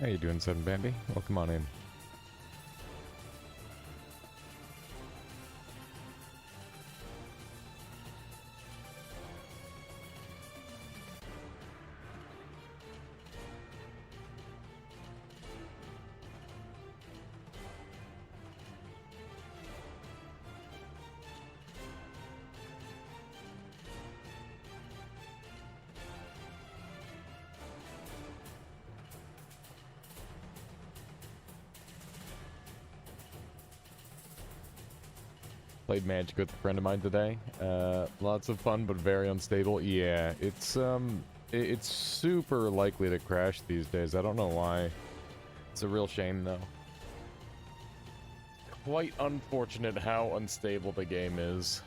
How you doing, Sudden Bambi? Welcome on in. Played Magic with a friend of mine today. Lots of fun, but very unstable. Yeah, it's super likely to crash these days. I don't know why. It's a real shame, though. Quite unfortunate how unstable the game is.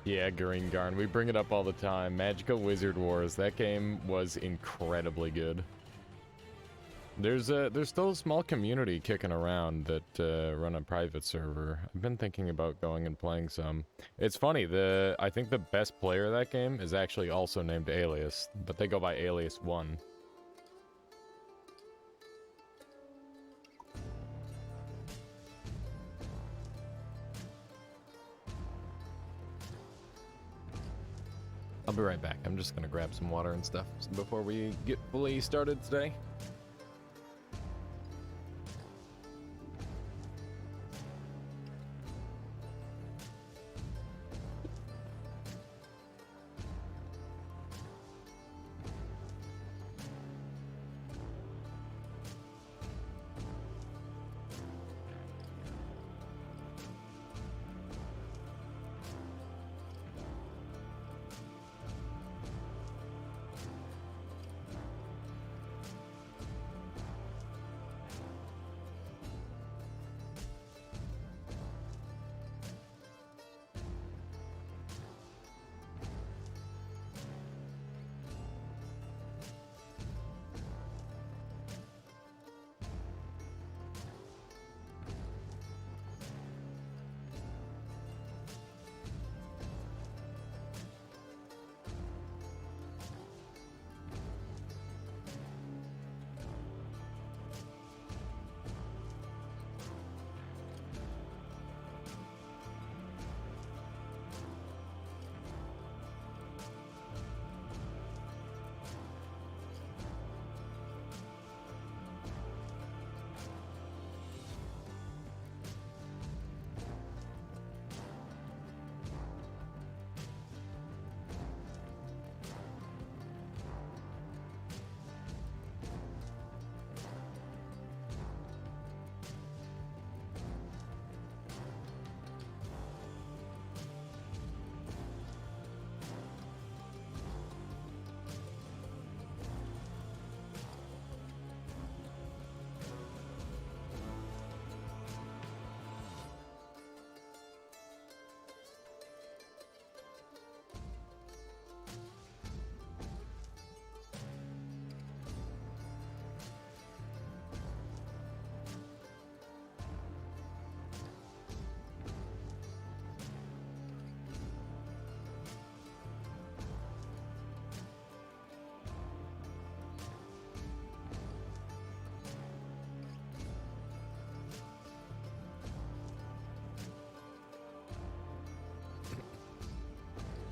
Yeah, Green Garn. We bring it up all the time. Magical Wizard Wars. That game was incredibly good. There's still a small community kicking around that run a private server. I've been thinking about going and playing some. It's funny, I think the best player of that game is actually also named Alias, but they go by Alias 1. I'll be right back. I'm just gonna grab some water and stuff before we get fully started today.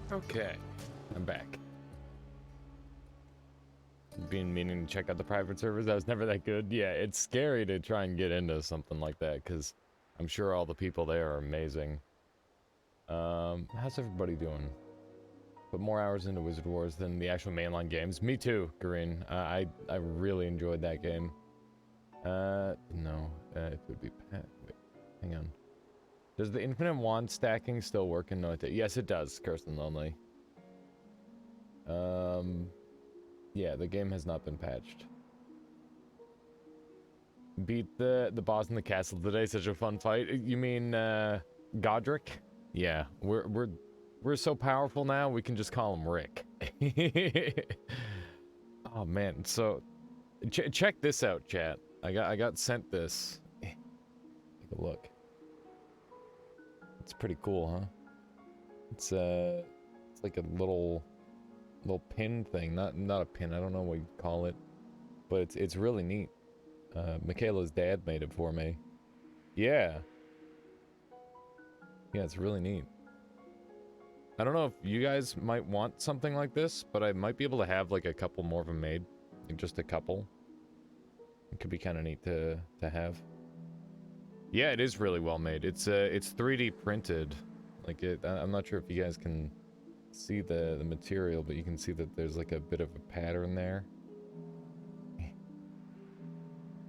Okay, I'm back. Been meaning to check out the private servers. That was never that good. Yeah, it's scary to try and get into something like that because I'm sure all the people there are amazing. How's everybody doing? Put more hours into Wizard Wars than the actual mainline games. Me too, Green. I really enjoyed that game. No, it would be wait, hang on. Does the infinite wand stacking still work in Noita? Yes, it does, Cursed and Lonely. Yeah, the game has not been patched. Beat the boss in the castle today. Such a fun fight. You mean Godric? Yeah, we're so powerful now. We can just call him Rick. Oh man, so check this out, chat. I got sent this. Take a look. It's pretty cool, huh? It's like a little pin thing. Not a pin. I don't know what you call it, but it's really neat. Michaela's dad made it for me. Yeah. Yeah, it's really neat. I don't know if you guys might want something like this, but I might be able to have like a couple more of them made. Like just a couple. It could be kind of neat to have. Yeah, it is really well made. It's 3D printed. Like I'm not sure if you guys can see the material, but you can see that there's like a bit of a pattern there.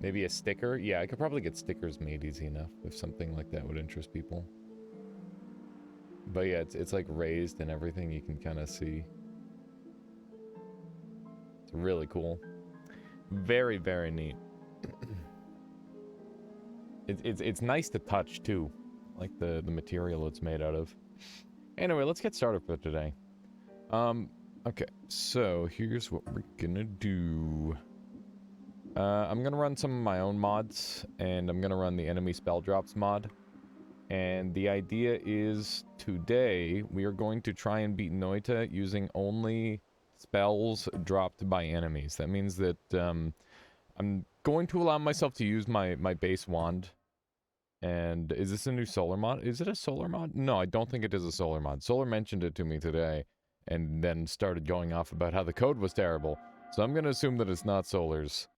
Maybe a sticker? Yeah, I could probably get stickers made easy enough if something like that would interest people. But yeah, it's like raised and everything, you can kind of see. It's really cool. Very, very neat. It's nice to touch too, like the material it's made out of. Anyway, let's get started for today. Okay, so here's what we're gonna do. I'm gonna run some of my own mods, and I'm gonna run the enemy spell drops mod. And the idea is, today, we are going to try and beat Noita using only spells dropped by enemies. That means that, I'm going to allow myself to use my base wand. And is this a new solar mod? Is it a solar mod? No, I don't think it is a solar mod. Solar mentioned it to me today, and then started going off about how the code was terrible. So I'm gonna assume that it's not Solar's.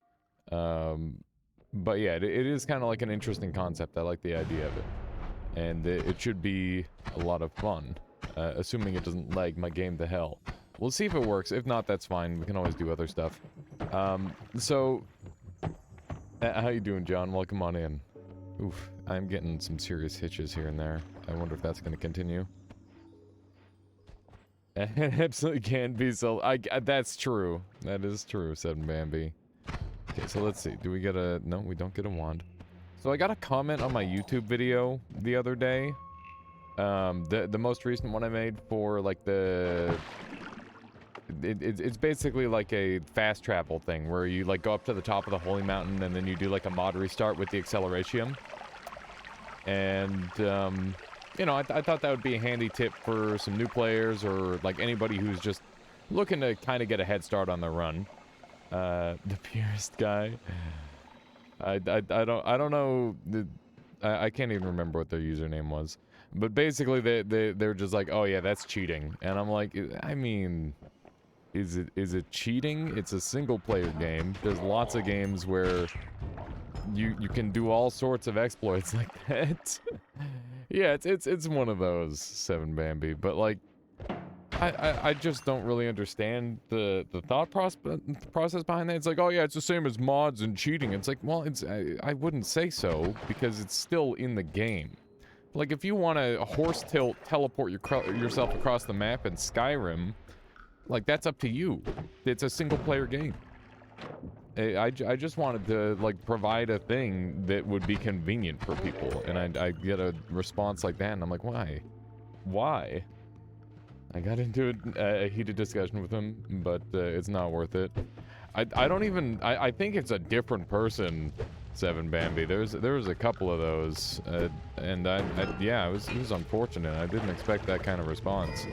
But yeah, it is kind of like an interesting concept. I like the idea of it. And it should be a lot of fun. Assuming it doesn't lag my game to hell. We'll see if it works. If not, that's fine. We can always do other stuff. So... how you doing, John? Welcome on in. Oof, I'm getting some serious hitches here and there. I wonder if that's going to continue. It absolutely can be so... that's true. That is true, said Bambi. Okay, so let's see. Do we get a... No, we don't get a wand. So I got a comment on my YouTube video the other day. The most recent one I made for, like, the... It's basically like a fast travel thing, where you, like, go up to the top of the Holy Mountain, and then you do, like, a mod restart with the acceleration. And, you know, I thought that would be a handy tip for some new players, or, like, anybody who's just looking to kind of get a head start on their run. The purest guy. I don't know. I can't even remember what their username was. But basically, they're just like, oh yeah, that's cheating. And I'm like, I mean, is it cheating? It's a single player game. There's lots of games where you can do all sorts of exploits like that. Yeah, it's one of those, 7 Bambi. But like, I just don't really understand the thought process behind that. It's like, oh yeah, it's the same as mods and cheating. It's like, well, I wouldn't say so, because it's still in the game. Like, if you want to horse teleport yourself across the map in Skyrim, like, that's up to you. It's a single player game. I just wanted to, like, provide a thing that would be convenient for people, and I get a response like that, and I'm like, why? Why? I got into a heated discussion with him, but it's not worth it. I don't even... I think it's a different person, 7 Bambi. There was a couple of those, and yeah, it was unfortunate. I didn't expect that kind of response.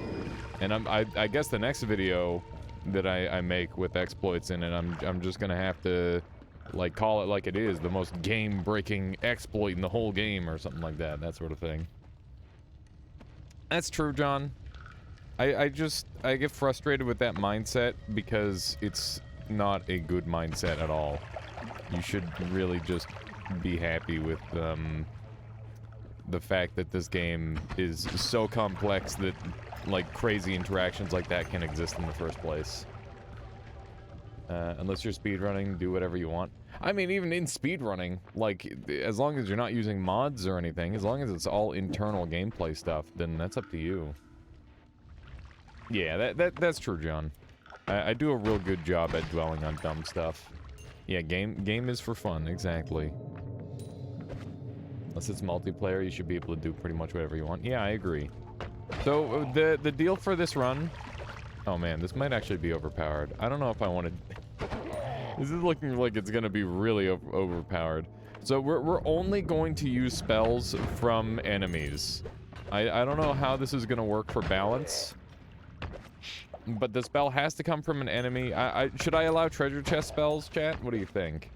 And I guess the next video that I make with exploits in it, I'm just gonna have to, like, call it like it is, the most game-breaking exploit in the whole game, or something like that sort of thing. That's true, John. I get frustrated with that mindset, because it's not a good mindset at all. You should really just be happy with the fact that this game is so complex that, like, crazy interactions like that can exist in the first place. Unless you're speedrunning, do whatever you want. I mean, even in speedrunning, like, as long as you're not using mods or anything, as long as it's all internal gameplay stuff, then that's up to you. Yeah, that's true, John. I do a real good job at dwelling on dumb stuff. Yeah, game is for fun, exactly. Unless it's multiplayer, you should be able to do pretty much whatever you want. Yeah, I agree. So, the deal for this run... Oh man, this might actually be overpowered. I don't know if I want to... This is looking like it's gonna be really overpowered. So, we're only going to use spells from enemies. I don't know how this is gonna work for balance. But the spell has to come from an enemy. Should I allow treasure chest spells, chat? What do you think?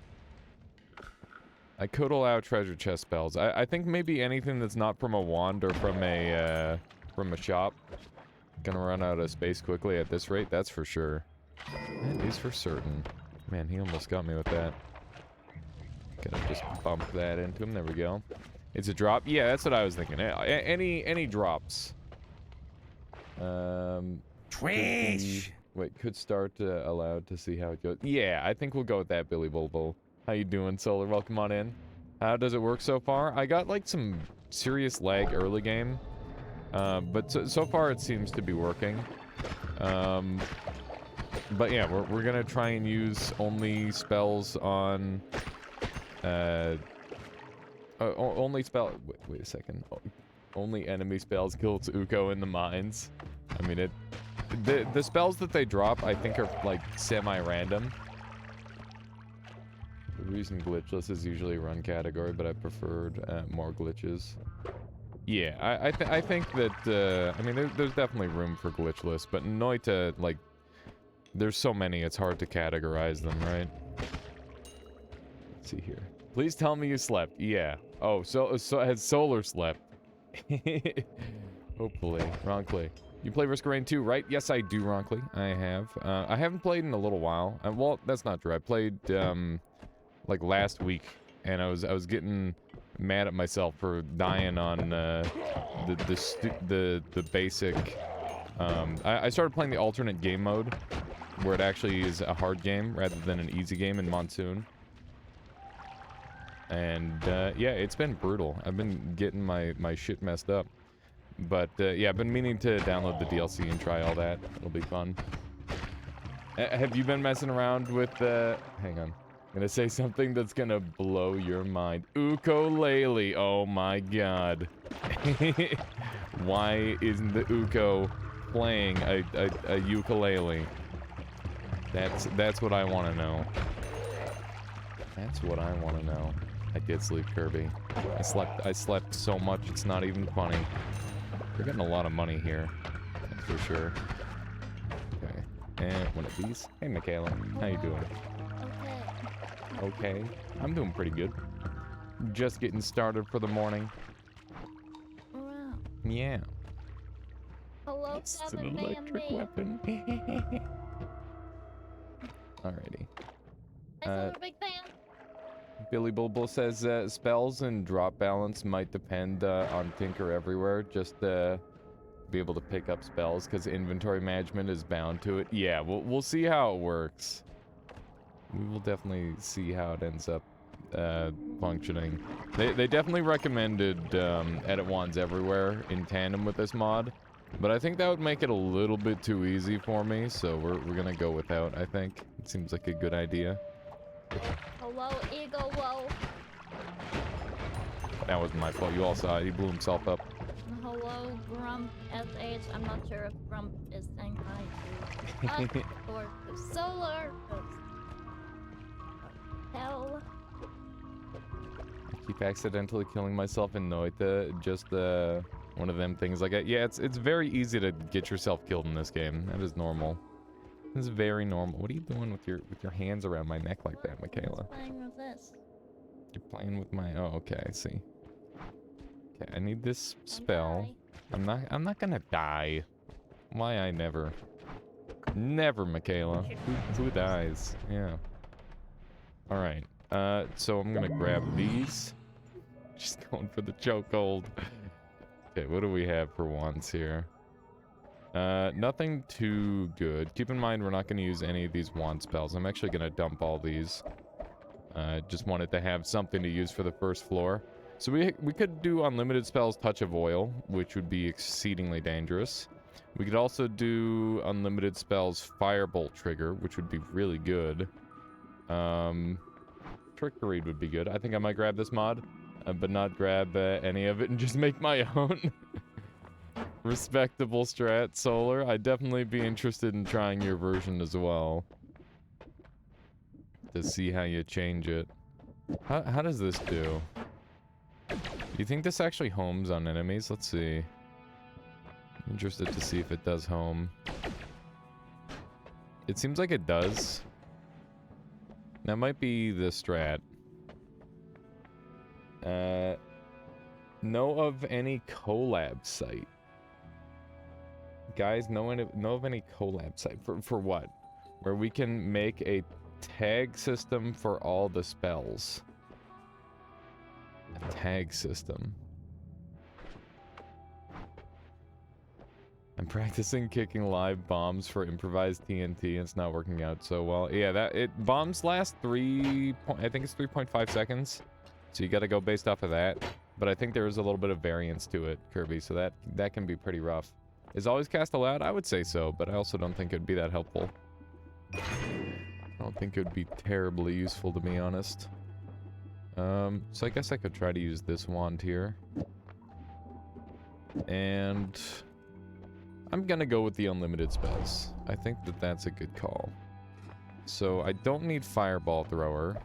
I could allow treasure chest spells. I think maybe anything that's not from a wand or from a shop. Gonna run out of space quickly at this rate, that's for sure. That is for certain. Man, he almost got me with that. Gonna just bump that into him. There we go. It's a drop? Yeah, that's what I was thinking. Any drops. Trash! Wait, could start allowed to see how it goes. Yeah, I think we'll go with that, Billy Bulbul. How you doing, Solar? Welcome on in. How does it work so far? I got, like, some serious lag early game. But so far it seems to be working. But yeah, we're gonna try and use only spells on... only spell... Wait a second. Only enemy spells kills Uko in the mines. I mean, the spells that they drop, I think, are, like, semi-random. The reason glitchless is usually a run category, but I preferred more glitches. Yeah, I think that, I mean, there's definitely room for glitchless, but Noita, like, there's so many, it's hard to categorize them, right? Let's see here. Please tell me you slept. Yeah. Oh, so has Solar slept? Hopefully. Ronkley. You play Risk of Rain 2, right? Yes, I do, Ronkley. I have. I haven't played in a little while. Well, that's not true. I played, like, last week, and I was getting mad at myself for dying on, the basic... I started playing the alternate game mode, where it actually is a hard game, rather than an easy game in Monsoon. And, yeah, it's been brutal. I've been getting my shit messed up. But, yeah, I've been meaning to download the DLC and try all that. It'll be fun. Have you been messing around with, hang on. I'm gonna say something that's gonna blow your mind. Ukulele. Oh my god. Why isn't the Uko playing a ukulele? That's what I want to know. That's what I want to know. I did sleep, Kirby. I slept so much it's not even funny. We're getting a lot of money here, that's for sure. Okay, and one of these. Hey, Michaela, how you doing? Okay, I'm doing pretty good. Just getting started for the morning. Wow. Yeah. Hello, It's an electric weapon. Alrighty. I'm a big fan. Billy Bulbul says spells and drop balance might depend on Tinker Everywhere. Just be able to pick up spells because inventory management is bound to it. Yeah, we'll see how it works. We will definitely see how it ends up functioning. They definitely recommended edit wands everywhere in tandem with this mod, but I think that would make it a little bit too easy for me, so we're gonna go without. I think it seems like a good idea. Hello, Eagle. Whoa. That wasn't my fault. You all saw it. He blew himself up. Hello, Grump SH. I'm not sure if Grump is saying hi to us or to Solar. Hell. I keep accidentally killing myself in Noita. Just one of them things like that. Yeah, it's very easy to get yourself killed in this game. That is normal. This is very normal. What are you doing with your hands around my neck like that, Michaela? I'm playing with this. You're playing with my... Oh, okay, I see. Okay, I need this spell. I'm not gonna die. Why I never? Never, Michaela. Who dies? Yeah. Alright. So I'm gonna grab these. Just going for the chokehold. Okay, what do we have for wands here? Nothing too good. Keep in mind we're not gonna use any of these wand spells. I'm actually gonna dump all these. Just wanted to have something to use for the first floor. So we could do unlimited spells Touch of Oil, which would be exceedingly dangerous. We could also do unlimited spells Firebolt Trigger, which would be really good. Trick or Read would be good. I think I might grab this mod, but not grab any of it and just make my own. Respectable strat, Solar. I'd definitely be interested in trying your version as well. To see how you change it. How does this do? Do you think this actually homes on enemies? Let's see. I'm interested to see if it does home. It seems like it does. That might be the strat. Know of any collab site? Guys, know of any collab site? For what? Where we can make a tag system for all the spells. A tag system. I'm practicing kicking live bombs for improvised TNT and it's not working out so well. Yeah, bombs last I think it's 3.5 seconds. So you gotta go based off of that. But I think there is a little bit of variance to it, Kirby, so that can be pretty rough. Is always cast aloud? I would say so, but I also don't think it'd be that helpful. I don't think it would be terribly useful, to be honest. So I guess I could try to use this wand here. And I'm gonna go with the unlimited spells. I think that's a good call. So I don't need Fireball Thrower.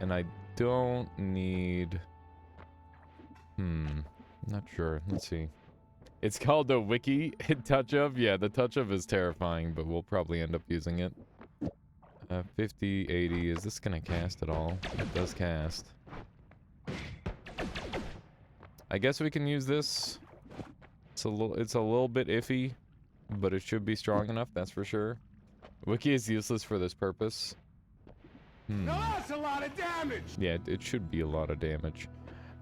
And I don't need... not sure. Let's see. It's called the Wiki Touch of. Yeah, the Touch of is terrifying, but we'll probably end up using it. 50, 80. Is this gonna cast at all? It does cast. I guess we can use this. It's a little bit iffy, but it should be strong enough, that's for sure. Wiki is useless for this purpose. Now that's a lot of damage! Yeah, it should be a lot of damage.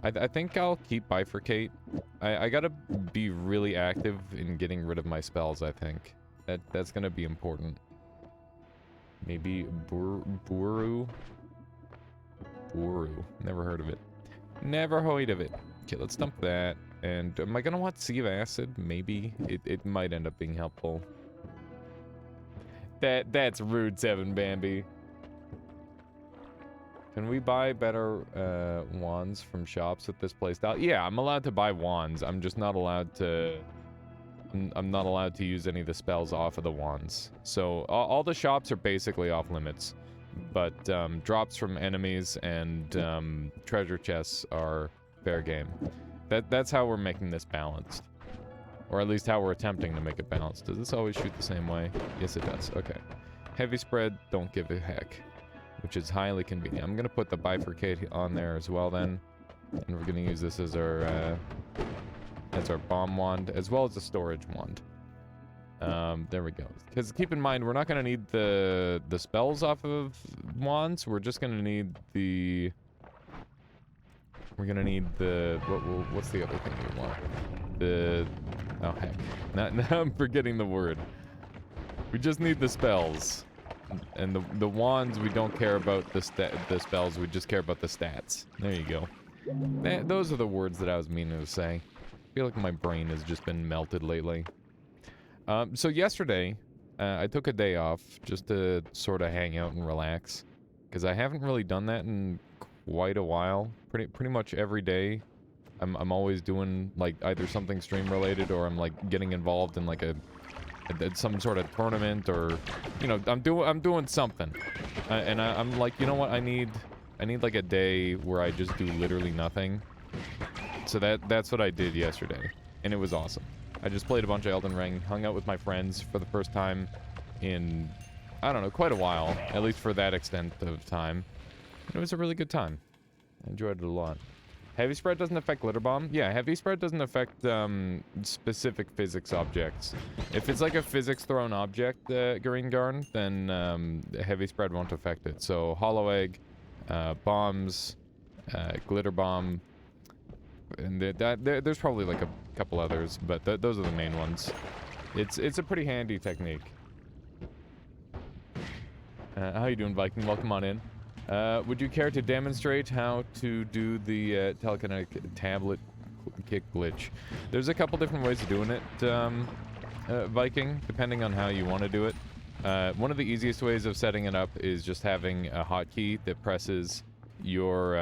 I think I'll keep Bifurcate. I gotta be really active in getting rid of my spells, I think. That's gonna be important. Maybe Buru? Buru. Never heard of it. Never heard of it. Okay, let's dump that. And am I gonna want Sea of Acid? Maybe. It might end up being helpful. That's rude, 7 Bambi. Can we buy better wands from shops with this playstyle? Yeah, I'm allowed to buy wands. I'm just not allowed to... I'm not allowed to use any of the spells off of the wands. So all the shops are basically off limits. But drops from enemies and treasure chests are fair game. That's how we're making this balanced. Or at least how we're attempting to make it balanced. Does this always shoot the same way? Yes, it does. Okay. Heavy spread, don't give a heck. Which is highly convenient. I'm gonna put the Bifurcate on there as well then. And we're gonna use this as our bomb wand, as well as a storage wand. There we go. Because keep in mind, we're not gonna need the spells off of wands. We're just gonna need the... We're gonna need the... What's the other thing we want? The... Oh, heck. Now I'm forgetting the word. We just need the spells. And the wands, we don't care about the spells, we just care about the stats. There you go. Those are the words that I was meaning to say. I feel like my brain has just been melted lately. So yesterday, I took a day off just to sort of hang out and relax. Because I haven't really done that in quite a while. Pretty much every day, I'm always doing, like, either something stream-related or I'm, like, getting involved in, like, some sort of tournament, or you know, I'm doing something, and I'm like, you know what, I need like a day where I just do literally nothing. So that's what I did yesterday, and it was awesome. I just played a bunch of Elden Ring, hung out with my friends for the first time in, I don't know, quite a while, at least for that extent of time. It was a really good time. I enjoyed it a lot. Heavy spread doesn't affect glitter bomb? Yeah, heavy spread doesn't affect specific physics objects. If it's like a physics thrown object, Green Garn, then heavy spread won't affect it. So hollow egg, bombs, glitter bomb, and there's probably like a couple others, but those are the main ones. It's a pretty handy technique. How you doing, Viking? Welcome on in. Would you care to demonstrate how to do the telekinetic tablet kick glitch? There's a couple different ways of doing it, Viking, depending on how you want to do it. One of the easiest ways of setting it up is just having a hotkey that presses your,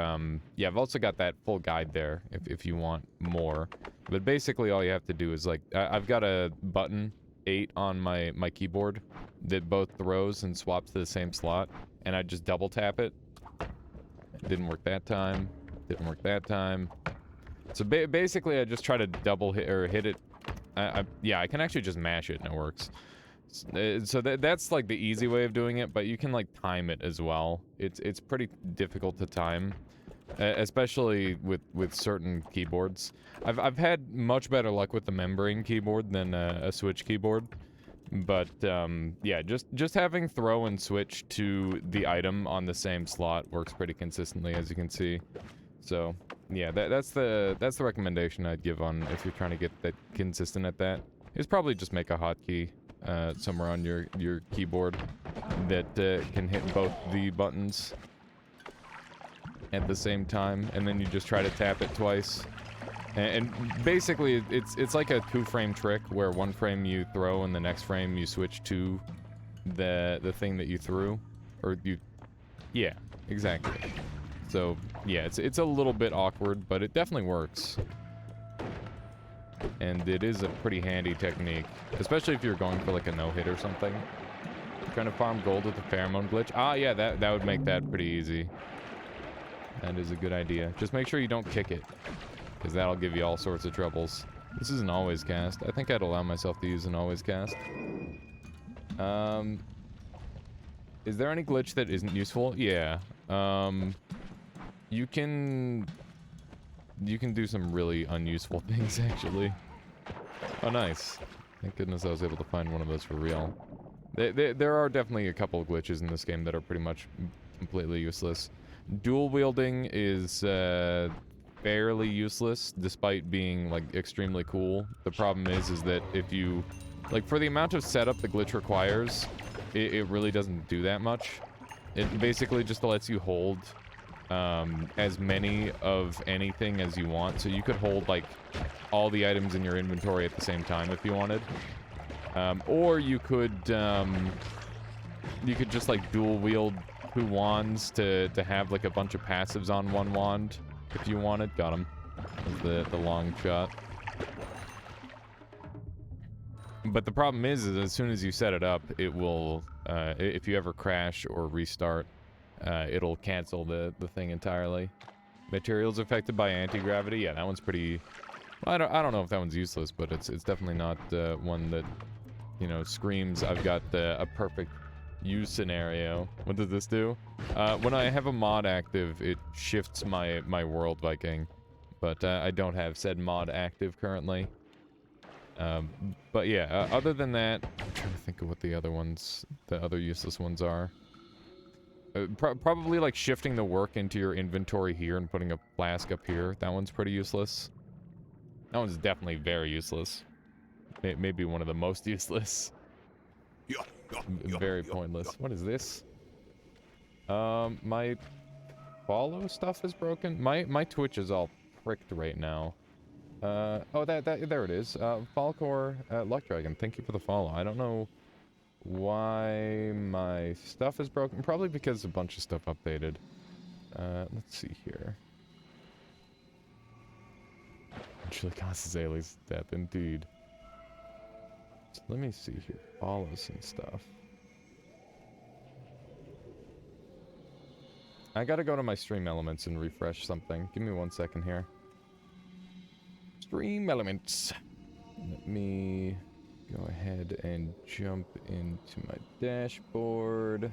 yeah, I've also got that full guide there if you want more. But basically all you have to do is like, I've got a button 8 on my keyboard that both throws and swaps to the same slot, and I just double tap it. Didn't work that time. Didn't work that time. So basically I just try to double hit, or hit it. Yeah, I can actually just mash it and it works. So that's like the easy way of doing it, but you can like time it as well. It's pretty difficult to time, especially with certain keyboards. I've had much better luck with the membrane keyboard than a switch keyboard, but yeah, just having throw and switch to the item on the same slot works pretty consistently, as you can see. So yeah, that's the recommendation I'd give on if you're trying to get that consistent at that. Is probably just make a hotkey somewhere on your keyboard that can hit both the buttons at the same time, and then you just try to tap it twice. And basically, it's like a 2-frame trick where 1 frame you throw and the next frame you switch to the thing that you threw, or you, yeah, exactly. So yeah, it's a little bit awkward, but it definitely works. And it is a pretty handy technique, especially if you're going for like a no-hit or something. Trying to farm gold with the pheromone glitch. Ah, yeah, that would make that pretty easy. That is a good idea. Just make sure you don't kick it, because that'll give you all sorts of troubles. This is an always cast. I think I'd allow myself to use an always cast. Is there any glitch that isn't useful? Yeah. You can do some really unuseful things, actually. Oh, nice. Thank goodness I was able to find one of those for real. There are definitely a couple of glitches in this game that are pretty much completely useless. Dual wielding is fairly useless, despite being, like, extremely cool. The problem is that if you... Like, for the amount of setup the glitch requires, it really doesn't do that much. It basically just lets you hold as many of anything as you want. So you could hold, like, all the items in your inventory at the same time if you wanted. Or you could just, like, dual wield 2 wands to have, like, a bunch of passives on 1 wand if you wanted. Got him. The long shot. But the problem is as soon as you set it up, it will, if you ever crash or restart, it'll cancel the thing entirely. Materials affected by anti-gravity. Yeah, that one's pretty... Well, I don't know if that one's useless, but it's definitely not one that, you know, screams I've got a perfect use scenario. What does this do? When I have a mod active, it shifts my world Viking, but I don't have said mod active currently. But yeah, other than that, I'm trying to think of what the other useless ones are. Probably like shifting the work into your inventory here and putting a flask up here. That one's pretty useless. That one's definitely very useless. Maybe one of the most useless. Very pointless. What is this? My follow stuff is broken. My Twitch is all pricked right now. Oh, there it is. Falcor, Luck Dragon, thank you for the follow. I don't know why my stuff is broken. Probably because a bunch of stuff updated. Let's see here. Actually causes Ailey's death, indeed. So let me see here. Follows and stuff. I gotta go to my stream elements and refresh something. Give me 1 second here. Stream elements. Let me go ahead and jump into my dashboard.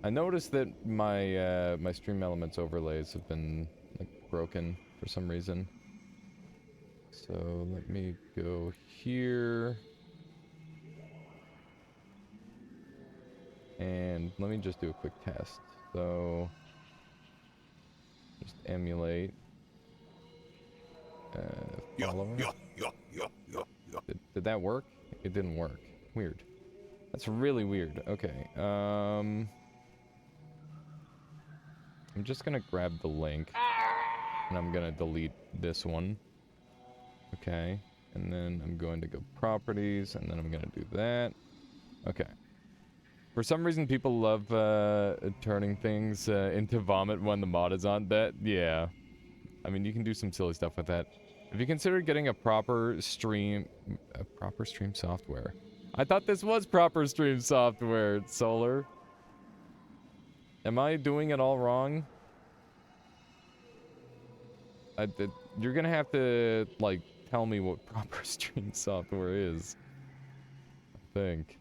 I noticed that my my stream elements overlays have been like broken for some reason. So let me go here. And let me just do a quick test. So just emulate. Follower. Did that work? It didn't work. Weird. That's really weird. Okay. I'm just gonna grab the link. And I'm gonna delete this one. Okay. And then I'm going to go properties, and then I'm gonna do that. Okay. For some reason, people love turning things into vomit when the mod is on. That, yeah. I mean, you can do some silly stuff with that. Have you considered getting a proper stream software? I thought this was proper stream software, Solar. Am I doing it all wrong? You're gonna have to, like, tell me what proper stream software is. I think.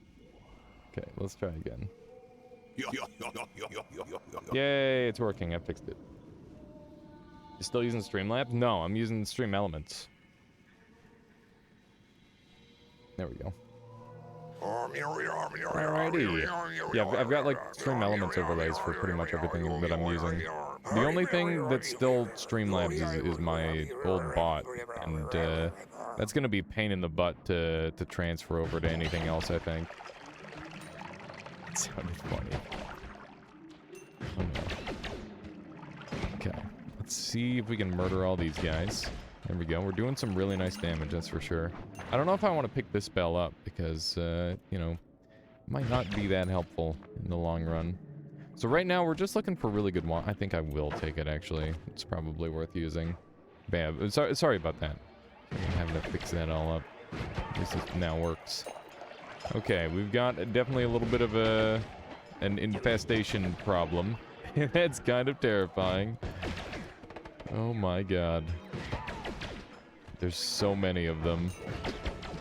Okay, let's try again. Yay, it's working. I fixed it. You still using Streamlabs? No, I'm using Stream Elements. There we go. Alrighty. Yeah, I've got like Stream Elements overlays for pretty much everything that I'm using. The only thing that's still Streamlabs is my old bot, and that's gonna be a pain in the butt to transfer over to anything else, I think. It sounded funny. Oh no. Okay, let's see if we can murder all these guys. There we go. We're doing some really nice damage, that's for sure. I don't know if I want to pick this spell up because, you know, it might not be that helpful in the long run. So right now, we're just looking for really good I think I will take it, actually. It's probably worth using. Bam. Sorry about that. I'm having to fix that all up. This now works. Okay, we've got definitely a little bit of an infestation problem. That's kind of terrifying. Oh my god. There's so many of them.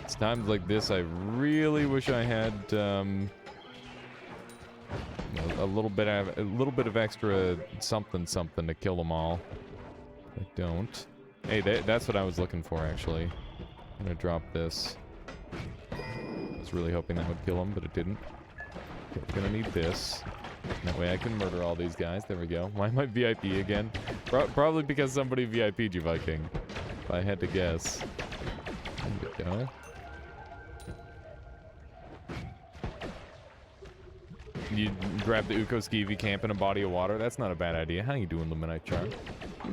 It's times like this I really wish I had a little bit of extra something to kill them all. I don't. Hey, that's what I was looking for, actually. I'm gonna drop this. I was really hoping that would kill him, but it didn't. Okay, we're gonna need this. That way I can murder all these guys. There we go. Why am I VIP again? Probably because somebody VIP'd you, Viking. If I had to guess. There we go. You grab the Ukoskivi camp in a body of water. That's not a bad idea. How you doing, Luminite Charm?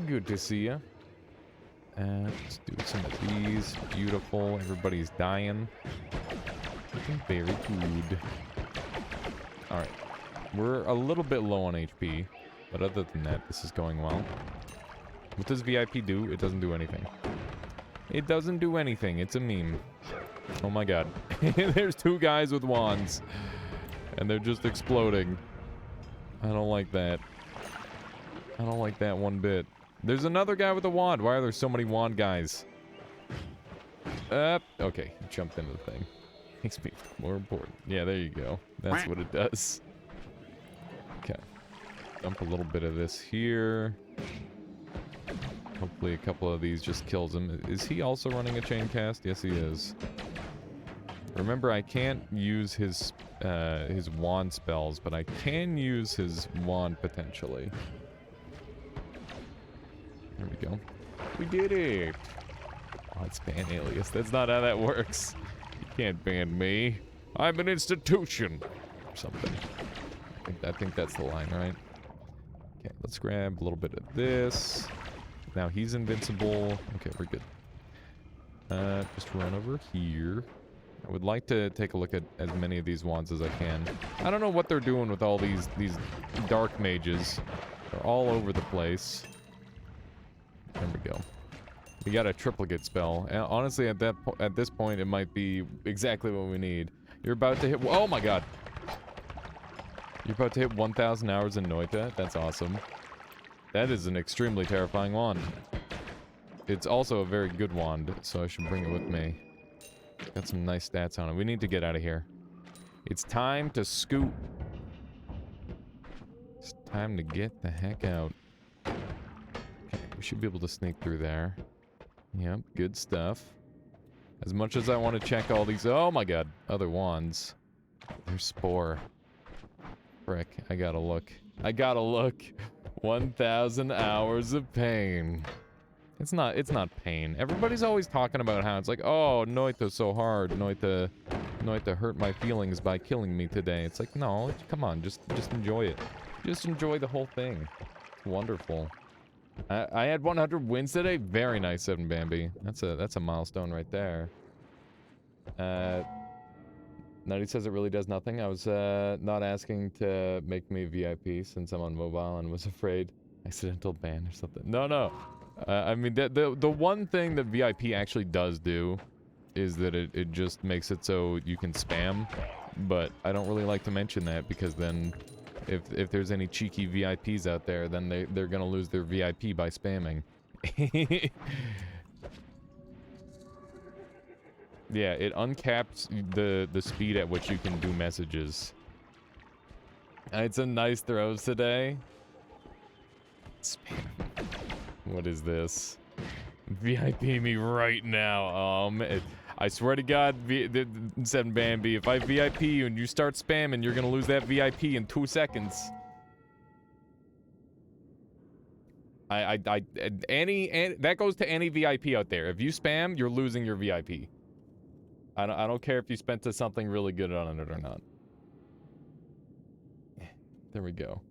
Good to see ya. Let's do some of these. Beautiful. Everybody's dying. Looking very good. Alright. We're a little bit low on HP. But other than that, this is going well. What does VIP do? It doesn't do anything. It doesn't do anything. It's a meme. Oh my god. There's two guys with wands. And they're just exploding. I don't like that. I don't like that one bit. There's another guy with a wand. Why are there so many wand guys? Okay. Jumped into the thing. Makes me more important. Yeah, there you go. That's what it does. Okay. Dump a little bit of this here. Hopefully a couple of these just kills him. Is he also running a chain cast? Yes, he is. Remember, I can't use his wand spells, but I can use his wand potentially. There we go. We did it! Oh, it's ban alias. That's not how that works. You can't ban me. I'm an institution! Or something. I think that's the line, right? Okay, let's grab a little bit of this. Now he's invincible. Okay, we're good. Just run over here. I would like to take a look at as many of these wands as I can. I don't know what they're doing with all these dark mages. They're all over the place. There we go. We got a triplicate spell. And honestly, at this point, it might be exactly what we need. You're about to hit. Oh my god! You're about to hit 1,000 hours in Noita. That's awesome. That is an extremely terrifying wand. It's also a very good wand, so I should bring it with me. Got some nice stats on it. We need to get out of here. It's time to scoot. It's time to get the heck out. Okay, we should be able to sneak through there. Yep, good stuff. As much as I want to check all these... Oh my god, other wands. There's Spore. Frick, I gotta look. I gotta look. 1,000 hours of pain. It's not pain. Everybody's always talking about how it's like, oh, Noita's so hard. Noita hurt my feelings by killing me today. It's like, no, come on, just enjoy it. Just enjoy the whole thing. It's wonderful. I had 100 wins today. Very nice, 7 Bambi. That's a milestone right there. Nutty says it really does nothing. I was not asking to make me VIP since I'm on mobile and was afraid accidental ban or something. No, no. I mean, the one thing that VIP actually does do is that it just makes it so you can spam. But I don't really like to mention that because then if there's any cheeky VIPs out there, then they're gonna lose their VIP by spamming. Yeah, it uncaps the speed at which you can do messages. It's a nice throws today. Spam. What is this? VIP me right now. I swear to God, said Bambi, if I VIP you and you start spamming, you're gonna lose that VIP in 2 seconds. That goes to any VIP out there. If you spam, you're losing your VIP. I don't care if you spent something really good on it or not. There we go.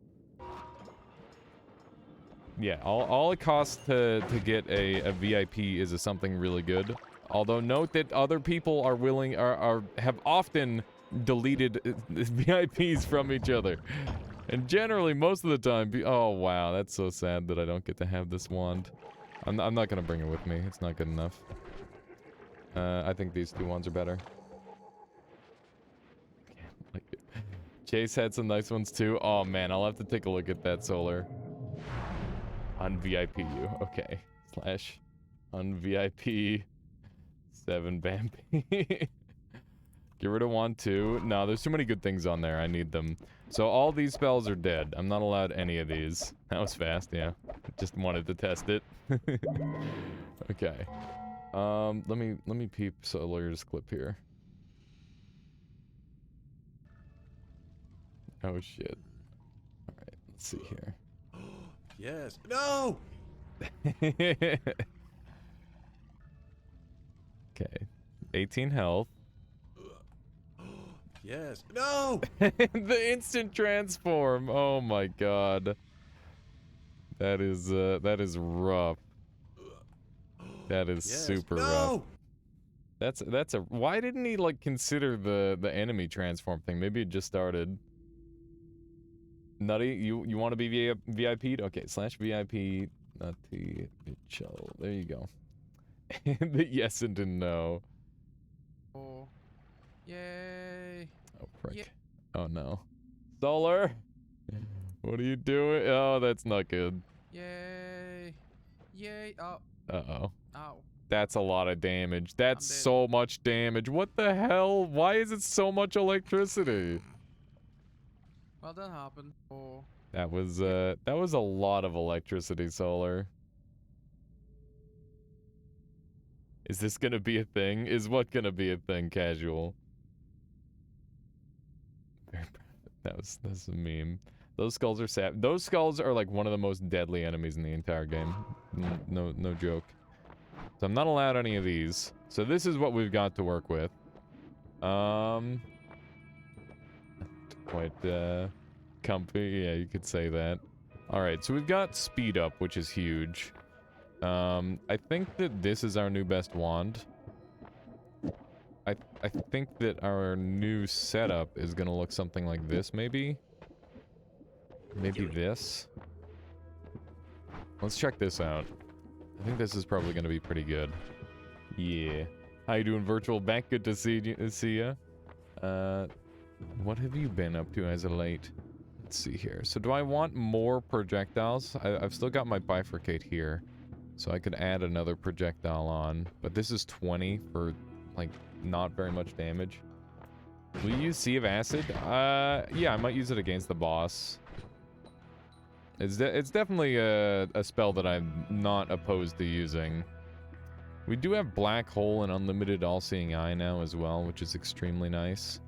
Yeah, all it costs to get a VIP is something really good. Although note that other people have often deleted VIPs from each other. And generally, most of the time, oh wow, that's so sad that I don't get to have this wand. I'm not gonna bring it with me. It's not good enough. I think these 2 wands are better. Chase had some nice ones too. Oh man, I'll have to take a look at that solar. Un-VIP you. Okay. / un-VIP 7 Bambi. Get rid of wand 2. No, there's too many good things on there. I need them. So all these spells are dead. I'm not allowed any of these. That was fast, yeah. Just wanted to test it. Okay. Let me peep Solar's clip here. Oh shit. Alright, let's see here. Yes. No! Okay. 18 health. Yes. No! The instant transform. Oh my god. That is rough. That is super rough. That's a why didn't he like consider the enemy transform thing? Maybe it just started. Nutty, you want to be VIP'd? Okay, /VIP Nutty Mitchell. There you go. The yes and the no. Oh. Yay. Oh frick. Yeah. Oh no. Solar! What are you doing? Oh, that's not good. Yay. Yay. Oh. Uh-oh. Ow. That's a lot of damage. That's so much damage. What the hell? Why is it so much electricity? Well, that happened. Oh. That was a lot of electricity, Solar. Is this gonna be a thing? Is what gonna be a thing, Casual? That's a meme. Those skulls are sad. Those skulls are like one of the most deadly enemies in the entire game. No joke. So I'm not allowed any of these. So this is what we've got to work with. Quite comfy. Yeah, you could say that. All right, so we've got speed up, which is huge. I think that this is our new best wand. I think that our new setup is gonna look something like this, maybe. Maybe this. Let's check this out. I think this is probably gonna be pretty good. Yeah. How you doing, Virtual Bank? Good to see ya. What have you been up to as of late? Let's see here. So do I want more projectiles? I've still got my bifurcate here. So I could add another projectile on. But this is 20 for, like, not very much damage. Will you use Sea of Acid? Yeah, I might use it against the boss. It's definitely a spell that I'm not opposed to using. We do have Black Hole and Unlimited All-Seeing Eye now as well, which is extremely nice.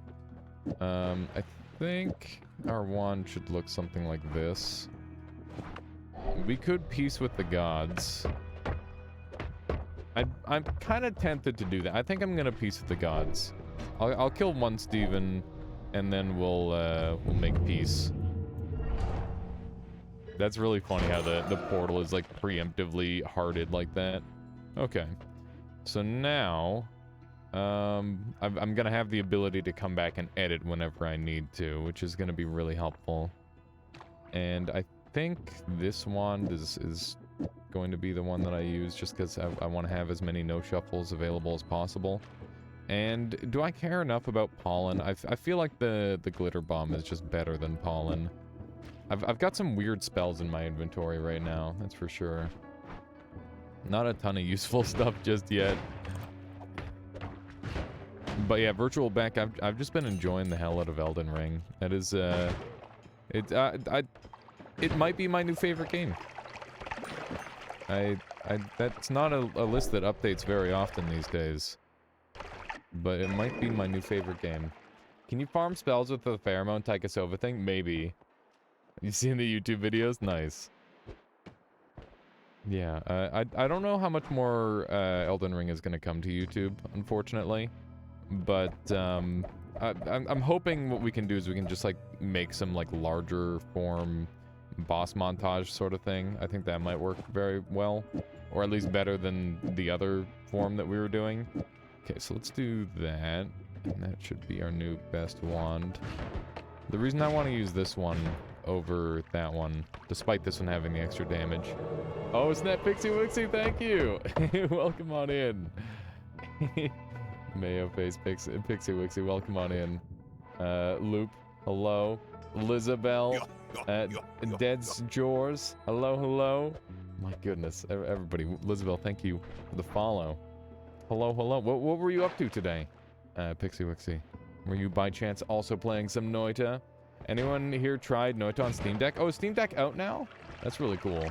I think our wand should look something like this. We could Peace with the Gods. I'm kind of tempted to do that. I think I'm gonna Peace with the Gods. I'll kill one Steven, and then we'll make peace. That's really funny how the portal is like preemptively hearted like that. Okay. So now, I'm gonna have the ability to come back and edit whenever I need to, which is gonna be really helpful. And I think this wand is going to be the one that I use just because I want to have as many no shuffles available as possible. And do I care enough about pollen? I feel like the glitter bomb is just better than pollen. I've got some weird spells in my inventory right now, that's for sure. Not a ton of useful stuff just yet. But yeah, Virtual Back, I've just been enjoying the hell out of Elden Ring. That is, it might be my new favorite game. That's not a list that updates very often these days. But it might be my new favorite game. Can you farm spells with the pheromone Taikasova thing? Maybe. You seen the YouTube videos? Nice. Yeah, I don't know how much more Elden Ring is gonna come to YouTube, unfortunately. But I'm hoping what we can do is we can just like make some like larger form boss montage sort of thing. I think that might work very well, or at least better than the other form that we were doing. Okay, so let's do that, and that should be our new best wand. The reason I want to use this one over that one, despite this one having the extra damage. Oh, snap, Pixie Wixie, thank you! Welcome on in. Mayo face, Pixie Wixie, welcome on in. Loop, hello. Lizabelle, Dead's Jaws, hello. My goodness, everybody. Lizabelle, thank you for the follow. Hello. What were you up to today, Pixie Wixie? Were you by chance also playing some Noita? Anyone here tried Noita on Steam Deck? Oh, is Steam Deck out now? That's really cool.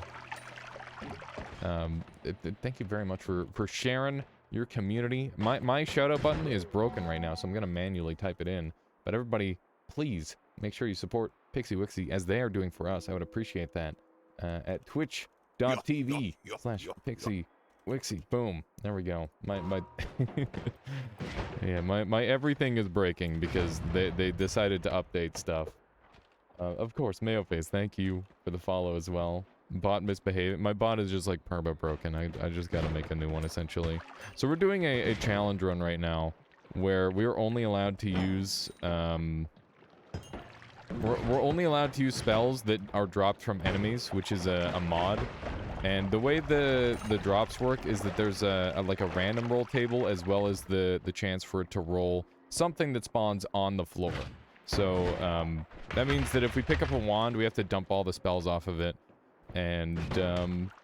Thank you very much for sharing your community. My shout out button is broken right now, so I'm gonna manually type it in. But everybody, please make sure you support Pixie Wixie as they are doing for us. I would appreciate that. At twitch.tv/Pixie Wixie. Boom. There we go. My yeah, my everything is breaking because they decided to update stuff. Of course, Mayoface, thank you for the follow as well. Bot misbehaving. My bot is just like perma broken. I just gotta make a new one essentially. So we're doing a challenge run right now where we're only allowed to use we're only allowed to use spells that are dropped from enemies, which is a mod. And the way the drops work is that there's like a random roll table as well as the chance for it to roll something that spawns on the floor. So that means that if we pick up a wand, we have to dump all the spells off of it. And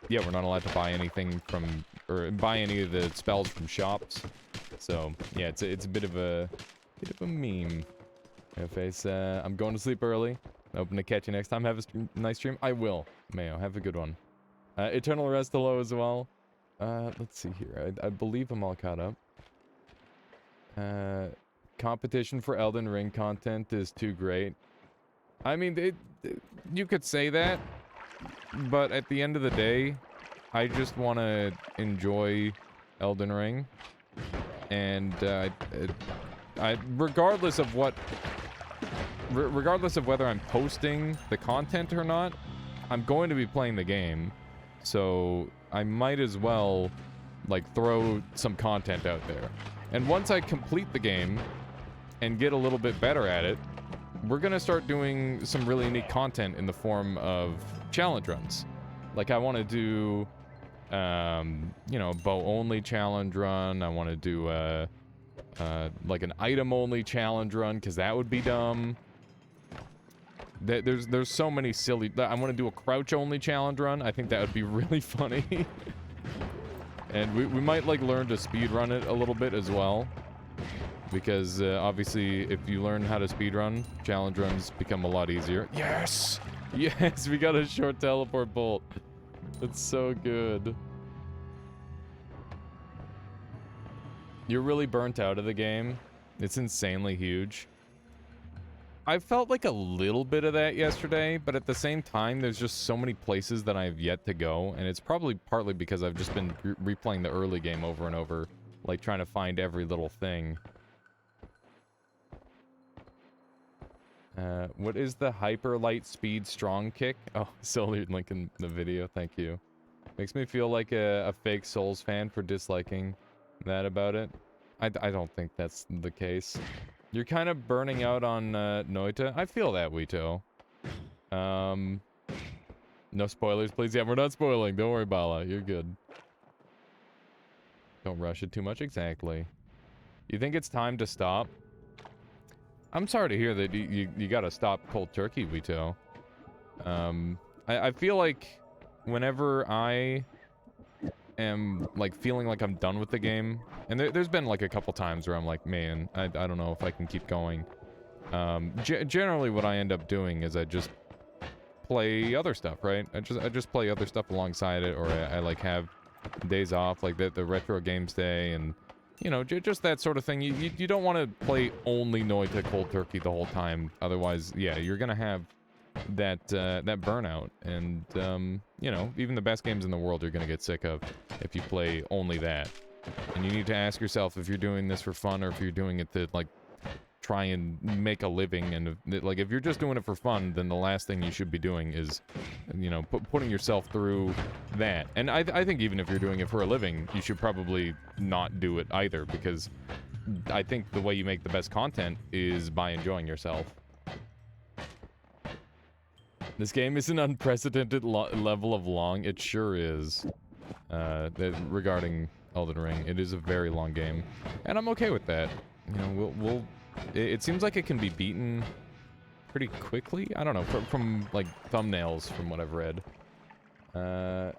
yeah, we're not allowed to buy anything from, or buy any of the spells from shops. So yeah, it's a bit of a meme. Face, I'm going to sleep early. Hoping to catch you next time. Have a nice stream. I will. Mayo, have a good one. Eternal Rest, hello as well. Let's see here. I believe I'm all caught up. Competition for Elden Ring content is too great. I mean, you could say that, but at the end of the day, I just want to enjoy Elden Ring, and regardless of whether I'm posting the content or not, I'm going to be playing the game, so I might as well like throw some content out there. And once I complete the game and get a little bit better at it, we're gonna start doing some really neat content in the form of challenge runs. Like I want to do, you know, bow only challenge run. I want to do like an item only challenge run because that would be dumb. There's so many silly. I want to do a crouch only challenge run. I think that would be really funny. And we might like learn to speed run it a little bit as well. Because obviously if you learn how to speedrun, challenge runs become a lot easier. Yes! Yes, we got a short teleport bolt. That's so good. You're really burnt out of the game. It's insanely huge. I felt like a little bit of that yesterday, but at the same time, there's just so many places that I have yet to go, and it's probably partly because I've just been replaying the early game over and over, like trying to find every little thing. What is the hyper light speed strong kick? Oh, Solar link in the video, thank you. Makes me feel like a fake Souls fan for disliking that about it. I don't think that's the case. You're kind of burning out on Noita. I feel that, Wito. No spoilers, please. Yeah, we're not spoiling. Don't worry, Bala. You're good. Don't rush it too much. Exactly. You think it's time to stop? I'm sorry to hear that you gotta stop cold turkey, Wito. I feel like whenever I am, like, feeling like I'm done with the game, and there's been, like, a couple times where I'm like, man, I don't know if I can keep going. Generally what I end up doing is I just play other stuff, right? I just play other stuff alongside it, or I like, have days off, like the retro games day, and, you know, just that sort of thing. You don't want to play only Noita cold turkey the whole time, otherwise, yeah, you're gonna have that burnout, and you know, even the best games in the world you're gonna get sick of if you play only that. And you need to ask yourself if you're doing this for fun or if you're doing it to, like, try and make a living. And like, if you're just doing it for fun, then the last thing you should be doing is, you know, putting yourself through that. And I think even if you're doing it for a living, you should probably not do it either, because I think the way you make the best content is by enjoying yourself. This game is an unprecedented level of long. It sure is. Regarding Elden Ring, it is a very long game, and I'm okay with that. You know, it seems like it can be beaten pretty quickly. I don't know, from like thumbnails from what I've read. I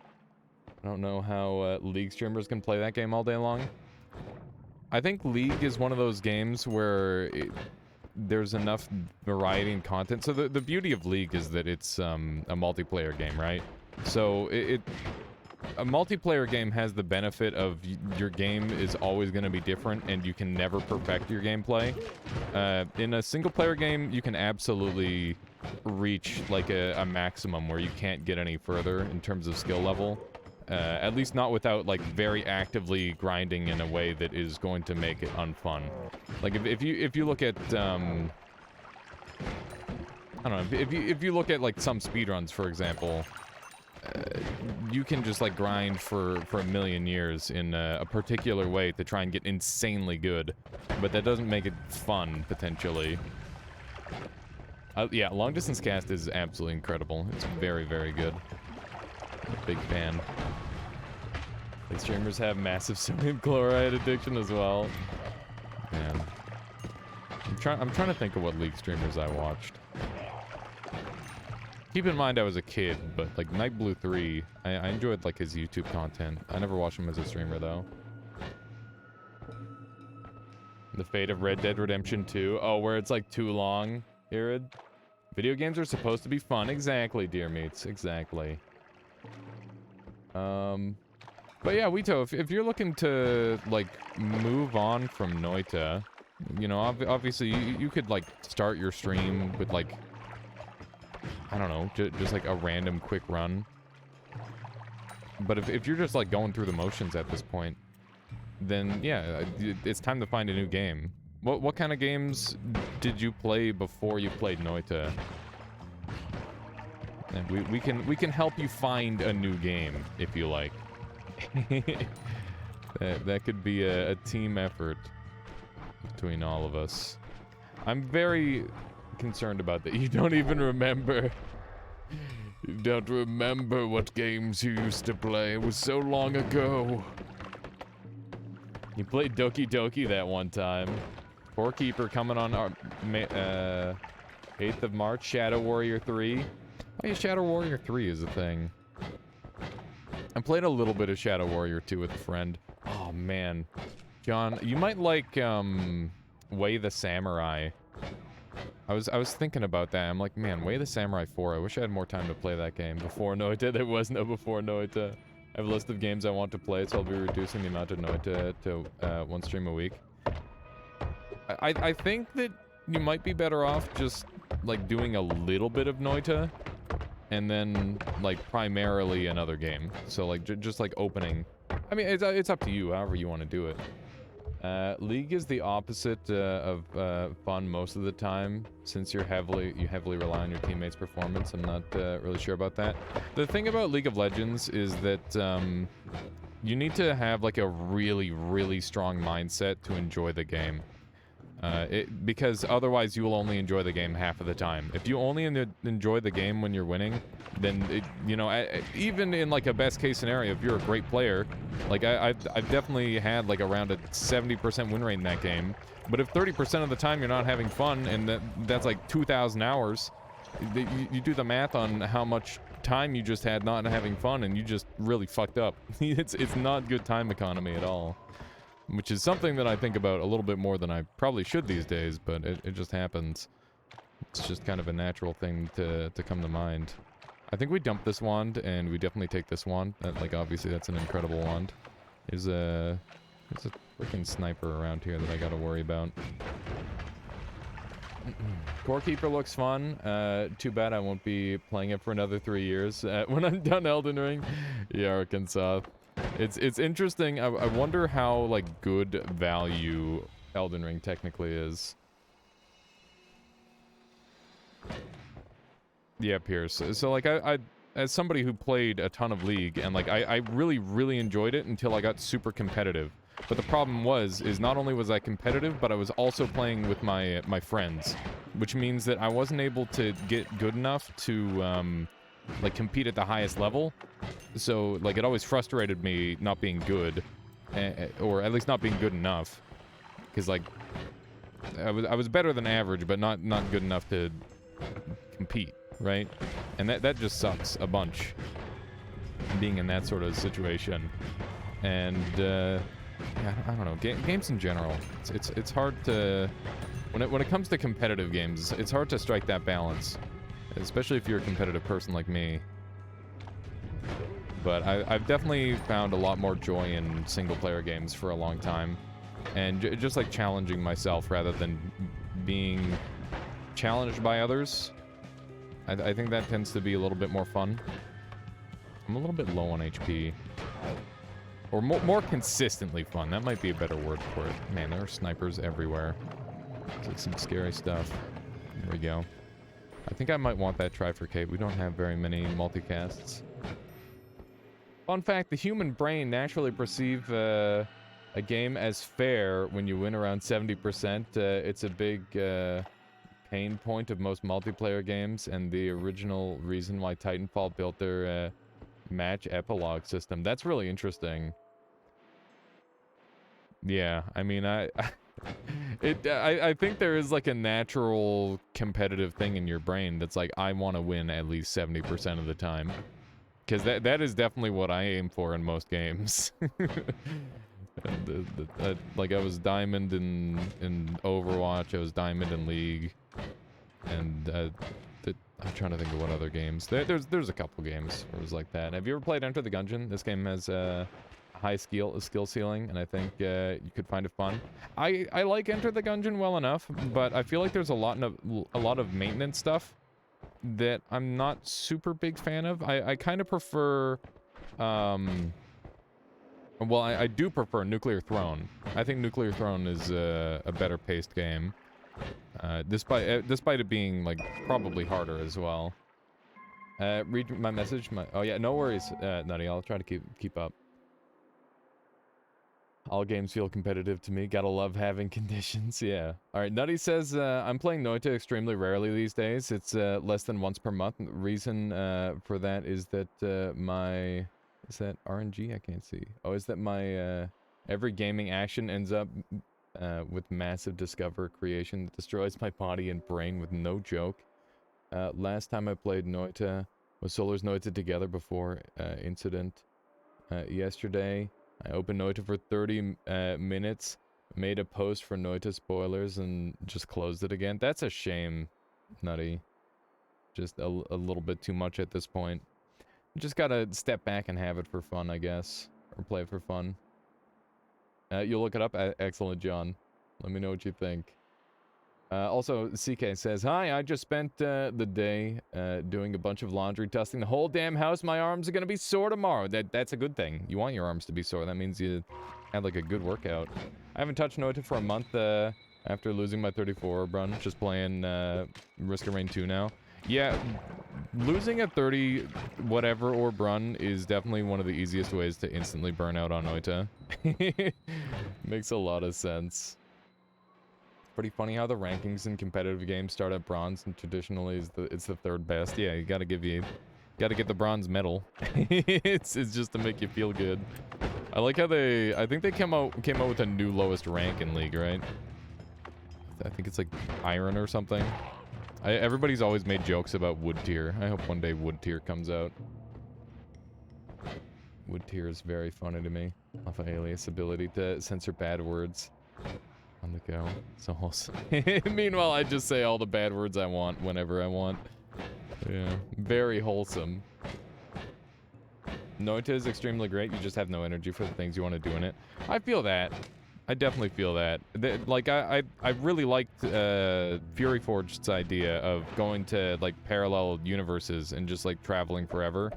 don't know how League streamers can play that game all day long. I think League is one of those games where there's enough variety and content. So the beauty of League is that it's a multiplayer game, right? So a multiplayer game has the benefit of your game is always going to be different, and you can never perfect your gameplay. In a single player game, you can absolutely reach like a maximum where you can't get any further in terms of skill level. At least not without, like, very actively grinding in a way that is going to make it unfun. Like, if you look at, I don't know, if you look at, like, some speedruns, for example, you can just, like, grind for a million years in a particular way to try and get insanely good, but that doesn't make it fun, potentially. Yeah, long distance cast is absolutely incredible. It's very, very good. Big fan. Like, streamers have massive sodium chloride addiction as well. Man. I'm trying to think of what League streamers I watched. Keep in mind I was a kid, but like Nightblue 3, I enjoyed like his YouTube content. I never watched him as a streamer though. The fate of Red Dead Redemption 2. Oh, where it's like too long, Irid. Video games are supposed to be fun. Exactly, dear meats. Exactly. But yeah, Wito, if you're looking to, like, move on from Noita, you know, obviously you could, like, start your stream with, like, I don't know, just like a random quick run. But if you're just, like, going through the motions at this point, then yeah, it's time to find a new game. What kind of games did you play before you played Noita? And we can help you find a new game if you like. that could be a team effort between all of us. I'm very concerned about that. You don't even remember. You don't remember what games you used to play. It was so long ago. You played Doki Doki that one time. Poor Keeper coming on our 8th of March. Shadow Warrior 3. Oh yeah, Shadow Warrior 3 is a thing. I played a little bit of Shadow Warrior 2 with a friend. Oh man. John, you might like Way the Samurai. I was thinking about that. I'm like, man, Way the Samurai 4. I wish I had more time to play that game before Noita. There was no before Noita. I have a list of games I want to play, so I'll be reducing the amount of Noita to one stream a week. I think that you might be better off just, like, doing a little bit of Noita, and then, like, primarily another game. So, like, just, like, opening. I mean, it's up to you, however you want to do it. League is the opposite of fun most of the time, since you heavily rely on your teammates' performance. I'm not really sure about that. The thing about League of Legends is that you need to have like a really, really strong mindset to enjoy the game. Because otherwise you will only enjoy the game half of the time. If you only enjoy the game when you're winning, then you know, even in like a best case scenario, if you're a great player, like I've definitely had like around a 70% win rate in that game. But if 30% of the time you're not having fun, and that's like 2,000 hours, you do the math on how much time you just had not having fun, and you just really fucked up. It's not good time economy at all. Which is something that I think about a little bit more than I probably should these days, but it just happens. It's just kind of a natural thing to come to mind. I think we dump this wand, and we definitely take this wand. Like, obviously, that's an incredible wand. There's a freaking sniper around here that I gotta worry about. Core Keeper looks fun. Too bad I won't be playing it for another 3 years when I'm done Elden Ring. Yeah, Arkansas. It's interesting. I wonder how like good value Elden Ring technically is. Yeah, Pierce. So like I as somebody who played a ton of League, and like I really enjoyed it until I got super competitive. But the problem is not only was I competitive, but I was also playing with my friends, which means that I wasn't able to get good enough to like compete at the highest level. So like it always frustrated me not being good, or at least not being good enough, because like I was better than average, but not good enough to compete, right? And that just sucks a bunch, being in that sort of situation. And yeah, I don't know, games in general, it's hard to when it comes to competitive games, it's hard to strike that balance, especially if you're a competitive person like me. But I've definitely found a lot more joy in single-player games for a long time. And just like challenging myself rather than being challenged by others. I think that tends to be a little bit more fun. I'm a little bit low on HP. Or more consistently fun. That might be a better word for it. Man, there are snipers everywhere. It's like some scary stuff. There we go. I think I might want that trifurcate. We don't have very many multicasts. Fun fact, the human brain naturally perceives a game as fair when you win around 70%. It's a big pain point of most multiplayer games, and the original reason why Titanfall built their match epilogue system. That's really interesting. Yeah, I mean, I think there is like a natural competitive thing in your brain that's like, I want to win at least 70% of the time. Because that is definitely what I aim for in most games. Like, I was diamond in Overwatch, I was diamond in League, and I'm trying to think of what other games. There's a couple games where it was like that. Have you ever played Enter the Gungeon? This game has a high skill ceiling, and I think you could find it fun. I like Enter the Gungeon well enough, but I feel like there's a lot of maintenance stuff that I'm not super big fan of. I kind of prefer, well, I do prefer Nuclear Throne. I think Nuclear Throne is a better paced game, despite it being like probably harder as well. Read my message. Oh yeah, no worries, Nutty. I'll try to keep up. All games feel competitive to me. Gotta love having conditions. Yeah. All right. Nutty says, I'm playing Noita extremely rarely these days. It's less than once per month. The reason for that is that is that RNG? I can't see. Oh, is that my every gaming action ends up with massive discover creation that destroys my body and brain with no joke. Last time I played Noita was Solar's Noita together before incident yesterday. I opened Noita for 30 minutes, made a post for Noita spoilers, and just closed it again. That's a shame, Nutty. Just a little bit too much at this point. You just gotta step back and have it for fun, I guess. Or play it for fun. You'll look it up? Excellent, John. Let me know what you think. Also, CK says, hi, I just spent the day doing a bunch of laundry, dusting the whole damn house. My arms are going to be sore tomorrow. That's a good thing. You want your arms to be sore. That means you had like a good workout. I haven't touched Noita for a month after losing my 34 run. Just playing Risk of Rain 2 now. Yeah, losing a 30 whatever orb run is definitely one of the easiest ways to instantly burn out on Oita. Makes a lot of sense. Pretty funny how the rankings in competitive games start at bronze and traditionally it's the third best. Yeah, you gotta get the bronze medal. it's just to make you feel good. I like how I think they came out with a new lowest rank in League, right? I think it's like iron or something. Everybody's always made jokes about wood tier. I hope one day wood tier comes out. Wood tier is very funny to me. Off of Alias' ability to censor bad words on the go. So wholesome. Meanwhile, I just say all the bad words I want whenever I want. Yeah, very wholesome. Noita is extremely great. You just have no energy for the things you want to do in it. I feel that. I definitely feel that. Like, I really liked Fury Forged's idea of going to, like, parallel universes and just, like, traveling forever.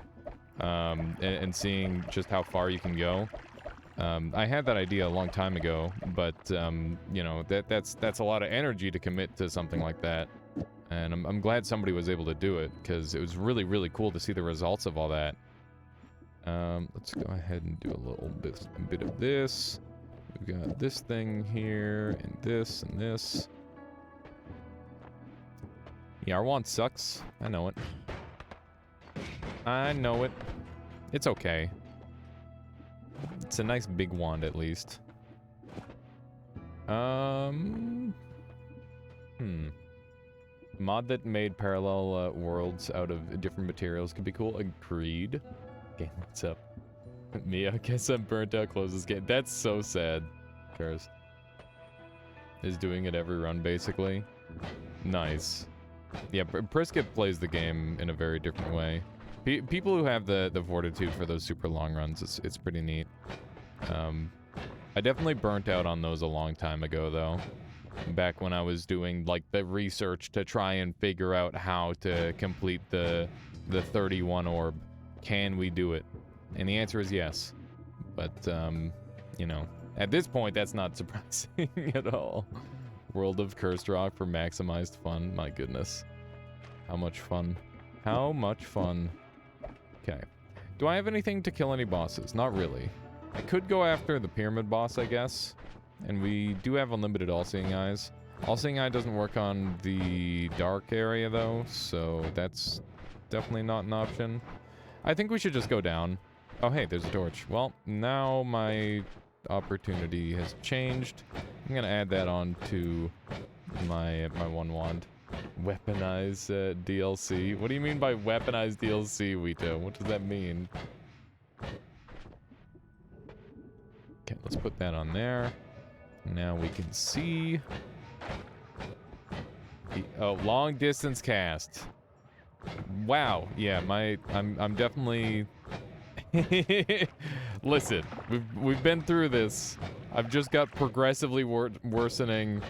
And seeing just how far you can go. I had that idea a long time ago, but, you know, that's a lot of energy to commit to something like that. And I'm glad somebody was able to do it, because it was really, really cool to see the results of all that. Let's go ahead and do a bit of this. We've got this thing here, and this, and this. Yeah, our wand sucks. I know it. I know it. It's okay. It's a nice big wand, at least. Mod that made parallel worlds out of different materials could be cool. Agreed. Game, what's up? Me, I guess I'm burnt out, close this game. That's so sad. First. Is doing it every run, basically. Nice. Yeah, Prisket plays the game in a very different way. People who have the fortitude for those super long runs, it's pretty neat. I definitely burnt out on those a long time ago, though. Back when I was doing, like, the research to try and figure out how to complete the 31 orb. Can we do it? And the answer is yes. But, you know, at this point, that's not surprising at all. World of Cursed Rock for maximized fun. My goodness. How much fun. How much fun. Okay. Do I have anything to kill any bosses? Not really. I could go after the pyramid boss, I guess. And we do have unlimited All-Seeing Eyes. All-Seeing Eye doesn't work on the dark area, though, so that's definitely not an option. I think we should just go down. Oh, hey, there's a torch. Well, now my opportunity has changed. I'm gonna add that on to my one wand. Weaponize DLC. What do you mean by weaponize DLC, Wito? What does that mean? Okay, let's put that on there. Now we can see. Oh, long distance cast. Wow. Yeah, I'm definitely. Listen, we've been through this. I've just got progressively worsening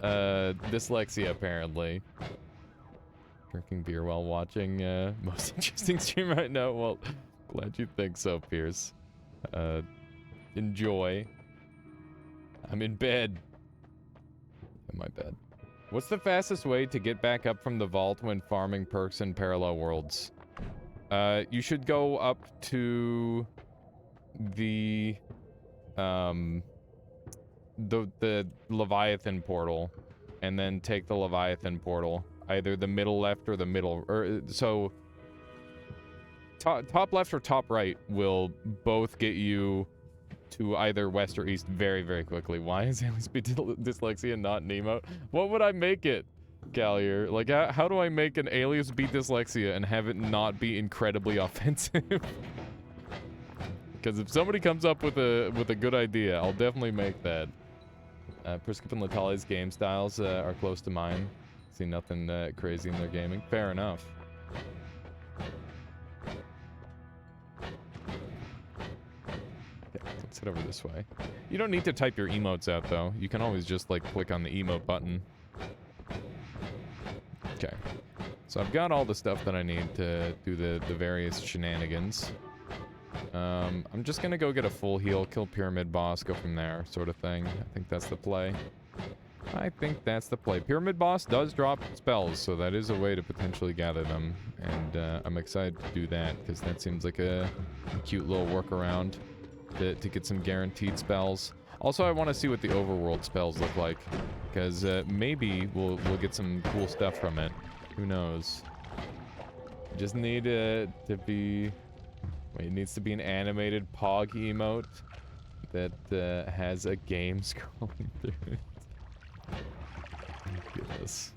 dyslexia, apparently. Drinking beer while watching most interesting stream right now. Well, glad you think so, Pierce. Enjoy. I'm in bed. In my bed. What's the fastest way to get back up from the vault when farming perks in parallel worlds? You should go up to the Leviathan portal, and then take the Leviathan portal. Either the middle left or the middle, or so top left or top right will both get you to either west or east very, very quickly. Why is Alias be dyslexia not Nemo? What would I make it, Gallier? Like, how do I make an Alias be dyslexia and have it not be incredibly offensive? Because if somebody comes up with a good idea, I'll definitely make that. Priskip and Latali's game styles are close to mine. See nothing crazy in their gaming. Fair enough. Let's head over this way. You don't need to type your emotes out, though. You can always just, like, click on the emote button. Okay. So I've got all the stuff that I need to do the various shenanigans. I'm just gonna go get a full heal, kill Pyramid Boss, go from there, sort of thing. I think that's the play. I think that's the play. Pyramid Boss does drop spells, so that is a way to potentially gather them. And I'm excited to do that, because that seems like a cute little workaround to get some guaranteed spells. Also, I want to see what the overworld spells look like, because maybe we'll get some cool stuff from it. Who knows? Just need to be... Wait, it needs to be an animated Pog emote that has a game scrolling through it. Goodness.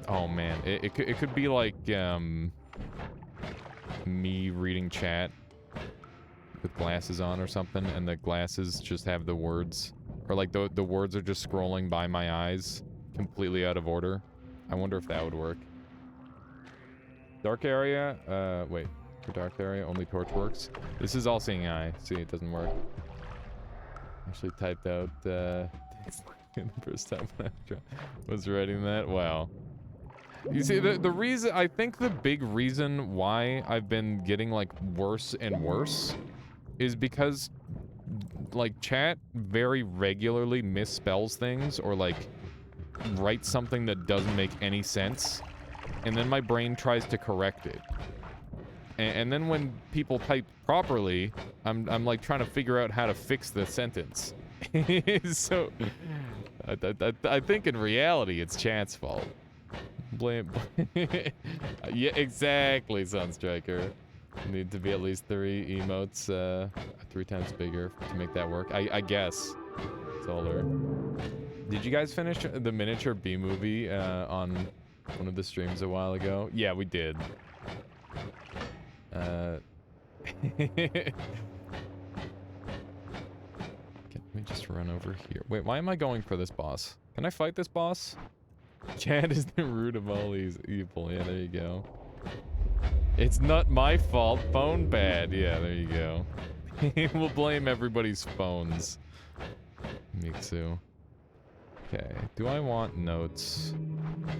Oh man, it could be like me reading chat with glasses on or something, and the glasses just have the words, or like the words are just scrolling by my eyes completely out of order. I wonder if that would work. Dark area, wait, for dark area only torch works. This is all seeing eye. See, it doesn't work. Actually typed out the first time when I was writing that. Wow. You see, the reason, I think the big reason why I've been getting like worse and worse is because like chat very regularly misspells things or like writes something that doesn't make any sense, and then my brain tries to correct it. And then when people type properly, I'm like trying to figure out how to fix the sentence. So I think in reality it's chat's fault. Blame. Yeah, exactly, Sunstriker. Need to be at least 3 emotes, 3 times bigger to make that work. I guess. Solar. Did you guys finish the miniature B movie on one of the streams a while ago? Yeah, we did. Let me just run over here. Wait, why am I going for this boss? Can I fight this boss? Chad is the root of all these evil. Yeah, there you go. It's not my fault. Phone bad. Yeah, there you go. We'll blame everybody's phones. Mixu. Okay. Do I want notes?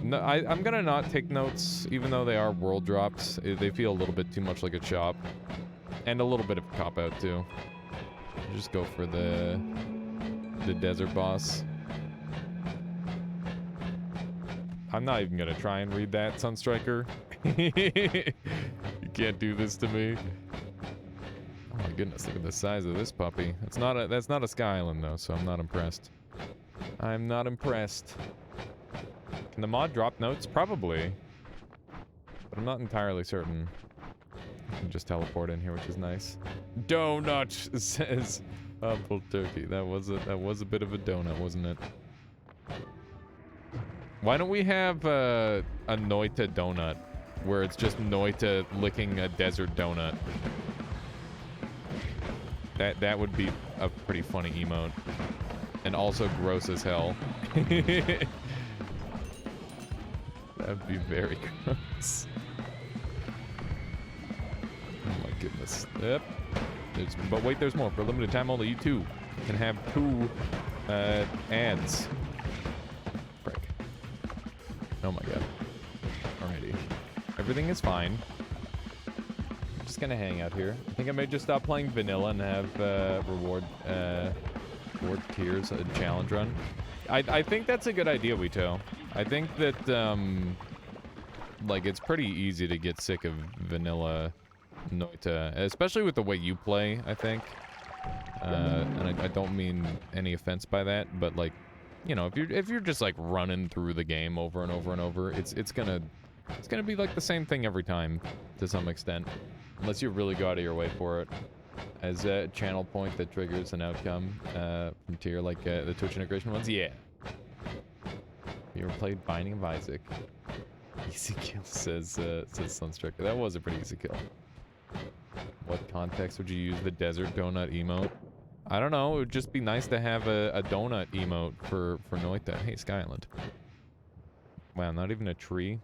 No, I'm gonna not take notes, even though they are world drops. They feel a little bit too much like a chop. And a little bit of a cop-out, too. Just go for the desert boss. I'm not even gonna try and read that, Sunstriker. You can't do this to me. Oh my goodness, look at the size of this puppy. That's not a Sky Island though, so I'm not impressed. I'm not impressed. Can the mod drop notes? Probably. But I'm not entirely certain. I can just teleport in here, which is nice. Donut, says Apple Turkey. That was a bit of a donut, wasn't it? Why don't we have a Noita donut, where it's just Noita licking a desert donut? That would be a pretty funny emote, and also gross as hell. That'd be very gross. Oh my goodness. Yep. But wait, there's more. For a limited time only, you too can have 2 ads. Frick. Oh my god. Alrighty. Everything is fine. I'm just gonna hang out here. I think I may just stop playing vanilla and have reward tiers, a challenge run. I think that's a good idea, Wito. I think that like it's pretty easy to get sick of vanilla Noita, especially with the way you play, I think. And I don't mean any offense by that, but like, you know, if you're just like running through the game over and over and over, it's gonna be like the same thing every time to some extent, unless you really go out of your way for it. As a channel point that triggers an outcome from tier like the Twitch integration ones, yeah. You ever played Binding of Isaac? Easy kill, says Sunstrucker. That was a pretty easy kill. What context would you use the desert donut emote? I don't know. It would just be nice to have a donut emote for Noita. Hey, Sky Island. Wow, not even a tree.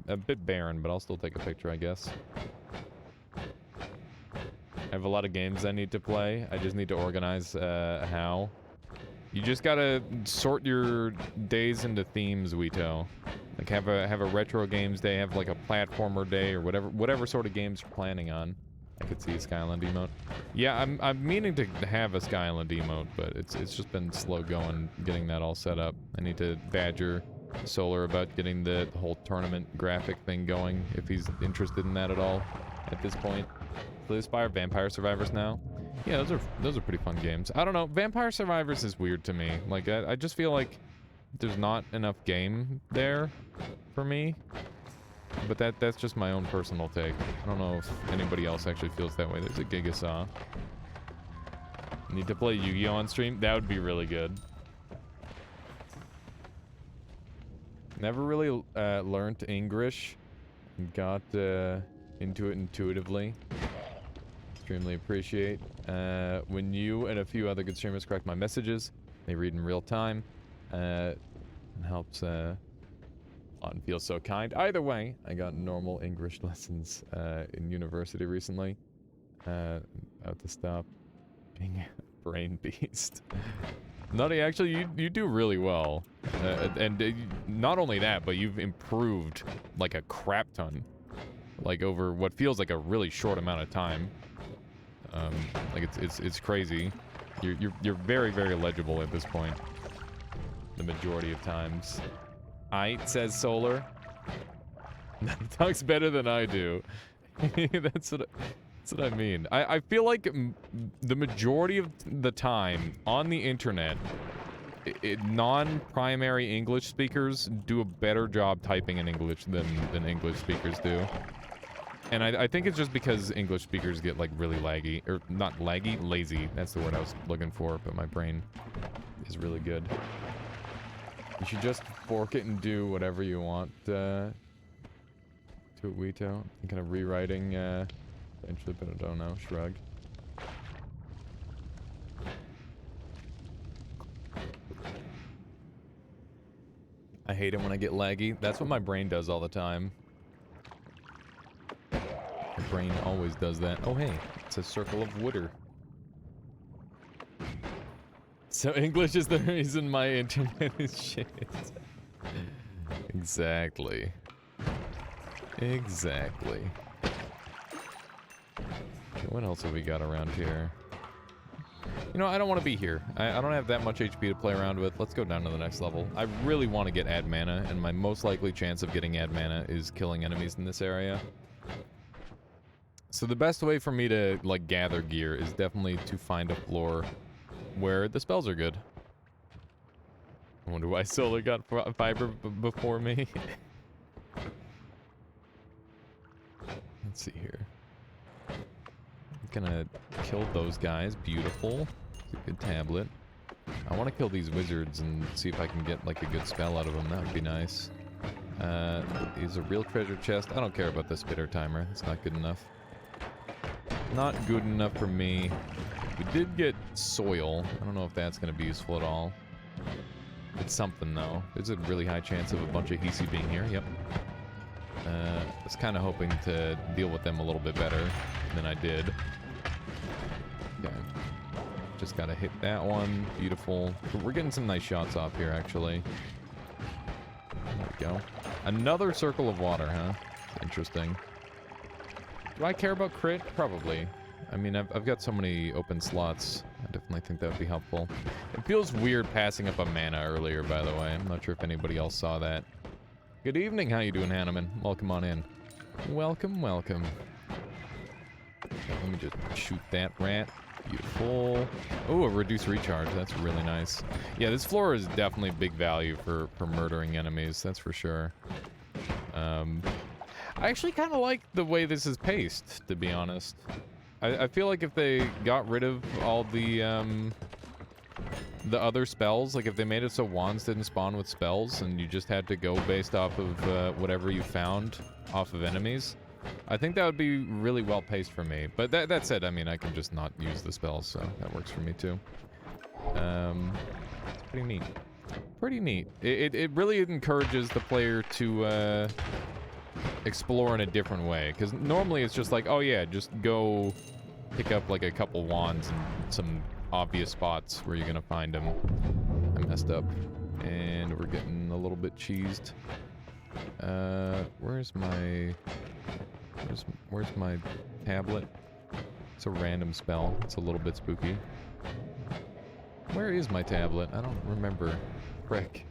A bit barren, but I'll still take a picture, I guess. I have a lot of games I need to play. I just need to organize how. You just gotta sort your days into themes, Wito. Like have a retro games day, have like a platformer day, or whatever sort of games you're planning on. I could see a Skyland emote. Yeah, I'm meaning to have a Skyland emote, but it's just been slow going getting that all set up. I need to badger Solar about getting the whole tournament graphic thing going if he's interested in that at all at this point. So they aspire Vampire Survivors now. Yeah, those are pretty fun games. I don't know, Vampire Survivors is weird to me. Like I just feel like there's not enough game there for me. But that's just my own personal take. I don't know if anybody else actually feels that way. There's a Gigasaw. Need to play Yu-Gi-Oh on stream? That would be really good. Never really learned English. Got into it intuitively. Extremely appreciate when you and a few other good streamers correct my messages. They read in real time. It helps and feels so kind. Either way, I got normal English lessons in university recently. Out to stop being a brain beast. Nutty, actually, you do really well. And not only that, but you've improved like a crap ton. Like over what feels like a really short amount of time. Like it's crazy. You're very, very legible at this point. The majority of times. Aight, says Solar. He talks better than I do. That's what I mean. I feel like the majority of the time on the internet, non-primary English speakers do a better job typing in English than English speakers do. And I think it's just because English speakers get like really laggy, or not laggy, lazy. That's the word I was looking for, but my brain is really good. You should just fork it and do whatever you want to it, Wito. I'm kind of rewriting eventually, but I don't know. Shrug. I hate it when I get laggy. That's what my brain does all the time. My brain always does that. Oh hey, it's a circle of wooder. So English is the reason my internet is shit. Exactly. Exactly. Okay, what else have we got around here? You know, I don't want to be here. I don't have that much HP to play around with. Let's go down to the next level. I really want to get add mana, and my most likely chance of getting add mana is killing enemies in this area. So the best way for me to, like, gather gear is definitely to find a floor where the spells are good. I wonder why Solar got fiber before me. Let's see here. I'm gonna kill those guys. Beautiful. It's a good tablet. I want to kill these wizards and see if I can get like a good spell out of them. That would be nice. Is a real treasure chest. I don't care about the spitter timer. It's not good enough. Not good enough for me. We did get soil. I don't know if that's going to be useful at all. It's something, though. There's a really high chance of a bunch of Hisi being here. Yep. I was kind of hoping to deal with them a little bit better than I did. Okay. Just got to hit that one. Beautiful. We're getting some nice shots off here, actually. There we go. Another circle of water, huh? Interesting. Do I care about crit? Probably. I mean, I've got so many open slots. I definitely think that would be helpful. It feels weird passing up a mana earlier, by the way. I'm not sure if anybody else saw that. Good evening. How you doing, Hanneman? Welcome on in. Welcome, welcome. Let me just shoot that rat. Beautiful. Oh, a reduced recharge. That's really nice. Yeah, this floor is definitely big value for murdering enemies. That's for sure. I actually kind of like the way this is paced, to be honest. I feel like if they got rid of all the other spells, like if they made it so wands didn't spawn with spells and you just had to go based off of whatever you found off of enemies, I think that would be really well paced for me. But that said, I mean, I can just not use the spells, so that works for me too. Pretty neat. Pretty neat. It really encourages the player to explore in a different way, because normally it's just like, oh yeah, just go pick up like a couple wands and some obvious spots where you're gonna find them. I messed up and we're getting a little bit cheesed. Where's my tablet? It's a random spell. It's a little bit spooky. Where is my tablet? I don't remember. Frick.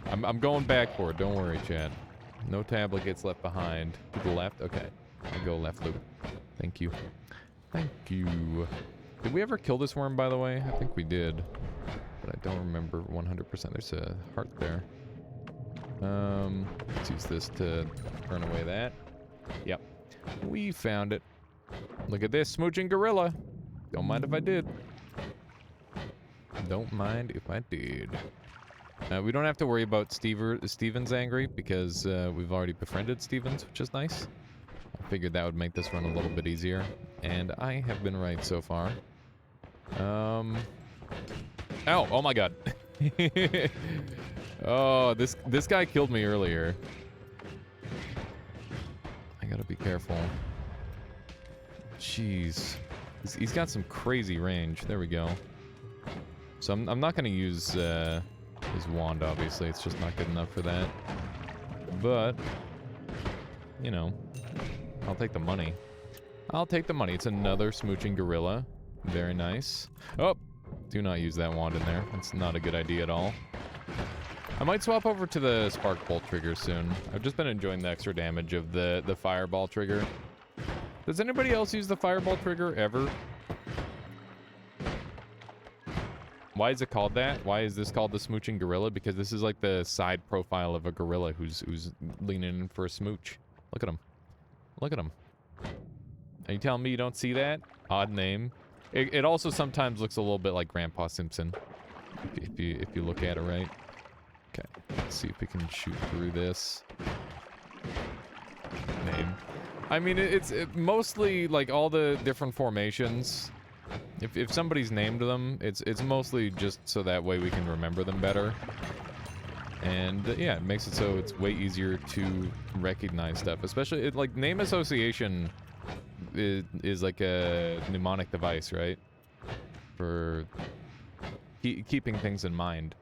I'm going back for it. Don't worry, chat. No tablet gets left behind. To the left? Okay. I'll go left loop. Thank you. Thank you. Did we ever kill this worm, by the way? I think we did. But I don't remember 100%. There's a heart there. Let's use this to burn away that. Yep. We found it. Look at this, smooching gorilla. Don't mind if I did. Don't mind if I did. We don't have to worry about Steven's angry because we've already befriended Stevens, which is nice. I figured that would make this run a little bit easier. And I have been right so far. Oh my god. Oh, this guy killed me earlier. I gotta be careful. Jeez. He's got some crazy range. There we go. So I'm not gonna use his wand, obviously. It's just not good enough for that. But, you know, I'll take the money. I'll take the money. It's another smooching gorilla. Very nice. Oh! Do not use that wand in there. That's not a good idea at all. I might swap over to the spark bolt trigger soon. I've just been enjoying the extra damage of the fireball trigger. Does anybody else use the fireball trigger ever? Why is it called that? Why is this called the smooching gorilla? Because this is like the side profile of a gorilla who's leaning in for a smooch. Look at him. Look at him. Are you telling me you don't see that? Odd name. It also sometimes looks a little bit like Grandpa Simpson. If you look at it right. Okay. Let's see if we can shoot through this. Name. I mean, it's mostly like all the different formations. If somebody's named them, it's mostly just so that way we can remember them better. And yeah, it makes it so it's way easier to recognize stuff. Especially, like, name association is like a mnemonic device, right? For keeping things in mind.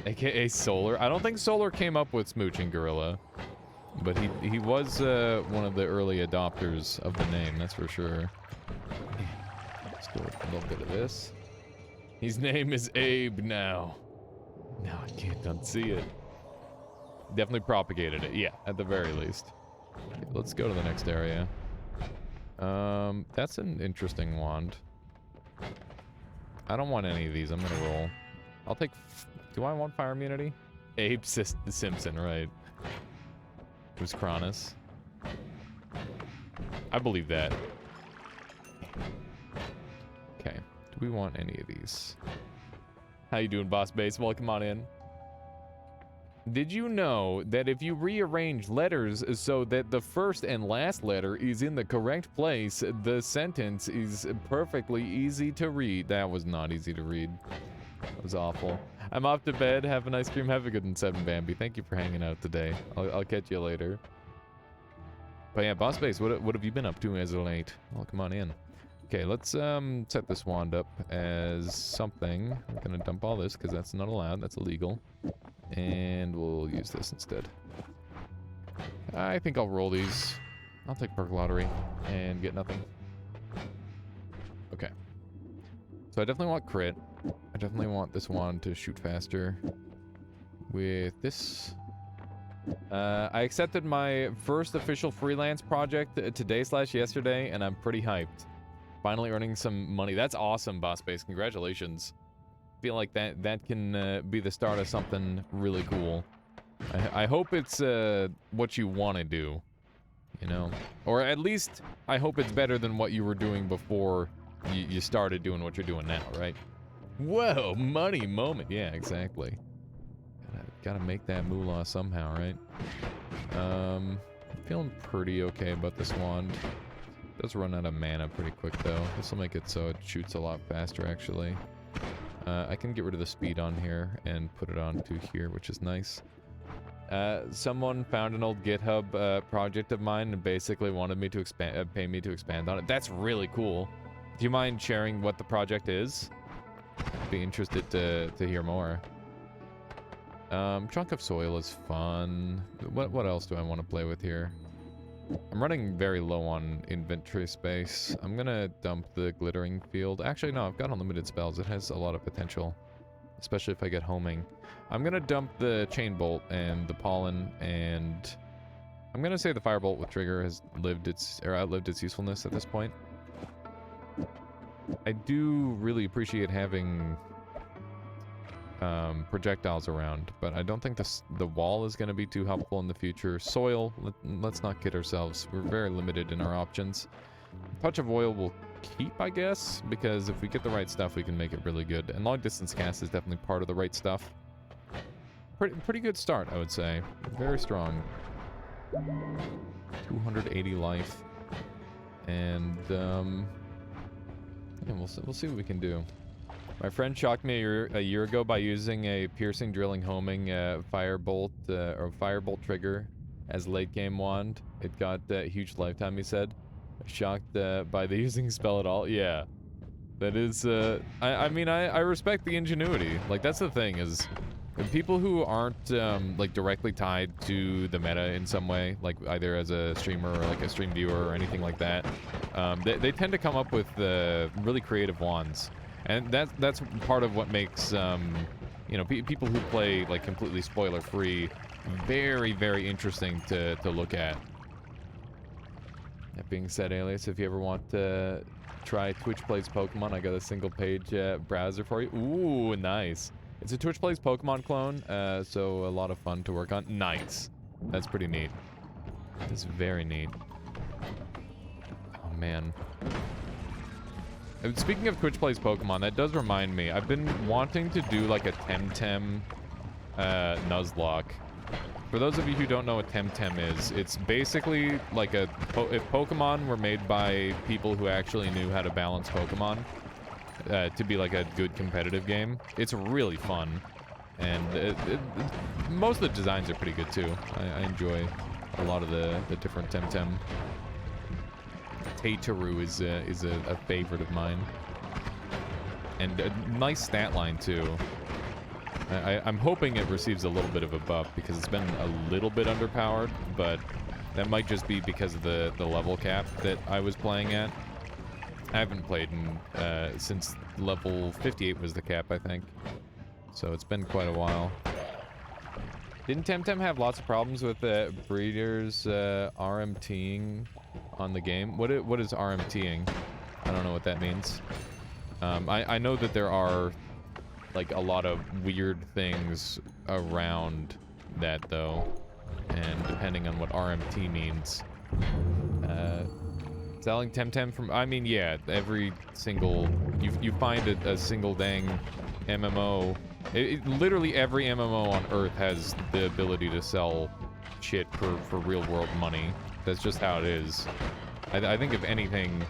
AKA Solar. I don't think Solar came up with smooching gorilla. But he was one of the early adopters of the name, that's for sure. Let's do a little bit of this. His name is Abe now. Now I can't unsee it. Definitely propagated it, yeah, at the very least. Okay, let's go to the next area. That's an interesting wand. I don't want any of these, I'm gonna roll. I'll take... Do I want fire immunity? Abe Simpson, right. Who's Cronus? I believe that. Okay. Do we want any of these? How you doing, Boss Base? Welcome on in. Did you know that if you rearrange letters so that the first and last letter is in the correct place, the sentence is perfectly easy to read? That was not easy to read. That was awful. I'm off to bed. Have a nice stream. Have a good one, 7 Bambi. Thank you for hanging out today. I'll catch you later. But yeah, Boss Base, what have you been up to as of late? Well, come on in. Okay, let's set this wand up as something. I'm gonna dump all this because that's not allowed. That's illegal. And we'll use this instead. I think I'll roll these. I'll take perk lottery and get nothing. Okay. So I definitely want crit. I definitely want this wand to shoot faster. With this. I accepted my first official freelance project today/yesterday, and I'm pretty hyped. Finally earning some money. That's awesome, Boss Base. Congratulations. Feel like that can be the start of something really cool. I hope it's what you want to do, you know? Or at least, I hope it's better than what you were doing before you started doing what you're doing now, right? Whoa, money moment. Yeah, exactly. Gotta make that moolah somehow, right? I'm feeling pretty okay about this wand. It does run out of mana pretty quick, though. This will make it so it shoots a lot faster, actually. I can get rid of the speed on here and put it onto here, which is nice. Someone found an old GitHub project of mine and basically wanted me to pay me to expand on it. That's really cool. Do you mind sharing what the project is? Be interested to hear more. Chunk of soil is fun. What else do I want to play with here? I'm running very low on inventory space. I'm gonna dump the glittering field. Actually, no, I've got unlimited spells. It has a lot of potential, especially if I get homing. I'm gonna dump the chain bolt and the pollen, and I'm gonna say the firebolt with trigger has outlived its usefulness at this point. I do really appreciate having projectiles around, but I don't think the wall is going to be too helpful in the future. Soil, let's not kid ourselves. We're very limited in our options. Touch of oil will keep, I guess, because if we get the right stuff, we can make it really good. And long distance cast is definitely part of the right stuff. Pretty good start, I would say. Very strong. 280 life. And, yeah, we'll see what we can do. My friend shocked me a year ago by using a piercing, drilling, homing firebolt or firebolt trigger as late game wand. It got a huge lifetime, he said. Shocked by the using spell at all. Yeah, that is. I mean, I respect the ingenuity. Like, that's the thing is, people who aren't like directly tied to the meta in some way, like either as a streamer or like a stream viewer or anything like that, they tend to come up with really creative wands. And that's part of what makes, you know, people who play, like, completely spoiler-free very, very interesting to look at. That being said, Alias, if you ever want to try Twitch Plays Pokemon, I got a single-page browser for you. Ooh, nice. It's a Twitch Plays Pokemon clone, so a lot of fun to work on. Nice. That's pretty neat. That's very neat. Oh, man. Speaking of Twitch Plays Pokemon, that does remind me. I've been wanting to do like a Temtem Nuzlocke. For those of you who don't know what Temtem is, it's basically like if Pokemon were made by people who actually knew how to balance Pokemon to be like a good competitive game. It's really fun, and most of the designs are pretty good too. I enjoy a lot of the different Temtem. Taytaru is a favorite of mine. And a nice stat line, too. I'm hoping it receives a little bit of a buff, because it's been a little bit underpowered, but that might just be because of the level cap that I was playing at. I haven't played since level 58 was the cap, I think. So it's been quite a while. Didn't Temtem have lots of problems with breeders RMTing on the game? What is RMTing? I don't know what that means. I know that there are like a lot of weird things around that though, and depending on what RMT means. Selling Temtem from, I mean, yeah, every single, you find a single dang MMO. Literally every MMO on Earth has the ability to sell shit for real world money. That's just how it is. I think if anything,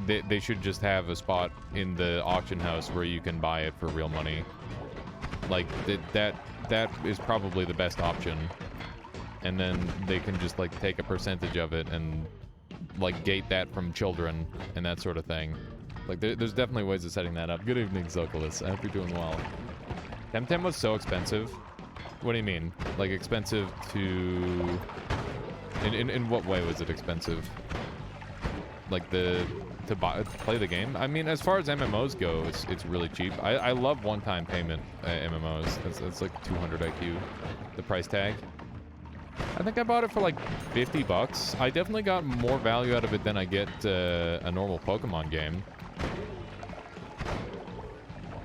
they should just have a spot in the auction house where you can buy it for real money. Like, that is probably the best option. And then they can just, like, take a percentage of it and, like, gate that from children and that sort of thing. Like, there's definitely ways of setting that up. Good evening, Zoculus. I hope you're doing well. Temtem was so expensive. What do you mean? Like, expensive to... In what way was it expensive? Like, to play the game? I mean, as far as MMOs go, it's really cheap. I love one-time payment MMOs. That's like 200 IQ, the price tag. I think I bought it for like 50 bucks. I definitely got more value out of it than I get a normal Pokemon game.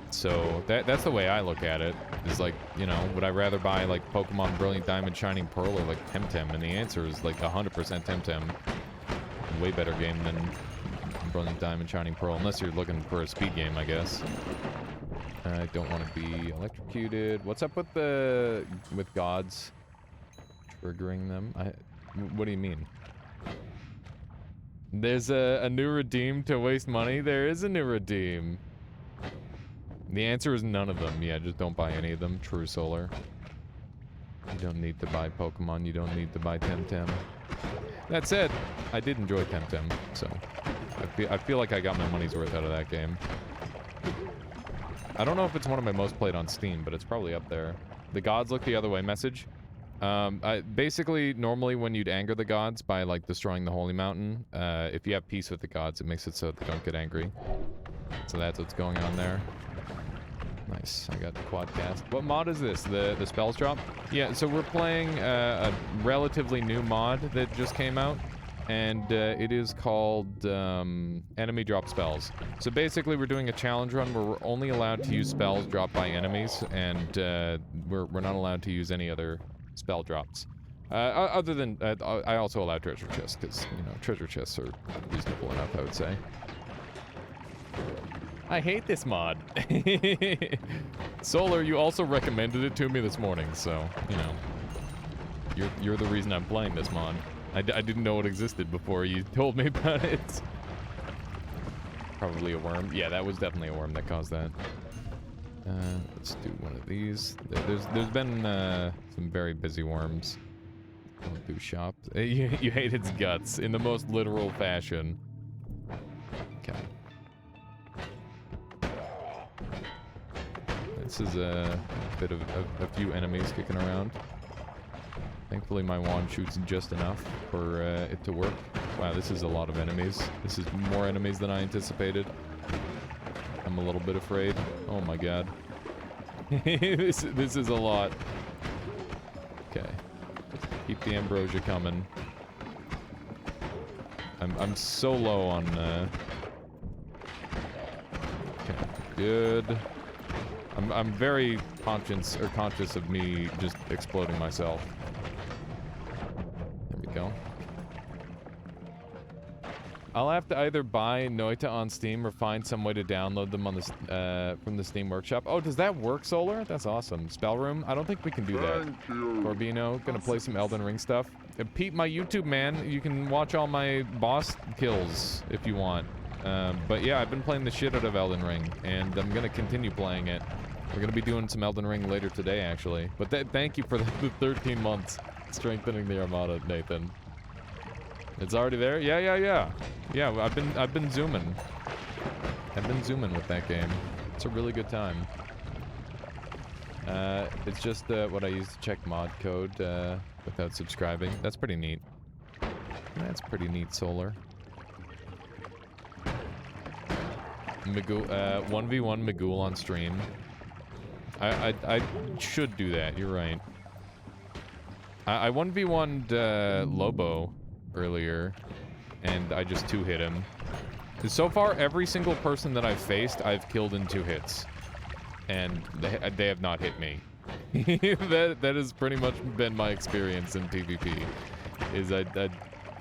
So that's the way I look at it. Is like, you know, would I rather buy like Pokemon Brilliant Diamond, Shining Pearl or like Temtem? And the answer is like 100% Temtem. Way better game than Brilliant Diamond, Shining Pearl, unless you're looking for a speed game, I guess. I don't want to be electrocuted. What's up with gods triggering them? What do you mean? There's a new redeem to waste money? There is a new redeem. The answer is none of them. Yeah, just don't buy any of them. True Solar. You don't need to buy Pokemon. You don't need to buy Temtem. That said, I did enjoy Temtem, so I feel like I got my money's worth out of that game. I don't know if it's one of my most played on Steam, but it's probably up there. The gods look the other way message. Basically, normally when you'd anger the gods by, like, destroying the holy mountain, if you have peace with the gods, it makes it so they don't get angry. So that's what's going on there. Nice, I got the quad cast. What mod is this? The spells drop? Yeah, so we're playing a relatively new mod that just came out. And it is called enemy drop spells. So basically we're doing a challenge run where we're only allowed to use spells dropped by enemies, and we're not allowed to use any other spell drops. Other than, I also allow treasure chests, because, you know, treasure chests are reasonable enough, I would say. I hate this mod. Solar, you also recommended it to me this morning, so, you know. You're the reason I'm playing this mod. I didn't know it existed before you told me about it. Probably a worm. Yeah, that was definitely a worm that caused that. Let's do one of these. There's been some very busy worms. We'll do shop. You hate its guts in the most literal fashion. Okay. This is a bit of a few enemies kicking around. Thankfully, my wand shoots just enough for it to work. Wow, this is a lot of enemies. This is more enemies than I anticipated. I'm a little bit afraid. Oh my god. This is a lot. Okay. Keep the ambrosia coming. I'm so low on okay, good. I'm very conscious of me just exploding myself. Go. I'll have to either buy Noita on Steam or find some way to download them on this from the Steam Workshop. Oh, does that work, Solar? That's awesome. Spell Room? I don't think we can do that. Corbino, gonna play some Elden Ring stuff. Pete, my YouTube, man. You can watch all my boss kills if you want. But yeah, I've been playing the shit out of Elden Ring, and I'm gonna continue playing it. We're gonna be doing some Elden Ring later today, actually. But thank you for the 13 months. Strengthening the Armada, Nathan. It's already there? Yeah. Yeah, I've been zooming. I've been zooming with that game. It's a really good time. It's just what I use to check mod code without subscribing. That's pretty neat. That's pretty neat, Solar. Magoo, 1v1 Magoo on stream. I should do that, you're right. I 1v1'd Lobo earlier, and I just 2-hit him. So far, every single person that I've faced, I've killed in 2 hits. And they have not hit me. that has pretty much been my experience in PvP.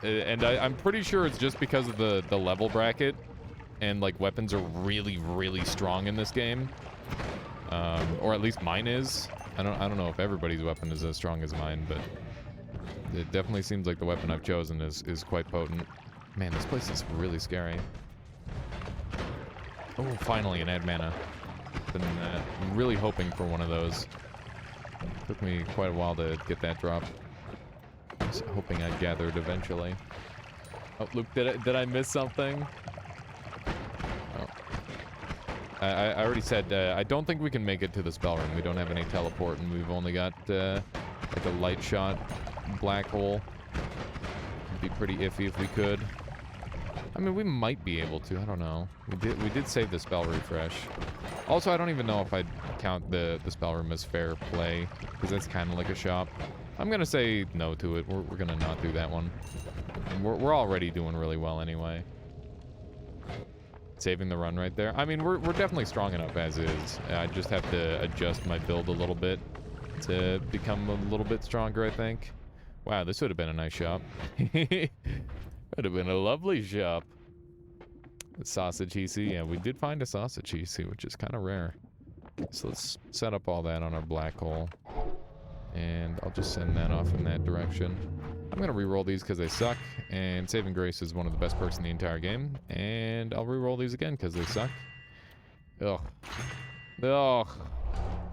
I'm pretty sure it's just because of the level bracket, and like weapons are really, really strong in this game. Or at least mine is. I don't know if everybody's weapon is as strong as mine, but it definitely seems like the weapon I've chosen is quite potent. Man, this place is really scary. Oh, finally an ad mana. Been really hoping for one of those. Took me quite a while to get that drop. I was hoping I'd gather it eventually. Oh, Luke, did I miss something? I already said, I don't think we can make it to the spell room. We don't have any teleport, and we've only got, like a light shot black hole. It'd be pretty iffy if we could. I mean, we might be able to. I don't know. We did save the spell refresh. Also, I don't even know if I'd count the spell room as fair play, because that's kind of like a shop. I'm gonna say no to it. We're gonna not do that one. We're already doing really well anyway. Saving the run right there. I mean, we're definitely strong enough as is. I just have to adjust my build a little bit to become a little bit stronger, I think. Wow, this would have been a nice shop. Would have been a lovely shop. Sausage EC. Yeah, we did find a sausage EC, which is kind of rare. So let's set up all that on our black hole. And I'll just send that off in that direction. I'm going to reroll these because they suck, and Saving Grace is one of the best perks in the entire game, and I'll reroll these again because they suck. Ugh. Ugh.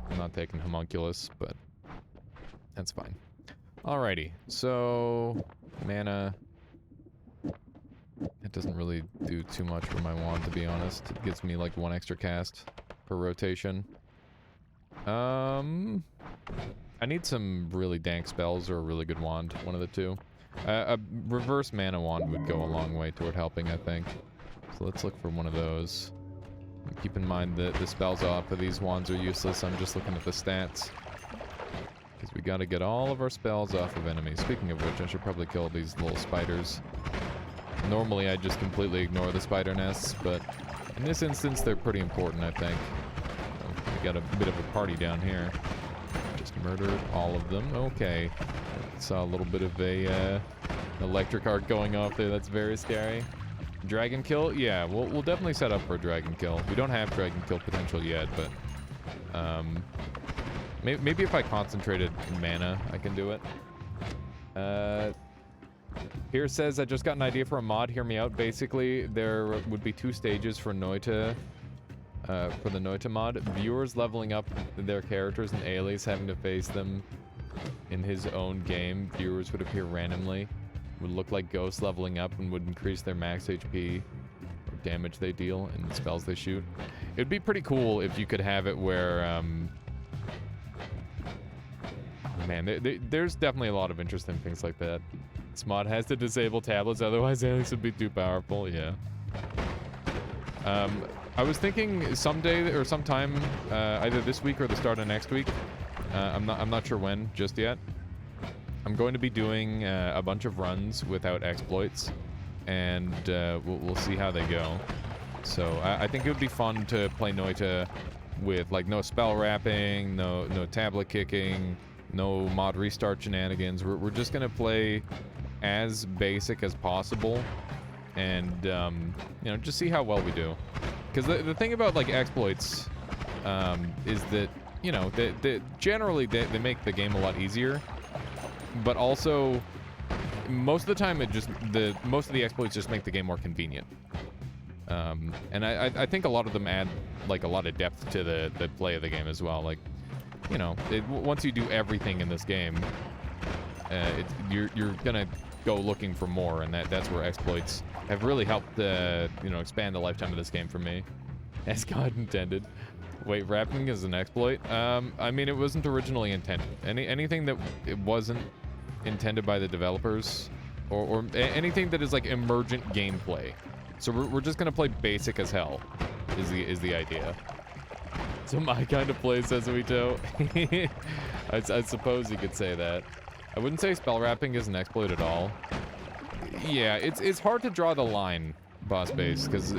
I'm not taking Homunculus, but that's fine. Alrighty, so mana. It doesn't really do too much for my wand, to be honest. It gives me like 1 extra cast per rotation. I I need some really dank spells or a really good wand, one of the two. A reverse mana wand would go a long way toward helping, I think. So let's look for one of those. And keep in mind that the spells off of these wands are useless. I'm just looking at the stats. Because we gotta get all of our spells off of enemies. Speaking of which, I should probably kill these little spiders. Normally, I just completely ignore the spider nests, but in this instance, they're pretty important, I think. Oh, we got a bit of a party down here. Just murdered all of them. Okay. Saw a little bit of a electric arc going off there. That's very scary. Dragon kill? Yeah, we'll definitely set up for a dragon kill. We don't have dragon kill potential yet, but maybe if I concentrated mana, I can do it. Here says, I just got an idea for a mod. Hear me out. Basically, there would be 2 stages for Noita. For the Noita mod. Viewers leveling up their characters and Alias having to face them in his own game. Viewers would appear randomly. Would look like ghosts leveling up and would increase their max HP or damage they deal and the spells they shoot. It would be pretty cool if you could have it where, oh man, there's definitely a lot of interest in things like that. This mod has to disable tablets, otherwise Alias would be too powerful, yeah. I was thinking someday or sometime, either this week or the start of next week. I'm not sure when just yet. I'm going to be doing a bunch of runs without exploits, and we'll see how they go. So I think it would be fun to play Noita with like no spell wrapping, no tablet kicking, no mod restart shenanigans. We're just gonna play as basic as possible, and you know, just see how well we do. Because the thing about like exploits is that, you know, generally they make the game a lot easier, but also most of the time most of the exploits just make the game more convenient. And I think a lot of them add like a lot of depth to the play of the game as well. Like, you know, once you do everything in this game, you're gonna go looking for more, and that's where exploits have really helped you know, expand the lifetime of this game for me, as God intended. Wait, wrapping is an exploit? I mean, it wasn't originally intended. Anything that it wasn't intended by the developers, or anything that is like emergent gameplay. So we're just gonna play basic as hell, is the idea. So my kind of play, says Uito. I suppose you could say that. I wouldn't say spell wrapping is an exploit at all. Yeah, it's hard to draw the line, boss base, because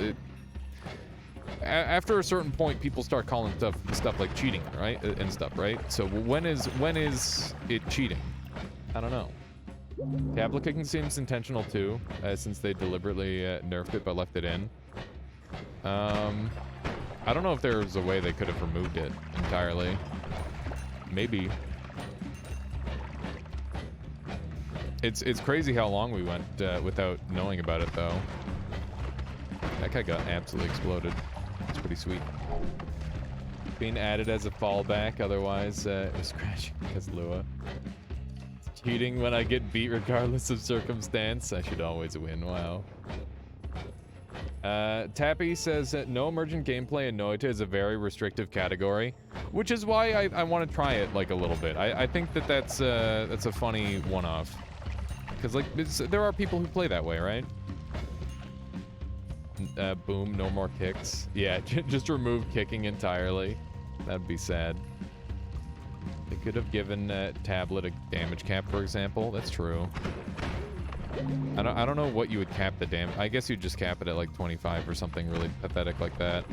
after a certain point, people start calling stuff like cheating, right, and stuff, right? So when is it cheating? I don't know. Tablet kicking seems intentional too, since they deliberately nerfed it but left it in. I don't know if there was a way they could have removed it entirely. Maybe. It's crazy how long we went without knowing about it, though. That guy got absolutely exploded. It's pretty sweet. Being added as a fallback, otherwise it was crashing because Lua. It's cheating when I get beat regardless of circumstance. I should always win, wow. Tappy says no emergent gameplay in Noita is a very restrictive category, which is why I want to try it like a little bit. I think that's a funny one-off. Because, like, there are people who play that way, right? Boom, no more kicks. Yeah, just remove kicking entirely. That'd be sad. They could have given Tablet a damage cap, for example. That's true. I don't know what you would cap the damage. I guess you'd just cap it at, like, 25 or something really pathetic like that.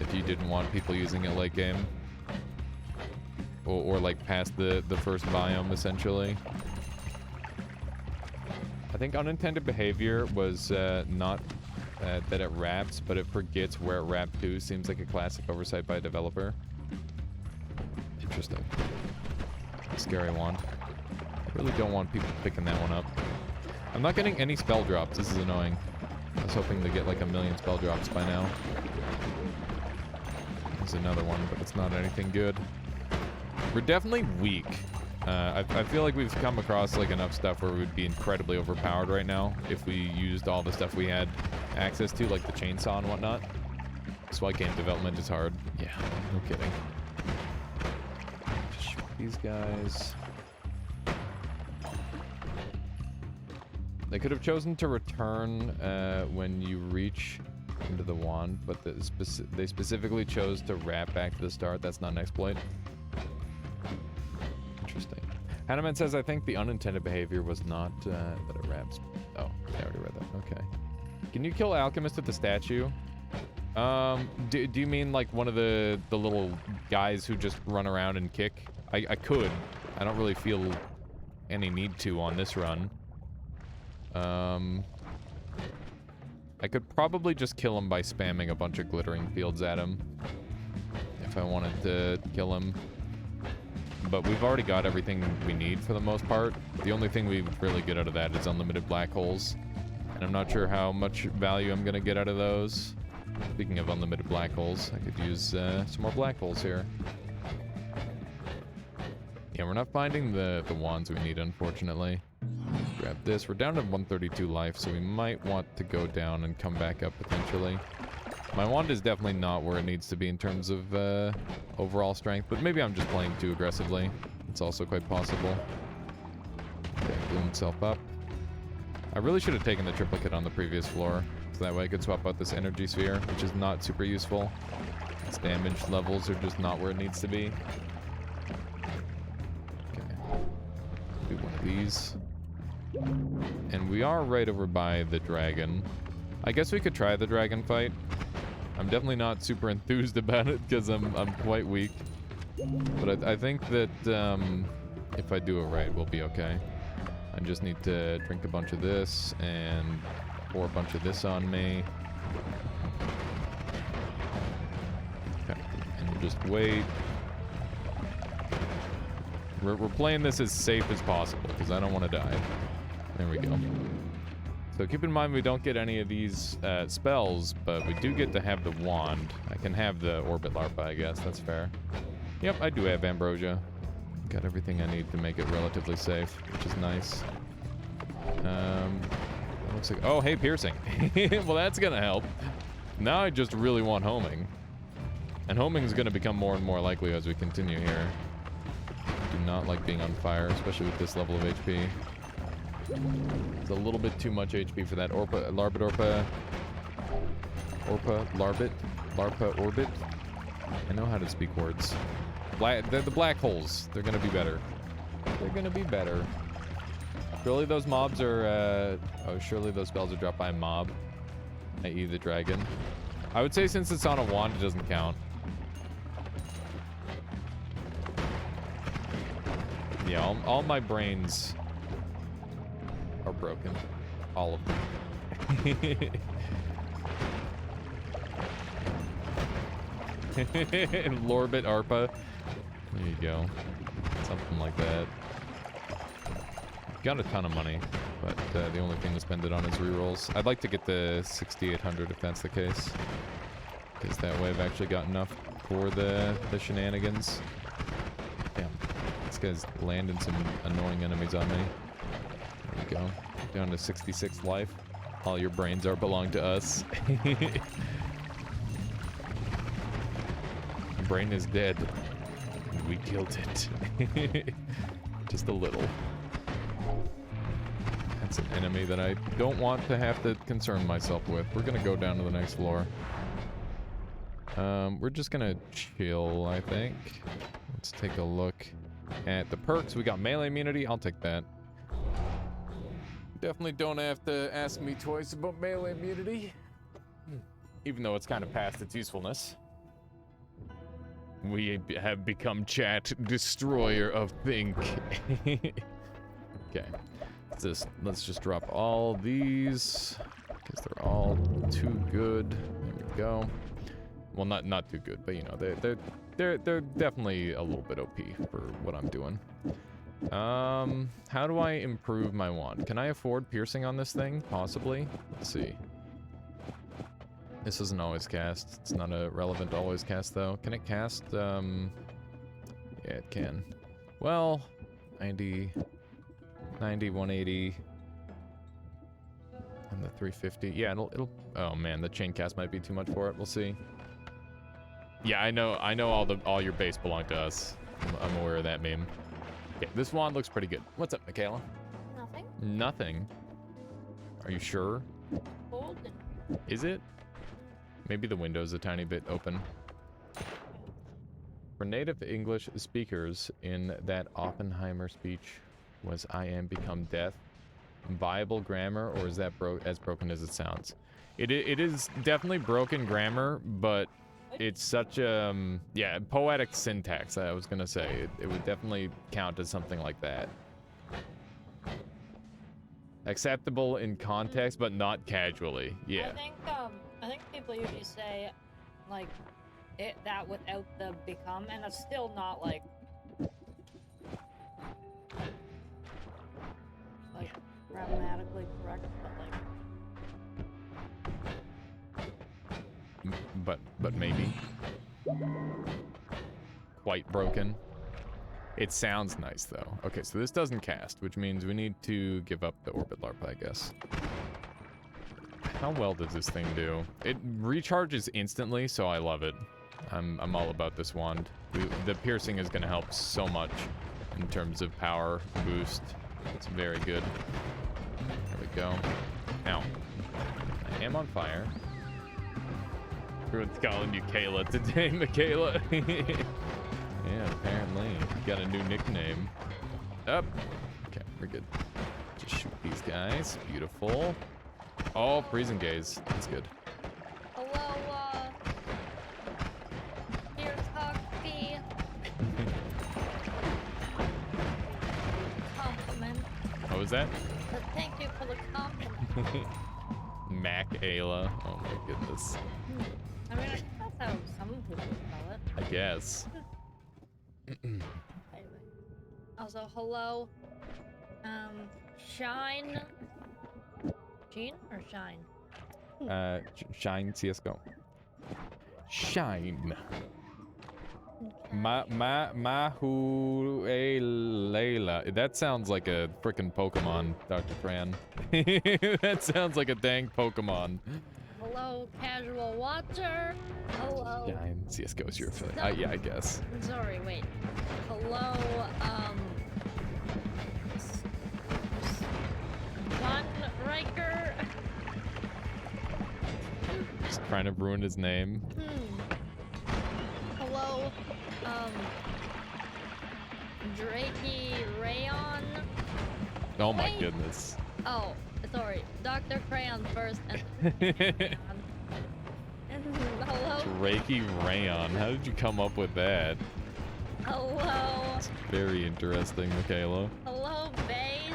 If you didn't want people using it late game. Or like, past the first biome, essentially. I think unintended behavior was not that it wraps, but it forgets where it wrapped to. Seems like a classic oversight by a developer. Interesting. Scary one. I really don't want people picking that one up. I'm not getting any spell drops. This is annoying. I was hoping to get like 1,000,000 spell drops by now. There's another one, but it's not anything good. We're definitely weak. I feel like we've come across like enough stuff where we'd be incredibly overpowered right now if we used all the stuff we had access to, like the chainsaw and whatnot. That's why game development is hard. Yeah, no kidding. these guys. They could have chosen to return when you reach into the wand, but they specifically chose to wrap back to the start. That's not an exploit. Interesting. Hanuman says, I think the unintended behavior was not that it wraps. Oh, I already read that. Okay. Can you kill Alchemist with the statue? Do you mean like one of the little guys who just run around and kick? I could. I don't really feel any need to on this run. I could probably just kill him by spamming a bunch of glittering fields at him. If I wanted to kill him. But we've already got everything we need for the most part. The only thing we really get out of that is unlimited black holes. And I'm not sure how much value I'm gonna get out of those. Speaking of unlimited black holes, I could use some more black holes here. Yeah, we're not finding the wands we need, unfortunately. Grab this. We're down to 132 life, so we might want to go down and come back up potentially. My wand is definitely not where it needs to be in terms of overall strength, but maybe I'm just playing too aggressively. It's also quite possible. Okay, blew himself up. I really should have taken the triplicate on the previous floor, so that way I could swap out this energy sphere, which is not super useful. Its damage levels are just not where it needs to be. Okay. Do one of these. And we are right over by the dragon. I guess we could try the dragon fight. I'm definitely not super enthused about it because I'm quite weak. But I think that if I do it right, we'll be okay. I just need to drink a bunch of this and pour a bunch of this on me. Okay, and just wait. We're playing this as safe as possible because I don't want to die. There we go. So keep in mind we don't get any of these spells, but we do get to have the wand. I can have the orbit larpa, I guess. That's fair. Yep, I do have ambrosia. Got everything I need to make it relatively safe, which is nice. Looks like... Oh, hey, piercing. Well, that's gonna help. Now I just really want homing. And homing is gonna become more and more likely as we continue here. I do not like being on fire, especially with this level of HP. It's a little bit too much HP for that larpa orbit. I know how to speak words. The black holes, they're gonna be better. They're gonna be better. Surely those mobs are, surely those spells are dropped by a mob, i.e. the dragon. I would say since it's on a wand, it doesn't count. Yeah, all my brains are broken. All of them. Lorbit ARPA. There you go. Something like that. Got a ton of money, but the only thing to spend it on is rerolls. I'd like to get the 6,800 if that's the case. Because that way I've actually got enough for the shenanigans. Damn. This guy's landing some annoying enemies on me. There you go. Down to 66 life. All your brains belong to us. Brain is dead. We killed it. Just a little. That's an enemy that I don't want to have to concern myself with. We're gonna go down to the next floor. We're just gonna chill, I think. Let's take a look at the perks. We got melee immunity. I'll take that. Definitely don't have to ask me twice about melee immunity. Even though it's kind of past its usefulness. We have become chat destroyer of think. Okay. Let's just drop all these because they're all too good. There we go. Well, not too good, but you know they're definitely a little bit OP for what I'm doing. How do I improve my wand? Can I afford piercing on this thing? Possibly. Let's see. This isn't always cast. It's not a relevant always cast though. Can it cast? Yeah, it can. Well, 90, 180, and the 350. Yeah, it'll. Oh man, the chain cast might be too much for it. We'll see. Yeah, I know all your base belong to us. I'm aware of that meme. Okay, this wand looks pretty good. What's up, Michaela? Nothing. Nothing. Are you sure? Cold. Is it? Maybe the window's a tiny bit open. For native English speakers, in that Oppenheimer speech, was "I am become death" viable grammar, or is that as broken as it sounds? It is definitely broken grammar, but it's such a yeah, poetic syntax. I was gonna say it would definitely count as something like that. Acceptable in context, but not casually. Yeah. I think people usually say like that without the become, and it's still not like grammatically correct, but like But maybe quite broken. It sounds nice though. Okay, so this doesn't cast, which means we need to give up the orbit LARP, I guess. How well does this thing do? It recharges instantly, so I love it. I'm all about this wand. The piercing is gonna help so much in terms of power boost. It's very good. There we go. Ow. I am on fire. Everyone's calling you Kayla today, Michaela. Yeah, apparently. You got a new nickname. Up. Okay, we're good. Just shoot these guys. Beautiful. Oh, freezing gaze. That's good. Hello, here's Hockey. Compliment. What was that? But thank you for the compliment. Mac Ayla. Oh my goodness. I mean, I think that's how some people spell it. I guess. Anyway. Also, hello, Shine. Sheen or Shine? Shine CSGO. Shine. Okay. Mahu Layla. That sounds like a frickin' Pokemon, Dr. Fran. That sounds like a dang Pokemon. Hello, casual watcher. Hello. Shine CSGO is your affiliate. Yeah, I guess. Sorry, wait. Hello, Von Riker. Just trying to ruin his name. Hello, Drakey Rayon. Oh my Wait. goodness. Oh, sorry. Dr. Crayon first. And hello. Reiki Rayon. How did you come up with that? Hello. It's very interesting, Michaela. Hello, Baze.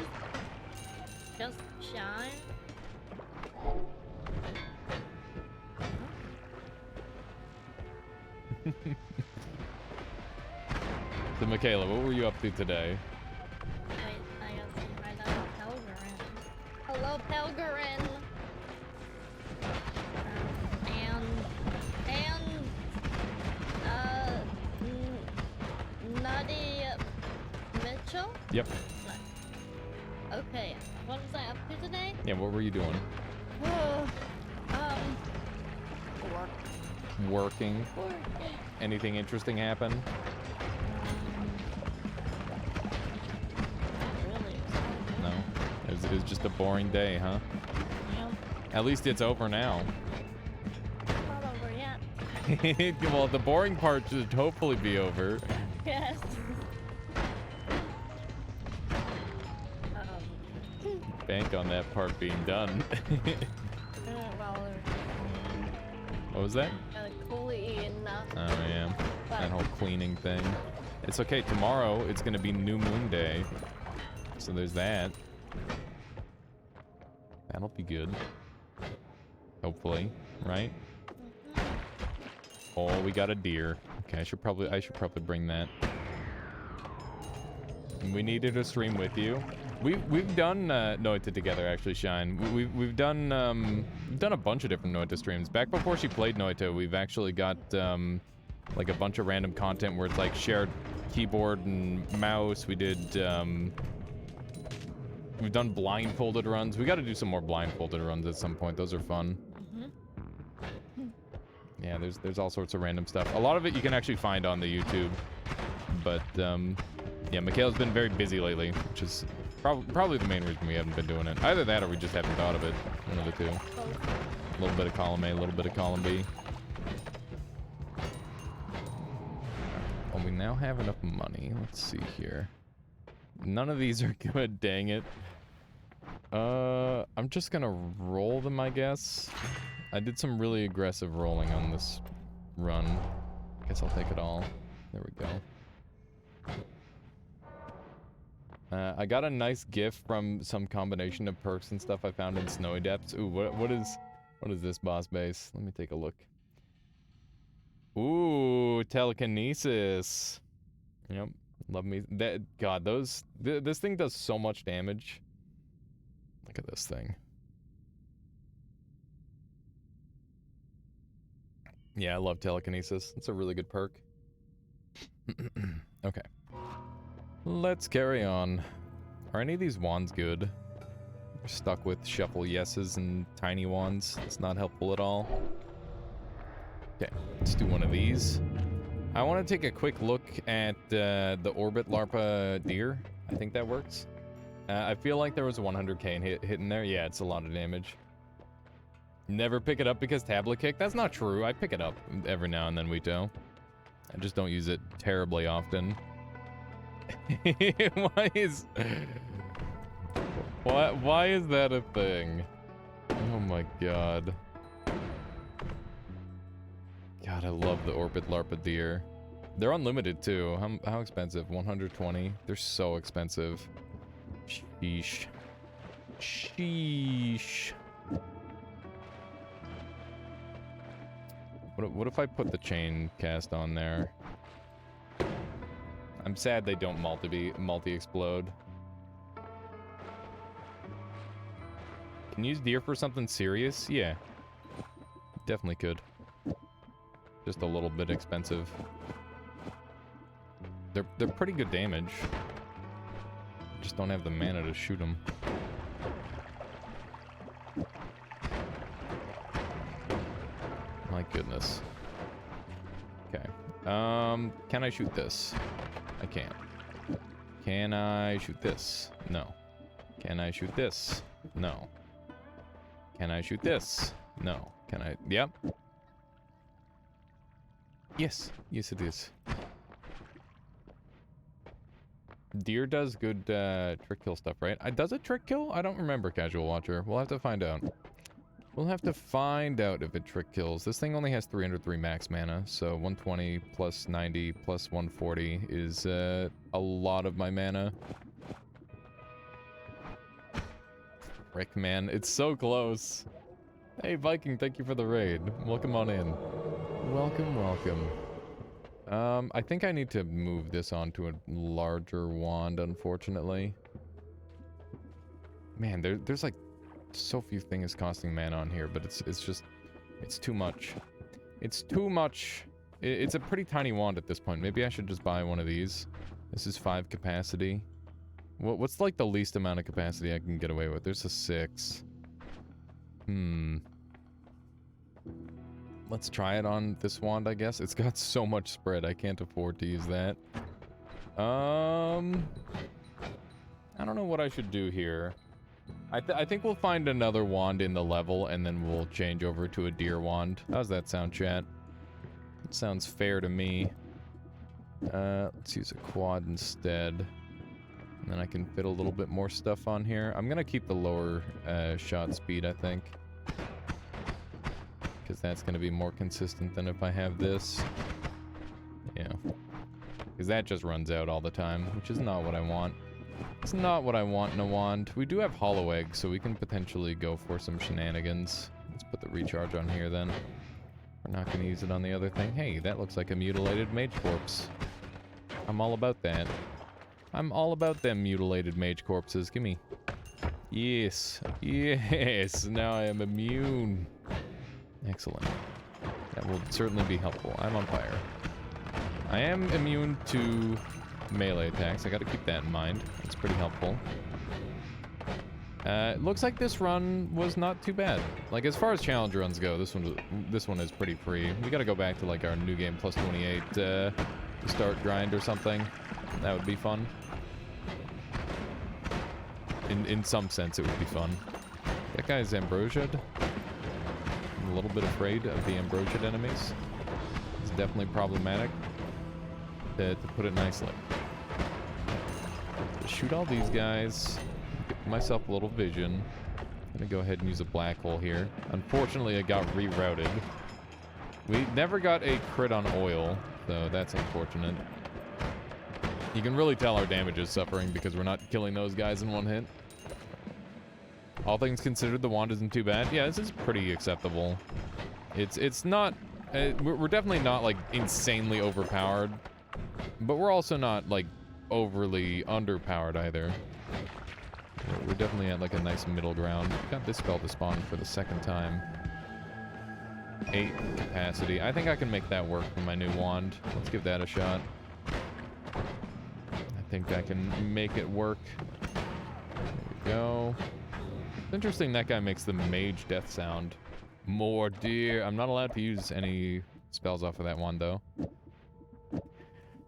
Just shine. So, Michaela, what were you up to today? Wait, I gotta see right now. Pelgrin. Hello, Pelgrin. Nutty Mitchell? Yep. Okay, what was I up to today? Yeah, what were you doing? Work. Working. Anything interesting happen? Not really. No. It was just a boring day, huh? Yep. At least it's over now. Not over yet. Well, the boring part should hopefully be over. Yes. Bank on that part being done. Well, What was that? clean. Oh, yeah. That whole cleaning thing. It's okay. Tomorrow, it's going to be New Moon Day. So there's that. That'll be good. Hopefully, right? Oh, we got a deer. Okay, I should probably bring that. We needed to stream with you. We've done Noita together, actually, Shine. We've done a bunch of different Noita streams. Back before she played Noita, we've actually got like a bunch of random content where it's like shared keyboard and mouse. We did we've done blindfolded runs. We got to do some more blindfolded runs at some point. Those are fun. Yeah, there's all sorts of random stuff. A lot of it you can actually find on the YouTube. But yeah, Mikhail's been very busy lately, which is probably the main reason we haven't been doing it. Either that or we just haven't thought of it. One of the two. A little bit of column A, a little bit of column B. Well, we now have enough money. Let's see here. None of these are good, dang it. I'm just gonna roll them, I guess. I did some really aggressive rolling on this run. Guess I'll take it all. There we go. I got a nice gift from some combination of perks and stuff I found in Snowy Depths. Ooh, what is this boss base? Let me take a look. Ooh, telekinesis. Yep, love me. That God, this thing does so much damage. Look at this thing. Yeah, I love telekinesis. It's a really good perk. Okay. Let's carry on. Are any of these wands good? We're stuck with shuffle yeses and tiny wands. It's not helpful at all. Okay, let's do one of these. I want to take a quick look at the Orbit Larpa Deer. I think that works. I feel like there was a 100k hit in there. Yeah, it's a lot of damage. Never pick it up because tablet kick? That's not true. I pick it up every now and then, Wito. I just don't use it terribly often. Why is that a thing? Oh my god. God, I love the Orbit Larpa Deer. They're unlimited too. How expensive? 120? They're so expensive. Sheesh. Sheesh. What if I put the chain cast on there? I'm sad they don't multi-explode. Can you use deer for something serious? Yeah. Definitely could. Just a little bit expensive. They're pretty good damage. Just don't have the mana to shoot them. My goodness. Okay. Can I shoot this? I can't. Can I shoot this? No. Can I shoot this? No. Can I shoot this? No. Can I? Yep. Yes. Yes, it is. Deer does good trick kill stuff, right? Does it trick kill? I don't remember, Casual Watcher. We'll have to find out. We'll have to find out if it trick kills. This thing only has 303 max mana, so 120 plus 90 plus 140 is a lot of my mana. Frick, man. It's so close. Hey, Viking, thank you for the raid. Welcome on in. Welcome, welcome. I think I need to move this onto a larger wand, unfortunately. Man, there's like so few things costing mana on here, but it's too much. It's too much. It's a pretty tiny wand at this point. Maybe I should just buy one of these. This is 5 capacity. What's like the least amount of capacity I can get away with? There's a 6. Let's try it on this wand, I guess. It's got so much spread, I can't afford to use that. I don't know what I should do here. I think we'll find another wand in the level, and then we'll change over to a deer wand. How's that sound, chat? It sounds fair to me. Let's use a quad instead. And then I can fit a little bit more stuff on here. I'm gonna keep the lower shot speed, I think. Because that's gonna be more consistent than if I have this. Yeah. Because that just runs out all the time, which is not what I want. It's not what I want in a wand. We do have hollow egg, so we can potentially go for some shenanigans. Let's put the recharge on here then. We're not gonna use it on the other thing. Hey, that looks like a mutilated mage corpse. I'm all about that. I'm all about them mutilated mage corpses. Gimme. Yes. Yes. Now I am immune. Excellent. That will certainly be helpful. I'm on fire. I am immune to melee attacks. I gotta keep that in mind. It's pretty helpful. It looks like this run was not too bad. Like, as far as challenge runs go, this one is pretty free. We gotta go back to, like, our new game plus 28 start grind or something. That would be fun. In some sense, it would be fun. That guy is Ambrosia'd. I'm a little bit afraid of the Ambrosia'd enemies. It's definitely problematic, to put it nicely. So shoot all these guys. Give myself a little vision. I'm gonna go ahead and use a black hole here. Unfortunately, it got rerouted. We never got a crit on oil, so that's unfortunate. You can really tell our damage is suffering because we're not killing those guys in one hit. All things considered, the wand isn't too bad. Yeah, this is pretty acceptable. It's not... we're definitely not, like, insanely overpowered. But we're also not, like, overly underpowered either. We're definitely at, like, a nice middle ground. Got this spell to spawn for the second time. 8 capacity. I think I can make that work for my new wand. Let's give that a shot. I think I can make it work. There we go. It's interesting that guy makes the mage death sound. More deer. I'm not allowed to use any spells off of that wand, though.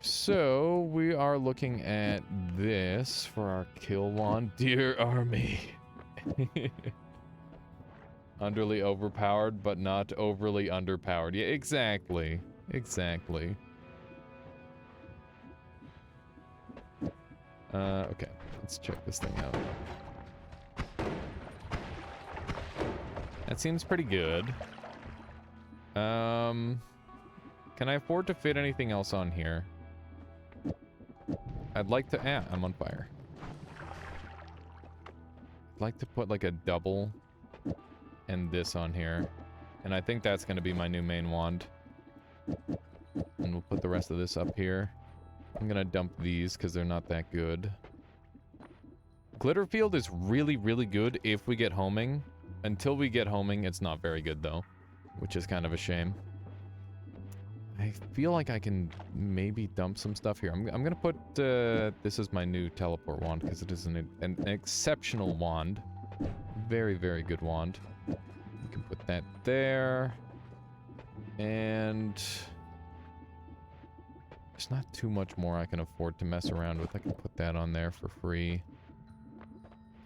So, we are looking at this for our kill wand. Dear army. Underly overpowered, but not overly underpowered. Yeah, exactly. Exactly. Okay. Let's check this thing out. That seems pretty good. Can I afford to fit anything else on here? I'd like to... I'm on fire. I'd like to put like a double and this on here. And I think that's going to be my new main wand. And we'll put the rest of this up here. I'm going to dump these because they're not that good. Glitter Field is really, really good if we get homing. Until we get homing, it's not very good, though. Which is kind of a shame. I feel like I can maybe dump some stuff here. I'm going to put... this is my new teleport wand, because it is an exceptional wand. Very, very good wand. We can put that there. And... there's not too much more I can afford to mess around with. I can put that on there for free.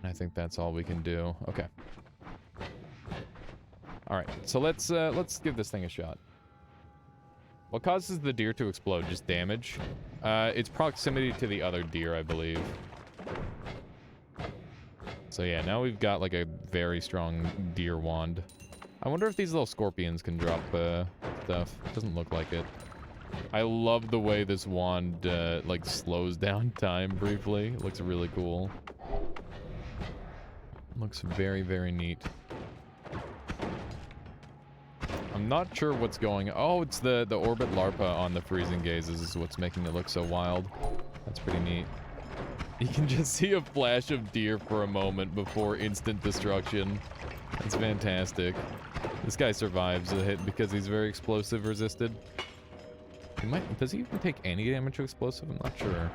And I think that's all we can do. Okay. Alright, so let's give this thing a shot. What causes the deer to explode? Just damage? It's proximity to the other deer, I believe. So yeah, now we've got like a very strong deer wand. I wonder if these little scorpions can drop stuff. Doesn't look like it. I love the way this wand like slows down time briefly. It looks really cool. Looks very, very neat. I'm not sure what's going on. Oh, it's the orbit larpa on the freezing gazes is what's making it look so wild. That's pretty neat. You can just see a flash of deer for a moment before instant destruction. That's fantastic. This guy survives a hit because he's very explosive resisted. Does he even take any damage to explosive? I'm not sure.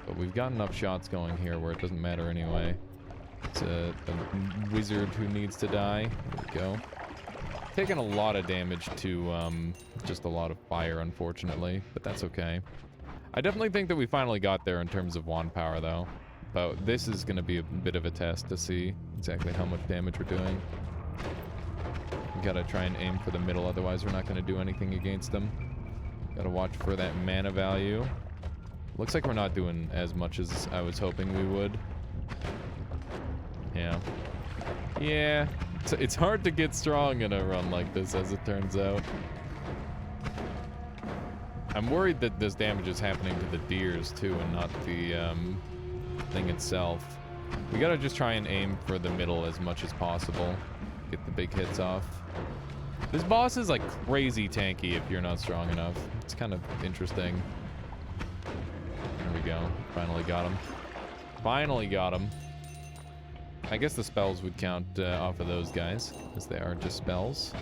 But we've got enough shots going here where it doesn't matter anyway. It's a wizard who needs to die. There we go. Taking a lot of damage to just a lot of fire, unfortunately, but that's okay. I definitely think that we finally got there in terms of wand power, though. But this is going to be a bit of a test to see exactly how much damage we're doing. We gotta try and aim for the middle, otherwise we're not going to do anything against them. Gotta watch for that mana value. Looks like we're not doing as much as I was hoping we would. Yeah. Yeah. It's hard to get strong in a run like this, as it turns out. I'm worried that this damage is happening to the deers, too, and not the thing itself. We gotta just try and aim for the middle as much as possible. Get the big hits off. This boss is, like, crazy tanky if you're not strong enough. It's kind of interesting. There we go. Finally got him. Finally got him. I guess the spells would count off of those guys, because they are just spells.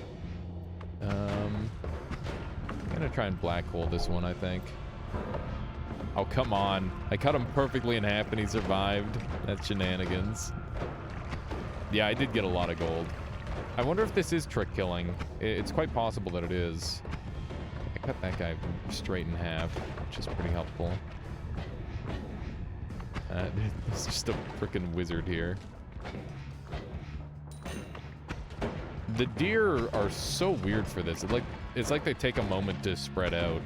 I'm gonna try and black hole this one, I think. Oh, come on. I cut him perfectly in half and he survived. That's shenanigans. Yeah, I did get a lot of gold. I wonder if this is trick killing. It's quite possible that it is. I cut that guy straight in half, which is pretty helpful. There's just a freaking wizard here. The deer are so weird for this. It's like they take a moment to spread out.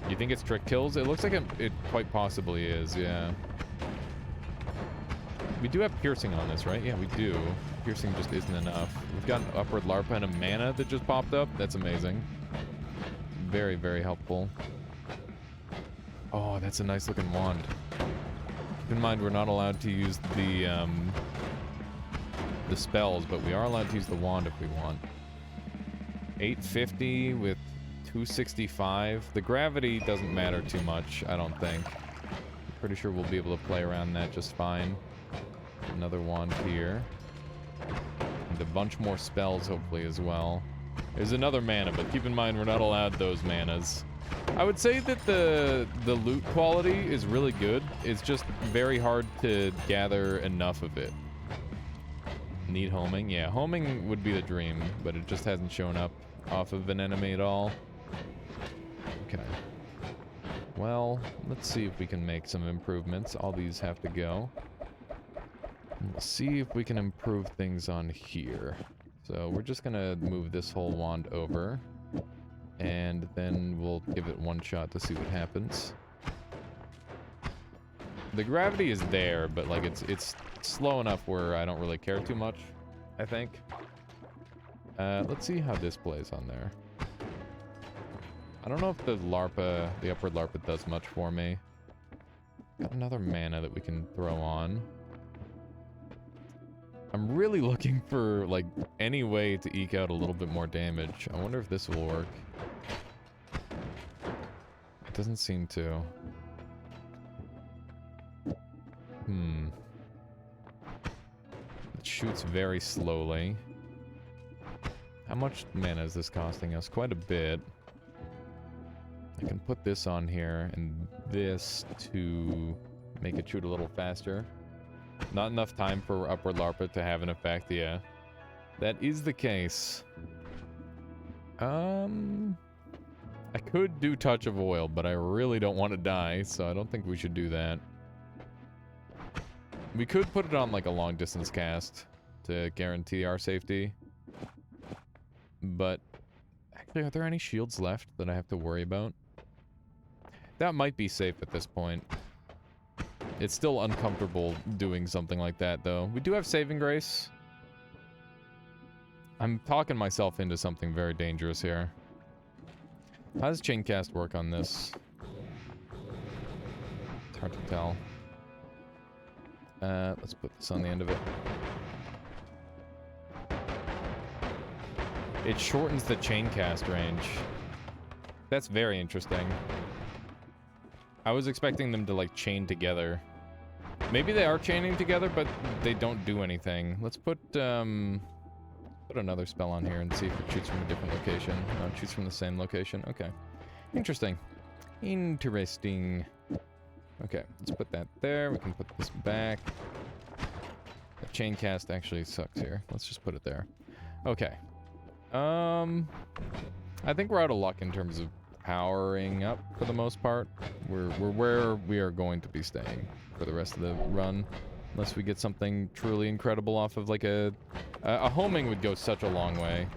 You think it's trick kills? It looks like it quite possibly is, yeah. We do have piercing on this, right? Yeah, we do. Piercing just isn't enough. We've got an upward larpa and a mana that just popped up. That's amazing. Very, very helpful. Oh, that's a nice looking wand. Keep in mind, we're not allowed to use the spells, but we are allowed to use the wand if we want. 850 with 265. The gravity doesn't matter too much, I don't think. I'm pretty sure we'll be able to play around that just fine. Another wand here. And a bunch more spells, hopefully, as well. There's another mana, but keep in mind we're not allowed those manas. I would say that the loot quality is really good. It's just very hard to gather enough of it. Need homing? Yeah, homing would be the dream, but it just hasn't shown up off of an enemy at all. Okay. Well, let's see if we can make some improvements. All these have to go. We'll see if we can improve things on here. So we're just gonna move this whole wand over. And then we'll give it one shot to see what happens. The gravity is there, but like it's slow enough where I don't really care too much, I think. Let's see how this plays on there. I don't know if the upward larpa does much for me. Got another mana that we can throw on. I'm really looking for like any way to eke out a little bit more damage. I wonder if this will work. It doesn't seem to. It shoots very slowly. How much mana is this costing us? Quite a bit. I can put this on here and this to make it shoot a little faster. Not enough time for upward larpa to have an effect, yeah. That is the case. I could do Touch of Oil, but I really don't want to die, so I don't think we should do that. We could put it on like a long distance cast to guarantee our safety. But actually, are there any shields left that I have to worry about? That might be safe at this point. It's still uncomfortable doing something like that, though. We do have saving grace. I'm talking myself into something very dangerous here. How does chain cast work on this? It's hard to tell. Let's put this on the end of it. It shortens the chain cast range. That's very interesting. I was expecting them to like chain together. Maybe they are chaining together, but they don't do anything. Let's put another spell on here and see if it shoots from a different location. No, it shoots from the same location. Okay. Interesting. Interesting. Okay, let's put that there. We can put this back. The chain cast actually sucks here. Let's just put it there. Okay. I think we're out of luck in terms of powering up for the most part. We're where we are going to be staying for the rest of the run, unless we get something truly incredible off of like a homing would go such a long way,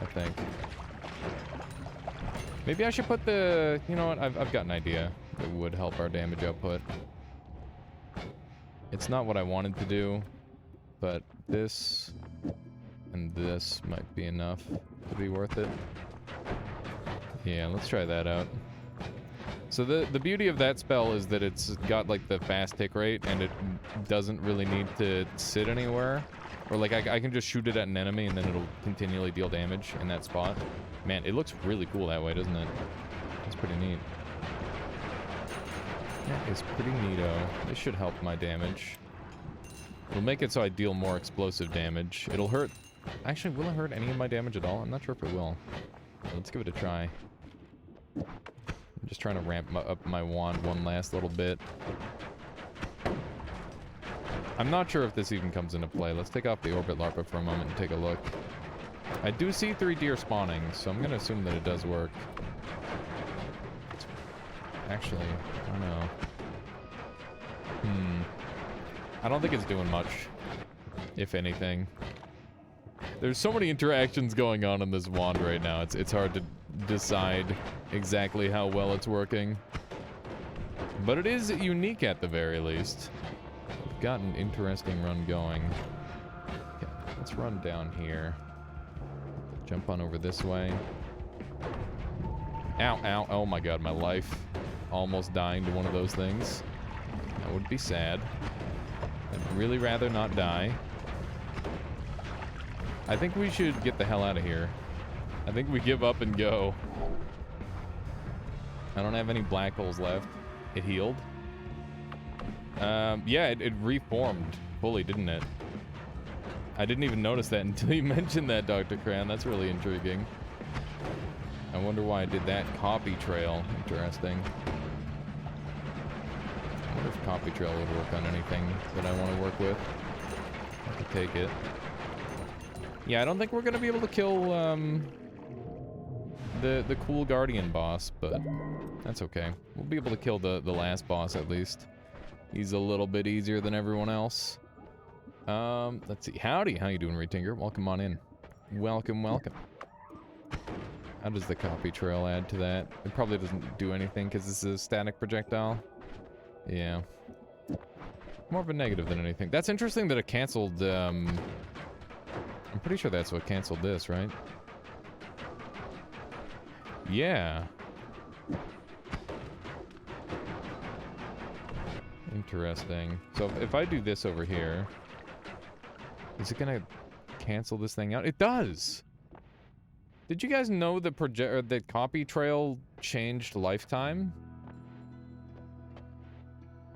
I think. Maybe I should put the, you know what, I've got an idea that would help our damage output. It's not what I wanted to do, but this and this might be enough to be worth it. Yeah, let's try that out. So the beauty of that spell is that it's got like the fast tick rate and it doesn't really need to sit anywhere. Or like I can just shoot it at an enemy and then it'll continually deal damage in that spot. Man, it looks really cool that way, doesn't it? It's pretty neat. That is pretty neato. This should help my damage. It'll make it so I deal more explosive damage. It'll hurt... Actually, will it hurt any of my damage at all? I'm not sure if it will. Let's give it a try. I'm just trying to ramp up my wand one last little bit. I'm not sure if this even comes into play. Let's take off the orbit larpa for a moment and take a look. I do see 3 deer spawning, so I'm gonna assume that it does work. Actually, I don't know. I don't think it's doing much, if anything. There's so many interactions going on in this wand right now. It's hard to decide exactly how well it's working. But it is unique at the very least. We've got an interesting run going. Okay, let's run down here. Jump on over this way. Ow, ow, oh my god, my life. Almost dying to one of those things. That would be sad. I'd really rather not die. I think we should get the hell out of here. I think we give up and go. I don't have any black holes left. It healed. Yeah, it reformed fully, didn't it? I didn't even notice that until you mentioned that, Dr. Cran. That's really intriguing. I wonder why I did that copy trail. Interesting. I wonder if copy trail would work on anything that I want to work with. I could take it. Yeah, I don't think we're gonna be able to kill the cool guardian boss, but that's okay. We'll be able to kill the last boss at least. He's a little bit easier than everyone else. Let's see. Howdy, how you doing, Retinger? Welcome on in. Welcome, welcome. How does the copy trail add to that? It probably doesn't do anything because this is a static projectile. Yeah. More of a negative than anything. That's interesting that it canceled, I'm pretty sure that's what canceled this, right? Yeah. Interesting. So if I do this over here, is it gonna cancel this thing out? It does! Did you guys know that copy trail changed lifetime?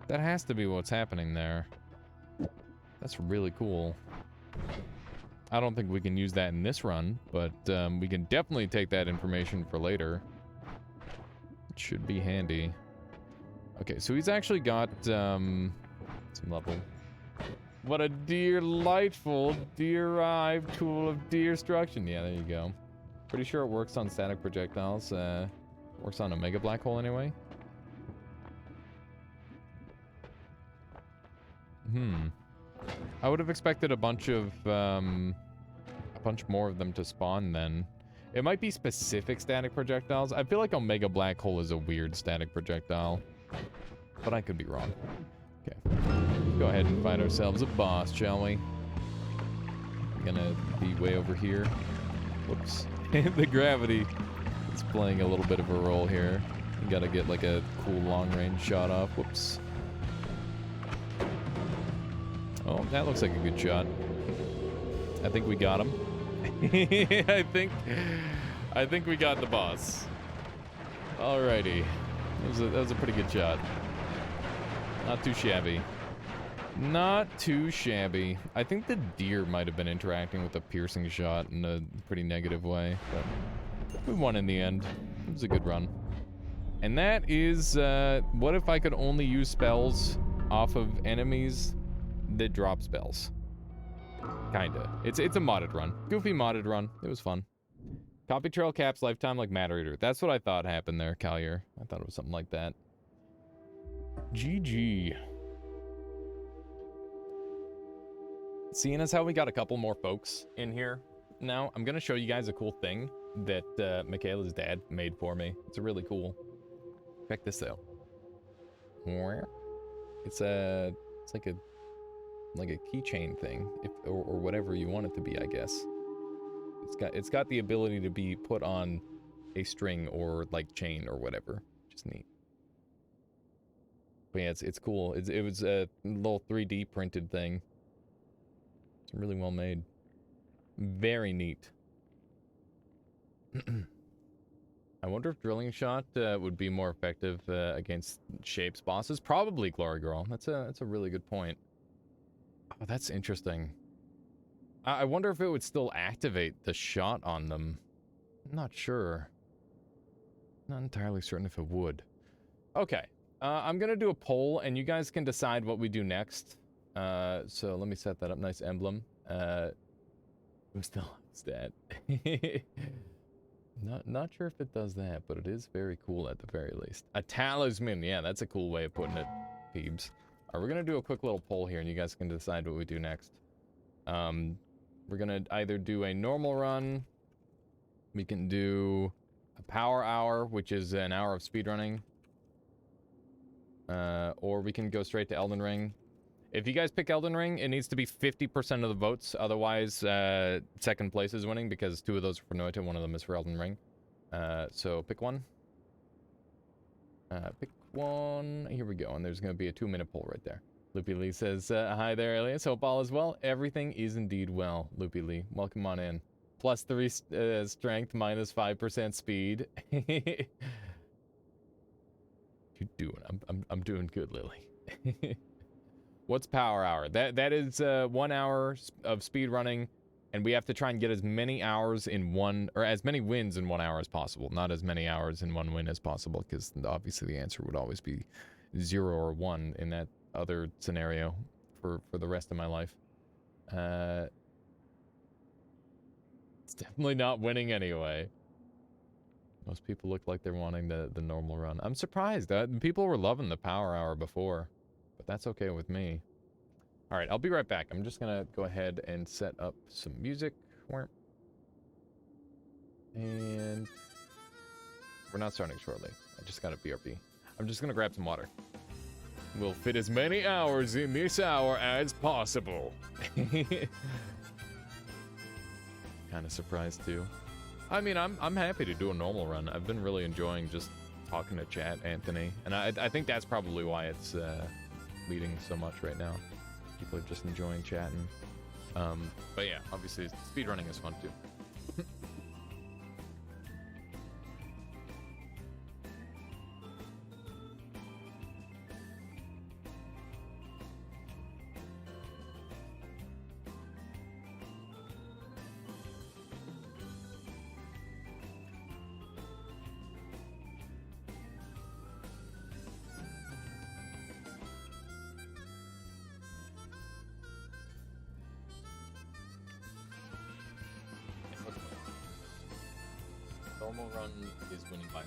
That has to be what's happening there. That's really cool. I don't think we can use that in this run, but we can definitely take that information for later. It should be handy. Okay, so he's actually got some level. What a delightful, derived tool of destruction. Yeah, there you go. Pretty sure it works on static projectiles. Works on a mega black hole anyway. I would have expected a bunch more of them to spawn then. It might be specific static projectiles. I feel like Omega Black Hole is a weird static projectile, but I could be wrong. Okay, go ahead and find ourselves a boss, shall we? I'm gonna be way over here. Whoops. The gravity is playing a little bit of a role here. You gotta get like a cool long-range shot off. Whoops. Oh, that looks like a good shot. I think we got him. I think we got the boss. Alrighty. That was a pretty good shot. Not too shabby. Not too shabby. I think the deer might have been interacting with a piercing shot in a pretty negative way, but we won in the end. It was a good run. And that is, what if I could only use spells off of enemies that drop spells? Kinda. It's a modded run. Goofy modded run. It was fun. Copy trail caps lifetime like Matter Eater. That's what I thought happened there, Collier. I thought it was something like that. GG. Seeing as how we got a couple more folks in here now, I'm gonna show you guys a cool thing that Michaela's dad made for me. It's really cool. Check this out. It's like a keychain thing, or whatever you want it to be, I guess. It's got the ability to be put on a string or like chain or whatever. Just neat. But yeah, it's cool. It was a little 3D printed thing. It's really well made. Very neat. I wonder if drilling shot would be more effective against shapes bosses. Probably, Glory Girl. That's a really good point. Oh, that's interesting. I wonder if it would still activate the shot on them. I'm not sure. Not entirely certain if it would. Okay. I'm gonna do a poll, and you guys can decide what we do next. So let me set that up. Nice emblem. I'm still stat. Not sure if it does that, but it is very cool at the very least. A talisman, yeah, that's a cool way of putting it, Peebs. Alright, we're gonna do a quick little poll here, and you guys can decide what we do next. We're gonna either do a normal run, we can do a power hour, which is an hour of speedrunning, or we can go straight to Elden Ring. If you guys pick Elden Ring, it needs to be 50% of the votes, otherwise second place is winning, because 2 of those are for Noita, 1 of them is for Elden Ring. So pick one. Pick one. Here we go, and there's going to be a 2-minute poll right there. Loopy Lee says, hi there, Alias. Hope all is well. Everything is indeed well, Loopy Lee. Welcome on in. +3 strength, -5% speed. You doing? I'm doing good, Lily. What's power hour? That is 1 hour of speed running, and we have to try and get as many hours in one, or as many wins in 1 hour as possible. Not as many hours in 1 win as possible, because obviously the answer would always be 0 or 1 in that other scenario for the rest of my life. It's definitely not winning anyway. Most people look like they're wanting the normal run. I'm surprised. People were loving the power hour before, but that's okay with me. All right, I'll be right back. I'm just gonna go ahead and set up some music. And we're not starting shortly. I just got a BRB. I'm just gonna grab some water. We'll fit as many hours in this hour as possible. Kind of surprised too. I mean, I'm happy to do a normal run. I've been really enjoying just talking to chat, Anthony, and I think that's probably why it's leading so much right now. People are just enjoying chatting. But yeah, obviously speedrunning is fun too. Normal run is winning by.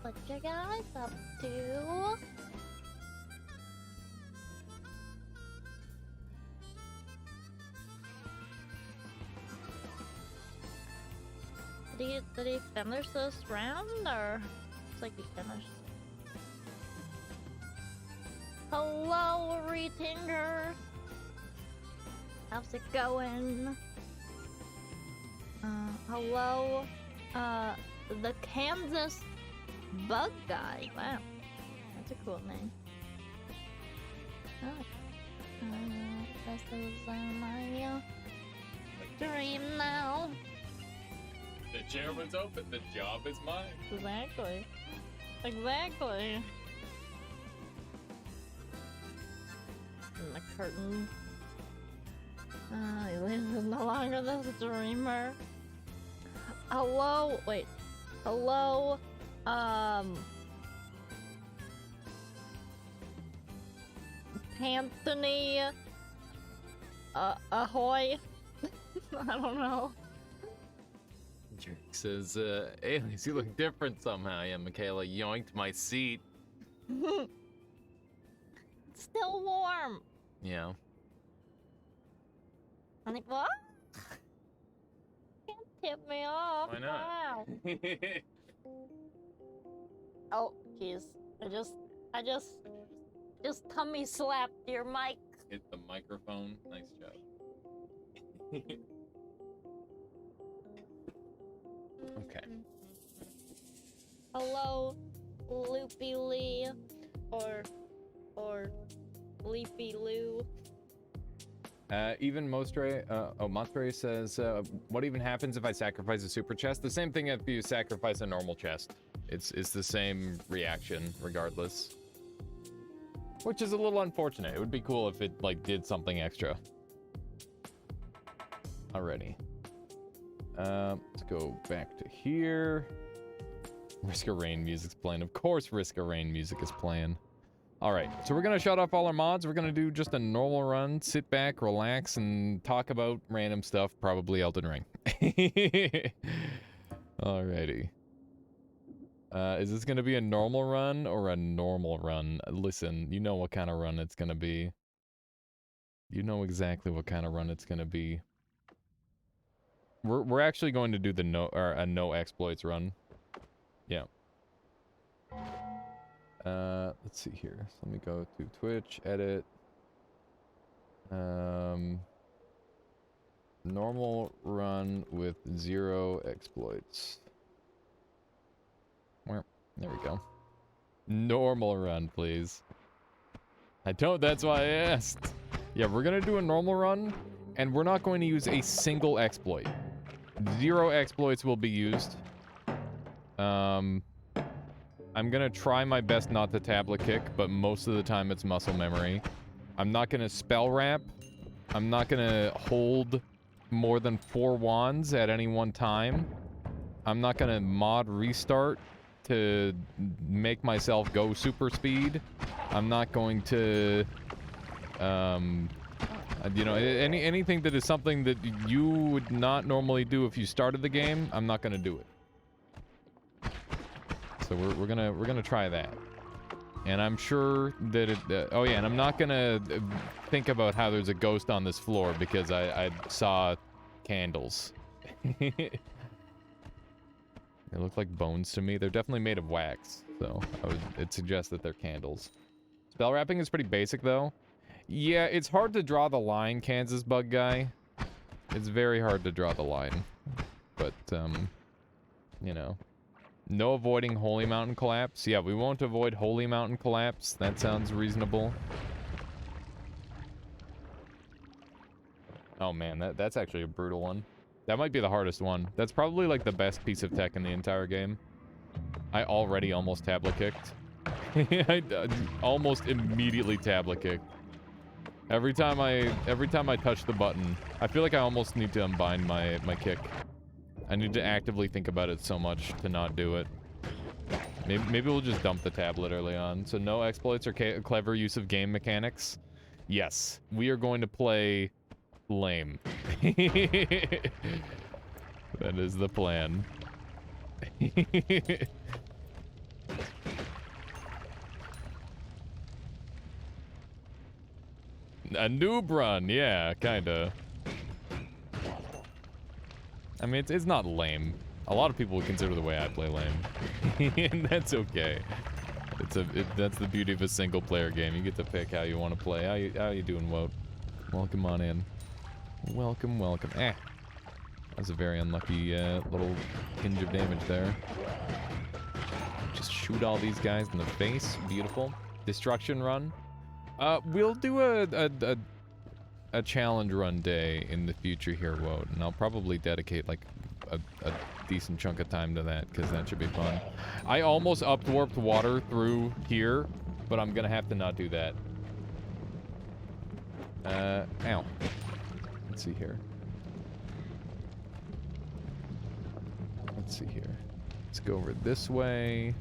What you guys up to? Did he finish this round, or looks like he finished? Hello, Retinger. How's it going? Hello, the Kansas Bug Guy. Wow, that's a cool name. Oh, this is my dream now. The chairman's open. The job is mine. Exactly. Exactly. And the curtain. This is no longer the streamer. Hello. Wait. Hello. Anthony. ahoy. I don't know. Drake says, aliens, you look different somehow. Yeah, Michaela yoinked my seat. It's still warm. Yeah. I'm like, what? Can't tip me off. Why not? Wow. Oh, jeez. I just tummy slapped your mic. Hit the microphone. Nice job. Okay. Hello, Loopy Lee, or Leafy Lou. Even Mostre, Mostre says, what even happens if I sacrifice a super chest? The same thing if you sacrifice a normal chest. It's the same reaction regardless. Which is a little unfortunate. It would be cool if it, like, did something extra. Alrighty. Let's go back to here. Risk of Rain music's playing. Of course Risk of Rain music is playing. Alright, so we're gonna shut off all our mods. We're gonna do just a normal run. Sit back, relax, and talk about random stuff. Probably Elden Ring. Alrighty. Is this gonna be a normal run or a normal run? Listen, you know what kind of run it's gonna be. You know exactly what kind of run it's gonna be. We're actually going to do the no exploits run. Yeah. Let's see here. So let me go to Twitch, edit. Normal run with 0 exploits. There we go. Normal run, please. I don't, that's why I asked. Yeah, we're gonna do a normal run, and we're not going to use a single exploit. 0 exploits will be used. I'm gonna try my best not to tablet kick, but most of the time it's muscle memory. I'm not gonna spell wrap. I'm not gonna hold more than 4 wands at any one time. I'm not gonna mod restart to make myself go super speed. I'm not going to, you know, anything that is something that you would not normally do if you started the game, I'm not gonna do it. So we're gonna try that, and I'm sure that it. Oh yeah, and I'm not gonna think about how there's a ghost on this floor because I saw candles. They look like bones to me. They're definitely made of wax, so I'd suggest that they're candles. Spell wrapping is pretty basic though. Yeah, it's hard to draw the line, Kansas Bug Guy. It's very hard to draw the line, but you know. No avoiding Holy Mountain Collapse. Yeah, we won't avoid Holy Mountain Collapse. That sounds reasonable. Oh man, that's actually a brutal one. That might be the hardest one. That's probably like the best piece of tech in the entire game. I already almost tablet kicked. I almost immediately tablet kicked. Every time I touch the button, I feel like I almost need to unbind my kick. I need to actively think about it so much to not do it. Maybe we'll just dump the tablet early on. So no exploits or clever use of game mechanics. Yes, we are going to play lame. That is the plan. A noob run, yeah, kinda. I mean, it's not lame. A lot of people would consider the way I play lame. And that's okay. That's the beauty of a single-player game. You get to pick how you want to play. How you doing, Wout? Welcome on in. Welcome, welcome. That's a very unlucky little hinge of damage there. Just shoot all these guys in the face. Beautiful. Destruction run. We'll do a challenge run day in the future here, Wout, and I'll probably dedicate like a decent chunk of time to that because that should be fun. I almost up-warped water through here, but I'm gonna have to not do that. Ow. Let's see here. Let's see here. Let's go over this way.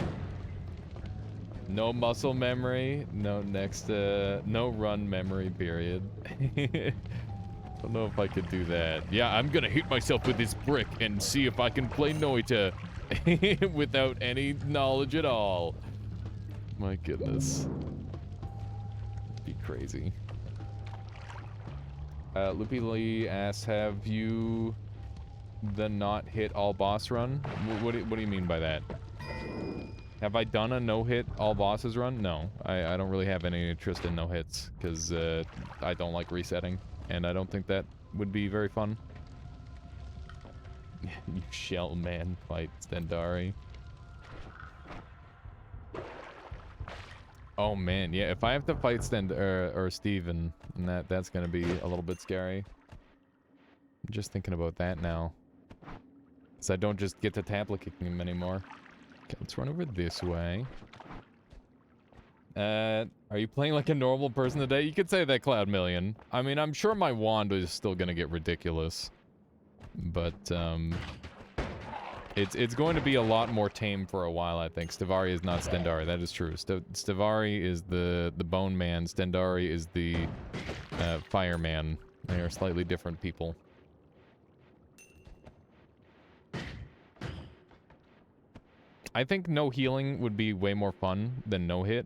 No muscle memory. No next, no run memory, period. Don't know if I could do that. Yeah, I'm gonna hit myself with this brick and see if I can play Noita without any knowledge at all. My goodness. Be crazy. Loopy Lee asks, have you the not hit all boss run? What do you mean by that? Have I done a no hit all bosses run? No, I don't really have any interest in no hits because I don't like resetting, and I don't think that would be very fun. You shall man fight Stendari. Oh man, yeah, if I have to fight or Steven, and that's gonna be a little bit scary. I'm just thinking about that now. So I don't just get to tablet kicking him anymore. Okay, let's run over this way. Are you playing like a normal person today? You could say that, Cloud Million. I mean, I'm sure my wand is still gonna get ridiculous. But, it's going to be a lot more tame for a while, I think. Stevari is not Stendari, that is true. Stevari is the bone man, Stendari is the fireman. They are slightly different people. I think no healing would be way more fun than no hit.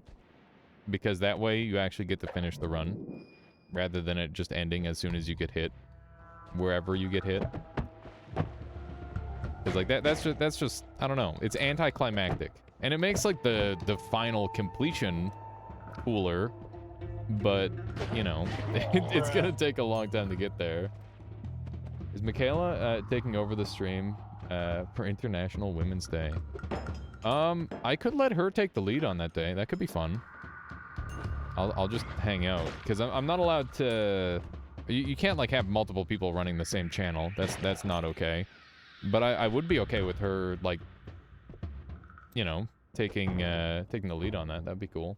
Because that way you actually get to finish the run. Rather than it just ending as soon as you get hit. Wherever you get hit. Because like that's just I don't know. It's anticlimactic. And it makes like the final completion cooler. But, you know, it's gonna take a long time to get there. Is Michaela taking over the stream for International Women's Day? I could let her take the lead on that day. That could be fun. I'll just hang out because I'm not allowed to. You can't like have multiple people running the same channel. That's not okay. But I would be okay with her like, you know, taking the lead on that. That'd be cool.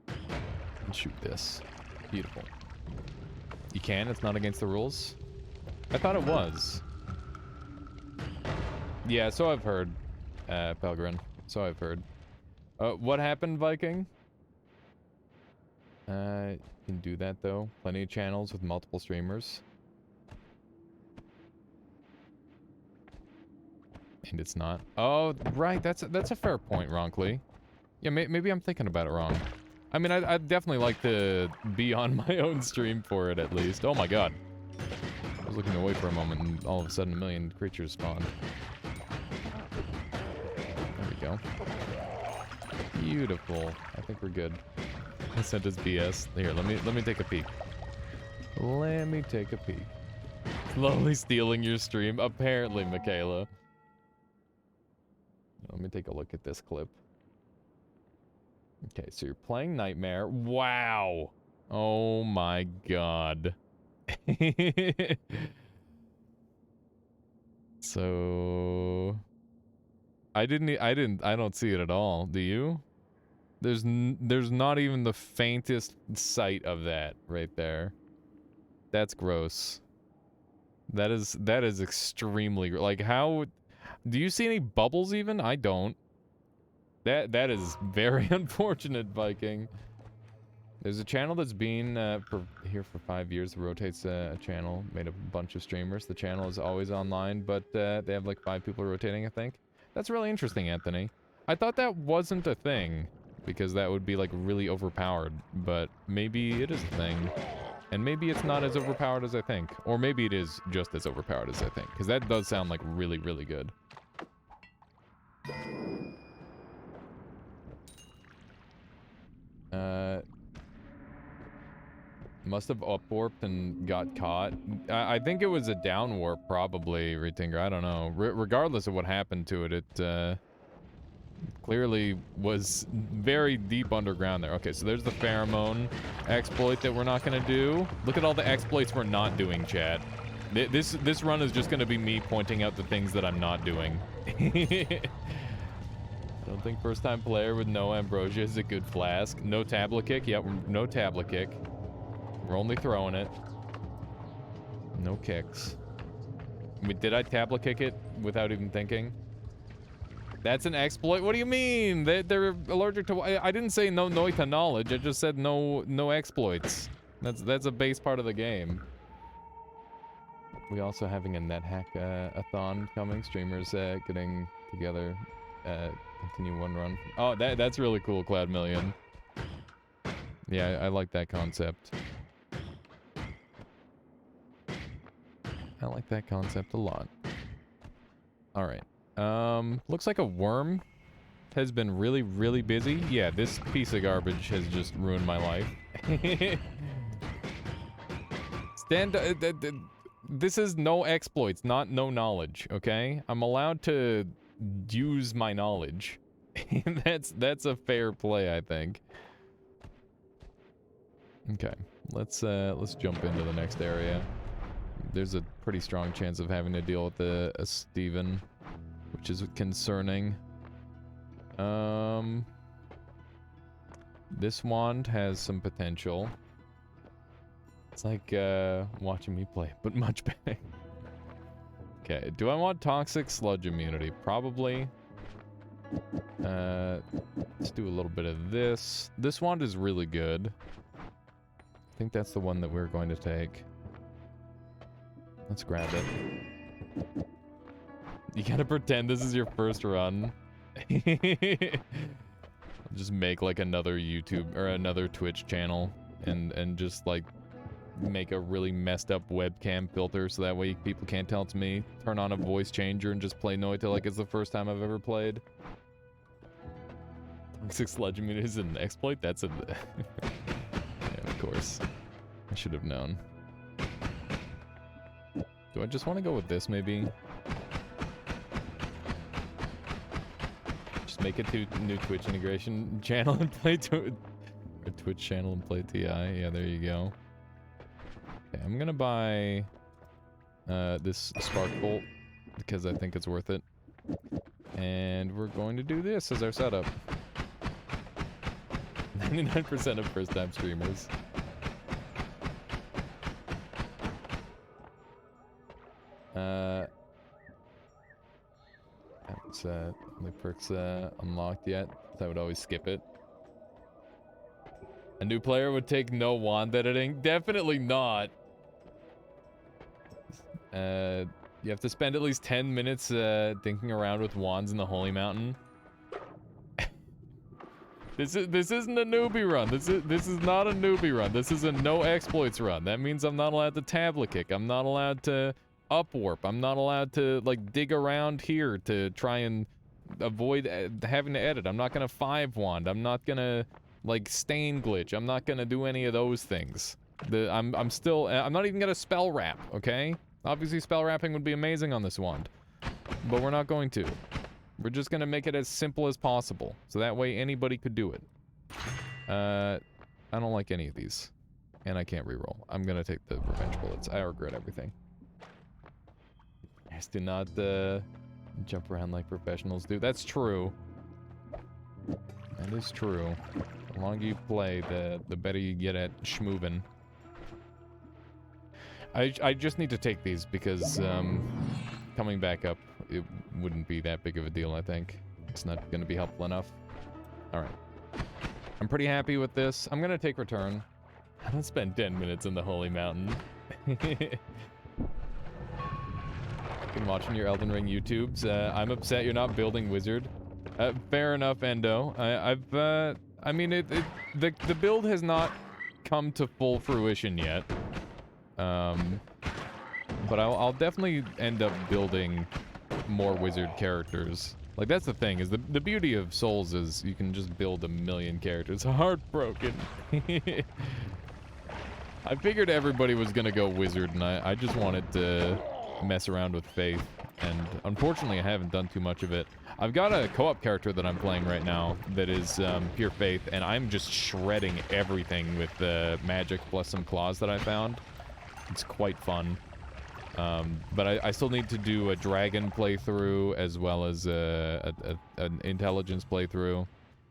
And shoot this. Beautiful. You can. It's not against the rules. I thought it was. Yeah, so I've heard, Pelgrin. So I've heard. What happened, Viking? You can do that, though. Plenty of channels with multiple streamers. And it's not. Oh, right. That's a fair point, Ronkley. Yeah, maybe I'm thinking about it wrong. I mean, I'd definitely like to be on my own stream for it, at least. Oh, my God. I was looking away for a moment, and all of a sudden, a million creatures spawned. There we go. Beautiful. I think we're good. I sent us BS. Here, let me take a peek. Let me take a peek. Slowly stealing your stream, apparently, Michaela. Let me take a look at this clip. Okay, so you're playing Nightmare. Wow. Oh my God. So I don't see it at all. Do you? There's not even the faintest sight of that right there. That's gross. That is extremely like how do you see any bubbles even? I don't. That is very unfortunate, Viking. There's a channel that's been here for 5 years. It rotates a channel, made a bunch of streamers. The channel is always online, but they have like 5 people rotating, I think. That's really interesting, Anthony. I thought that wasn't a thing, because that would be like really overpowered, but maybe it is a thing. And maybe it's not as overpowered as I think. Or maybe it is just as overpowered as I think, because that does sound like really, really good. Must have up-warped and got caught. I think it was a down-warp, probably, Retinger. I don't know. Regardless of what happened to it, it clearly was very deep underground there. Okay, so there's the pheromone exploit that we're not going to do. Look at all the exploits we're not doing, chat. This run is just going to be me pointing out the things that I'm not doing. I don't think first-time player with no ambrosia is a good flask. No tablet kick. Yep, no tablet kick. We're only throwing it. No kicks. I mean, did I tablet kick it without even thinking? That's an exploit? What do you mean? They're allergic to... I didn't say no Noita knowledge. I just said no exploits. That's a base part of the game. We also having a NetHack-a-thon coming. Streamers getting together, continue one run. Oh, that's really cool, Cloud Million. Yeah, I like that concept. I like that concept a lot. Alright. Looks like a worm has been really, really busy. Yeah, this piece of garbage has just ruined my life. This is no exploits, not no knowledge, okay? I'm allowed to use my knowledge. That's a fair play, I think. Okay, let's jump into the next area. There's a pretty strong chance of having to deal with a Steven, which is concerning. This wand has some potential. It's like watching me play, but much better. Okay, do I want toxic sludge immunity? Probably. Let's do a little bit of this. This wand is really good. I think that's the one that we're going to take. Let's grab it. You gotta pretend this is your first run. Just make like another YouTube or another Twitch channel and just like make a really messed up webcam filter so that way people can't tell it's me. Turn on a voice changer and just play Noita like it's the first time I've ever played. Toxic sludge immunity is an exploit? That's a... Yeah, of course. I should have known. Do I just want to go with this, maybe? Just make a new Twitch integration channel and play a Twitch channel and play TI. Yeah, there you go. Okay, I'm gonna buy this spark bolt because I think it's worth it. And we're going to do this as our setup. 99% of first-time streamers. That's the perks unlocked yet. I would always skip it. A new player would take no wand editing? Definitely not. You have to spend at least 10 minutes dinking around with wands in the Holy Mountain. This isn't a newbie run. This is not a newbie run. This is a no exploits run. That means I'm not allowed to tablet kick. I'm not allowed to upwarp. I'm not allowed to like dig around here to try and avoid having to edit. I'm not gonna 5-wand. I'm not gonna like stain glitch. I'm not gonna do any of those things. I'm not even gonna spell wrap, okay? Obviously spell wrapping would be amazing on this wand, but we're not going to. We're just gonna make it as simple as possible, so that way anybody could do it. I don't like any of these, and I can't reroll. I'm gonna take the revenge bullets. I regret everything. Guys, do not jump around like professionals do. That's true. That is true. The longer you play, the better you get at schmoovin'. I just need to take these because coming back up, it wouldn't be that big of a deal, I think. It's not going to be helpful enough. Alright. I'm pretty happy with this. I'm going to take return. I don't spend 10 minutes in the Holy Mountain. Been watching your Elden Ring YouTubes. I'm upset you're not building Wizard. Fair enough, Endo. I mean, the build has not come to full fruition yet. But I'll definitely end up building more wizard characters. Like, that's the thing, is the beauty of Souls is you can just build a million characters. Heartbroken. I figured everybody was gonna go wizard, and I just wanted to mess around with Faith. And unfortunately, I haven't done too much of it. I've got a co-op character that I'm playing right now that is pure Faith, and I'm just shredding everything with the magic plus some claws that I found. It's quite fun. But I still need to do a dragon playthrough as well as an intelligence playthrough.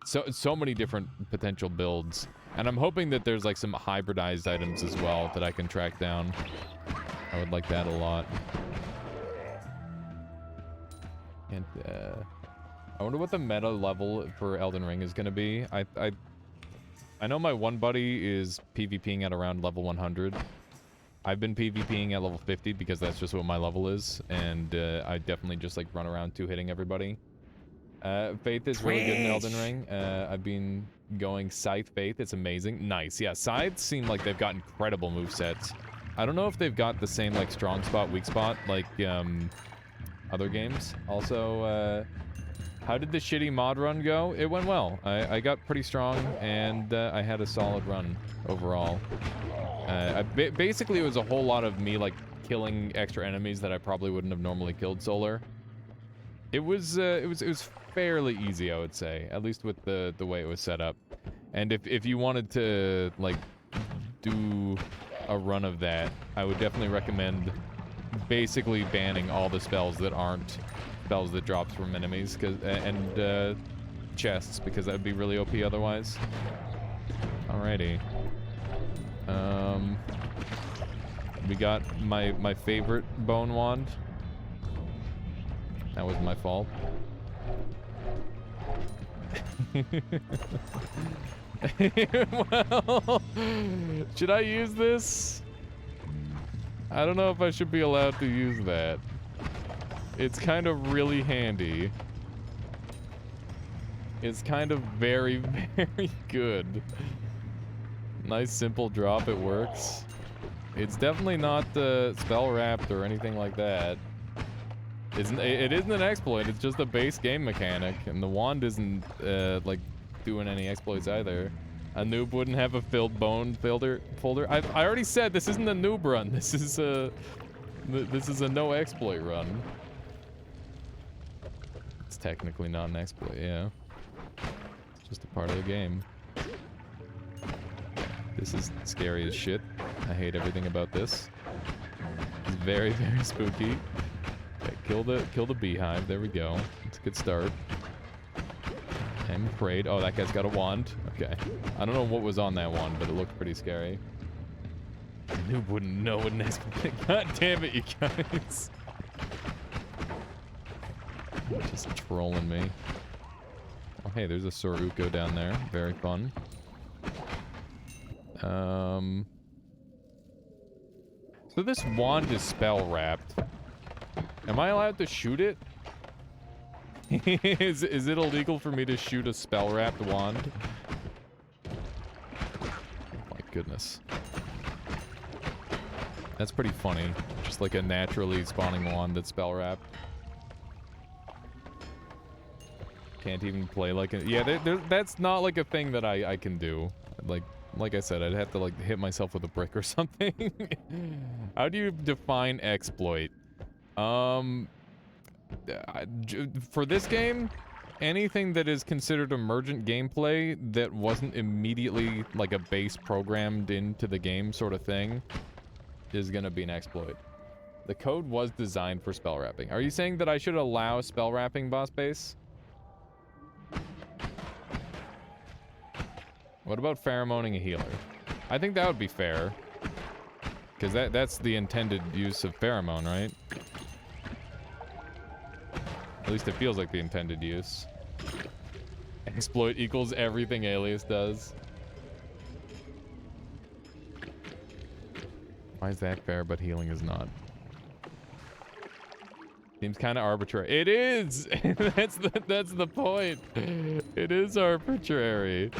So many different potential builds. And I'm hoping that there's like some hybridized items as well that I can track down. I would like that a lot. And I wonder what the meta level for Elden Ring is going to be. I know my one buddy is PvPing at around level 100. I've been PvPing at level 50 because that's just what my level is, and I definitely just like run around two-hitting everybody. Faith is really good in Elden Ring. I've been going Scythe Faith. It's amazing. Nice. Yeah, Scythes seem like they've got incredible movesets. I don't know if they've got the same like strong spot, weak spot like other games. Also, how did the shitty mod run go? It went well. I got pretty strong, and I had a solid run overall. Basically, it was a whole lot of me like killing extra enemies that I probably wouldn't have normally killed Solar. It was fairly easy, I would say, at least with the way it was set up. And if you wanted to like do a run of that, I would definitely recommend basically banning all the spells that aren't spells that drops from enemies, and chests, because that would be really OP otherwise. Alrighty. We got my favorite bone wand. That was my fault. Well, should I use this? I don't know if I should be allowed to use that. It's kind of really handy. It's kind of very, very good. Nice simple drop, it works. It's definitely not spell wrapped or anything like that. It isn't an exploit, it's just a base game mechanic, and the wand isn't like doing any exploits either. A noob wouldn't have a filled bone folder. I already said this isn't a noob run. This is a no exploit run. It's technically not an exploit, yeah. It's just a part of the game. This is scary as shit. I hate everything about this. It's very, very spooky. Okay, kill the beehive. There we go. It's a good start. I'm afraid. Oh, that guy's got a wand. Okay. I don't know what was on that wand, but it looked pretty scary. A noob wouldn't know what an exploit. God damn it, you guys. Just trolling me. Oh, hey, there's a Soruko down there. Very fun. So this wand is spell wrapped. Am I allowed to shoot it? Is it illegal for me to shoot a spell wrapped wand? Oh my goodness. That's pretty funny. Just like a naturally spawning wand that's spell wrapped. Can't even play like a... Yeah, that's not like a thing that I can do. Like I said, I'd have to like hit myself with a brick or something. How do you define exploit? For this game, anything that is considered emergent gameplay that wasn't immediately like a base programmed into the game sort of thing is gonna be an exploit. The code was designed for spell wrapping. Are you saying that I should allow spell wrapping, boss base? What about pheromoning a healer? I think that would be fair. Because that's the intended use of pheromone, right? At least it feels like the intended use. Exploit equals everything Alias does. Why is that fair, but healing is not? Seems kind of arbitrary. It is! That's the point. It is arbitrary.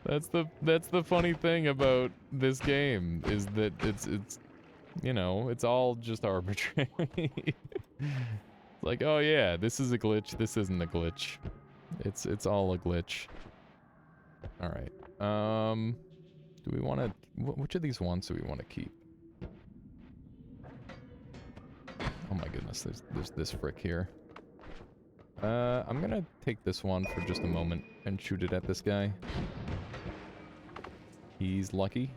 That's the funny thing about this game, is that it's you know, it's all just arbitrary. Like, oh yeah, this is a glitch, this isn't a glitch. It's all a glitch. Alright. Do we want to... Which of these ones do we want to keep? Oh my goodness, there's this frick here. I'm gonna take this one for just a moment and shoot it at this guy. He's lucky.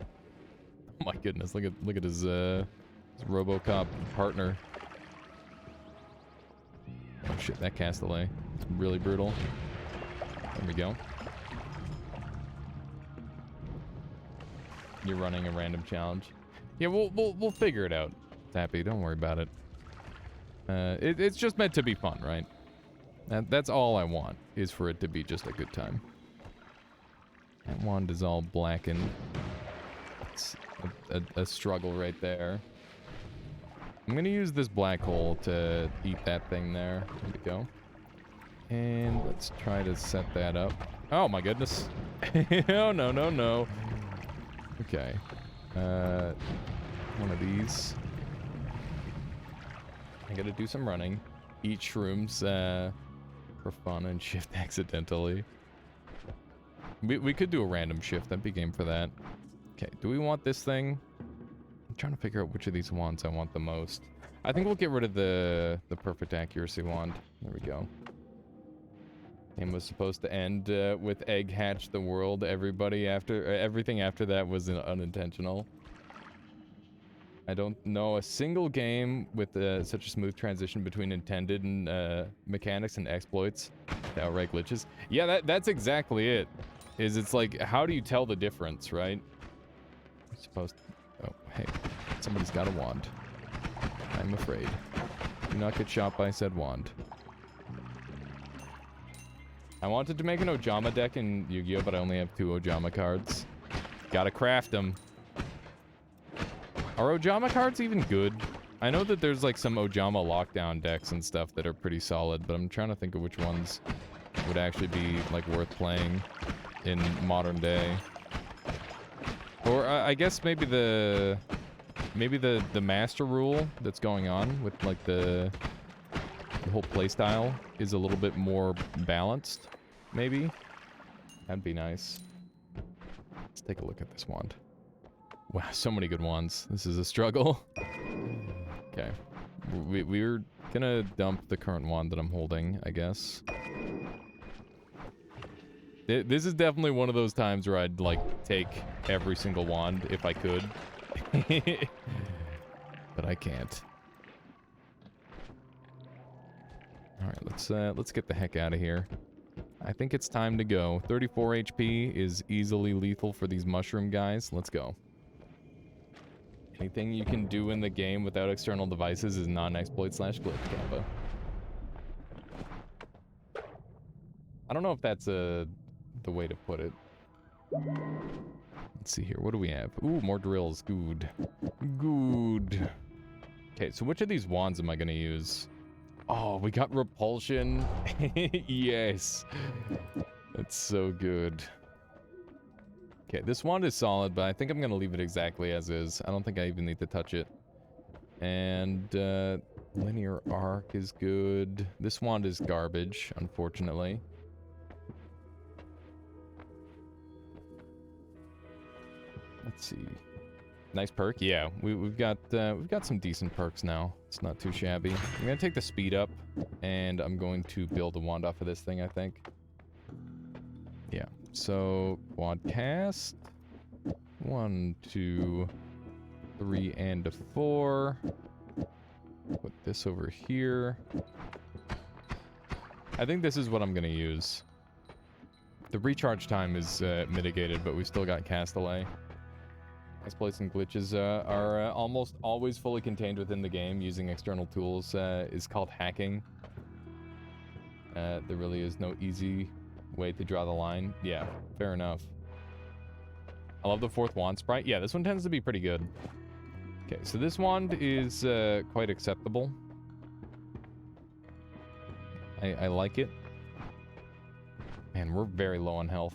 Oh my goodness, look at his RoboCop partner. Oh shit, that Castellet. It's really brutal. There we go. You're running a random challenge. Yeah, we'll figure it out. Tappy, don't worry about it. It's just meant to be fun, right? That's all I want, is for it to be just a good time. That wand is all blackened. It's a struggle right there. I'm gonna use this black hole to eat that thing there. There we go. And let's try to set that up. Oh my goodness. Oh, no, no, no. Okay. One of these. I gotta do some running. Eat shrooms for fun and shift accidentally. We could do a random shift. That'd be game for that. Okay, do we want this thing? I'm trying to figure out which of these wands I want the most. I think we'll get rid of the perfect accuracy wand. There we go. Game was supposed to end with egg hatch the world. Everything after that was unintentional. I don't know a single game with such a smooth transition between intended and mechanics and exploits to outright glitches. Yeah, that's exactly it. It's like, how do you tell the difference, right? You're supposed to... Oh, hey, somebody's got a wand. I'm afraid. Do not get shot by said wand. I wanted to make an Ojama deck in Yu-Gi-Oh, but I only have 2 Ojama cards. Gotta craft them. Are Ojama cards even good? I know that there's like some Ojama lockdown decks and stuff that are pretty solid, but I'm trying to think of which ones would actually be like worth playing in modern day. Or I guess maybe the master rule that's going on with like the whole playstyle is a little bit more balanced, maybe. That'd be nice. Let's take a look at this wand. Wow, so many good wands. This is a struggle. Okay. We're gonna dump the current wand that I'm holding, I guess. This is definitely one of those times where I'd, like, take every single wand if I could. But I can't. Alright, let's get the heck out of here. I think it's time to go. 34 HP is easily lethal for these mushroom guys. Let's go. Anything you can do in the game without external devices is non-exploit/glitch, Kappa. I don't know if that's the way to put it. Let's see here. What do we have? Ooh, more drills. Good. Good. Okay, so which of these wands am I going to use? Oh, we got repulsion. Yes. That's so good. Okay, this wand is solid, but I think I'm going to leave it exactly as is. I don't think I even need to touch it. And linear arc is good. This wand is garbage, unfortunately. Let's see. Nice perk. Yeah, we've got some decent perks now. It's not too shabby. I'm going to take the speed up, and I'm going to build a wand off of this thing, I think. Yeah. So, quad cast. 1, 2, 3, and a 4. Put this over here. I think this is what I'm gonna use. The recharge time is mitigated, but we still got cast delay. Exploits and glitches are almost always fully contained within the game. Using external tools is called hacking. There really is no easy way to draw the line. Yeah, fair enough. I love the 4th wand sprite. Yeah, this one tends to be pretty good. Okay, so this wand is quite acceptable. I like it. Man, we're very low on health.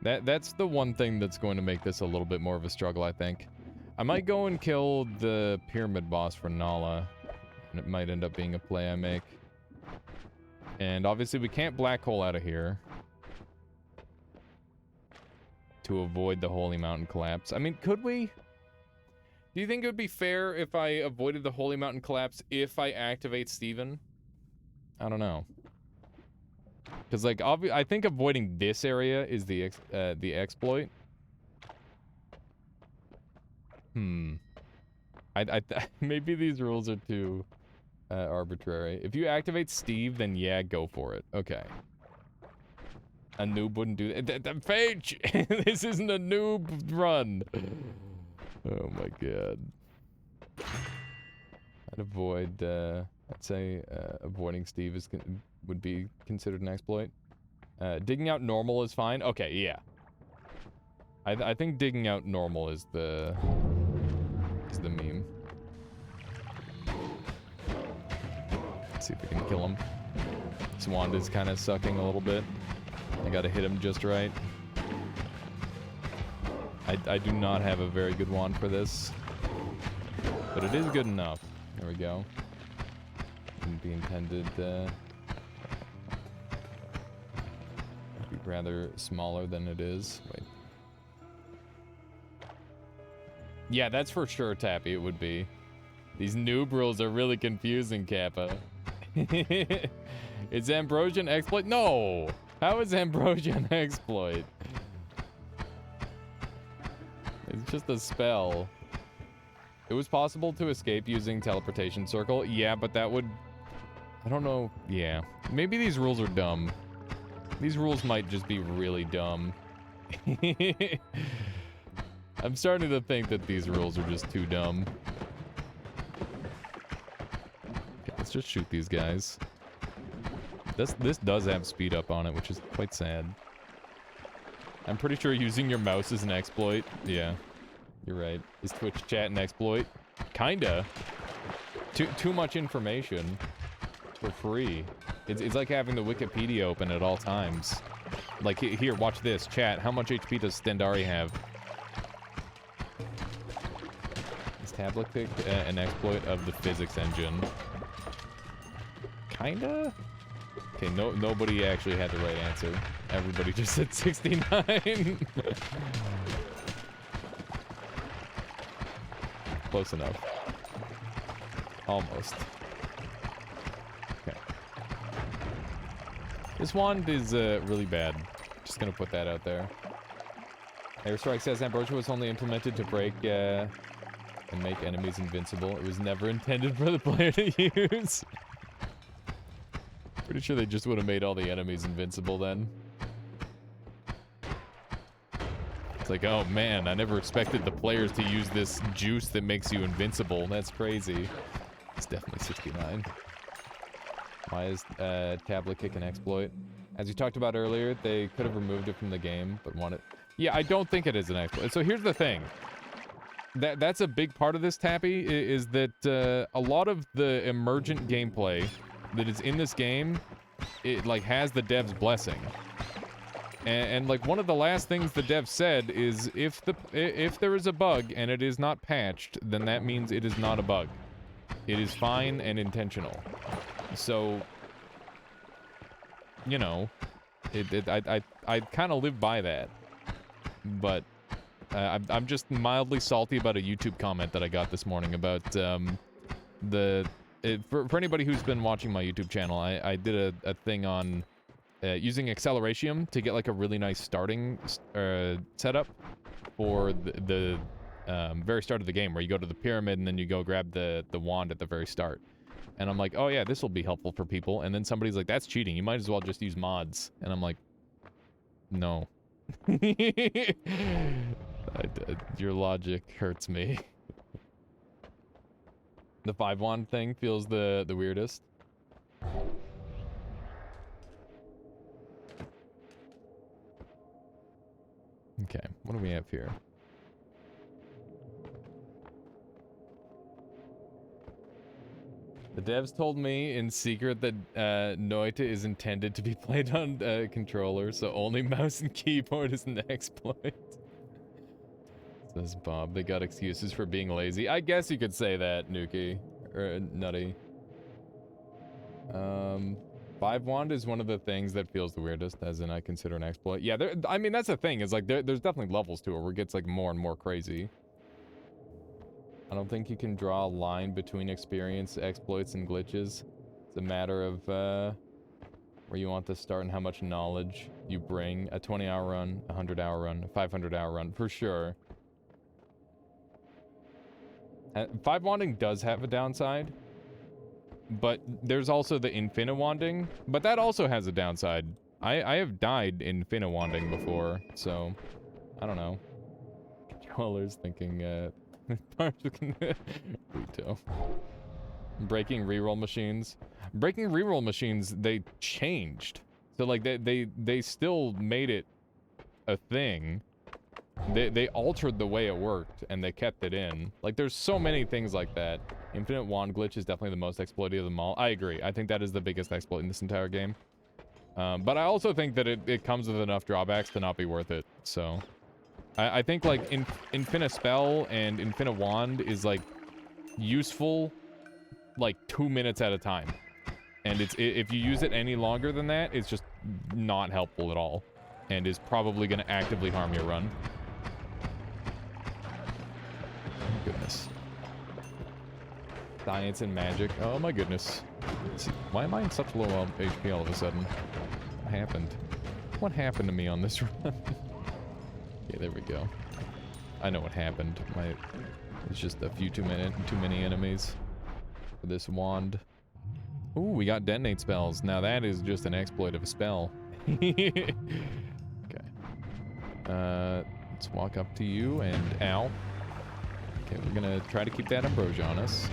That's the one thing that's going to make this a little bit more of a struggle, I think. I might go and kill the pyramid boss for Nala, and it might end up being a play I make. And obviously we can't black hole out of here to avoid the Holy Mountain collapse. I mean, could we? Do you think it would be fair if I avoided the Holy Mountain collapse if I activate Steven? I don't know. Because, like, I think avoiding this area is the exploit. Maybe these rules are too arbitrary. If you activate Steve, then yeah, go for it. Okay. A noob wouldn't do that. Phage! This isn't a noob run. Oh my god. I'd avoid, I'd say avoiding Steve would be considered an exploit. Digging out normal is fine. Okay, yeah. I think digging out normal is the meme. Let's see if we can kill him. This wand is kind of sucking a little bit. I gotta hit him just right. I do not have a very good wand for this, but it is good enough. There we go. Wouldn't be intended to be rather smaller than it is. Wait. Yeah, that's for sure, Tappy, it would be. These noob rules are really confusing, Kappa. It's Ambrosian exploit? No! How is Ambrosian exploit? It's just a spell. It was possible to escape using teleportation circle. Yeah, but that would... I don't know. Yeah. Maybe these rules are dumb. These rules might just be really dumb. I'm starting to think that these rules are just too dumb. Okay, let's just shoot these guys. This does have speed up on it, which is quite sad. I'm pretty sure using your mouse is an exploit. Yeah, you're right. Is Twitch chat an exploit? Kinda. Too much information for free. It's like having the Wikipedia open at all times. Like, here, watch this. Chat, how much HP does Stendari have? Is tablet pick an exploit of the physics engine? Kinda? Okay, nobody actually had the right answer. Everybody just said 69. Close enough. Almost. Okay. This wand is really bad. Just gonna put that out there. Airstrike says Ambrosia was only implemented to break and make enemies invincible. It was never intended for the player to use. Pretty sure they just would have made all the enemies invincible then. It's like, oh man, I never expected the players to use this juice that makes you invincible. That's crazy. It's definitely 69. Why is tablet kick an exploit? As you talked about earlier, they could have removed it from the game, but wanted... Yeah, I don't think it is an exploit. So here's the thing. That's a big part of this, Tappy, is that a lot of the emergent gameplay that is in this game, it like has the dev's blessing. And like one of the last things the dev said is if there is a bug and it is not patched, then that means it is not a bug. It is fine and intentional. So, you know, I kind of live by that. But I'm just mildly salty about a YouTube comment that I got this morning about for anybody who's been watching my YouTube channel, I did a thing on using Acceleratium to get like a really nice starting setup for the very start of the game, where you go to the pyramid and then you go grab the wand at the very start. And I'm like, oh yeah, this will be helpful for people. And then somebody's like, that's cheating. You might as well just use mods. And I'm like, no. Your logic hurts me. The 5 wand thing feels the weirdest. Okay, what do we have here? The devs told me in secret that Noita is intended to be played on controller, so only mouse and keyboard is an exploit. Says Bob. They got excuses for being lazy. I guess you could say that, Nuki. Or Nutty. 5 wand is one of the things that feels the weirdest, as in I consider an exploit. Yeah, I mean, that's the thing, is like, there's definitely levels to it where it gets like more and more crazy. I don't think you can draw a line between experience, exploits, and glitches. It's a matter of where you want to start and how much knowledge you bring. A 20-hour run, a 100-hour run, a 500-hour run, for sure. 5 wanding does have a downside, but there's also the infinite wanding, but that also has a downside. I have died in infinite wanding before, so I don't know. Controller's thinking Rito. Breaking reroll machines. Breaking reroll machines, they changed. So like they still made it a thing, They altered the way it worked, and they kept it in. Like, there's so many things like that. Infinite wand glitch is definitely the most exploited of them all. I agree. I think that is the biggest exploit in this entire game. But I also think that it comes with enough drawbacks to not be worth it. So, I think, like, Infinite Spell and Infinite Wand is, like, useful, like, 2 minutes at a time. And if you use it any longer than that, it's just not helpful at all. And is probably going to actively harm your run. Oh, goodness. Science and magic. Oh my goodness. Why am I in such low HP all of a sudden? What happened? What happened to me on this run? Okay, there we go. I know what happened. It's just a few too many enemies for this wand. Ooh, we got detonate spells. Now that is just an exploit of a spell. Okay. Let's walk up to you and ow. Okay, we're gonna try to keep that ambrosia on us.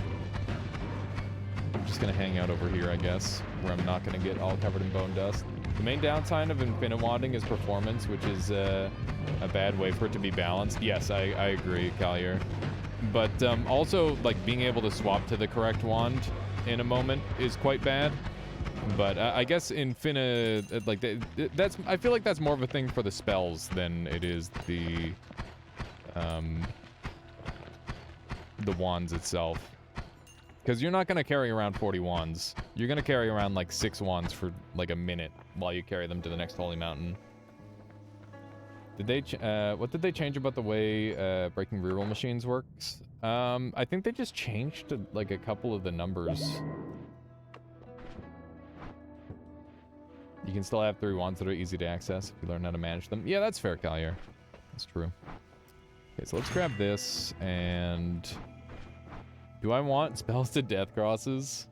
I'm just gonna hang out over here, I guess, where I'm not gonna get all covered in bone dust. The main downside of Infinite Wanding is performance, which is a bad way for it to be balanced. Yes, I agree, Collier. But also, like, being able to swap to the correct wand in a moment is quite bad. But I guess Infinite, like, that's, I feel like that's more of a thing for the spells than it is the wands itself. Because you're not going to carry around 40 wands. You're going to carry around, like, 6 wands for, like, a minute while you carry them to the next holy mountain. Did they, what did they change about the way, breaking reroll machines works? I think they just changed, like, a couple of the numbers. You can still have 3 wands that are easy to access if you learn how to manage them. Yeah, that's fair, Collier. That's true. Okay, so let's grab this, and... Do I want spells to death crosses?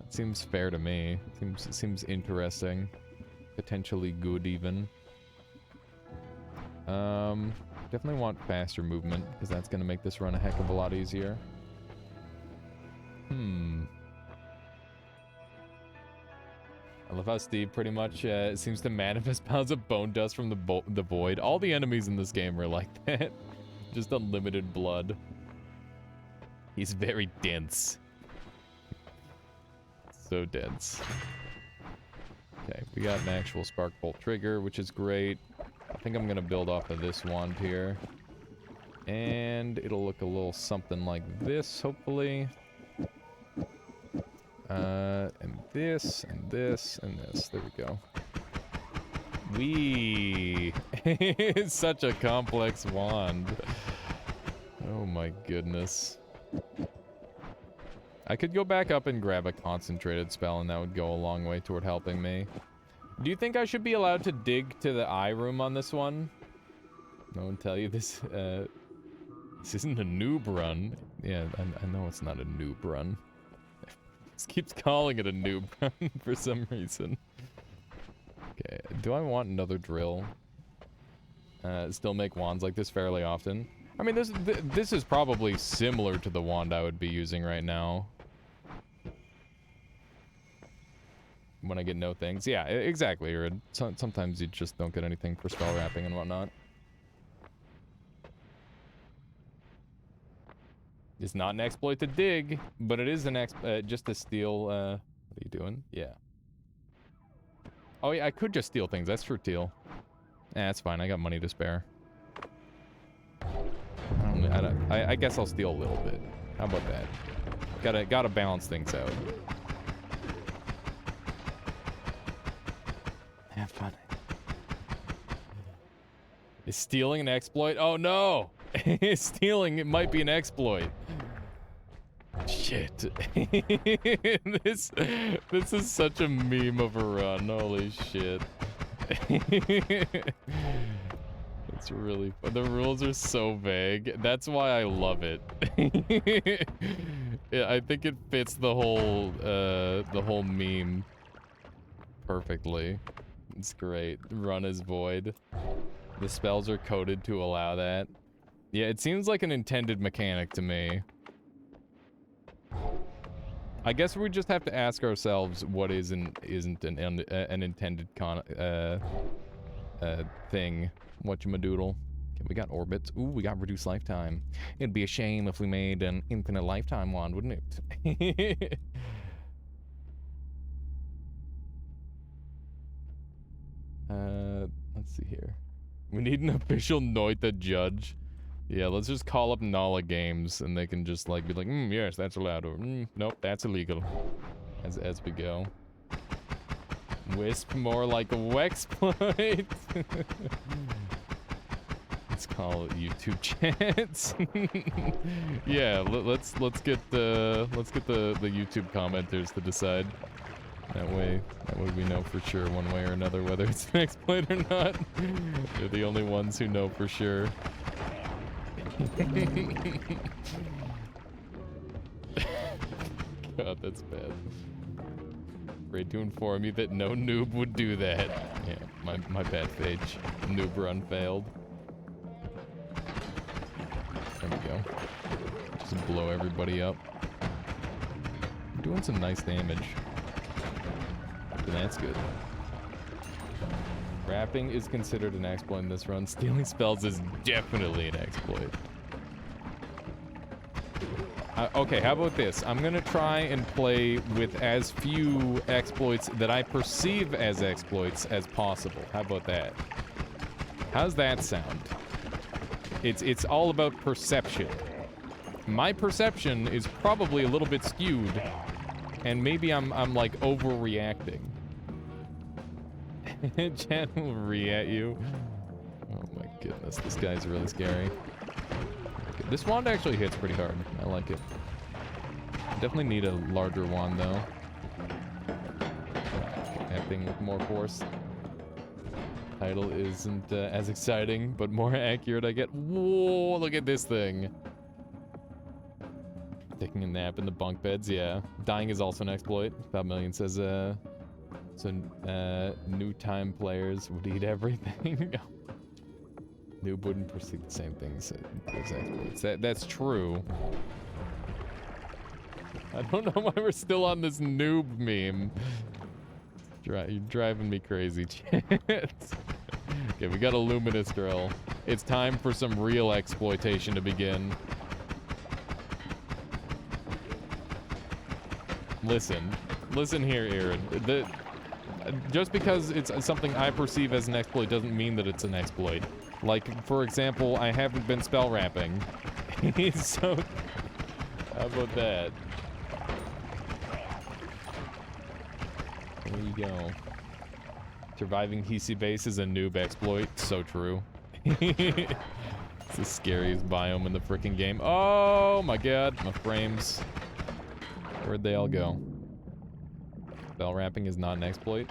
That seems fair to me. Seems interesting. Potentially good, even. Definitely want faster movement, because that's going to make this run a heck of a lot easier. I love how Steve pretty much seems to manifest pounds of bone dust from the void. All the enemies in this game are like that. Just unlimited blood. He's very dense. So dense. Okay, we got an actual spark bolt trigger, which is great. I think I'm gonna build off of this wand here. And it'll look a little something like this, hopefully. And this, and this, and this. There we go. Wee! It's such a complex wand. Oh my goodness. I could go back up and grab a concentrated spell, and that would go a long way toward helping me. Do you think I should be allowed to dig to the eye room on this one? No one tell you this, this isn't a noob run. Yeah, I know it's not a noob run. This keeps calling it a noob run for some reason. Okay, do I want another drill? Still make wands like this fairly often. I mean, this is probably similar to the wand I would be using right now. When I get no things. Yeah, exactly. Or sometimes you just don't get anything for spell wrapping and whatnot. It's not an exploit to dig, but it is an just to steal, what are you doing? Yeah. Oh yeah, I could just steal things. That's true, Teal. That's fine. I got money to spare. I guess I'll steal a little bit. How about that? Gotta balance things out. Have fun. Is stealing an exploit? Oh no! Stealing, it might be an exploit. Shit. This is such a meme of a run. Holy shit. It's really fun. The rules are so vague. That's why I love it. Yeah, I think it fits the whole meme perfectly. It's great. Run is void. The spells are coded to allow that. Yeah, it seems like an intended mechanic to me. I guess we just have to ask ourselves what isn't an intended thing. Whatchamadoodle. Okay, we got orbits. Ooh, we got reduced lifetime. It'd be a shame if we made an infinite lifetime wand, wouldn't it? Let's see here. We need an official Noita judge. Yeah, let's just call up Nala Games, and they can just like be like, yes, that's allowed, or nope, that's illegal. As we go. Wisp more like a Wexploit. Let's call it YouTube chats. Yeah, let's get the YouTube commenters to decide. That way we know for sure one way or another whether it's an exploit or not. They're the only ones who know for sure. God, that's bad. Afraid to inform you that no noob would do that. Yeah, my bad, Phage. Noob run failed. There we go. Just blow everybody up. I'm doing some nice damage. So that's good. Rapping is considered an exploit in this run. Stealing spells is definitely an exploit. Okay, how about this? I'm gonna try and play with as few exploits that I perceive as exploits as possible. How about that? How's that sound? It's all about perception. My perception is probably a little bit skewed, and maybe I'm like overreacting. Chan will re-at you. Oh my goodness, this guy's really scary. Okay, this wand actually hits pretty hard. I like it. Definitely need a larger wand though. That thing with more force. Title isn't as exciting, but more accurate I get. Whoa, look at this thing. Taking a nap in the bunk beds, yeah. Dying is also an exploit. Bob Million says, new time players would eat everything. Noob wouldn't perceive the same things as exploits. That's true. I don't know why we're still on this noob meme. You're driving me crazy, Chance. Okay, we got a luminous drill. It's time for some real exploitation to begin. Listen here, Aaron. Just because it's something I perceive as an exploit doesn't mean that it's an exploit. Like, for example, I haven't been spell rapping. So, how about that? There you go. Surviving Hisi base is a noob exploit. So true. It's the scariest biome in the freaking game. Oh my god, my frames. Where'd they all go? Spell rapping is not an exploit.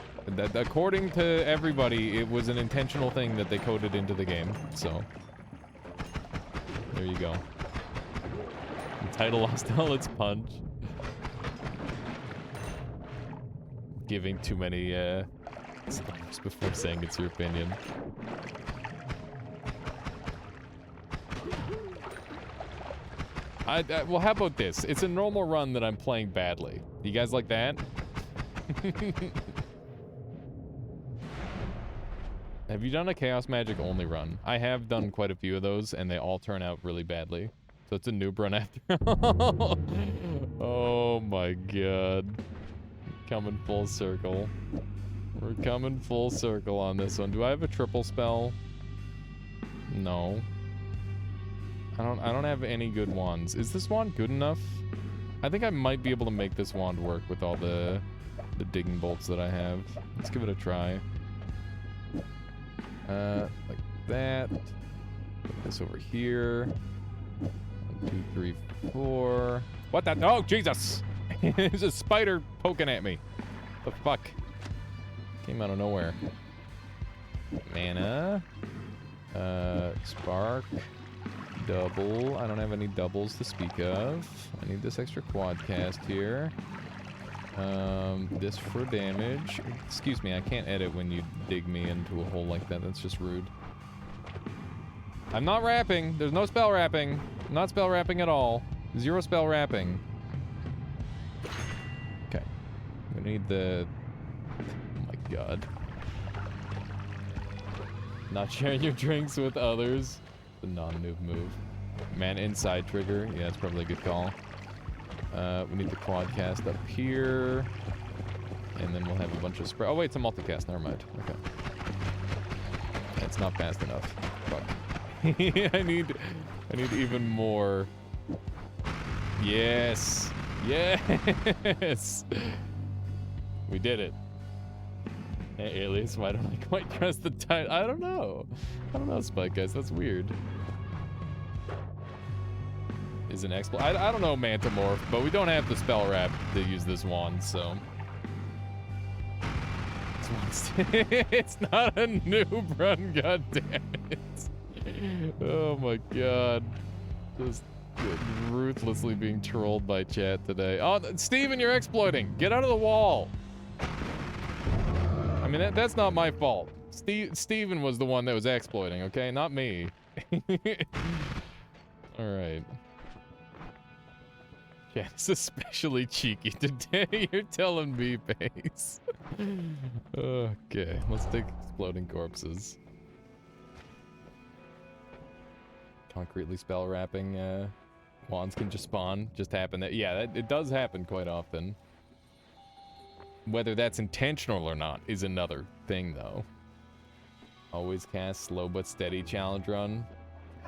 According to everybody, it was an intentional thing that they coded into the game. So, there you go. The title lost all its punch. Giving too many steps before saying it's your opinion. Well, how about this? It's a normal run that I'm playing badly. You guys like that? Have you done a Chaos Magic only run? I have done quite a few of those, and they all turn out really badly. So it's a noob run after all. Oh my god. Coming full circle. We're coming full circle on this one. Do I have a triple spell? No. I don't have any good wands. Is this wand good enough? I think I might be able to make this wand work with all the digging bolts that I have. Let's give it a try. Like that. Put this over here. 1, 2, 3, 4. What the? Oh, Jesus! There's a spider poking at me. The fuck? Came out of nowhere. Mana. Spark. Double. I don't have any doubles to speak of. I need this extra quad cast here. This for damage. Excuse me, I can't edit when you dig me into a hole like that. That's just rude. I'm not rapping. There's no spell rapping. I'm not spell rapping at all. 0 spell rapping. Okay. I'm gonna need the... Oh my god. Not sharing your drinks with others. The non-noob move. Man inside trigger. Yeah, that's probably a good call. We need the quadcast up here. And then we'll have a bunch of spray. Oh wait, it's a multicast. Never mind. Okay. That's not fast enough. Fuck. I need even more. Yes. Yes. We did it. Hey, Alias, why don't I quite trust the title? I don't know, Spike Guys. That's weird. Is an exploit. I don't know, Mantamorph, but we don't have the spell wrap to use this wand, so. It's not a noob run, goddammit. Oh my god. Just ruthlessly being trolled by chat today. Oh, Steven, you're exploiting. Get out of the wall. I mean, that's not my fault. Steven was the one that was exploiting, okay? Not me. Alright. Yeah, it's especially cheeky today. You're telling me, Pace. Okay, let's take exploding corpses. Concretely spell wrapping wands can just spawn, just happen. Yeah, it does happen quite often. Whether that's intentional or not is another thing, though. Always cast slow but steady challenge run.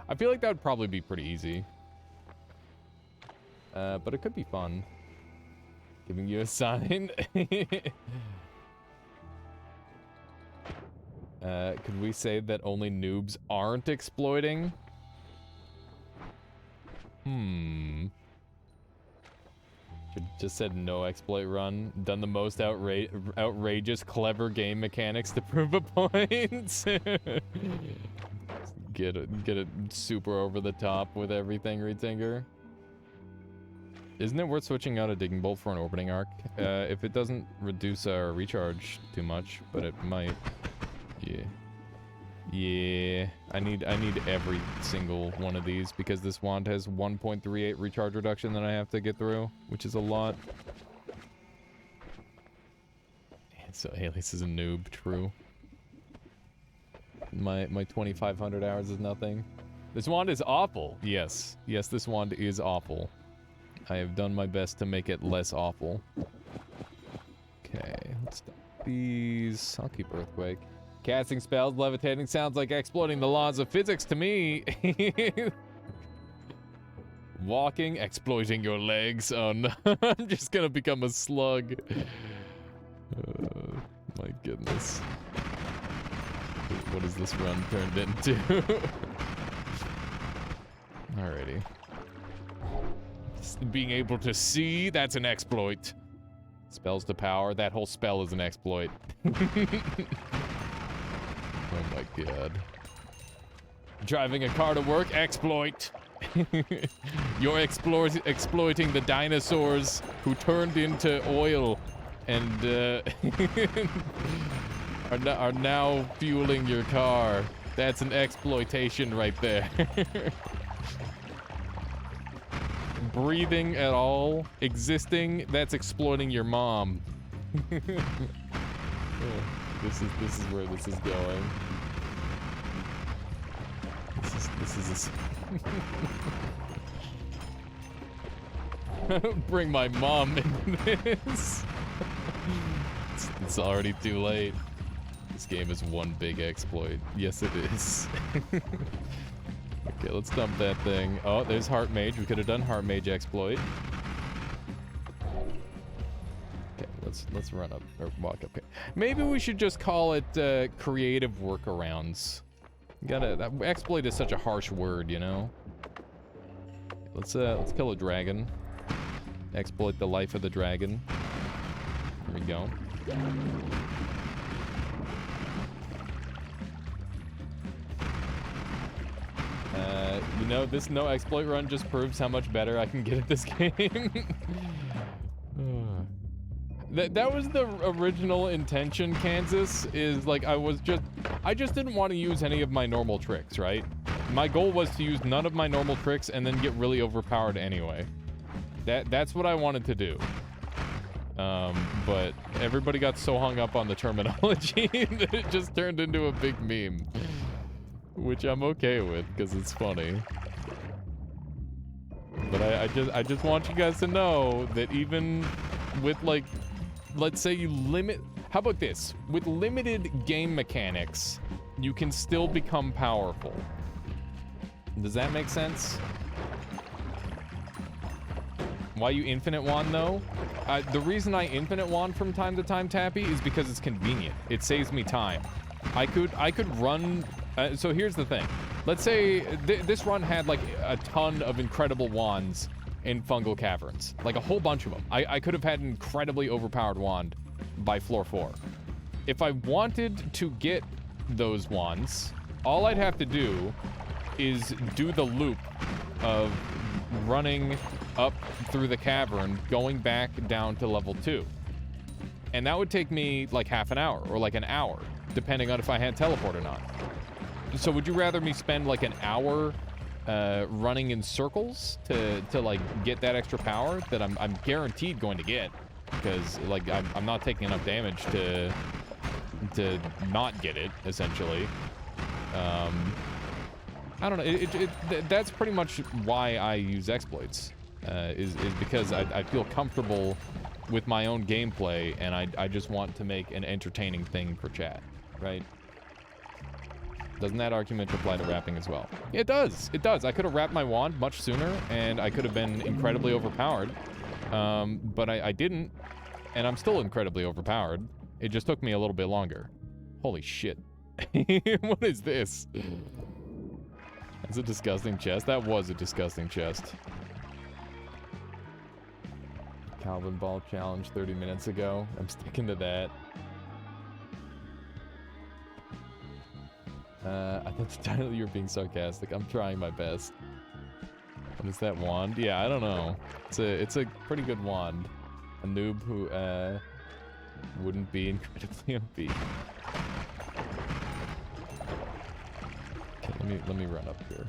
I feel like that would probably be pretty easy. But it could be fun. Giving you a sign. Could we say that only noobs aren't exploiting? Should just said no exploit run. Done the most outrageous, clever game mechanics to prove a point. Get it super over the top with everything, Retinger. Isn't it worth switching out a digging bolt for an orbiting arc? If it doesn't reduce our recharge too much, but it might. Yeah. Yeah. I need every single one of these because this wand has 1.38 recharge reduction that I have to get through, which is a lot. So Alias is a noob, true. My 2,500 hours is nothing. This wand is awful. Yes. Yes, this wand is awful. I have done my best to make it less awful. Okay, let's stop these. I'll keep Earthquake. Casting spells, levitating sounds like exploiting the laws of physics to me. Walking, exploiting your legs. Oh no, I'm just gonna become a slug. My goodness. What is this run turned into? Alrighty. Being able to see, that's an exploit. Spells to power, that whole spell is an exploit. Oh my god. Driving a car to work, exploit. You're exploiting the dinosaurs who turned into oil and are now fueling your car. That's an exploitation right there. Breathing at all, existing, that's exploiting your mom. This is where this is going. This is bring my mom into this. It's already too late. This game is one big exploit. Yes, it is. Okay, let's dump that thing. Oh, there's Heart Mage. We could have done Heart Mage exploit. Okay, let's run up or walk up here. Maybe we should just call it creative workarounds. That exploit is such a harsh word, you know. Let's kill a dragon. Exploit the life of the dragon. There we go. You know, this no exploit run just proves how much better I can get at this game. That was the original intention, Kansas, is like I just didn't want to use any of my normal tricks, right? My goal was to use none of my normal tricks and then get really overpowered anyway. That's what I wanted to do. But everybody got so hung up on the terminology that it just turned into a big meme. which I'm okay with because it's funny. But I just want you guys to know that even with like, let's say you limit, how about this? With limited game mechanics, you can still become powerful. Does that make sense? Why you infinite wand though? The reason I infinite wand from time to time, Tappy, is because it's convenient. It saves me time. I could run. So here's the thing. Let's say this run had like a ton of incredible wands in Fungal Caverns, like a whole bunch of them. I could have had an incredibly overpowered wand by floor 4. If I wanted to get those wands, all I'd have to do is do the loop of running up through the cavern, going back down to level 2. And that would take me like half an hour or like an hour, depending on if I had teleport or not. So would you rather me spend like an hour running in circles to like get that extra power that I'm guaranteed going to get, because like I'm not taking enough damage to not get it, essentially. I don't know. That's pretty much why I use exploits, is because I feel comfortable with my own gameplay, and I just want to make an entertaining thing for chat, right? Doesn't that argument apply to wrapping as well? It does. It does. I could have wrapped my wand much sooner, and I could have been incredibly overpowered, but I didn't, and I'm still incredibly overpowered. It just took me a little bit longer. Holy shit. What is this? That's a disgusting chest. That was a disgusting chest. Calvin Ball challenge 30 minutes ago. I'm sticking to that. I thought the title you were being sarcastic. I'm trying my best. What is that wand? Yeah, I don't know. It's a pretty good wand. A noob who wouldn't be incredibly OP. Okay, let me run up here.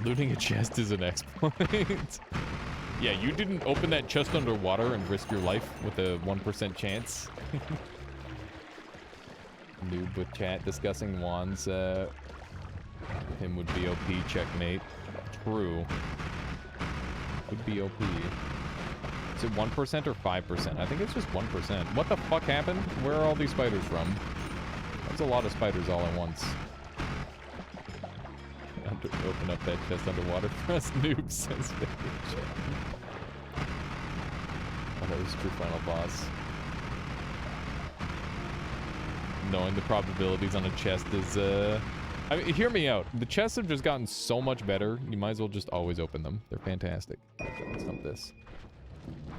Looting a chest is an exploit. Yeah, you didn't open that chest underwater and risk your life with a 1% chance. Noob with chat discussing wands. Him would be OP, checkmate. True. Would be OP. Is it 1% or 5%? I think it's just 1%. What the fuck happened? Where are all these spiders from? That's a lot of spiders all at once. Open up that chest underwater for us noobs, says Chat. Oh, that was true final boss. Knowing the probabilities on a chest is, I mean, hear me out. The chests have just gotten so much better, you might as well just always open them. They're fantastic. Okay, let's dump this.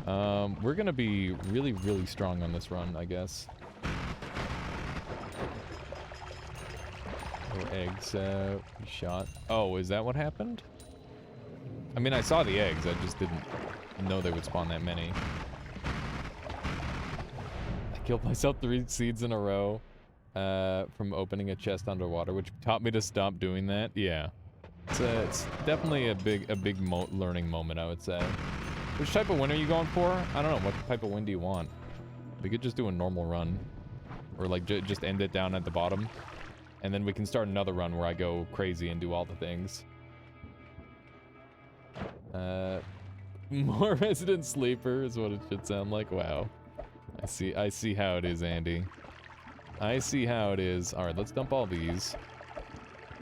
We're gonna be really, really strong on this run, I guess. Or eggs, shot. Oh, is that what happened? I mean, I saw the eggs, I just didn't know they would spawn that many. I killed myself 3 seeds in a row. From opening a chest underwater, which taught me to stop doing that. Yeah, it's definitely a big learning moment, I would say. Which type of win are you going for? I don't know. What type of win do you want? We could just do a normal run, or like just end it down at the bottom, and then we can start another run where I go crazy and do all the things. More resident sleeper is what it should sound like. Wow, I see how it is, Andy. I see how it is. All right, let's dump all these.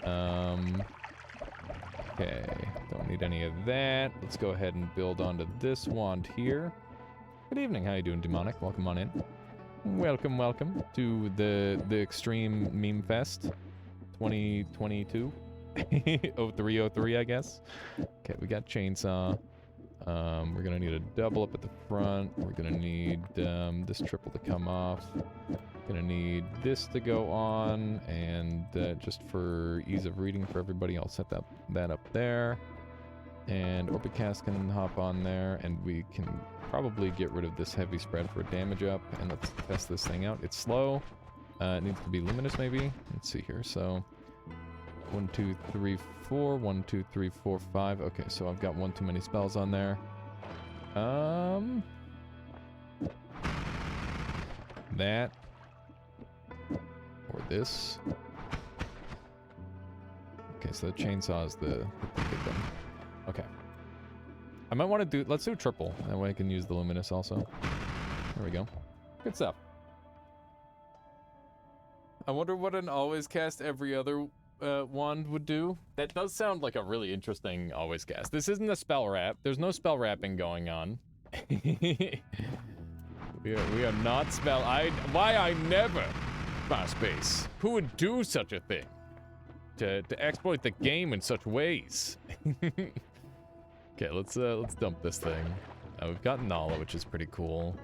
Okay, don't need any of that. Let's go ahead and build onto this wand here. Good evening, how you doing, Demonic? Welcome on in. Welcome, welcome to the Extreme Meme Fest 2022. 0303, I guess. Okay, we got chainsaw. We're gonna need a double up at the front. We're gonna need this triple to come off. Gonna need this to go on, and just for ease of reading for everybody, I'll set that up there. And Orbicast can hop on there, and we can probably get rid of this heavy spread for a damage up, and let's test this thing out. It's slow. It needs to be luminous, maybe. Let's see here. So 1, 2, 3, 4. 1, 2, 3, 4, 5. Okay, so I've got one too many spells on there. That. Or this. Okay, so the chainsaw is the good thing. Okay. I might want to do... Let's do a triple. That way I can use the luminous also. There we go. Good stuff. I wonder what an always cast every other wand would do. That does sound like a really interesting always cast. This isn't a spell wrap. There's no spell wrapping going on. we are not spell... Why I never... space. Who would do such a thing? To exploit the game in such ways. Okay, let's dump this thing. We've got Nala, which is pretty cool.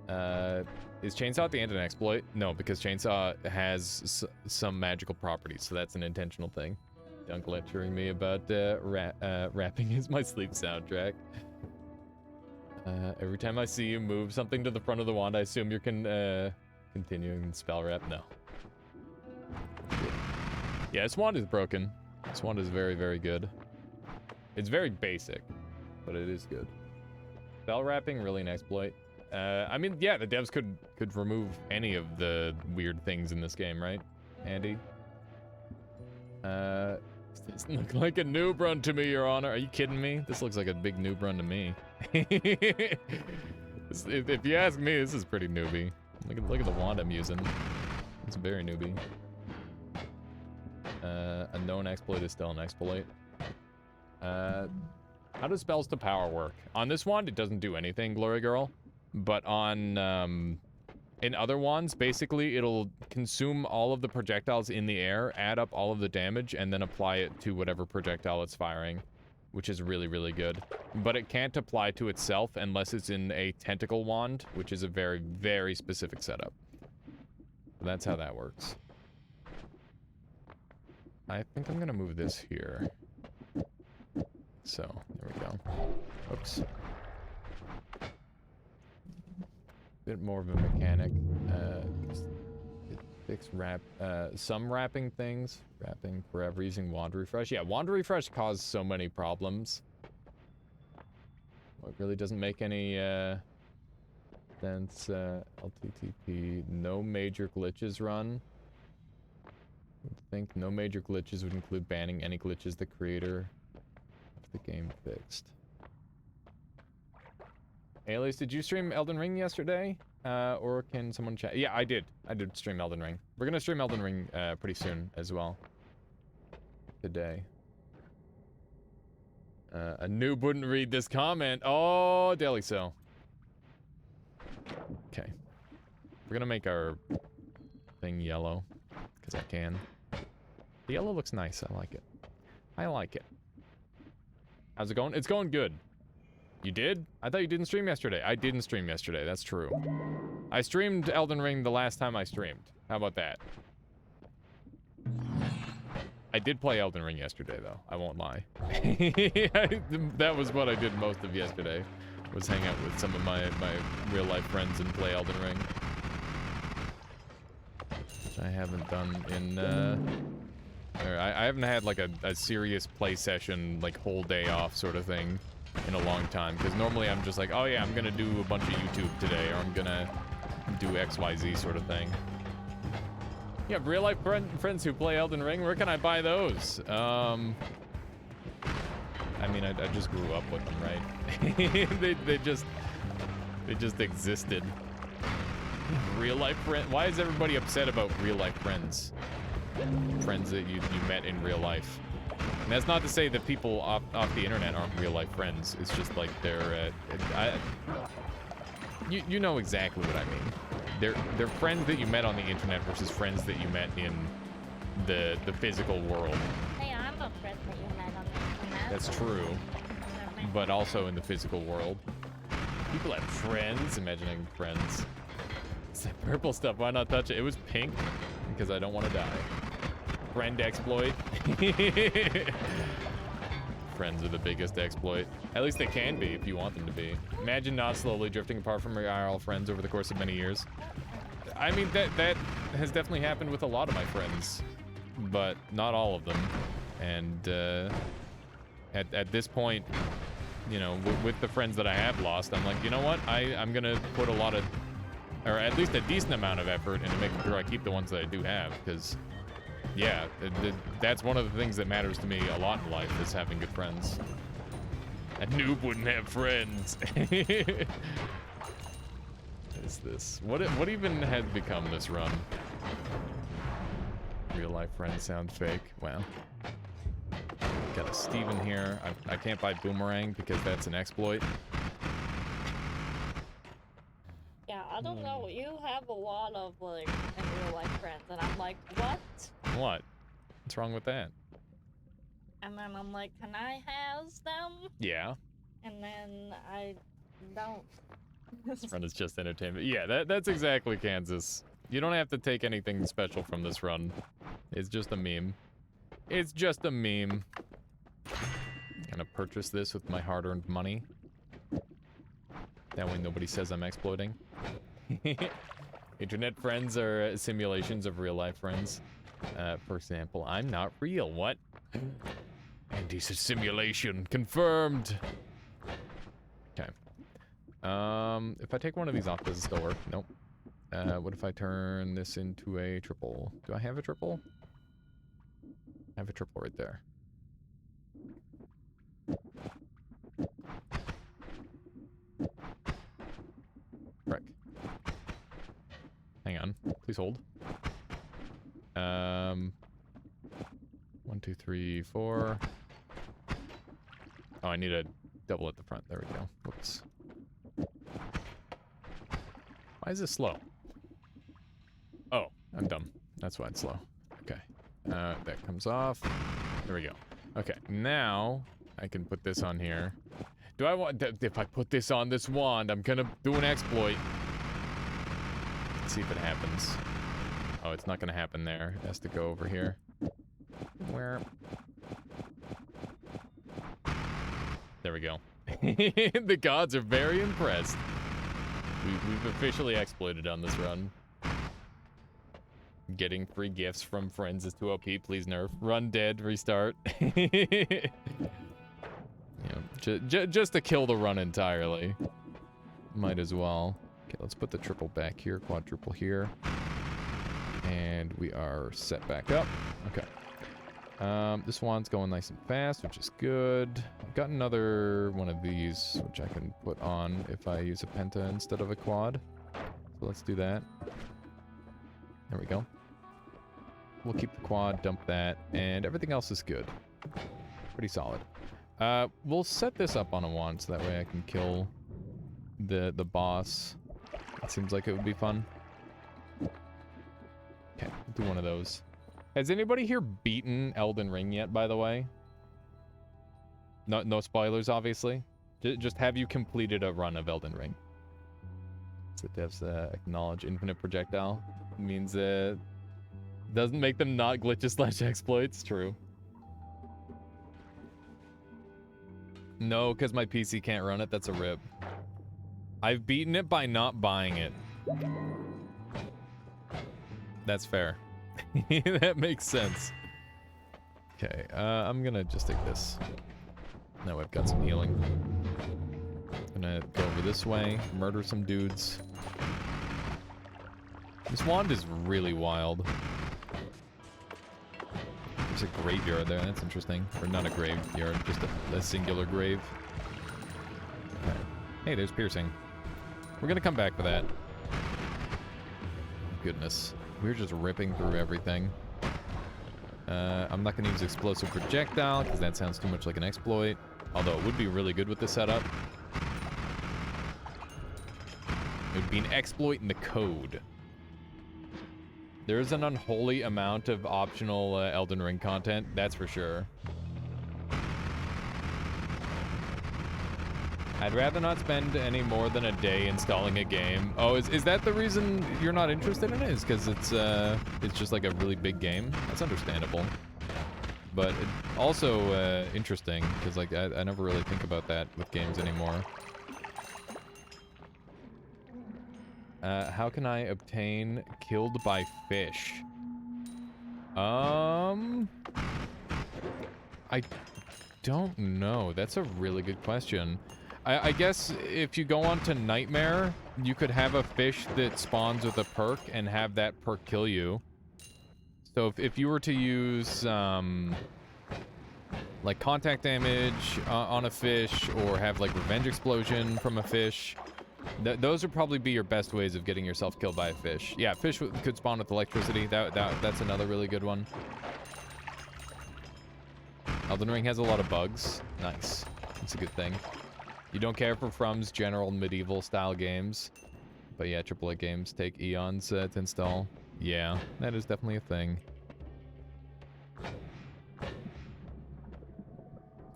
Is Chainsaw at the end an exploit? No, because Chainsaw has some magical properties, so that's an intentional thing. Dunk lecturing me about rapping is my sleep soundtrack. Every time I see you move something to the front of the wand, I assume you're continuing spell rap. No. Yeah, this wand is broken. This wand is very, very good. It's very basic, but it is good. Spell wrapping, really an exploit. I mean, yeah, the devs could remove any of the weird things in this game, right, Andy? This doesn't look like a noob run to me, Your Honor. Are you kidding me? This looks like a big noob run to me. If you ask me, this is pretty newbie. Look at the wand I'm using. It's very newbie. A known exploit is still an exploit. How does spells to power work? On this wand, it doesn't do anything, Glory Girl. But on, in other wands, basically, it'll consume all of the projectiles in the air, add up all of the damage, and then apply it to whatever projectile it's firing, which is really, really good. But it can't apply to itself unless it's in a tentacle wand, which is a very, very specific setup. That's how that works. I think I'm gonna move this here. So, there we go. Oops. Bit more of a mechanic. Fix some wrapping things. Wrapping forever using wand refresh. Yeah, wand refresh caused so many problems. Well, it really doesn't make any sense. LTTP, no major glitches run. I think no major glitches would include banning any glitches the creator of the game fixed. Alias, did you stream Elden Ring yesterday? Or can someone chat? Yeah, I did. I did stream Elden Ring. We're gonna stream Elden Ring pretty soon as well. Today. A noob wouldn't read this comment. Oh, Daily so. Okay. We're gonna make our thing yellow. Because I can. The yellow looks nice. I like it. I like it. How's it going? It's going good. You did? I thought you didn't stream yesterday. I didn't stream yesterday. That's true. I streamed Elden Ring the last time I streamed. How about that? I did play Elden Ring yesterday, though. I won't lie. That was what I did most of yesterday. Was hang out with some of my real-life friends and play Elden Ring. Which I haven't done in, I haven't had, like, a serious play session, like, whole day off sort of thing in a long time, because normally I'm just like, oh yeah, I'm gonna do a bunch of YouTube today, or I'm gonna do XYZ sort of thing. You have real-life friends who play Elden Ring? Where can I buy those? I mean, I just grew up with them, right? they just existed. Real-life friend? Why is everybody upset about real-life friends? Friends that you met in real life. And that's not to say that people off the internet aren't real-life friends. It's just like they're, you know exactly what I mean. They're friends that you met on the internet versus friends that you met in the physical world. Hey, I'm a friend that you met on the internet. That's true. But also in the physical world. People have friends. Imagining friends. It's that purple stuff. Why not touch it? It was pink because I don't want to die. Friend exploit. Friends are the biggest exploit. At least they can be if you want them to be. Imagine not slowly drifting apart from your IRL friends over the course of many years. I mean, that has definitely happened with a lot of my friends, but not all of them. And at this point, you know, with the friends that I have lost, I'm like, you know what? I'm gonna put a lot of or at least a decent amount of effort into making sure I keep the ones that I do have, because, yeah, that's one of the things that matters to me a lot in life, is having good friends. A noob wouldn't have friends. What is this? What even has become this run? Real life friends sound fake. Wow. Got a Steven here. I can't buy Boomerang because that's an exploit. Yeah, I don't know. You have a lot of, like, in real life friends, and I'm like, what? What? What's wrong with that? And then I'm like, can I house them? Yeah. And then I don't. This run is just entertainment. Yeah, that's exactly Kansas. You don't have to take anything special from this run. It's just a meme. It's just a meme. Gonna purchase this with my hard-earned money. That way nobody says I'm exploiting. Internet friends are simulations of real-life friends. For example, I'm not real. What? Andy's a simulation. Confirmed. Okay. If I take one of these off, does it still work? Nope. What if I turn this into a triple? Do I have a triple? I have a triple right there. Frick. Hang on. Please hold. 1, 2, 3, 4. Oh, I need a double at the front. There we go. Whoops. Why is this slow? Oh, I'm dumb. That's why it's slow. Okay. That comes off. There we go. Okay, now I can put this on here. Do I want... If I put this on this wand, I'm gonna do an exploit. Let's see if it happens. Oh, it's not gonna happen there. It has to go over here. Where? There we go. The gods are very impressed. We've officially exploited on this run. Getting free gifts from friends is too OP. Please nerf. Run dead. Restart. You know, just to kill the run entirely. Might as well. Okay, let's put the triple back here. Quadruple here. And we are set back up. Okay. This one's going nice and fast, which is good. I've got another one of these, which I can put on if I use a penta instead of a quad. So let's do that. There we go. We'll keep the quad, dump that, and everything else is good. Pretty solid. We'll set this up on a wand so that way I can kill the boss. It seems like it would be fun. Okay, we'll do one of those. Has anybody here beaten Elden Ring yet, by the way? No spoilers, obviously. Just have you completed a run of Elden Ring? So devs acknowledge infinite projectile. Means doesn't make them not glitches / exploits. True. No, because my PC can't run it. That's a rip. I've beaten it by not buying it. That's fair. That makes sense. Okay, I'm gonna just take this. Now I've got some healing. Gonna go over this way, murder some dudes. This wand is really wild. There's a graveyard there, that's interesting. Or not a graveyard, just a singular grave. Okay. Hey, there's piercing. We're gonna come back for that. Goodness. We're just ripping through everything. I'm not going to use explosive projectile because that sounds too much like an exploit. Although it would be really good with this setup. It would be an exploit in the code. There is an unholy amount of optional Elden Ring content, that's for sure. I'd rather not spend any more than a day installing a game. Oh, is that the reason you're not interested in it? Is because it's just like a really big game? That's understandable. But it also interesting, because like I never really think about that with games anymore. How can I obtain killed by fish? I don't know. That's a really good question. I guess if you go on to Nightmare, you could have a fish that spawns with a perk and have that perk kill you. So if you were to use, like contact damage on a fish, or have like revenge explosion from a fish, those would probably be your best ways of getting yourself killed by a fish. Yeah, fish could spawn with electricity. That's another really good one. Elden Ring has a lot of bugs. Nice. That's a good thing. You don't care for From's general medieval style games, but yeah, AAA games take eons to install. Yeah, that is definitely a thing.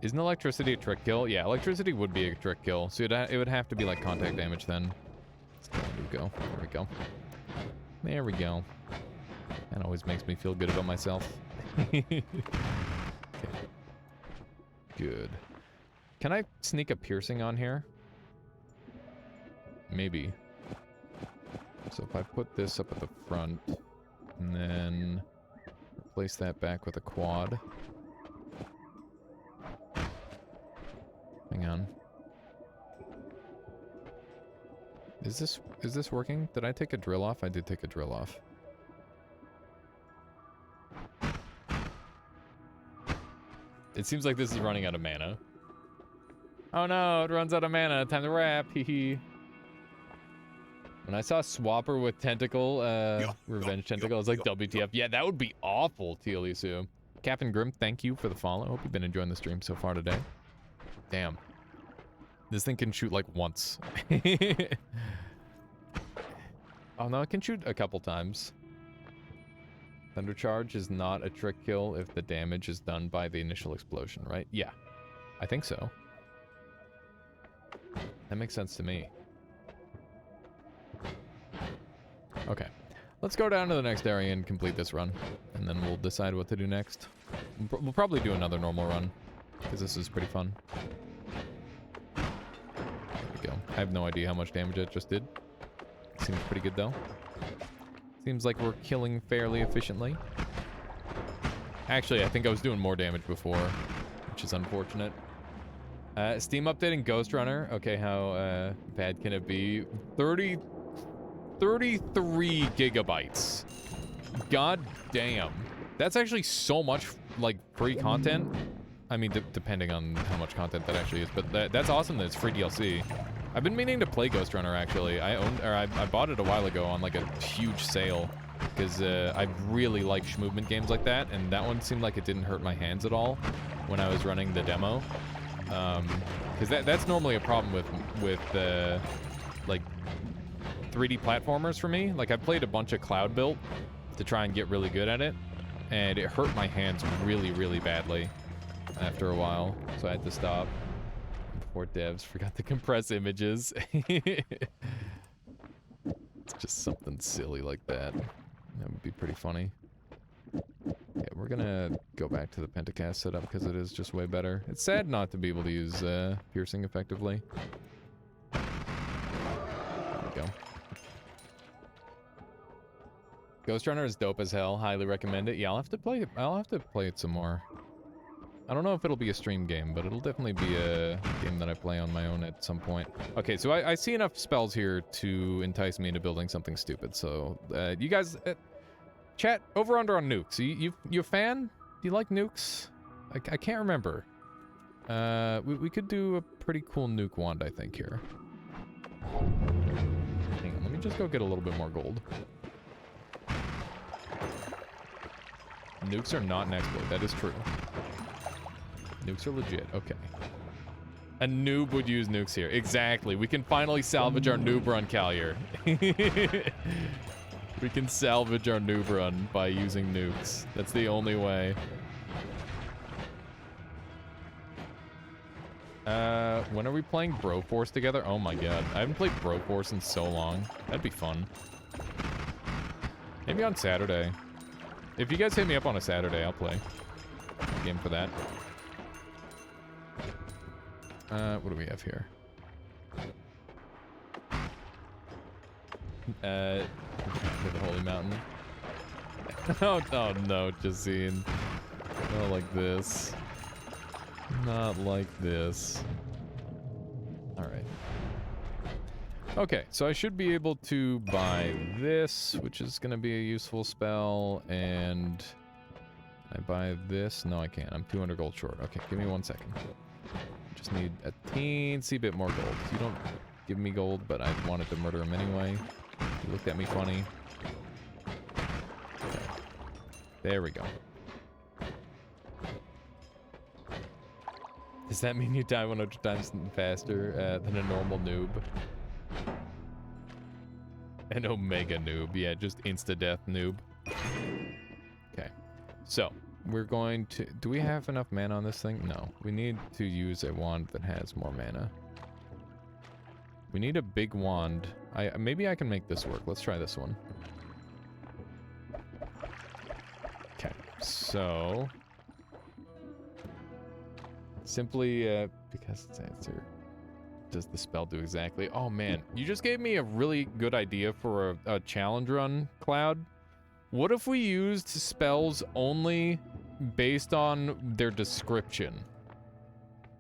Isn't electricity a trick kill? Yeah, electricity would be a trick kill, so it would have to be like contact damage then. There we go. There we go. There we go. That always makes me feel good about myself. Okay. Good. Can I sneak a piercing on here? Maybe. So if I put this up at the front, and then replace that back with a quad. Hang on. Is this working? Did I take a drill off? I did take a drill off. It seems like this is running out of mana. Oh no, it runs out of mana. Time to wrap. Hee. When I saw Swapper with tentacle, revenge tentacle, I was like, WTF. Yeah, that would be awful, Tealisu. Captain Grim, thank you for the follow. Hope you've been enjoying the stream so far today. Damn. This thing can shoot like once. Oh no, it can shoot a couple times. Thunder Charge is not a trick kill if the damage is done by the initial explosion, right? Yeah, I think so. That makes sense to me. Okay, let's go down to the next area and complete this run, and then we'll decide what to do next. We'll probably do another normal run, because this is pretty fun. There we go. I have no idea how much damage it just did. Seems pretty good though. Seems like we're killing fairly efficiently. Actually, I think I was doing more damage before, which is unfortunate. Steam updating Ghost Runner. Okay, how bad can it be? 33 gigabytes. God damn. That's actually so much, like, free content. I mean, depending on how much content that actually is, but that's awesome that it's free DLC. I've been meaning to play Ghost Runner, actually. I bought it a while ago on, like, a huge sale, because I really like movement games like that, and that one seemed like it didn't hurt my hands at all when I was running the demo. Because that's normally a problem with like 3D platformers for me. Like, I played a bunch of Cloud Built to try and get really good at it, and it hurt my hands really, really badly after a while, so I had to stop. Poor devs forgot to compress images. It's just something silly like that. That would be pretty funny. Yeah, we're gonna go back to the Pentacast setup because it is just way better. It's sad not to be able to use piercing effectively. There we go. Ghost Runner is dope as hell. Highly recommend it. Yeah, I'll have to play it some more. I don't know if it'll be a stream game, but it'll definitely be a game that I play on my own at some point. Okay, so I see enough spells here to entice me into building something stupid. So, you guys, chat over under on nukes. You a fan? Do you like nukes? I can't remember. We could do a pretty cool nuke wand, I think, here. Hang on, let me just go get a little bit more gold. Nukes are not an exploit, that is true. Nukes are legit, okay. A noob would use nukes here. Exactly, we can finally salvage our noob run, Callier. We can salvage our noob run by using nukes. That's the only way. When are we playing Broforce together? Oh my god, I haven't played Broforce in so long. That'd be fun. Maybe on Saturday. If you guys hit me up on a Saturday, I'll play a game for that. What do we have here? To the Holy Mountain. Oh no, Jazine. Not like this. Not like this. Alright. Okay, so I should be able to buy this, which is going to be a useful spell, and I buy this? No, I can't. I'm 200 gold short. Okay, give me 1 second. Just need a teensy bit more gold. You don't give me gold, but I wanted to murder him anyway. You looked at me funny. Okay. There we go. Does that mean you die 100 times faster than a normal noob? An omega noob. Yeah, just insta-death noob. Okay. So, we're going to... Do we have enough mana on this thing? No. We need to use a wand that has more mana. We need a big wand. Maybe I can make this work. Let's try this one. Okay. So... Simply, because it's answer. Does the spell do exactly? Oh man, you just gave me a really good idea for a challenge run, Cloud. What if we used spells only based on their description?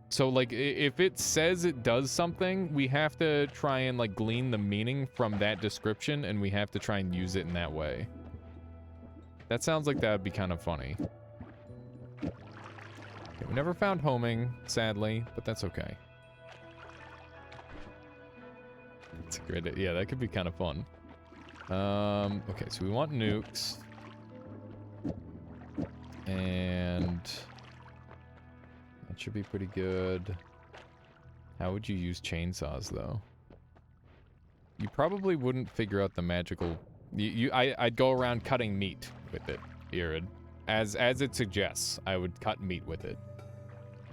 So like, if it says it does something, we have to try and like glean the meaning from that description, and we have to try and use it in that way. That sounds like that would be kind of funny. Okay, we never found homing, sadly, but that's okay. It's a great, yeah, that could be kind of fun. Okay, so we want nukes. And that should be pretty good. How would you use chainsaws, though? You probably wouldn't figure out the magical... I'd go around cutting meat with it, Irid. As it suggests, I would cut meat with it.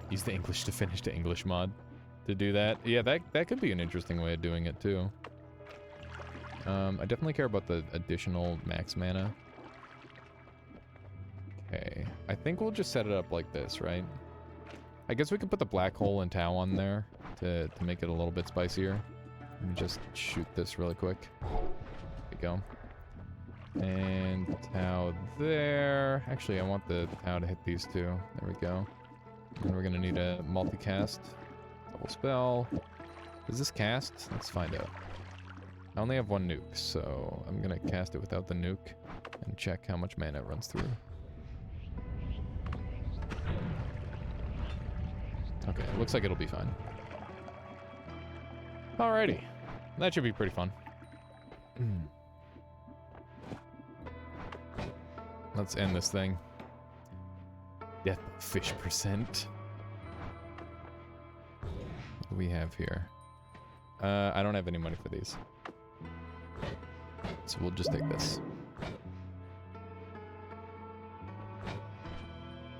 Use the English to finish the English mod to do that. Yeah, that could be an interesting way of doing it, too. I definitely care about the additional max mana. Okay, I think we'll just set it up like this, right? I guess we could put the black hole and Tau on there to make it a little bit spicier. Let me just shoot this really quick. There we go. And Tau there. Actually, I want the Tau to hit these two. There we go. And we're gonna need a multicast. Double spell. Does this cast? Let's find out. I only have one nuke, so I'm gonna cast it without the nuke and check how much mana it runs through. Okay, it looks like it'll be fine. Alrighty. That should be pretty fun. Let's end this thing. Death fish percent. What do we have here? I don't have any money for these. So we'll just take this.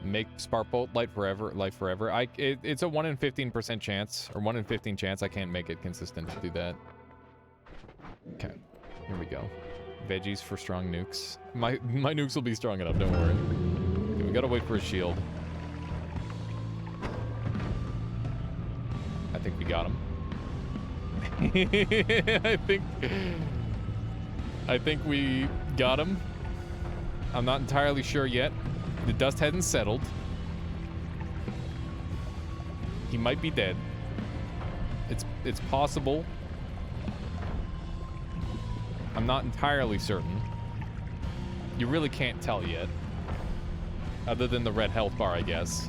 Make Sparkbolt light forever. It's a 1 in 15% chance, or 1 in 15 chance. I can't make it consistent to do that. Okay, here we go. Veggies for strong nukes. My nukes will be strong enough, don't worry. Okay, we gotta wait for a shield. I think we got him. I think we got him. I'm not entirely sure yet. The dust hasn't settled. He might be dead. It's possible. I'm not entirely certain. You really can't tell yet. Other than the red health bar, I guess.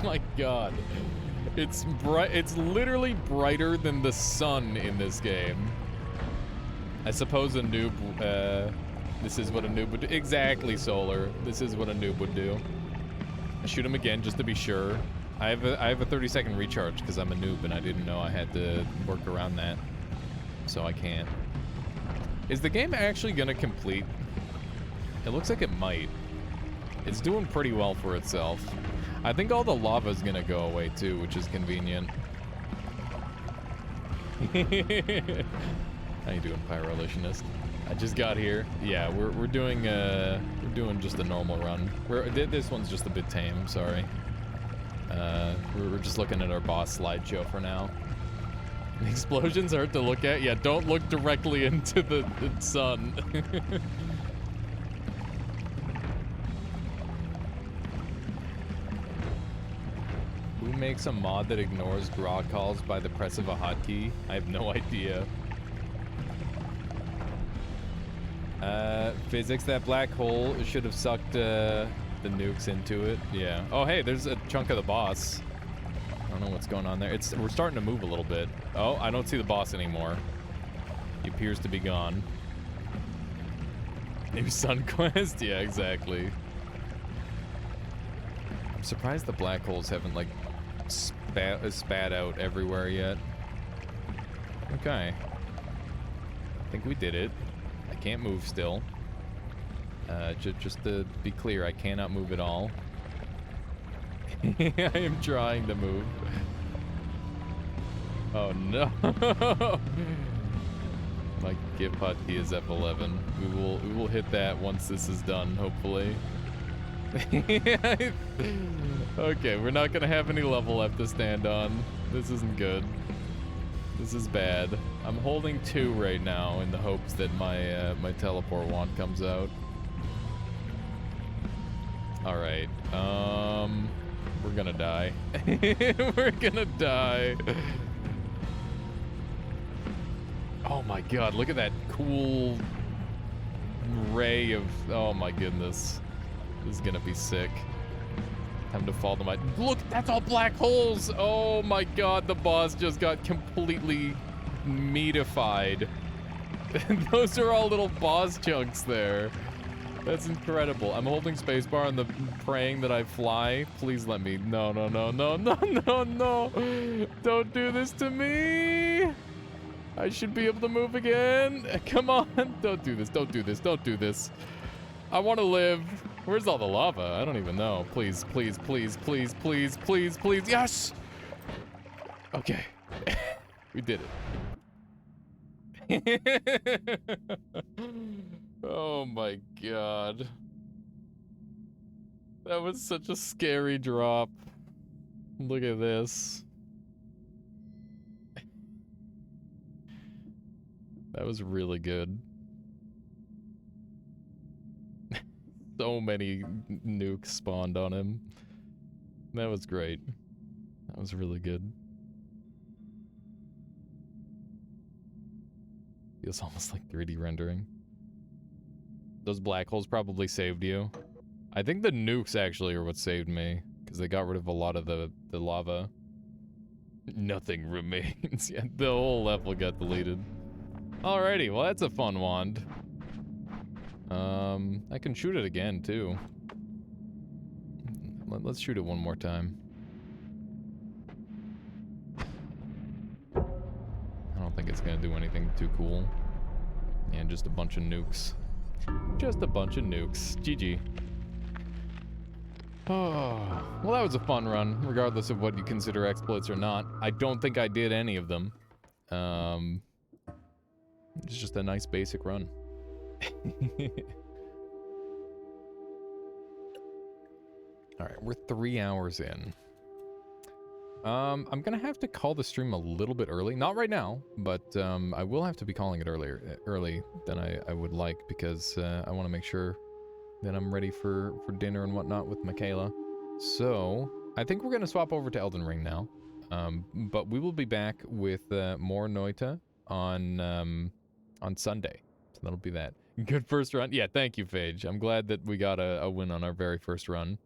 My god. It's bright. It's literally brighter than the sun in this game. I suppose a noob, this is what a noob would do. Exactly, Solar. This is what a noob would do. I shoot him again just to be sure. I have a 30-second recharge because I'm a noob and I didn't know I had to work around that. So I can't. Is the game actually gonna complete? It looks like it might. It's doing pretty well for itself. I think all the lava's gonna go away too, which is convenient. How you doing, Pyrolutionist? I just got here. Yeah, we're doing just a normal run. This one's just a bit tame. Sorry. We're just looking at our boss slideshow for now. The explosions hurt to look at. Yeah, don't look directly into the sun. makes a mod that ignores draw calls by the press of a hotkey? I have no idea. Physics, that black hole should have sucked the nukes into it. Yeah. Oh, hey, there's a chunk of the boss. I don't know what's going on there. We're starting to move a little bit. Oh, I don't see the boss anymore. He appears to be gone. New Sun Quest? Yeah, exactly. I'm surprised the black holes haven't, like, spat out everywhere yet. Okay. I think we did it. I can't move still. Just to be clear, I cannot move at all. I am trying to move. Oh no! My give hotkey is F11. We will hit that once this is done, hopefully. Okay, we're not gonna have any level left to stand on. This isn't good. This is bad. I'm holding 2 right now in the hopes that my my teleport wand comes out. All right. We're gonna die. We're gonna die. Oh my god, look at that cool ray of... Oh my goodness. This is gonna be sick. Time to fall to my... Look, that's all black holes! Oh my god, the boss just got completely meatified. Those are all little boss chunks there. That's incredible. I'm holding spacebar and praying that I fly. Please let me... No, no, no, no, no, no, no! Don't do this to me! I should be able to move again. Come on. Don't do this. Don't do this. Don't do this. I want to live. Where's all the lava? I don't even know. Please, please, please, please, please, please, please. Yes! Okay. We did it. Oh my god. That was such a scary drop. Look at this. That was really good. So many nukes spawned on him. That was great. That was really good. Feels almost like 3D rendering. Those black holes probably saved you. I think the nukes actually are what saved me, because they got rid of a lot of the lava. Nothing remains. Yeah, the whole level got deleted. Alrighty, well that's a fun wand. I can shoot it again too. Let's shoot it one more time. I don't think it's gonna do anything too cool. Yeah, just a bunch of nukes. Just a bunch of nukes. GG. Oh, well that was a fun run, regardless of what you consider exploits or not. I don't think I did any of them. It's just a nice basic run. Alright, we're 3 hours in. I'm gonna have to call the stream a little bit early. Not right now, but I will have to be calling it early than I would like, because I want to make sure that I'm ready for dinner and whatnot with Michaela. So, I think we're gonna swap over to Elden Ring now. But we will be back with more Noita on Sunday. So that'll be that. Good first run. Yeah, thank you, Phage. I'm glad that we got a win on our very first run.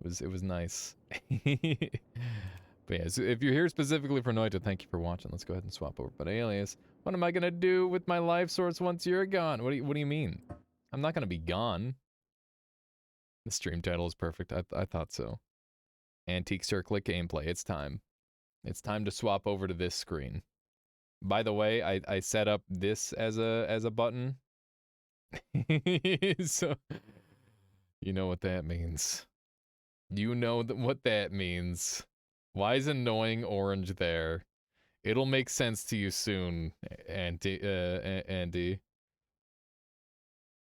It was nice. But yeah, so if you're here specifically for Noita, thank you for watching. Let's go ahead and swap over. But Alias, what am I gonna do with my life source once you're gone? What do you mean? I'm not gonna be gone. The stream title is perfect. I thought so. Antique Circlet gameplay. It's time. It's time to swap over to this screen. By the way, I set up this as a button. So you know what that means. You know what that means. Why is annoying orange there? It'll make sense to you soon, Andy.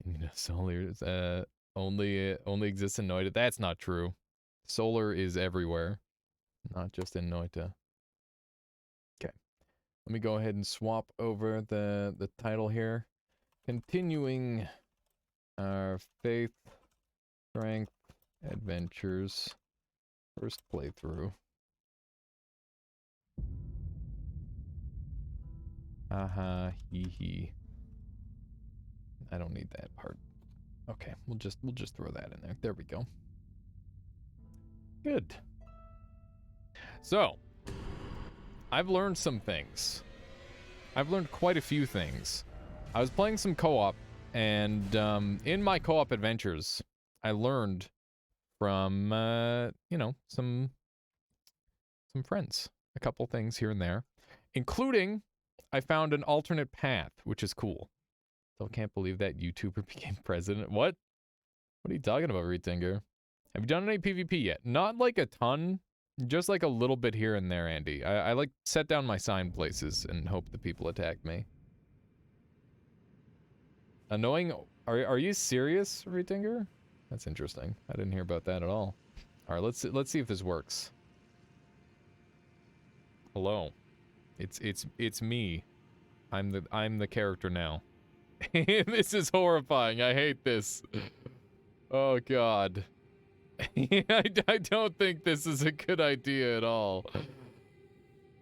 You know, solar only exists in Noita. That's not true. Solar is everywhere, not just in Noita. Okay, let me go ahead and swap over the title here. Continuing our faith, strength, adventures, first playthrough. Hee hee. I don't need that part. Okay, we'll just throw that in there. There we go. Good. So, I've learned some things. I've learned quite a few things. I was playing some co-op, and in my co-op adventures, I learned from you know, some friends, a couple things here and there, including I found an alternate path, which is cool. Still can't believe that YouTuber became president. What? What are you talking about, Retinger? Have you done any PvP yet? Not like a ton, just like a little bit here and there, Andy. I like set down my sign places and hope the people attack me. Annoying. Are you serious, Retinger? That's interesting. I didn't hear about that at all. All right, let's see if this works. Hello. It's me. I'm the character now. This is horrifying. I hate this. Oh god. I don't think this is a good idea at all.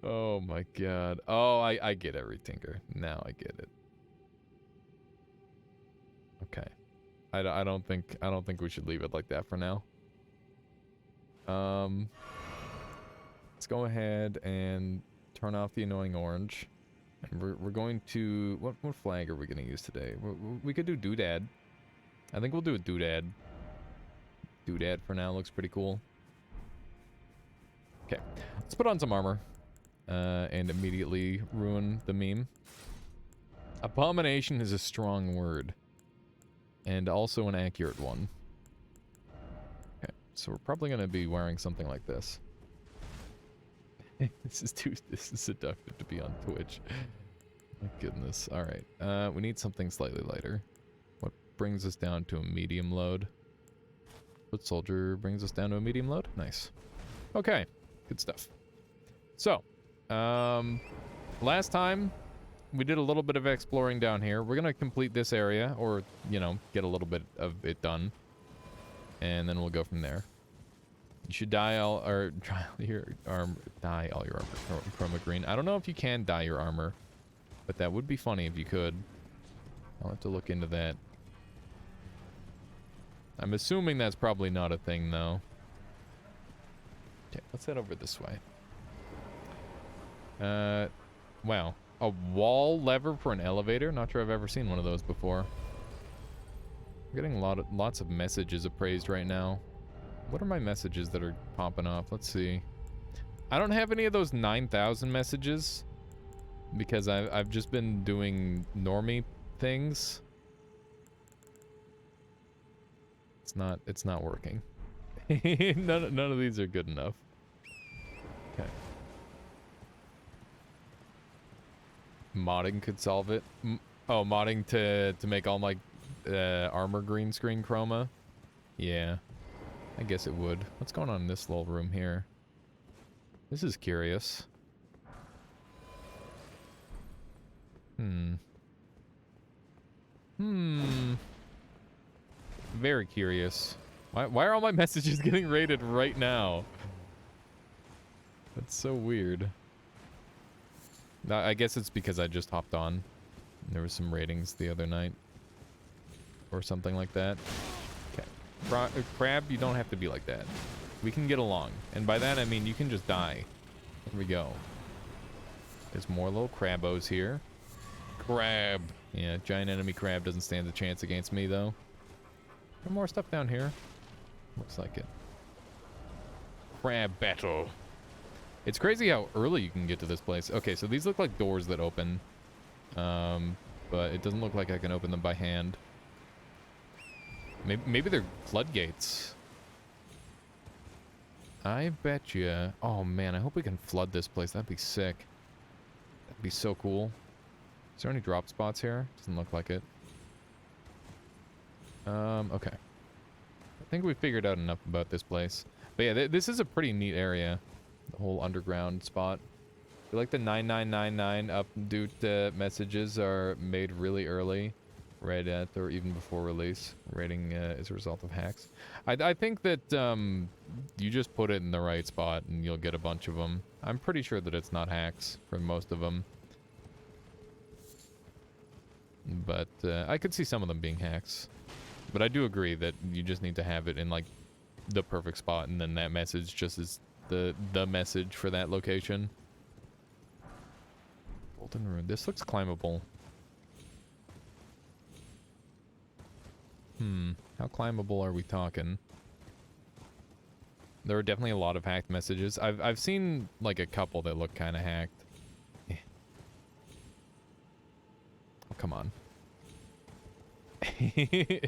Oh my god. Oh, I get it, Tinker. Now I get it. Okay. I don't think we should leave it like that for now. Let's go ahead and turn off the annoying orange. And we're going to... What flag are we going to use today? We could do Doodad. I think we'll do a Doodad. Doodad for now looks pretty cool. Okay. Let's put on some armor. And immediately ruin the meme. Abomination is a strong word. And also an accurate one. Okay. So we're probably going to be wearing something like this. This is seductive to be on Twitch. My goodness. Alright. We need something slightly lighter. What brings us down to a medium load? Foot soldier brings us down to a medium load? Nice. Okay. Good stuff. So, last time we did a little bit of exploring down here. We're gonna complete this area, or, you know, get a little bit of it done. And then we'll go from there. You should dye all your armor chroma green. I don't know if you can dye your armor, but that would be funny if you could. I'll have to look into that. I'm assuming that's probably not a thing, though. Okay, let's head over this way. Wow. A wall lever for an elevator? Not sure I've ever seen one of those before. I'm getting lots of messages appraised right now. What are my messages that are popping off? Let's see. I don't have any of those 9,000 messages because I've just been doing normie things. It's not working. none of these are good enough. Okay. Modding could solve it. Oh, modding to make all my armor green screen chroma? Yeah. I guess it would. What's going on in this little room here? This is curious. Very curious. Why are all my messages getting rated right now? That's so weird. I guess it's because I just hopped on. There was some ratings the other night. Or something like that. Okay. Crab, you don't have to be like that. We can get along. And by that I mean you can just die. There we go. There's more little crabos here. Crab. Yeah, giant enemy crab doesn't stand a chance against me though. There more stuff down here. Looks like it. Crab battle. It's crazy how early you can get to this place. Okay, so these look like doors that open. But it doesn't look like I can open them by hand. Maybe they're floodgates. I bet you. Oh man, I hope we can flood this place. That'd be sick. That'd be so cool. Is there any drop spots here? Doesn't look like it. Okay. I think we figured out enough about this place. But yeah, this is a pretty neat area. The whole underground spot. I feel like the 9999 update messages are made really early. Right at or even before release. Rating is a result of hacks. I think that you just put it in the right spot and you'll get a bunch of them. I'm pretty sure that it's not hacks for most of them. but I could see some of them being hacks. But I do agree that you just need to have it in like the perfect spot, and then that message just is the message for that location. Golden Rune. This looks climbable. How climbable are we talking? There are definitely a lot of hacked messages. I've seen like a couple that look kind of hacked. Eh. Oh, come on. I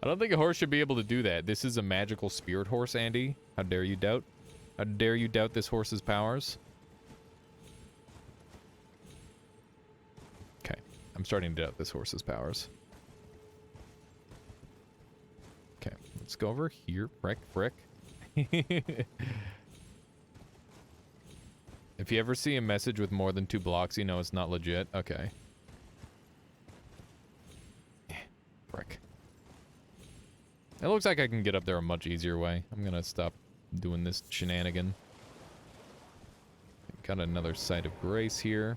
don't think a horse should be able to do that. This is a magical spirit horse, Andy. How dare you doubt? How dare you doubt this horse's powers? Okay, I'm starting to doubt this horse's powers. Okay, let's go over here. Frick. If you ever see a message with more than 2 blocks, you know it's not legit. Okay. Frick. It looks like I can get up there a much easier way. I'm gonna stop doing this shenanigan. Got another site of grace here.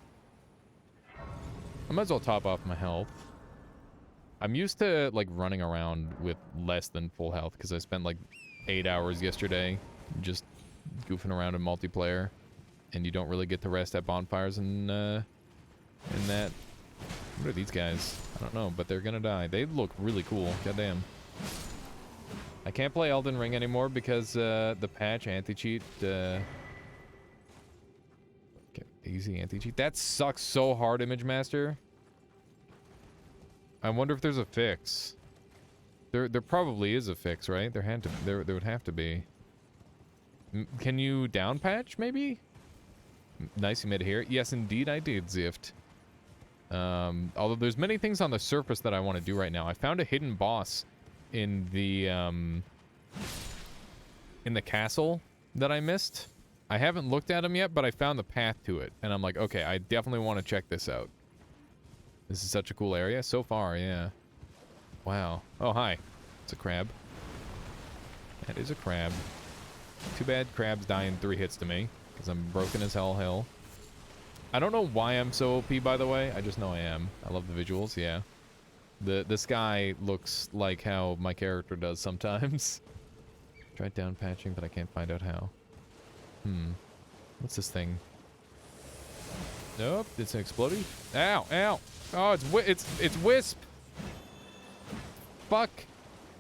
I might as well top off my health. I'm used to like running around with less than full health because I spent like 8 hours yesterday just goofing around in multiplayer, and you don't really get to rest at bonfires and in that. What are these guys? I don't know, but they're gonna die. They look really cool. Goddamn. I can't play Elden Ring anymore because the patch anti-cheat. Okay, easy anti-cheat. That sucks so hard, Image Master. I wonder if there's a fix. There probably is a fix, right? There would have to be. Can you down patch, maybe? Nice you made it here. Yes, indeed I did, Zift. Although there's many things on the surface that I want to do right now. I found a hidden boss in the castle that I missed. I haven't looked at him yet, but I found the path to it. And I'm like, okay, I definitely want to check this out. This is such a cool area. So far, yeah. Wow. Oh, hi. It's a crab. That is a crab. Too bad crabs die in 3 hits to me, because I'm broken as hell. I don't know why I'm so OP, by the way. I just know I am. I love the visuals, yeah. The sky looks like how my character does sometimes. Tried down patching, but I can't find out how. What's this thing? Nope, it's an explodey. Ow, ow. Oh, it's Wisp. Fuck.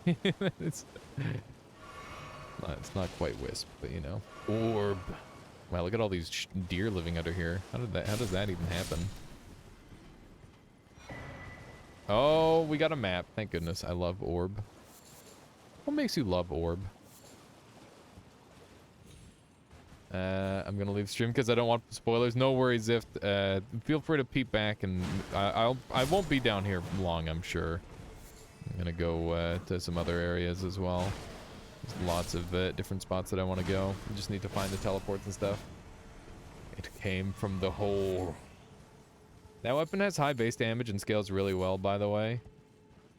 it's not quite Wisp, but you know. Orb. Wow, look at all these deer living under here. How does that even happen? Oh, we got a map. Thank goodness. I love Orb. What makes you love Orb? I'm gonna leave stream because I don't want spoilers. No worries, Zift. Feel free to peep back, and I won't be down here long, I'm sure. I'm gonna go to some other areas as well. There's lots of different spots that I want to go. We just need to find the teleports and stuff. It came from the hole. That weapon has high base damage and scales really well, by the way.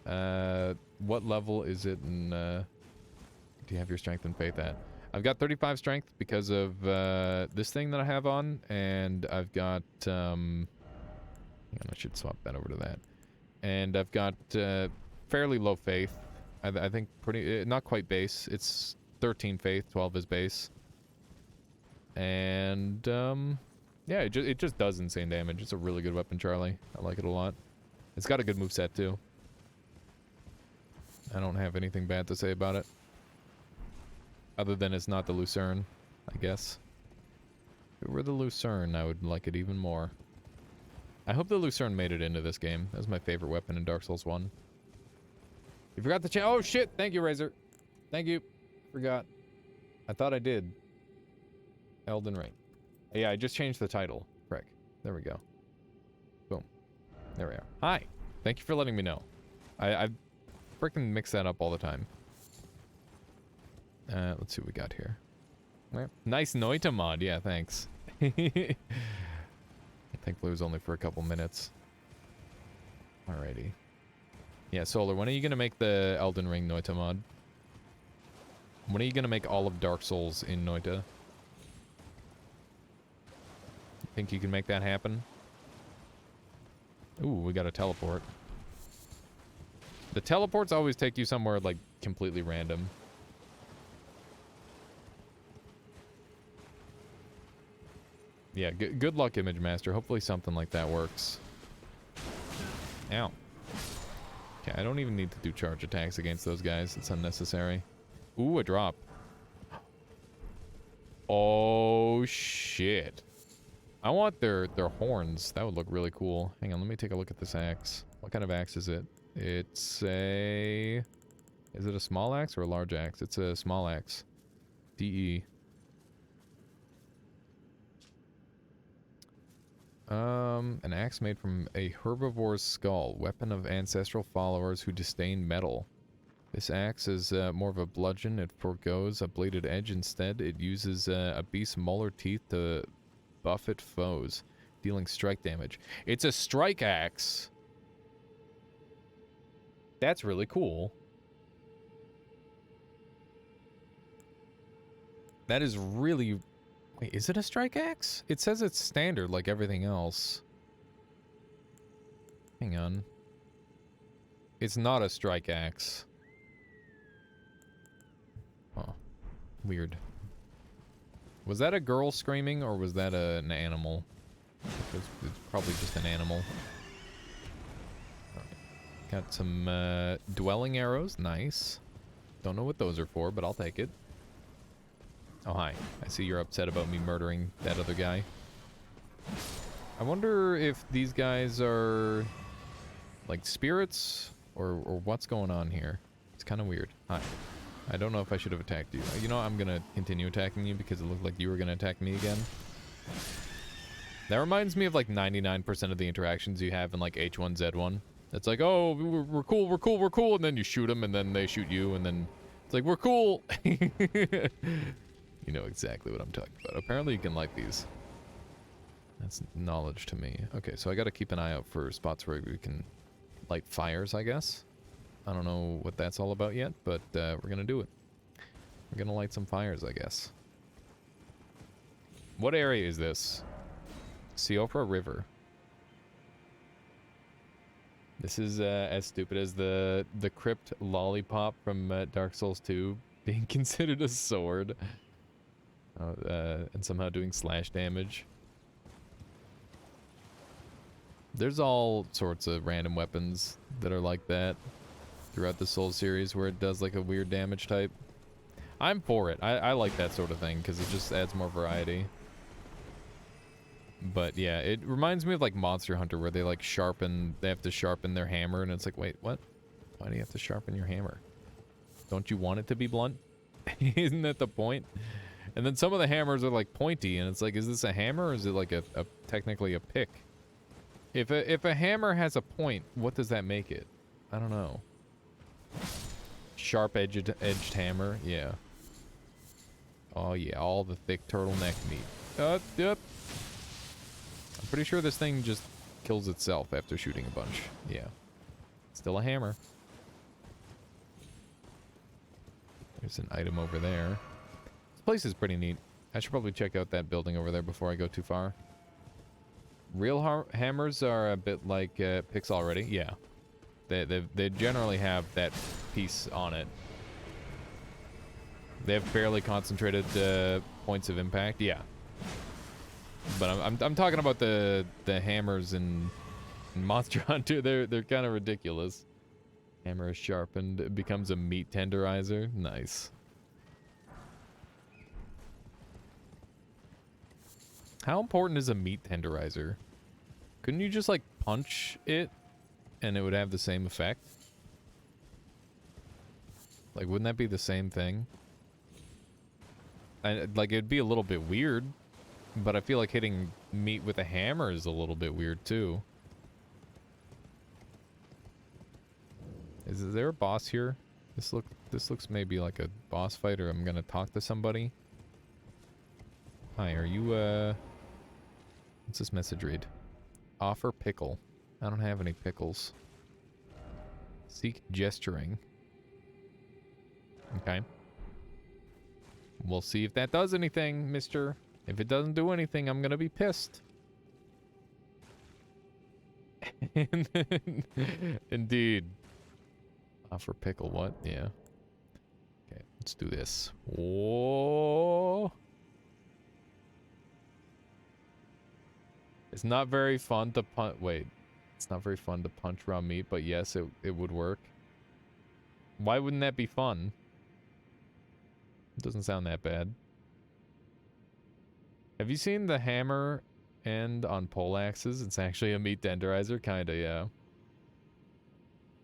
What level is it? And do you have your strength and faith at? I've got 35 strength because of this thing that I have on, and I've got hang on, I should swap that over to that. And I've got fairly low faith. I think pretty not quite base. It's 13 faith, 12 is base. And yeah, it just does insane damage. It's a really good weapon, Charlie. I like it a lot. It's got a good moveset too. I don't have anything bad to say about it. Other than it's not the Lucerne, I guess. If it were the Lucerne, I would like it even more. I hope the Lucerne made it into this game. That was my favorite weapon in Dark Souls 1. You forgot to change. Oh shit! Thank you, Razor. Thank you. Forgot. I thought I did. Elden Ring. Yeah, I just changed the title. Frick. There we go. Boom. There we are. Hi. Thank you for letting me know. I freaking mix that up all the time. Let's see what we got here. Nice Noita mod. Yeah, thanks. Thankfully it was only for a couple minutes. Alrighty. Yeah, Solar, when are you going to make the Elden Ring Noita mod? When are you going to make all of Dark Souls in Noita? Think you can make that happen? Ooh, we got a teleport. The teleports always take you somewhere, like, completely random. Yeah, good luck, Image Master. Hopefully something like that works. Ow. Okay, I don't even need to do charge attacks against those guys. It's unnecessary. Ooh, a drop. Oh, shit. I want their horns. That would look really cool. Hang on, let me take a look at this axe. What kind of axe is it? It's a... Is it a small axe or a large axe? It's a small axe. DE. An axe made from a herbivore's skull. Weapon of ancestral followers who disdain metal. This axe is more of a bludgeon. It forgoes a bladed edge. Instead, it uses a beast's molar teeth to buffet foes, dealing strike damage. It's a strike axe. That's really cool. That is really... Wait, is it a strike axe? It says it's standard like everything else. Hang on. It's not a strike axe. Oh, weird. Was that a girl screaming or was that an animal? It's probably just an animal. Got some dwelling arrows. Nice. Don't know what those are for, but I'll take it. Oh, hi. I see you're upset about me murdering that other guy. I wonder if these guys are like spirits or what's going on here. It's kind of weird. Hi. I don't know if I should have attacked you. You know, I'm going to continue attacking you because it looked like you were going to attack me again. That reminds me of like 99% of the interactions you have in like H1Z1. It's like, oh, we're cool, we're cool, we're cool. And then you shoot them and then they shoot you. And then it's like, we're cool. You know exactly what I'm talking about. Apparently you can light these. That's knowledge to me. Okay, so I got to keep an eye out for spots where we can light fires, I guess. I don't know what that's all about yet, but we're going to do it. We're going to light some fires, I guess. What area is this? Siofra River. This is as stupid as the crypt lollipop from Dark Souls 2 being considered a sword. And somehow doing slash damage. There's all sorts of random weapons that are like that throughout the Souls series where it does like a weird damage type. I'm for it. I like that sort of thing because it just adds more variety. But yeah, it reminds me of like Monster Hunter where they like they have to sharpen their hammer and it's like, wait, what? Why do you have to sharpen your hammer? Don't you want it to be blunt? Isn't that the point? And then some of the hammers are like pointy, and it's like, is this a hammer or is it like a technically a pick? If a hammer has a point, what does that make it? I don't know. Sharp edged hammer, yeah. Oh yeah, all the thick turtleneck meat. Yep. I'm pretty sure this thing just kills itself after shooting a bunch. Yeah. Still a hammer. There's an item over there. Place is pretty neat. I should probably check out that building over there before I go too far. Real hammers are a bit like picks already. Yeah, they generally have that piece on it. They have fairly concentrated points of impact. Yeah, but I'm talking about the hammers in Monster Hunter. They're kind of ridiculous. Hammer is sharpened. It becomes a meat tenderizer. Nice. How important is a meat tenderizer? Couldn't you just like punch it and it would have the same effect? Like, wouldn't that be the same thing? Like, it'd be a little bit weird, but I feel like hitting meat with a hammer is a little bit weird too. Is there a boss here? This looks maybe like a boss fight, or I'm gonna talk to somebody. Hi, are you what's this message read? Offer pickle. I don't have any pickles. Seek gesturing. Okay. We'll see if that does anything, mister. If it doesn't do anything, I'm gonna be pissed. Indeed. Offer pickle, what? Yeah. Okay, let's do this. Whoa. It's not very fun to punch. Wait. It's not very fun to punch raw meat, but yes, it would work. Why wouldn't that be fun? It doesn't sound that bad. Have you seen the hammer end on poleaxes? It's actually a meat tenderizer, kinda, yeah.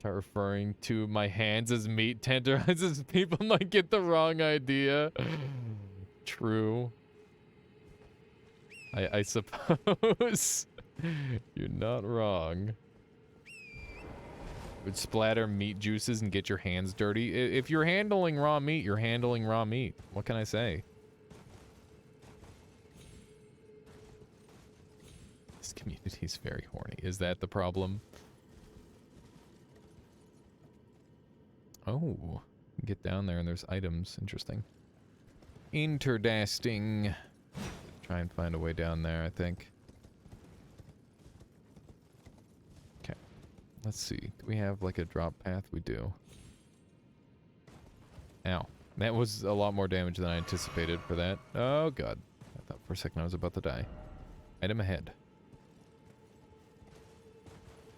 Start referring to my hands as meat tenderizers. People might get the wrong idea. True. I suppose. You're not wrong. Would splatter meat juices and get your hands dirty. If you're handling raw meat, you're handling raw meat. What can I say? This community is very horny. Is that the problem? Oh, get down there and there's items. Interesting. Interdasting. Try and find a way down there, I think. Okay. Let's see. Do we have like a drop path? We do. Ow. That was a lot more damage than I anticipated for that. Oh god. I thought for a second I was about to die. Item ahead.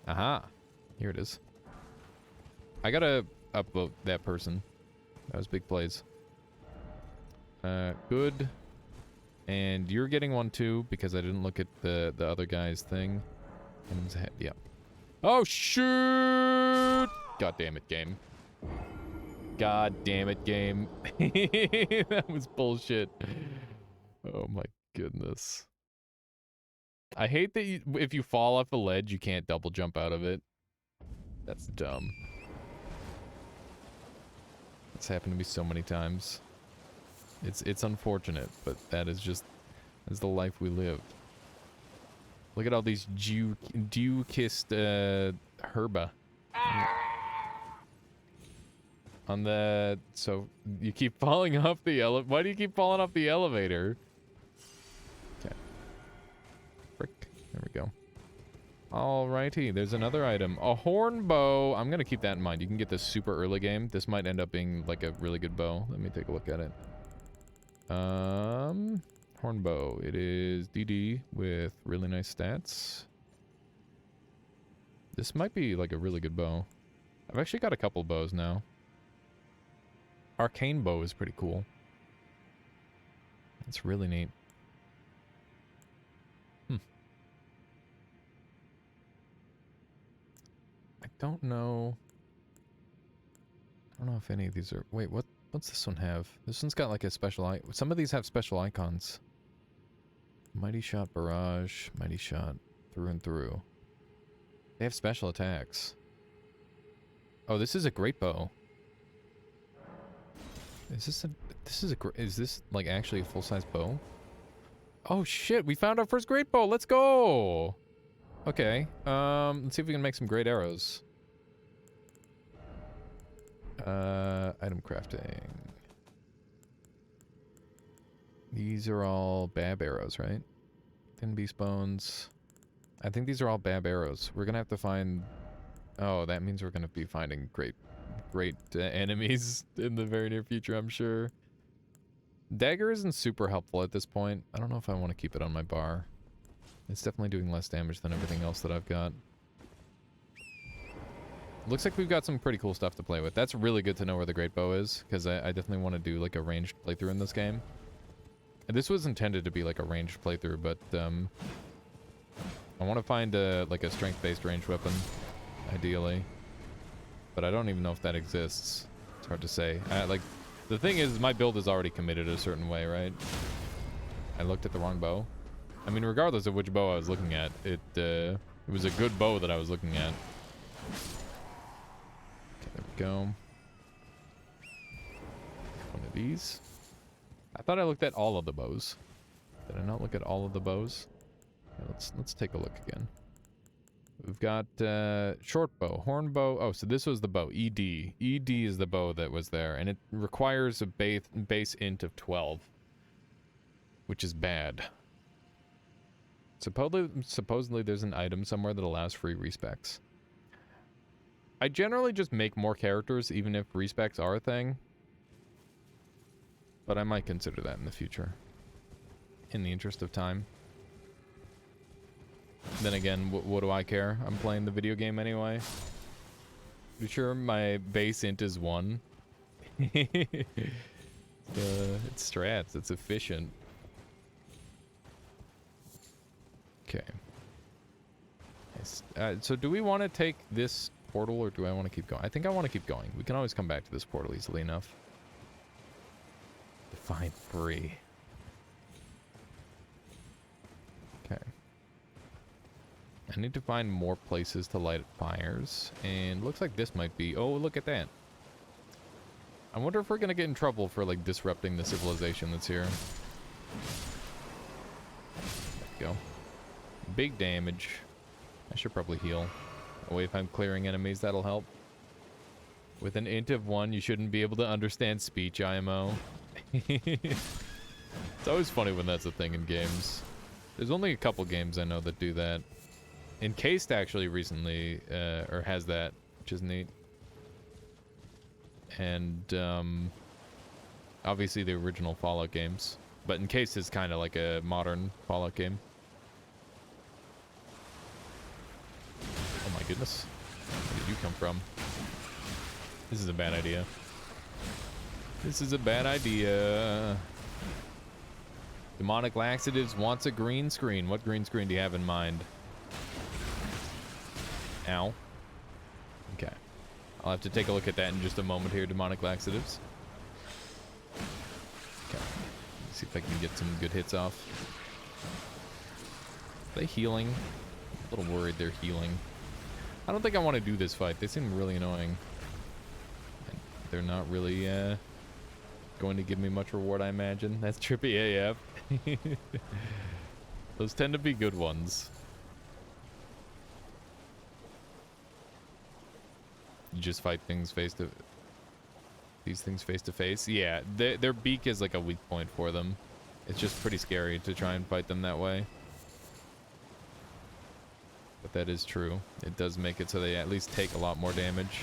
Aha. Here it is. I gotta upvote that person. That was big plays. Good. And you're getting one too, because I didn't look at the other guy's thing. Items ahead, yeah. Oh, shoot! God damn it, game. God damn it, game. That was bullshit. Oh my goodness. I hate that if you fall off a ledge, you can't double jump out of it. That's dumb. It's happened to me so many times. It's unfortunate, but that's the life we live. Look at all these dew-kissed herba. On the... So, you keep falling off the elevator. Why do you keep falling off the elevator? Okay. Frick. There we go. Alrighty, there's another item. A horn bow. I'm gonna keep that in mind. You can get this super early game. This might end up being like a really good bow. Let me take a look at it. Horn bow. It is DD with really nice stats. This might be like a really good bow. I've actually got a couple bows now. Arcane bow is pretty cool. It's really neat. I don't know if any of these are... Wait, what's this one have? This one's got like a special some of these have special icons. Mighty Shot Barrage, Mighty Shot through and through. They have special attacks. Oh, this is a great bow. Is this like actually a full-size bow? Oh shit, we found our first great bow. Let's go. Okay. Let's see if we can make some great arrows. Item crafting. These are all bab arrows, right? Thin beast bones. I think these are all bab arrows. We're gonna have to find... Oh, that means we're gonna be finding great enemies in the very near future, I'm sure. Dagger isn't super helpful at this point. I don't know if I want to keep it on my bar. It's definitely doing less damage than everything else that I've got. Looks like we've got some pretty cool stuff to play with. That's really good to know where the great bow is, because I definitely want to do like a ranged playthrough in this game. And this was intended to be like a ranged playthrough, but I want to find like a strength-based ranged weapon, ideally. But I don't even know if that exists. It's hard to say. Like, the thing is, my build is already committed a certain way, right? I looked at the wrong bow. I mean, regardless of which bow I was looking at, it was a good bow that I was looking at. Okay, there we go. One of these. I thought I looked at all of the bows. Did I not look at all of the bows? Yeah, let's take a look again. We've got short bow, horn bow. Oh, so this was the bow, ED. ED is the bow that was there, and it requires a base int of 12, which is bad. Supposedly there's an item somewhere that allows free respecs. I generally just make more characters, even if respecs are a thing. But I might consider that in the future. In the interest of time. Then again, what do I care? I'm playing the video game anyway. You sure my base int is 1? It's strats. It's efficient. Okay. So do we want to take this portal or do I want to keep going? I think I want to keep going. We can always come back to this portal easily enough. Define free. Okay. I need to find more places to light fires. And looks like this might be... Oh, look at that. I wonder if we're going to get in trouble for, like, disrupting the civilization that's here. There we go. Big damage. I should probably heal. Oh, wait, if I'm clearing enemies, that'll help. With an int of 1, you shouldn't be able to understand speech, IMO. It's always funny when that's a thing in games. There's only a couple games I know that do that. Encased actually recently, or has that, which is neat. And, obviously the original Fallout games. But Encased is kind of like a modern Fallout game. Oh my goodness. Where did you come from? This is a bad idea. This is a bad idea. Demonic Laxatives wants a green screen. What green screen do you have in mind? Ow. Okay. I'll have to take a look at that in just a moment here, Demonic Laxatives. Okay. Let's see if I can get some good hits off. Are they healing? I'm a little worried they're healing. I don't think I want to do this fight. They seem really annoying. And they're not really going to give me much reward, I imagine. That's trippy AF. Those tend to be good ones. You just fight things these things face to face. Yeah, their beak is like a weak point for them. It's just pretty scary to try and fight them that way. But that is true. It does make it so they at least take a lot more damage.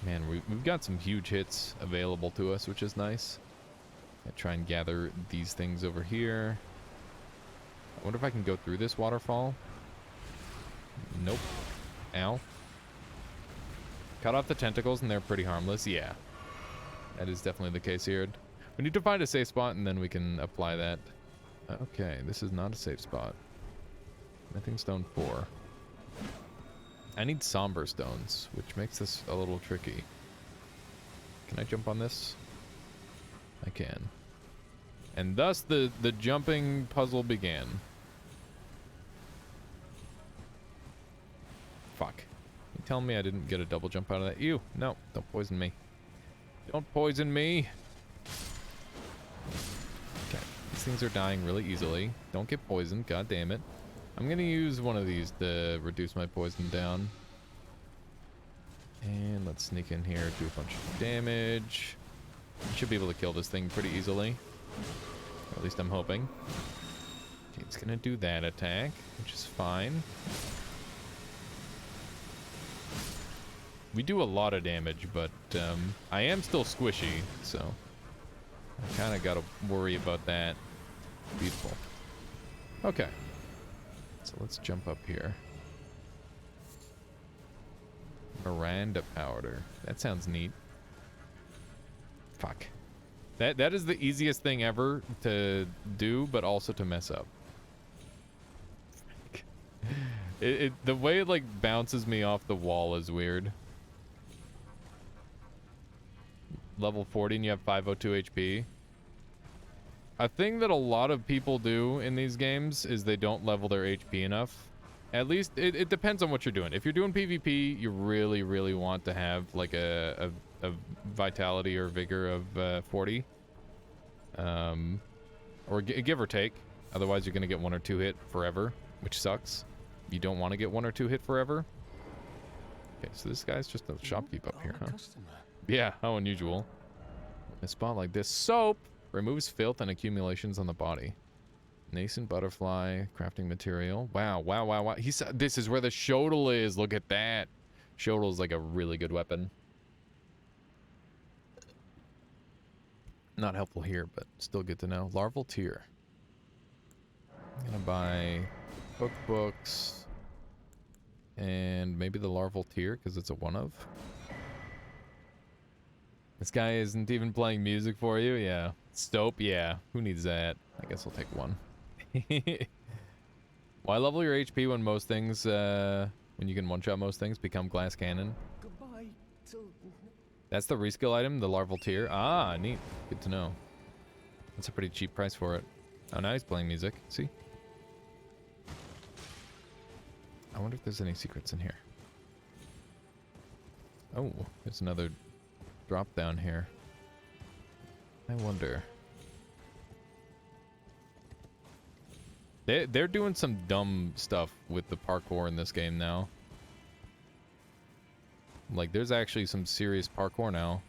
Man, we've got some huge hits available to us, which is nice. I try and gather these things over here. I wonder if I can go through this waterfall. Nope. Ow. Cut off the tentacles and they're pretty harmless. Yeah. That is definitely the case here. We need to find a safe spot and then we can apply that. Okay, this is not a safe spot. Nothing stone 4. I need somber stones, which makes this a little tricky. Can I jump on this? I can. And thus the jumping puzzle began. Fuck. You telling me I didn't get a double jump out of that? Ew. No, don't poison me. Don't poison me. Okay. These things are dying really easily. Don't get poisoned. God damn it. I'm gonna use one of these to reduce my poison down. And let's sneak in here, do a bunch of damage. Should be able to kill this thing pretty easily. Or at least I'm hoping. Okay, it's gonna do that attack, which is fine. We do a lot of damage, but I am still squishy, so I kind of gotta worry about that. Beautiful. Okay. So let's jump up here. Miranda powder. That sounds neat. Fuck. That is the easiest thing ever to do, but also to mess up. The way it like bounces me off the wall is weird. Level 40 and you have 502 HP. A thing that a lot of people do in these games is they don't level their HP enough. At least, it depends on what you're doing. If you're doing PvP, you really, really want to have like a vitality or vigor of 40. Or give or take. Otherwise, you're going to get 1 or 2 hit forever, which sucks. You don't want to get 1 or 2 hit forever. Okay, so this guy's just a shopkeep up here, huh? Yeah, how unusual. A spot like this. Soap removes filth and accumulations on the body. Nascent butterfly, crafting material. Wow, wow, wow, wow. He said this is where the Shodel is. Look at that. Shodel's like a really good weapon. Not helpful here, but still good to know. Larval tier. I'm gonna buy cookbooks and maybe the larval tier because it's a one of. This guy isn't even playing music for you. Yeah. Stope. Yeah. Who needs that? I guess I'll take one. Why level your HP when most things, when you can one-shot most things, become glass cannon? Goodbye till... That's the reskill item, the larval tier. Ah, neat. Good to know. That's a pretty cheap price for it. Oh, now he's playing music. See? I wonder if there's any secrets in here. Oh, there's another drop down here. I wonder. They're doing some dumb stuff with the parkour in this game now. Like, there's actually some serious parkour now.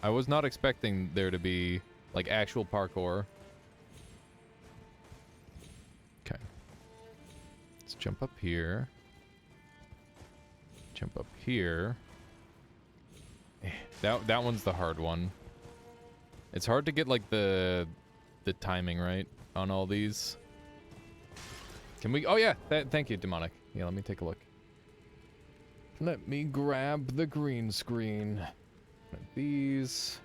I was not expecting there to be, like, actual parkour. Okay. Let's jump up here. Jump up here. That one's the hard one. It's hard to get, like, the timing right on all these. Can we... Oh, yeah. Thank you, Demonic. Yeah, let me take a look. Let me grab the green screen. One of these.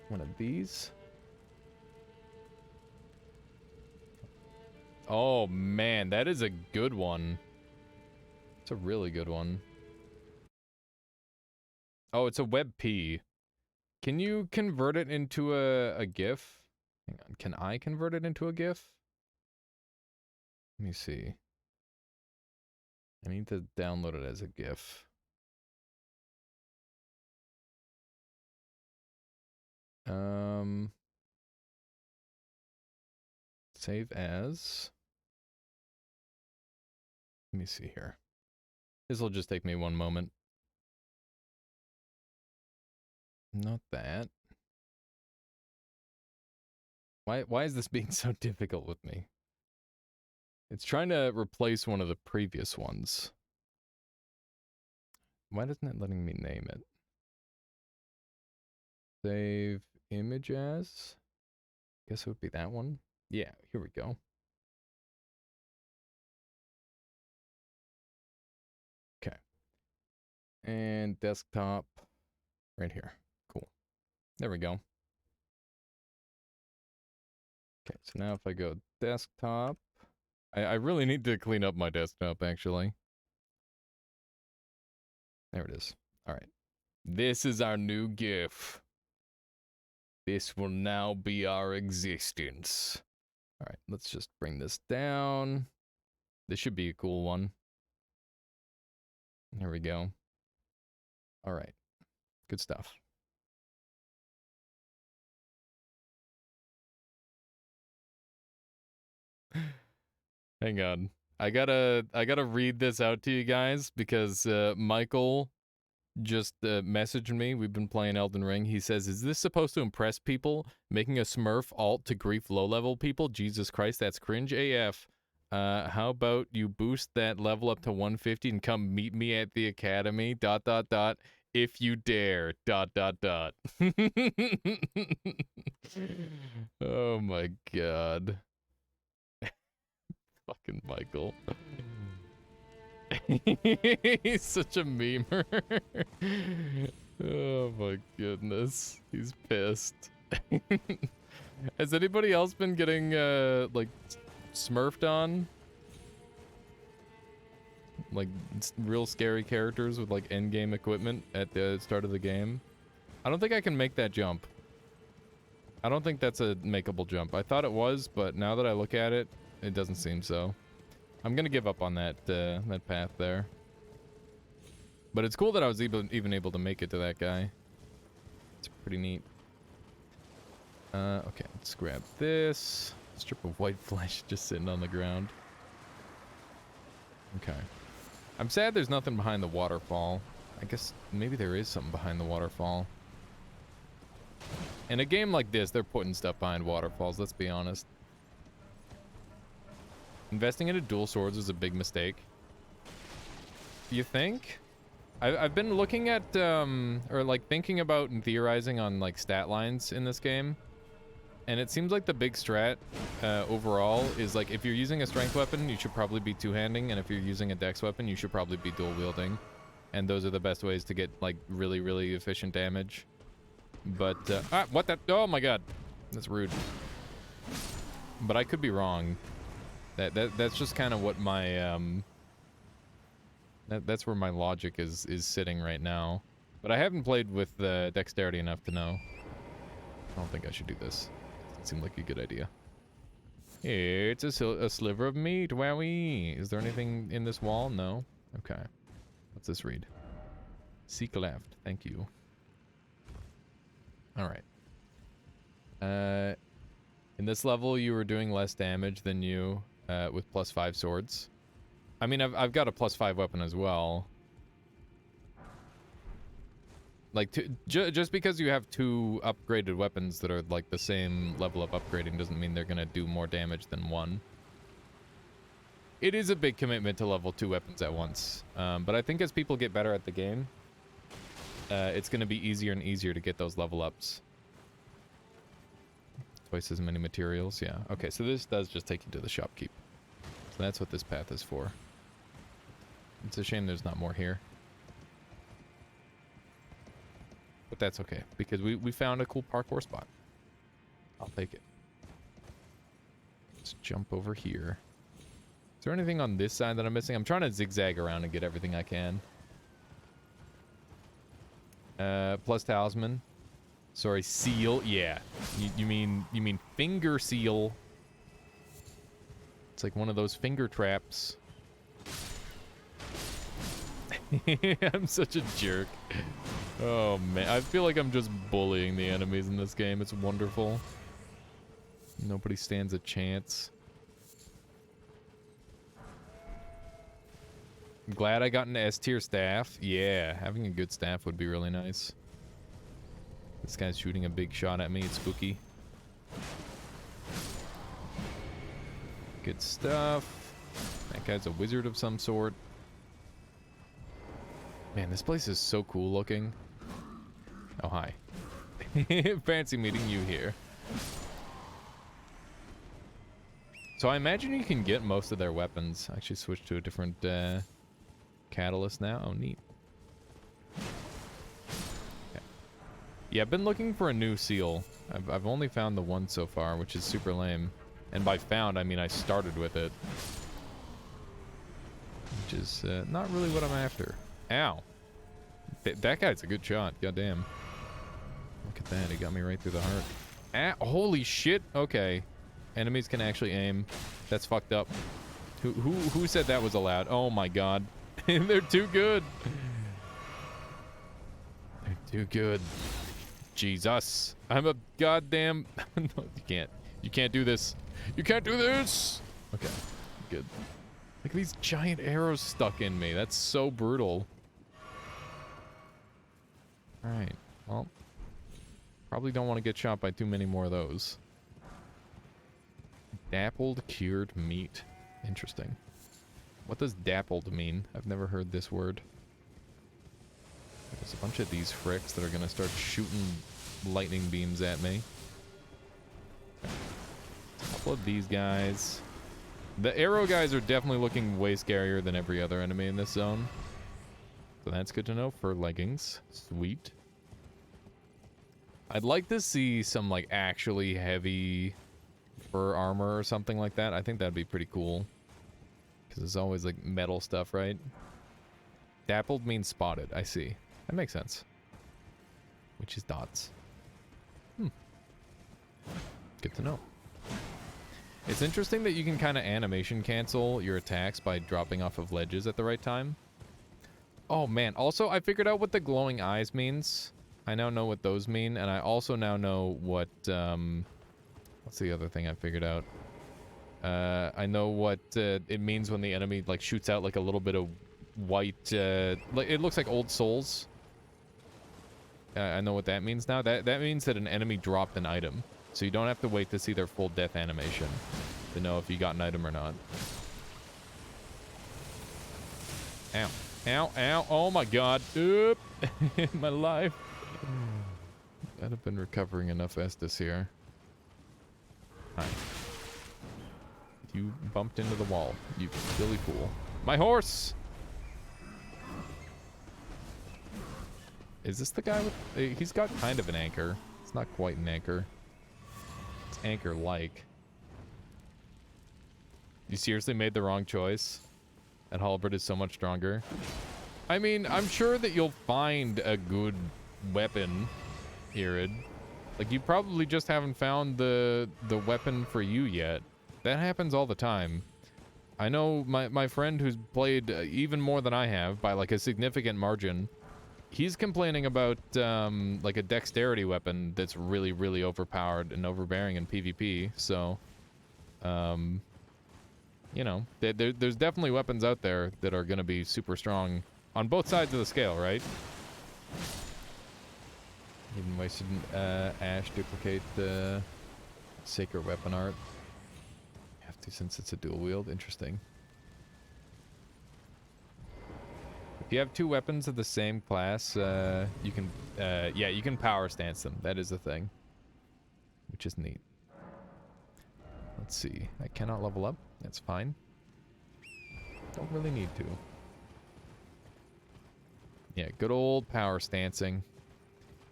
One of these. Oh, man. That is a good one. It's a really good one. Oh, it's a WebP. Can you convert it into a GIF? Hang on. Can I convert it into a GIF? Let me see. I need to download it as a GIF. Save as. Let me see here. This will just take me one moment. Not that. Why is this being so difficult with me? It's trying to replace one of the previous ones. Why isn't it letting me name it? Save image as? Guess it would be that one. Yeah, here we go. Okay. And desktop right here. Cool. There we go. Okay, so now if I go desktop, I really need to clean up my desktop, actually. There it is. All right. This is our new GIF. This will now be our existence. All right, let's just bring this down. This should be a cool one. There we go. All right. Good stuff. Hang on. I gotta read this out to you guys because Michael just messaged me. We've been playing Elden Ring. He says, "Is this supposed to impress people? Making a Smurf alt to grief low-level people? Jesus Christ, that's cringe AF. How about you boost that level up to 150 and come meet me at the academy? ... If you dare ... Oh my god. Fucking Michael. He's such a memer. Oh my goodness. He's pissed. Has anybody else been getting, like, smurfed on? Like, real scary characters with, like, endgame equipment at the start of the game? I don't think I can make that jump. I don't think that's a makeable jump. I thought it was, but now that I look at it, it doesn't seem so. I'm gonna give up on that that path there. But it's cool that I was even able to make it to that guy. It's pretty neat. Okay, let's grab this. Strip of white flesh just sitting on the ground. Okay. I'm sad there's nothing behind the waterfall. I guess maybe there is something behind the waterfall. In a game like this, they're putting stuff behind waterfalls, let's be honest. Investing into dual swords is a big mistake. You think? I've been looking at, or like thinking about and theorizing on like stat lines in this game. And it seems like the big strat overall is like if you're using a strength weapon, you should probably be two-handing. And if you're using a dex weapon, you should probably be dual-wielding. And those are the best ways to get like really, really efficient damage. But, what that? Oh my god. That's rude. But I could be wrong. That's just kind of what my, that's where my logic is sitting right now. But I haven't played with dexterity enough to know. I don't think I should do this. Doesn't seem like a good idea. It's a sliver of meat. Wowee. Is there anything in this wall? No? Okay. What's this read? Seek left. Thank you. Alright. In this level, you were doing less damage than you with +5 swords. I mean, I've got a +5 weapon as well. Like, just because you have 2 upgraded weapons that are, like, the same level of upgrading doesn't mean they're gonna do more damage than one. It is a big commitment to level 2 weapons at once. But I think as people get better at the game, it's gonna be easier and easier to get those level ups. Twice as many materials, yeah. Okay, so this does just take you to the shopkeep. So that's what this path is for. It's a shame there's not more here. But that's okay, because we found a cool parkour spot. I'll take it. Let's jump over here. Is there anything on this side that I'm missing? I'm trying to zigzag around and get everything I can. Plus talisman. Sorry, seal. Yeah. You mean finger seal. It's like one of those finger traps. I'm such a jerk. Oh man, I feel like I'm just bullying the enemies in this game. It's wonderful. Nobody stands a chance. I'm glad I got an S tier staff. Yeah, having a good staff would be really nice. This guy's shooting a big shot at me. It's spooky. Good stuff. That guy's a wizard of some sort. Man, this place is so cool looking. Oh, hi. Fancy meeting you here. So I imagine you can get most of their weapons. I actually switched to a different catalyst now. Oh, neat. Okay. Yeah, I've been looking for a new seal. I've only found the one so far, which is super lame. And by found, I mean I started with it. Which is not really what I'm after. Ow. That guy's a good shot. Goddamn. Look at that. He got me right through the heart. Ah, holy shit. Okay. Enemies can actually aim. That's fucked up. Who said that was allowed? Oh my god. They're too good. They're too good. Jesus. I'm a goddamn... No, you can't. You can't do this. You can't do this! Okay. Good. Look at these giant arrows stuck in me. That's so brutal. Alright. Well. Probably don't want to get shot by too many more of those. Dappled cured meat. Interesting. What does dappled mean? I've never heard this word. There's a bunch of these fricks that are going to start shooting lightning beams at me. A couple of these guys. The arrow guys are definitely looking way scarier than every other enemy in this zone. So that's good to know for leggings. Sweet. I'd like to see some like actually heavy fur armor or something like that. I think that'd be pretty cool. Because there's always like metal stuff, right? Dappled means spotted. I see. That makes sense. Which is dots. Good to know. It's interesting that you can kind of animation cancel your attacks by dropping off of ledges at the right time. Oh man, also I figured out what the glowing eyes means. I now know what those mean, and I also now know what, what's the other thing I figured out? I know what it means when the enemy like shoots out like a little bit of white, like it looks like old souls. I know what that means now. That means that an enemy dropped an item. So you don't have to wait to see their full death animation to know if you got an item or not. Ow. Ow, ow. Oh my god. Oop. My life. I'd have been recovering enough Estus here. Hi. You bumped into the wall. You silly fool. My horse! Is this the guy with... he's got kind of an anchor. It's not quite an anchor. It's anchor-like. You seriously made the wrong choice? And halberd is so much stronger. I mean, I'm sure that you'll find a good weapon, Irid. Like, you probably just haven't found the weapon for you yet. That happens all the time. I know my friend who's played even more than I have by like a significant margin. He's complaining about like a dexterity weapon that's really, really overpowered and overbearing in PvP. So, you know, there's definitely weapons out there that are going to be super strong on both sides of the scale, right? Even wasted Ash duplicate the sacred weapon art. Have to since it's a dual wield. Interesting. If you have two weapons of the same class, you can, yeah, you can power stance them. That is the thing, which is neat. Let's see. I cannot level up. That's fine. Don't really need to. Yeah, good old power stancing.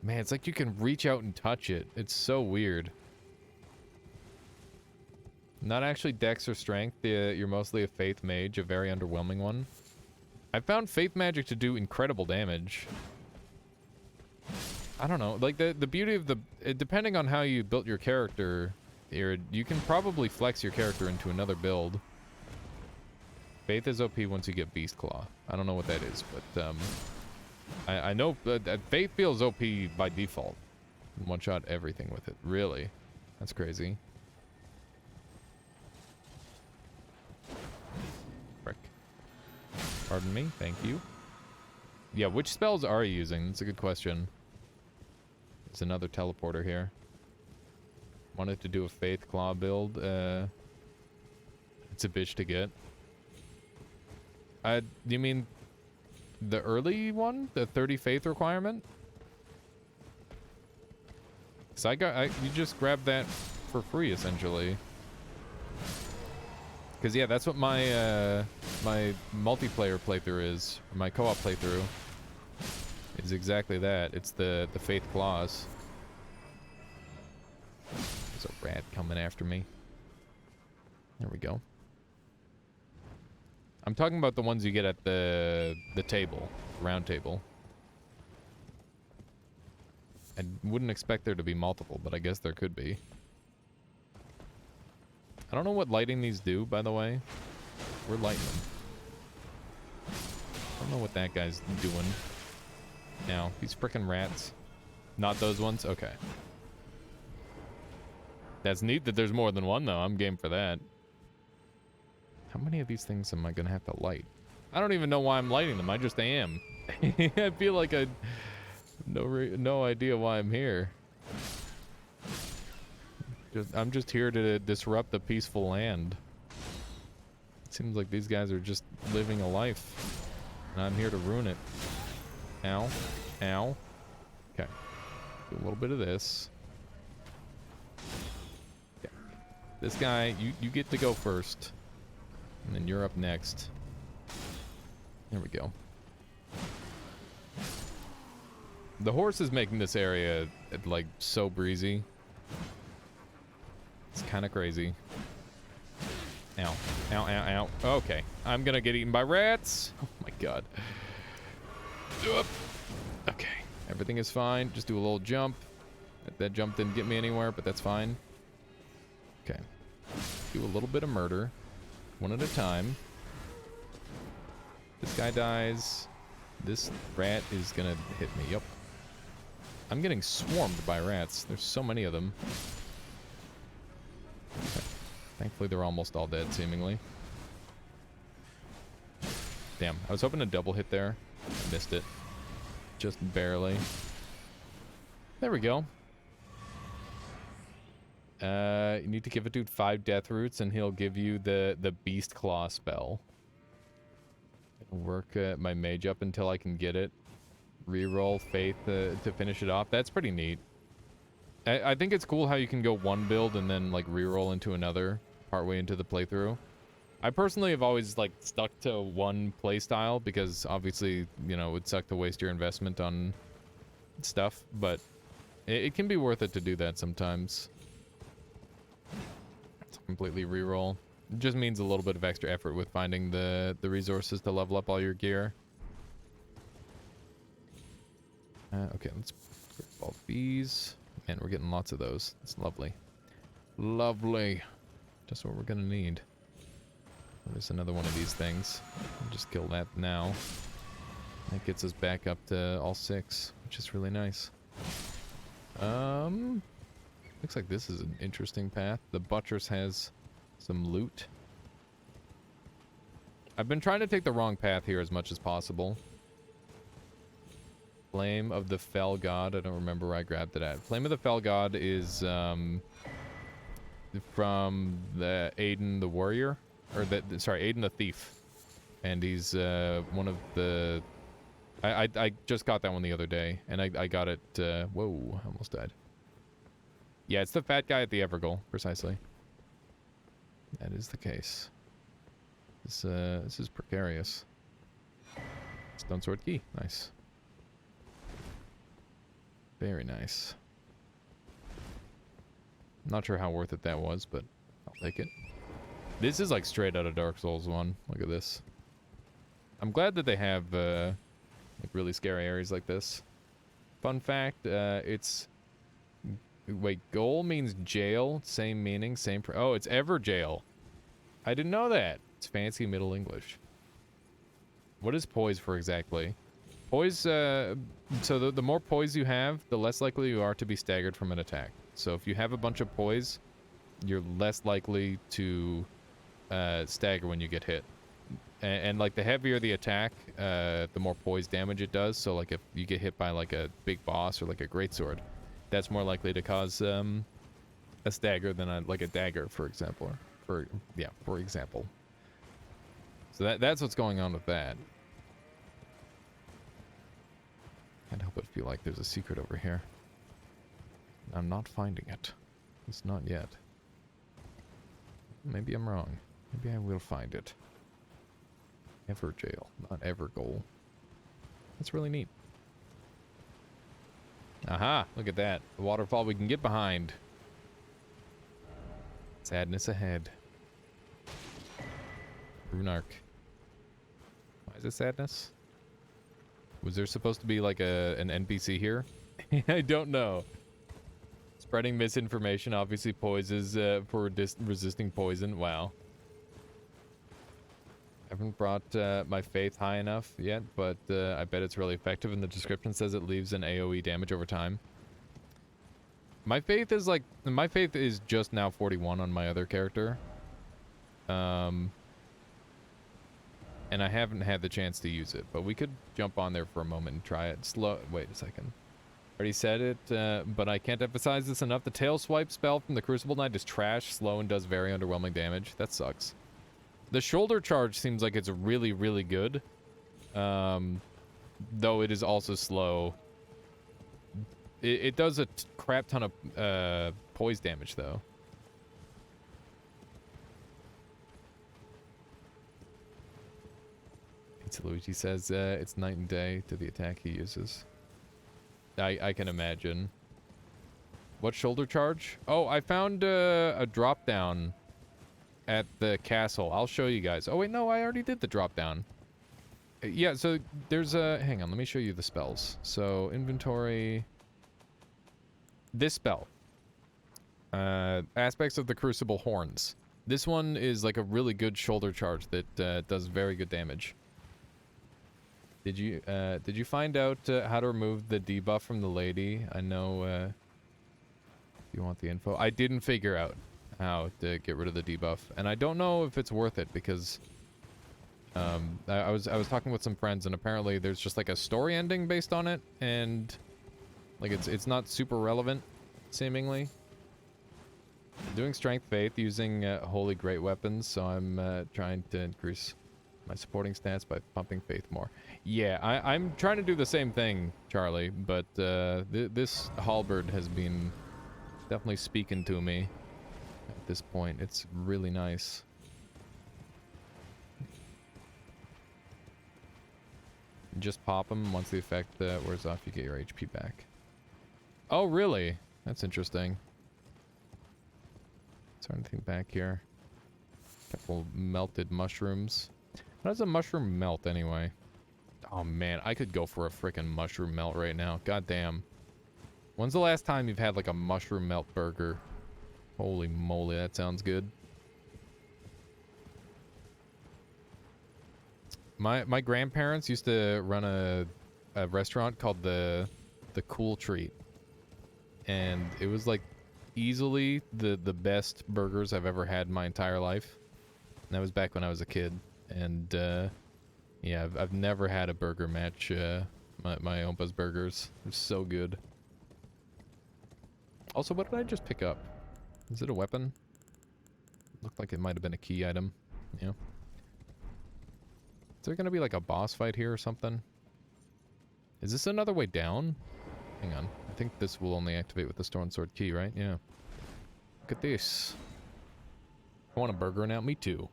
Man, it's like you can reach out and touch it. It's so weird. Not actually dex or strength. You're mostly a faith mage, a very underwhelming one. I found faith magic to do incredible damage. I don't know. Like, the beauty of the... depending on how you built your character, you can probably flex your character into another build. Faith is OP once you get Beast Claw. I don't know what that is, but... I know that Faith feels OP by default. One-shot everything with it. Really? That's crazy. Frick. Pardon me. Thank you. Yeah, which spells are you using? That's a good question. There's another teleporter here. Wanted to do a Faith Claw build. It's a bitch to get. You mean... the early one? The 30 faith requirement? So you just grabbed that for free, essentially. Because, yeah, that's what my, my multiplayer playthrough is. My co-op playthrough is exactly that. It's the faith claws. There's a rat coming after me. There we go. I'm talking about the ones you get at the table, round table. I wouldn't expect there to be multiple, but I guess there could be. I don't know what lighting these do, by the way. We're lighting them. I don't know what that guy's doing. Now, these frickin' rats. Not those ones? Okay. That's neat that there's more than one, though. I'm game for that. How many of these things am I gonna have to light? I don't even know why I'm lighting them. I just am. I feel like I no idea why I'm here. I'm just here to disrupt the peaceful land. It seems like these guys are just living a life, and I'm here to ruin it. Ow, ow. Okay, do a little bit of this. Yeah. This guy, you get to go first. And then you're up next. There we go. The horse is making this area, like, so breezy. It's kind of crazy. Ow. Ow, ow, ow. Okay. I'm gonna get eaten by rats. Oh my god. Okay. Everything is fine. Just do a little jump. That jump didn't get me anywhere, but that's fine. Okay. Do a little bit of murder. One at a time. This guy dies. This rat is gonna hit me. Yep. I'm getting swarmed by rats. There's so many of them. Okay. Thankfully, they're almost all dead, seemingly. Damn, I was hoping to double hit there. I missed it. Just barely. There we go. You need to give a dude 5 death roots and he'll give you the Beast Claw spell. Work my mage up until I can get it. Reroll Faith to finish it off. That's pretty neat. I think it's cool how you can go one build and then like reroll into another partway into the playthrough. I personally have always like stuck to one playstyle because obviously, you know, it would suck to waste your investment on stuff, but it can be worth it to do that sometimes. To completely reroll. It just means a little bit of extra effort with finding the resources to level up all your gear. Okay, let's grab all these. Man, we're getting lots of those. It's lovely. Lovely. Just what we're gonna need. There's another one of these things. I'll just kill that now. That gets us back up to all 6, which is really nice. Looks like this is an interesting path. The buttress has some loot. I've been trying to take the wrong path here as much as possible. Flame of the Fell God. I don't remember where I grabbed it at. Flame of the Fell God is from the Aiden the Warrior. Or sorry, Aiden the Thief. And he's one of the... I just got that one the other day. And I got it... whoa, I almost died. Yeah, it's the fat guy at the Evergoal, precisely. That is the case. This is precarious. Stone Sword Key. Nice. Very nice. Not sure how worth it that was, but I'll take it. This is like straight out of Dark Souls 1. Look at this. I'm glad that they have like really scary areas like this. Fun fact, it's... Wait, goal means jail. Same meaning, same... Oh, it's ever jail. I didn't know that. It's fancy Middle English. What is poise for exactly? Poise, so the more poise you have, the less likely you are to be staggered from an attack. So if you have a bunch of poise, you're less likely to stagger when you get hit. And like the heavier the attack, the more poise damage it does. So like if you get hit by like a big boss or like a greatsword, that's more likely to cause a stagger than like a dagger, for example. For example. So that's what's going on with that. Can't help but feel like there's a secret over here. I'm not finding it. It's not yet. Maybe I'm wrong. Maybe I will find it. Ever jail, not ever goal. That's really neat. Aha! Look at that. The waterfall we can get behind. Sadness ahead. Runark. Why is it sadness? Was there supposed to be like an NPC here? I don't know. Spreading misinformation. Obviously poises for resisting poison. Wow. I haven't brought my faith high enough yet, but I bet it's really effective, and the description says it leaves an AoE damage over time. My faith is just now 41 on my other character. And I haven't had the chance to use it, but we could jump on there for a moment and try it. Wait a second. Already said it, but I can't emphasize this enough. The tail swipe spell from the Crucible Knight is trash, slow, and does very underwhelming damage. That sucks. The shoulder charge seems like it's really, really good. Though it is also slow. It does a crap ton of poise damage, though. Pizza Luigi says it's night and day to the attack he uses. I can imagine. What shoulder charge? Oh, I found a drop down at the castle. I'll show you guys. Oh wait, no, I already did the drop down. Yeah, so there's a... Hang on, let me show you the spells. So, inventory... This spell. Aspects of the Crucible Horns. This one is like a really good shoulder charge that does very good damage. Did you find out how to remove the debuff from the lady? I know you want the info. I didn't figure out how to get rid of the debuff, and I don't know if it's worth it because I was talking with some friends, and apparently there's just like a story ending based on it, and like it's not super relevant, seemingly. Doing strength faith using holy great weapons, so I'm trying to increase My supporting stats by pumping faith more. Yeah, I'm trying to do the same thing, Charlie, but this halberd has been definitely speaking to me at this point. It's really nice. Just pop them. Once the effect wears off, you get your HP back. Oh, really? That's interesting. Is there anything back here? Couple melted mushrooms. How does a mushroom melt anyway? Oh man, I could go for a freaking mushroom melt right now. God damn. When's the last time you've had like a mushroom melt burger? Holy moly, that sounds good. My grandparents used to run a restaurant called the Cool Treat. And it was like easily the best burgers I've ever had in my entire life. And that was back when I was a kid. And yeah, I've never had a burger match my Ompa's burgers. They're so good. Also, what did I just pick up? Is it a weapon? Looked like it might have been a key item. Yeah. Is there gonna be like a boss fight here or something? Is this another way down? Hang on. I think this will only activate with the Stone Sword key, right? Yeah. Look at this. I want a burger now. Me too.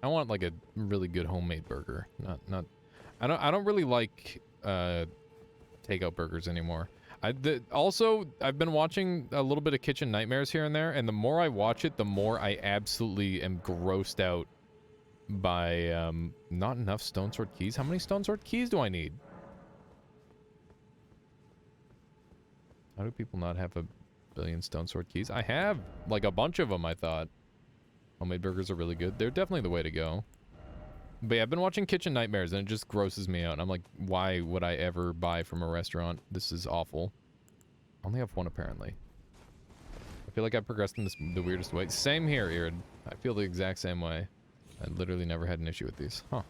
I want like a really good homemade burger. Not. I don't really like takeout burgers anymore. Also, I've been watching a little bit of Kitchen Nightmares here and there, and the more I watch it, the more I absolutely am grossed out by not enough Stone Sword keys. How many Stone Sword keys do I need? How do people not have a billion Stone Sword keys? I have like a bunch of them, I thought. Homemade burgers are really good. They're definitely the way to go. But yeah, I've been watching Kitchen Nightmares and it just grosses me out. And I'm like, why would I ever buy from a restaurant? This is awful. I only have one apparently. I feel like I progressed in the weirdest way. Same here, Irid. I feel the exact same way. I literally never had an issue with these. Huh.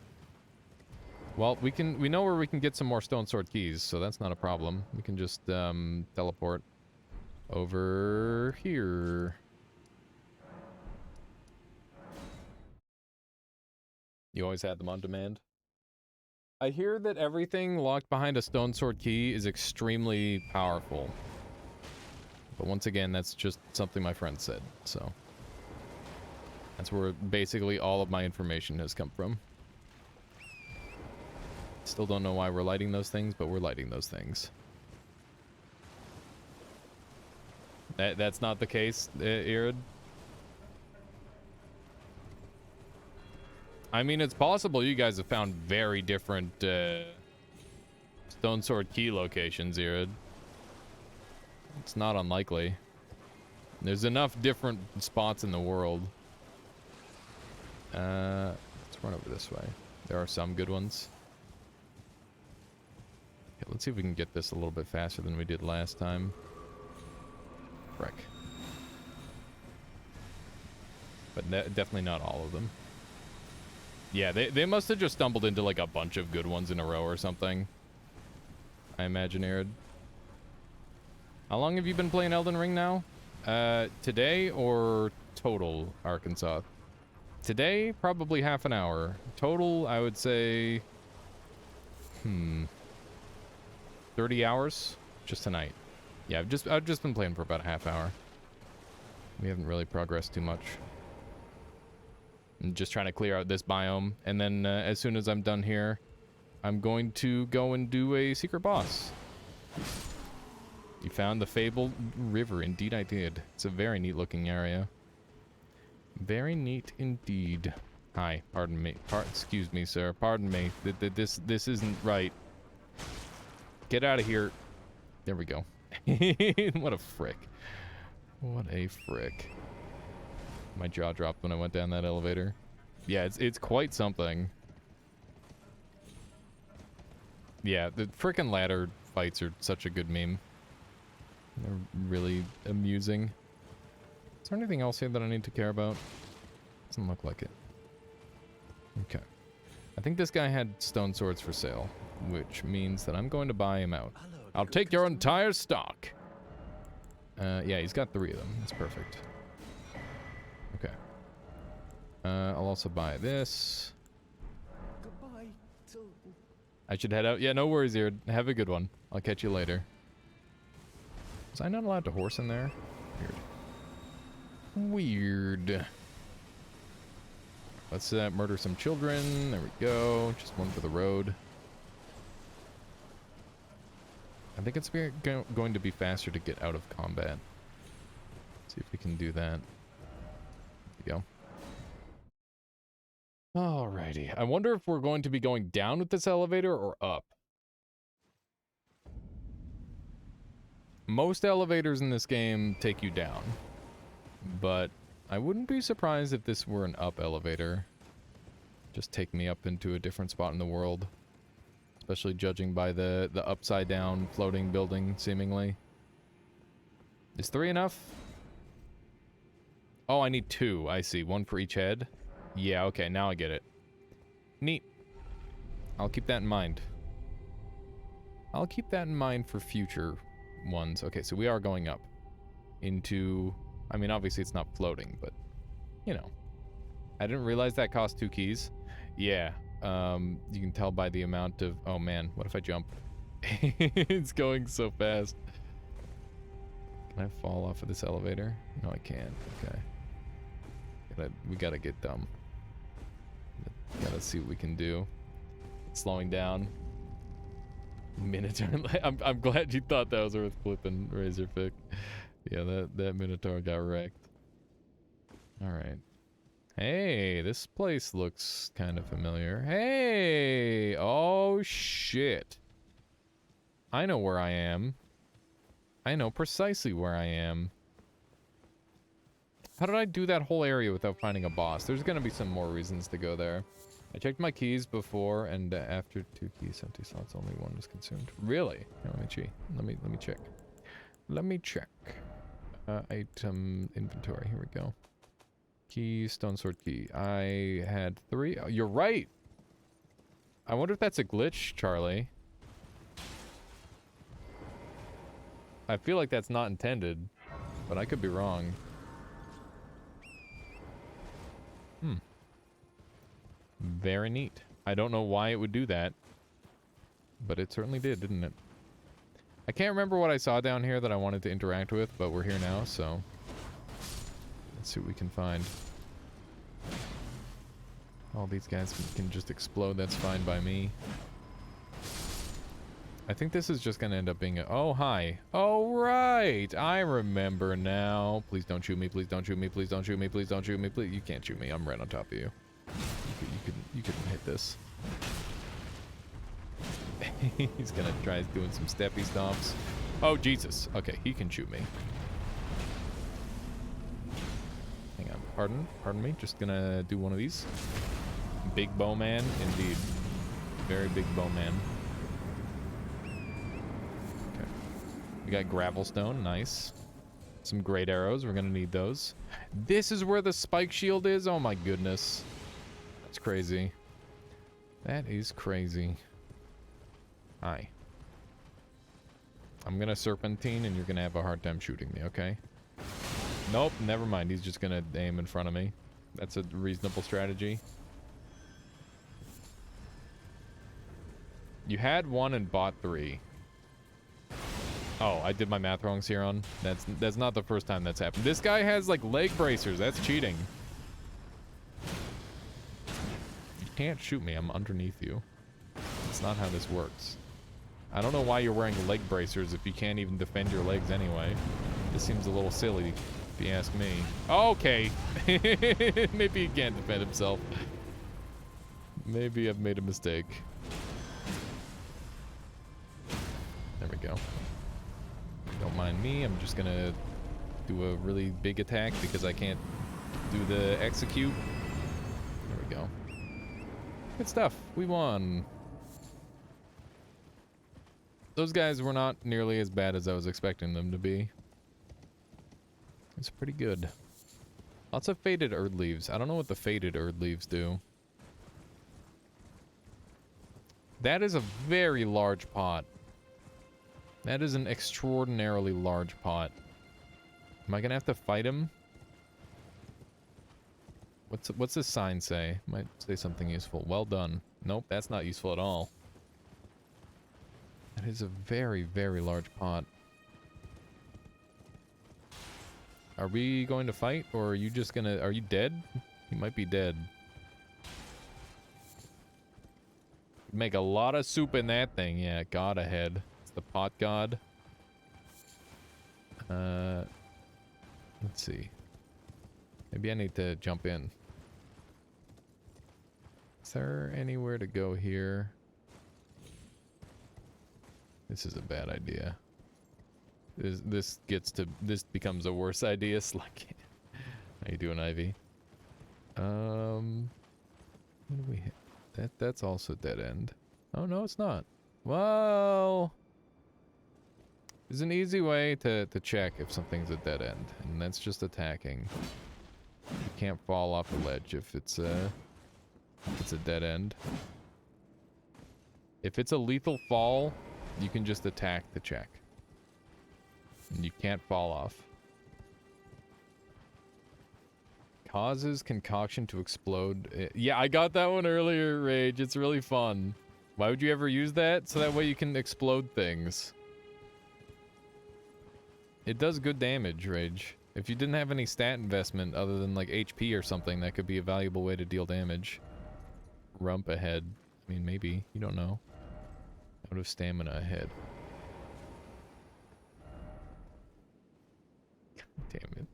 Well, we know where we can get some more Stone Sword keys, so that's not a problem. We can just teleport over here. You always had them on demand? I hear that everything locked behind a Stone Sword key is extremely powerful. But once again, that's just something my friend said, so. That's where basically all of my information has come from. Still don't know why we're lighting those things, but we're lighting those things. That's not the case, Irid? I mean, it's possible you guys have found very different Stone Sword key locations, Irid. It's not unlikely. There's enough different spots in the world. Let's run over this way. There are some good ones. Okay, let's see if we can get this a little bit faster than we did last time. Frick. But definitely not all of them. Yeah, they must have just stumbled into like a bunch of good ones in a row or something. I imagine, Arid. How long have you been playing Elden Ring now? Today or total, Arkansas? Today, probably half an hour. Total, I would say... 30 hours? Just tonight. Yeah, I've just been playing for about a half hour. We haven't really progressed too much. I'm just trying to clear out this biome, and then as soon as I'm done here, I'm going to go and do a secret boss. You found the fabled river. Indeed I did. It's a very neat looking area. Very neat indeed. Hi, pardon me. Excuse me, sir. Pardon me. This isn't right. Get out of here. There we go. What a frick. What a frick. My jaw dropped when I went down that elevator. Yeah, it's quite something. Yeah, the frickin' ladder fights are such a good meme. They're really amusing. Is there anything else here that I need to care about? Doesn't look like it. Okay. I think this guy had stone swords for sale, which means that I'm going to buy him out. I'll take your entire stock. Yeah, he's got 3 of them. That's perfect. Okay. I'll also buy this. I should head out. Yeah, no worries, Eard. Have a good one. I'll catch you later. Was I not allowed to horse in there? Weird. Weird. Let's murder some children. There we go. Just one for the road. I think it's going to be faster to get out of combat. See if we can do that. There we go. Alrighty. I wonder if we're going to be going down with this elevator or up. Most elevators in this game take you down. But I wouldn't be surprised if this were an up elevator. Just take me up into a different spot in the world. Especially judging by the upside down floating building, seemingly. Is 3 enough? Oh, I need 2. I see. 1 for each head. Yeah, okay, now I get it. Neat. I'll keep that in mind. I'll keep that in mind for future ones. Okay, so we are going up into... I mean, obviously it's not floating, but, you know. I didn't realize that cost 2 keys. Yeah, you can tell by the amount of... Oh, man, what if I jump? It's going so fast. Can I fall off of this elevator? No, I can't. Okay. We gotta get dumb. Gotta see what we can do. Slowing down. Minotaur. I'm glad you thought that was worth flipping, Razorpick. Yeah, that Minotaur got wrecked. Alright. Hey, this place looks kind of familiar. Hey! Oh, shit. I know where I am. I know precisely where I am. How did I do that whole area without finding a boss? There's gonna be some more reasons to go there. I checked my keys before, and after 2 keys, empty slots, only 1 was consumed. Really? Here, let me check. Let me check. Let me check. Item inventory. Here we go. Key, stone sword key. I had 3. Oh, you're right. I wonder if that's a glitch, Charlie. I feel like that's not intended, but I could be wrong. Very neat. I don't know why it would do that, but it certainly did, didn't it? I can't remember what I saw down here that I wanted to interact with, but we're here now, so let's see what we can find. All these guys can just explode. That's fine by me. I think this is just gonna end up being a... Oh, hi. Oh, right. I remember now. Please don't shoot me. Please don't shoot me. Please don't shoot me. Please don't shoot me. Please. You can't shoot me. I'm right on top of you. You couldn't hit this. He's gonna try doing some steppy stomps. Oh, Jesus. Okay, he can shoot me. Hang on. Pardon me. Just gonna do one of these. Big bowman, indeed. Very big bowman. Okay. We got gravelstone. Nice. Some great arrows. We're gonna need those. This is where the spike shield is? Oh my goodness. That's crazy. That is crazy. Hi. I'm gonna serpentine and you're gonna have a hard time shooting me, okay? Nope, never mind. He's just gonna aim in front of me. That's a reasonable strategy. You had 1 and bought 3. Oh, I did my math wrong, Siron. That's not the first time that's happened. This guy has like leg bracers. That's cheating. You can't shoot me. I'm underneath you. That's not how this works. I don't know why you're wearing leg bracers if you can't even defend your legs anyway. This seems a little silly, if you ask me. Okay. Maybe he can't defend himself. Maybe I've made a mistake. There we go. Don't mind me. I'm just gonna do a really big attack because I can't do the execute. There we go. Good stuff. We won. Those guys were not nearly as bad as I was expecting them to be. It's pretty good. Lots of faded Erd leaves. I don't know what the faded Erd leaves do. That is a very large pot. That is an extraordinarily large pot. Am I gonna have to fight him? What's this sign say? Might say something useful. Well done. Nope, that's not useful at all. That is a very, very large pot. Are we going to fight, or are you just gonna... Are you dead? You might be dead. Make a lot of soup in that thing. Yeah, god ahead. It's the pot god. Let's see. Maybe I need to jump in. Is there anywhere to go here? This is a bad idea. This becomes a worse idea. Like, how you doing, Ivy? What do we hit? That's also dead end. Oh no, it's not. Well, there's an easy way to check if something's a dead end, and that's just attacking. You can't fall off the ledge if it's a dead end. If it's a lethal fall, you can just attack to check. And you can't fall off. Causes concoction to explode. Yeah, I got that one earlier, Rage. It's really fun. Why would you ever use that? So that way you can explode things. It does good damage, Rage. If you didn't have any stat investment other than like HP or something, that could be a valuable way to deal damage. Rump ahead. I mean, maybe. You don't know. Out of stamina ahead. Damn it.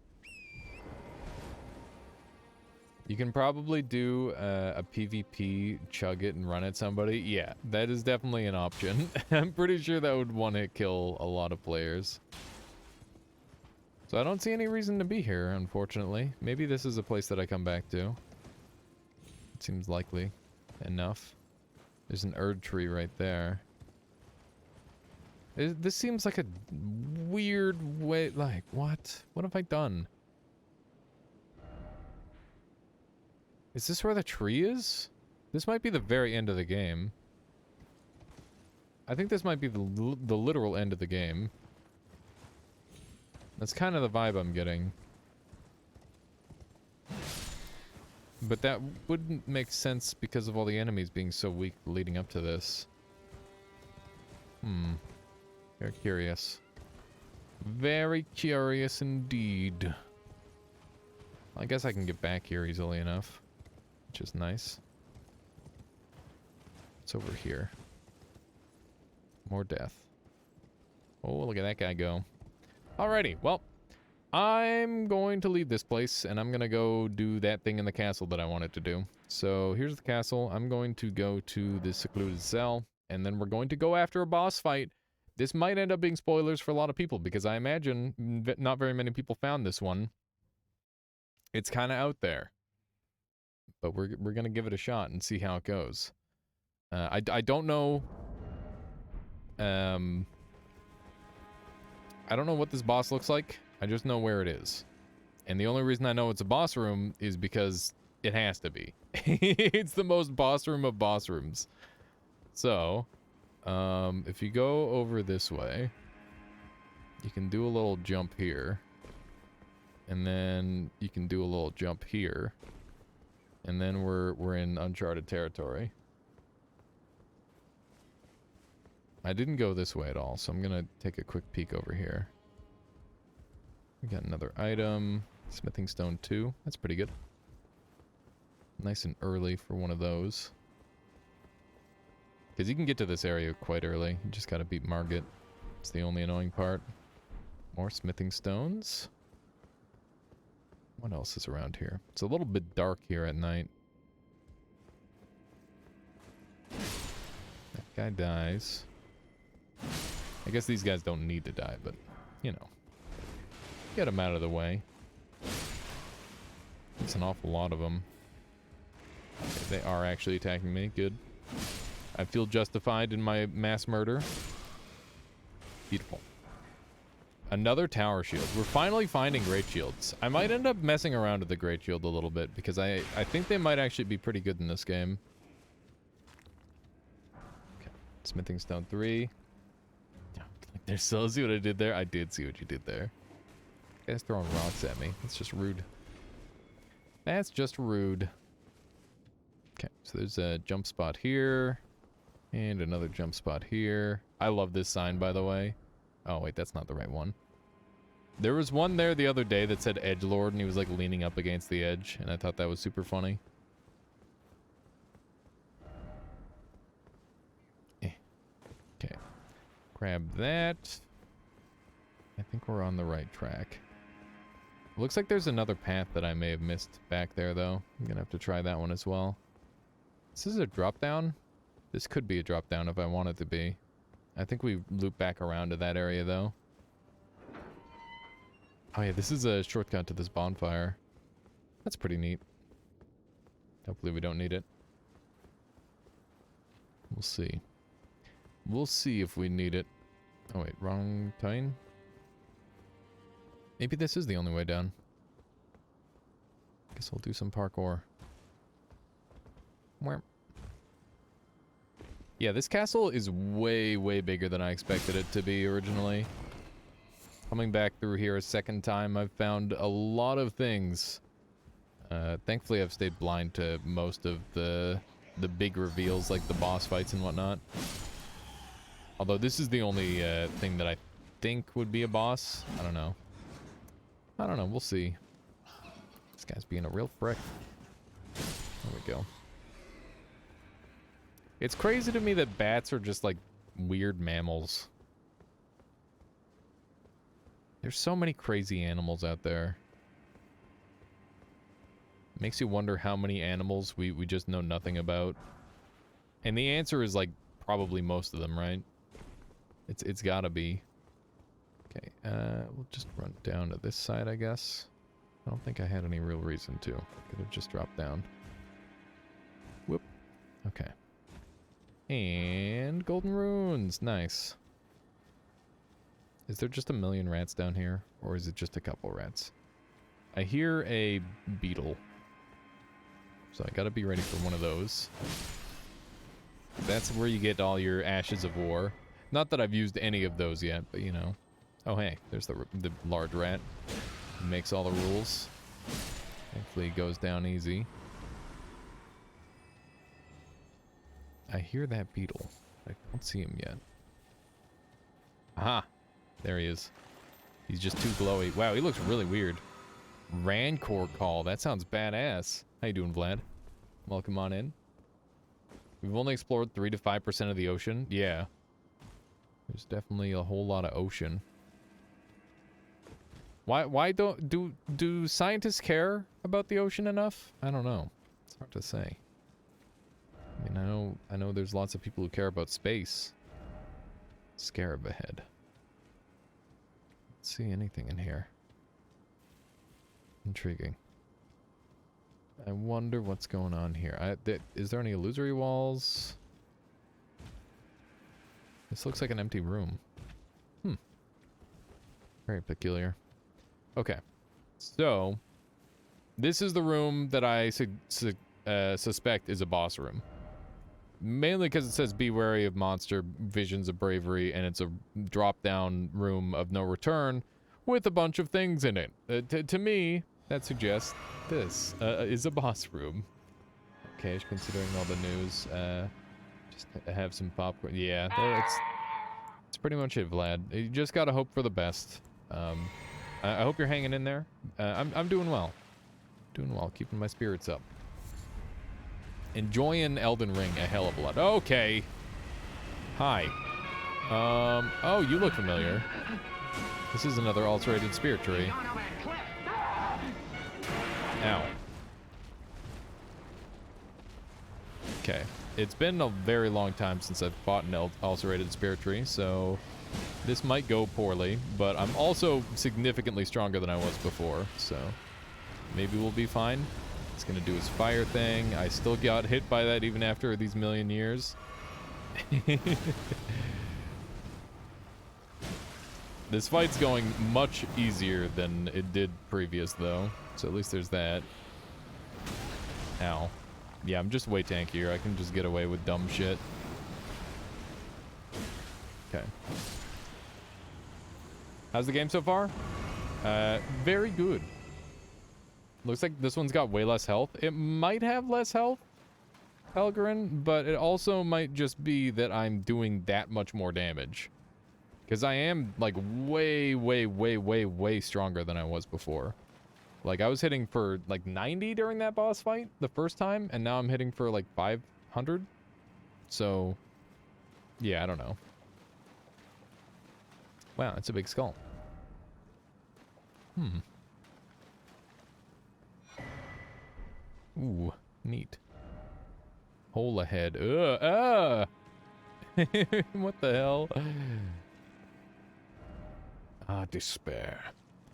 You can probably do a PvP, chug it, and run at somebody. Yeah, that is definitely an option. I'm pretty sure that would one-hit kill a lot of players. So I don't see any reason to be here, unfortunately. Maybe this is a place that I come back to. It seems likely enough. There's an Erd tree right there. This seems like a weird way, like, what? What have I done? Is this where the tree is? This might be the very end of the game. I think this might be the literal end of the game. That's kind of the vibe I'm getting. But that wouldn't make sense because of all the enemies being so weak leading up to this. Very curious. Very curious indeed. I guess I can get back here easily enough, which is nice. It's over here. More death. Oh, look at that guy go. Alrighty, well, I'm going to leave this place, and I'm going to go do that thing in the castle that I wanted to do. So here's the castle. I'm going to go to the secluded cell, and then we're going to go after a boss fight. This might end up being spoilers for a lot of people, because I imagine not very many people found this one. It's kind of out there. But we're going to give it a shot and see how it goes. I don't know... I don't know what this boss looks like. I just know where it is. And the only reason I know it's a boss room is because it has to be. It's the most boss room of boss rooms. So, if you go over this way, you can do a little jump here. And then you can do a little jump here. And then we're in uncharted territory. I didn't go this way at all, so I'm gonna take a quick peek over here. We got another item. Smithing stone 2. That's pretty good. Nice and early for one of those. Because you can get to this area quite early. You just gotta beat Margit. It's the only annoying part. More smithing stones. What else is around here? It's a little bit dark here at night. That guy dies. I guess these guys don't need to die, but, you know. Get them out of the way. It's an awful lot of them. Okay, they are actually attacking me. Good. I feel justified in my mass murder. Beautiful. Another tower shield. We're finally finding great shields. I might end up messing around with the great shield a little bit because I think they might actually be pretty good in this game. Okay. Smithing stone 3. There's so see what I did there? I did see what you did there. You guys throwing rocks at me. That's just rude. That's just rude. Okay, so there's a jump spot here. And another jump spot here. I love this sign, by the way. Oh, wait, that's not the right one. There was one there the other day that said Edgelord, and he was like leaning up against the edge, and I thought that was super funny. Okay. Grab that. I think we're on the right track. Looks like there's another path that I may have missed back there, though. I'm gonna have to try that one as well. This is a drop down? This could be a drop down if I want it to be. I think we loop back around to that area, though. Oh yeah, this is a shortcut to this bonfire. That's pretty neat. Hopefully we don't need it. We'll see. We'll see if we need it. Oh wait, wrong time? Maybe this is the only way down. Guess I'll do some parkour. Where? Yeah, this castle is way, way bigger than I expected it to be originally. Coming back through here a second time, I've found a lot of things. Thankfully, I've stayed blind to most of the big reveals, like the boss fights and whatnot. Although this is the only thing that I think would be a boss. I don't know. I don't know. We'll see. This guy's being a real frick. There we go. It's crazy to me that bats are just like weird mammals. There's so many crazy animals out there. Makes you wonder how many animals we just know nothing about. And the answer is like probably most of them, right? It's gotta be. Okay, we'll just run down to this side, I guess. I don't think I had any real reason to. I could have just dropped down. Whoop. Okay. And golden runes. Nice. Is there just a million rats down here? Or is it just a couple rats? I hear a beetle. So I gotta be ready for one of those. That's where you get all your ashes of war. Not that I've used any of those yet, but you know. Oh hey, there's the large rat. He makes all the rules. Hopefully he goes down easy. I hear that beetle. I don't see him yet. Aha! There he is. He's just too glowy. Wow, he looks really weird. Rancor call. That sounds badass. How you doing, Vlad? Welcome on in. We've only explored 3 to 5% of the ocean. Yeah. There's definitely a whole lot of ocean. Why do scientists care about the ocean enough? I don't know. It's hard to say. I mean, I know there's lots of people who care about space. Scarab ahead. Let's see anything in here. Intriguing. I wonder what's going on here. Is there any illusory walls? This looks like an empty room. Very peculiar. Okay. So, this is the room that I suspect is a boss room. Mainly because it says be wary of monster visions of bravery, and it's a drop-down room of no return with a bunch of things in it. To me, that suggests this is a boss room. Okay, considering all the news, just have some popcorn. Yeah, it's pretty much it, Vlad. You just gotta hope for the best. I hope you're hanging in there. I'm doing well. Doing well, keeping my spirits up. Enjoying Elden Ring a hell of a lot. Okay. Hi. Oh, you look familiar. This is another alterated spirit tree. Ow. Okay. It's been a very long time since I've fought an ulcerated spirit tree, so this might go poorly, but I'm also significantly stronger than I was before, so maybe we'll be fine. It's gonna do his fire thing. I still got hit by that even after these million years. This fight's going much easier than it did previous, though, so at least there's that. Ow. Yeah, I'm just way tankier. I can just get away with dumb shit. Okay. How's the game so far? Very good. Looks like this one's got way less health. It might have less health. Pelgrin, but it also might just be that I'm doing that much more damage. Because I am, like, way, way, way, way, way stronger than I was before. Like, I was hitting for, like, 90 during that boss fight the first time, and now I'm hitting for, like, 500. So, yeah, I don't know. Wow, that's a big skull. Ooh, neat. Hole ahead. What the hell? Ah, despair.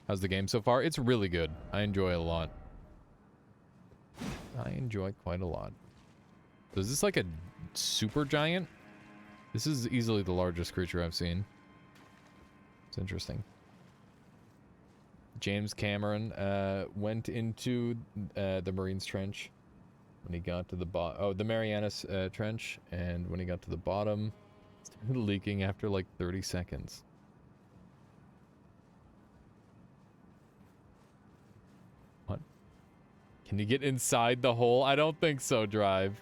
How's the game so far? It's really good. I enjoy it a lot. I enjoy quite a lot. So is this like a super giant? This is easily the largest creature I've seen. It's interesting. James Cameron went into the Marines Trench when he got to the bottom. Oh, the Marianas Trench, and when he got to the bottom, it started leaking after like 30 seconds. What? Can you get inside the hole? I don't think so, Drive.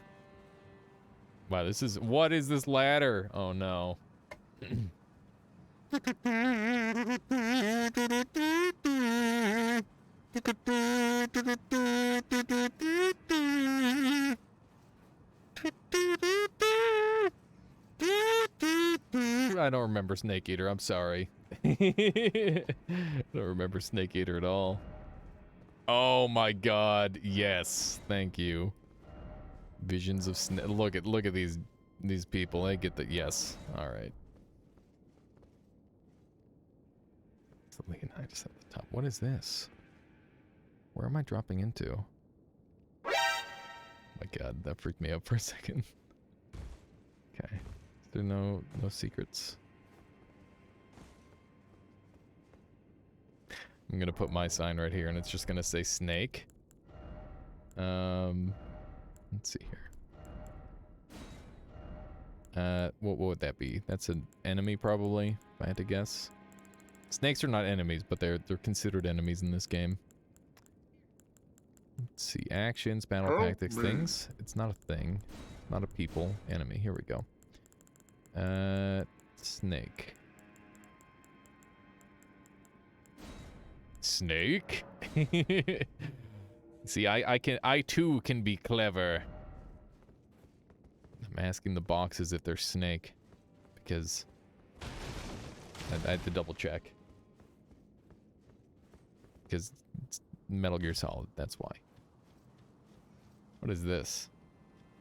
Wow, this is... What is this ladder? Oh, no. I don't remember Snake Eater, I'm sorry. I don't remember Snake Eater at all. Oh my god, yes, thank you. Visions of Snake. Look at these people. They get the yes. All right. Something I just at the top. What is this? Where am I dropping into? Oh my god, that freaked me out for a second. Okay. Is there no secrets? I'm gonna put my sign right here and it's just gonna say snake. Let's see here. What would that be? That's an enemy probably, if I had to guess. Snakes are not enemies, but they're considered enemies in this game. Let's see. Actions, battle tactics, things. It's not a thing. Not a people. Enemy. Here we go. Snake. Snake? See, I too can be clever. I'm asking the boxes if they're snake. Because I had to double check. Because it's Metal Gear Solid, that's why. What is this?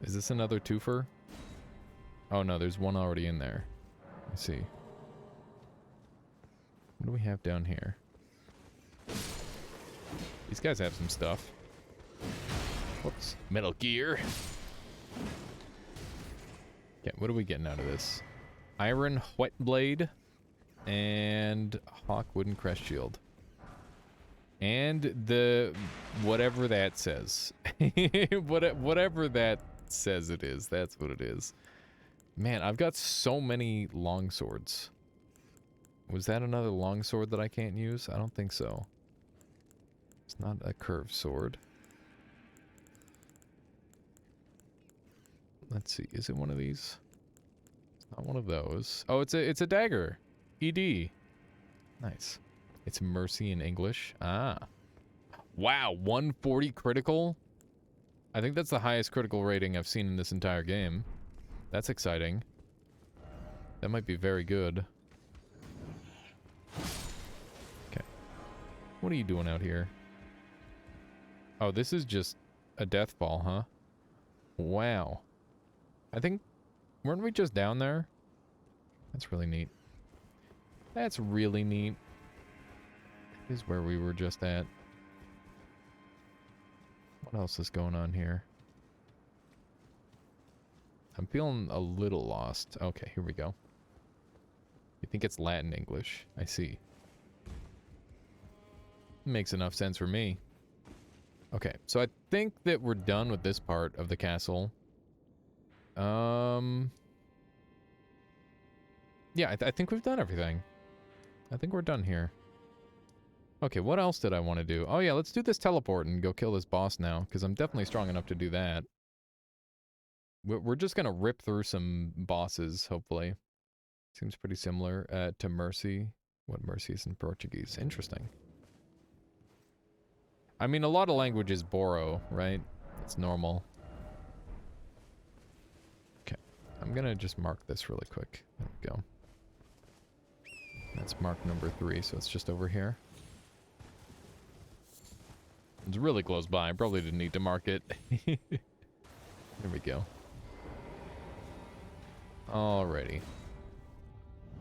Is this another twofer? Oh no, there's one already in there. I see. What do we have down here? These guys have some stuff. Whoops. Metal Gear. Okay, what are we getting out of this? Iron Whet Blade and Hawk Wooden Crest Shield. And the whatever that says. Whatever that says it is, that's what it is. Man, I've got so many long swords. Was that another long sword that I can't use? I don't think so. It's not a curved sword. Let's see, is it one of these? It's not one of those. Oh, it's a dagger. ED. Nice. It's mercy in English. Ah. Wow, 140 critical? I think that's the highest critical rating I've seen in this entire game. That's exciting. That might be very good. Okay. What are you doing out here? Oh, this is just a death ball, huh? Wow. I think... Weren't we just down there? That's really neat. That's really neat. That is where we were just at. What else is going on here? I'm feeling a little lost. Okay, here we go. You think it's Latin English? I see. Makes enough sense for me. Okay, so I think that we're done with this part of the castle. Yeah, I think we've done everything. I think we're done here. Okay, what else did I want to do? Oh yeah, let's do this teleport and go kill this boss now, because I'm definitely strong enough to do that. We're just gonna rip through some bosses, hopefully. Seems pretty similar to Mercy. What Mercy is in Portuguese. Interesting. I mean, a lot of languages borrow, right? It's normal. Okay. I'm gonna just mark this really quick. There we go. That's mark number 3, so it's just over here. It's really close by. I probably didn't need to mark it. There we go. Alrighty.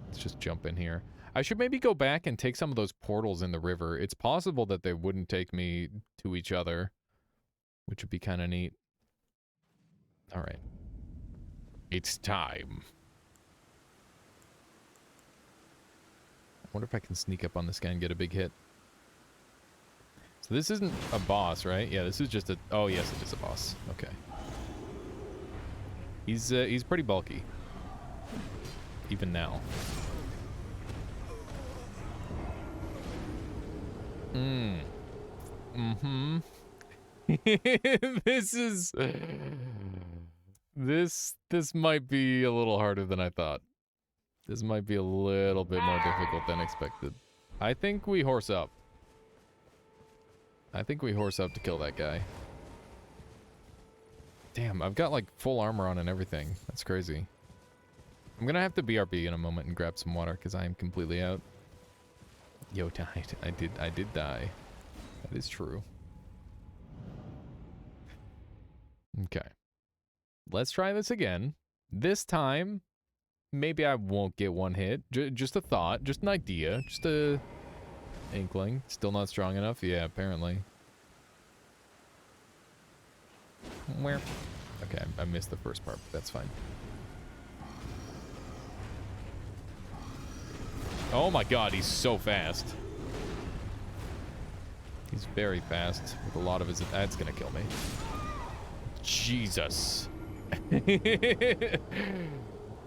Let's just jump in here. I should maybe go back and take some of those portals in the river. It's possible that they wouldn't take me to each other, which would be kind of neat. Alright. It's time. I wonder if I can sneak up on this guy and get a big hit. So this isn't a boss, right? Yeah, this is just a... Oh, yes, it is a boss. Okay. He's pretty bulky. Even now. Mm-hmm. This might be a little harder than I thought. This might be a little bit more difficult than expected. I think we horse up. I think we horse up to kill that guy. Damn, I've got like full armor on and everything. That's crazy. I'm gonna have to BRB in a moment and grab some water because I am completely out. Yo, died. I did die. That is true. Okay. Let's try this again. This time, maybe I won't get one hit. Just a thought, just an idea, just a inkling. Still not strong enough? Yeah, apparently. Where? Okay, I missed the first part, but that's fine. Oh my god, he's so fast. He's very fast with a lot of his... That's gonna kill me. Jesus.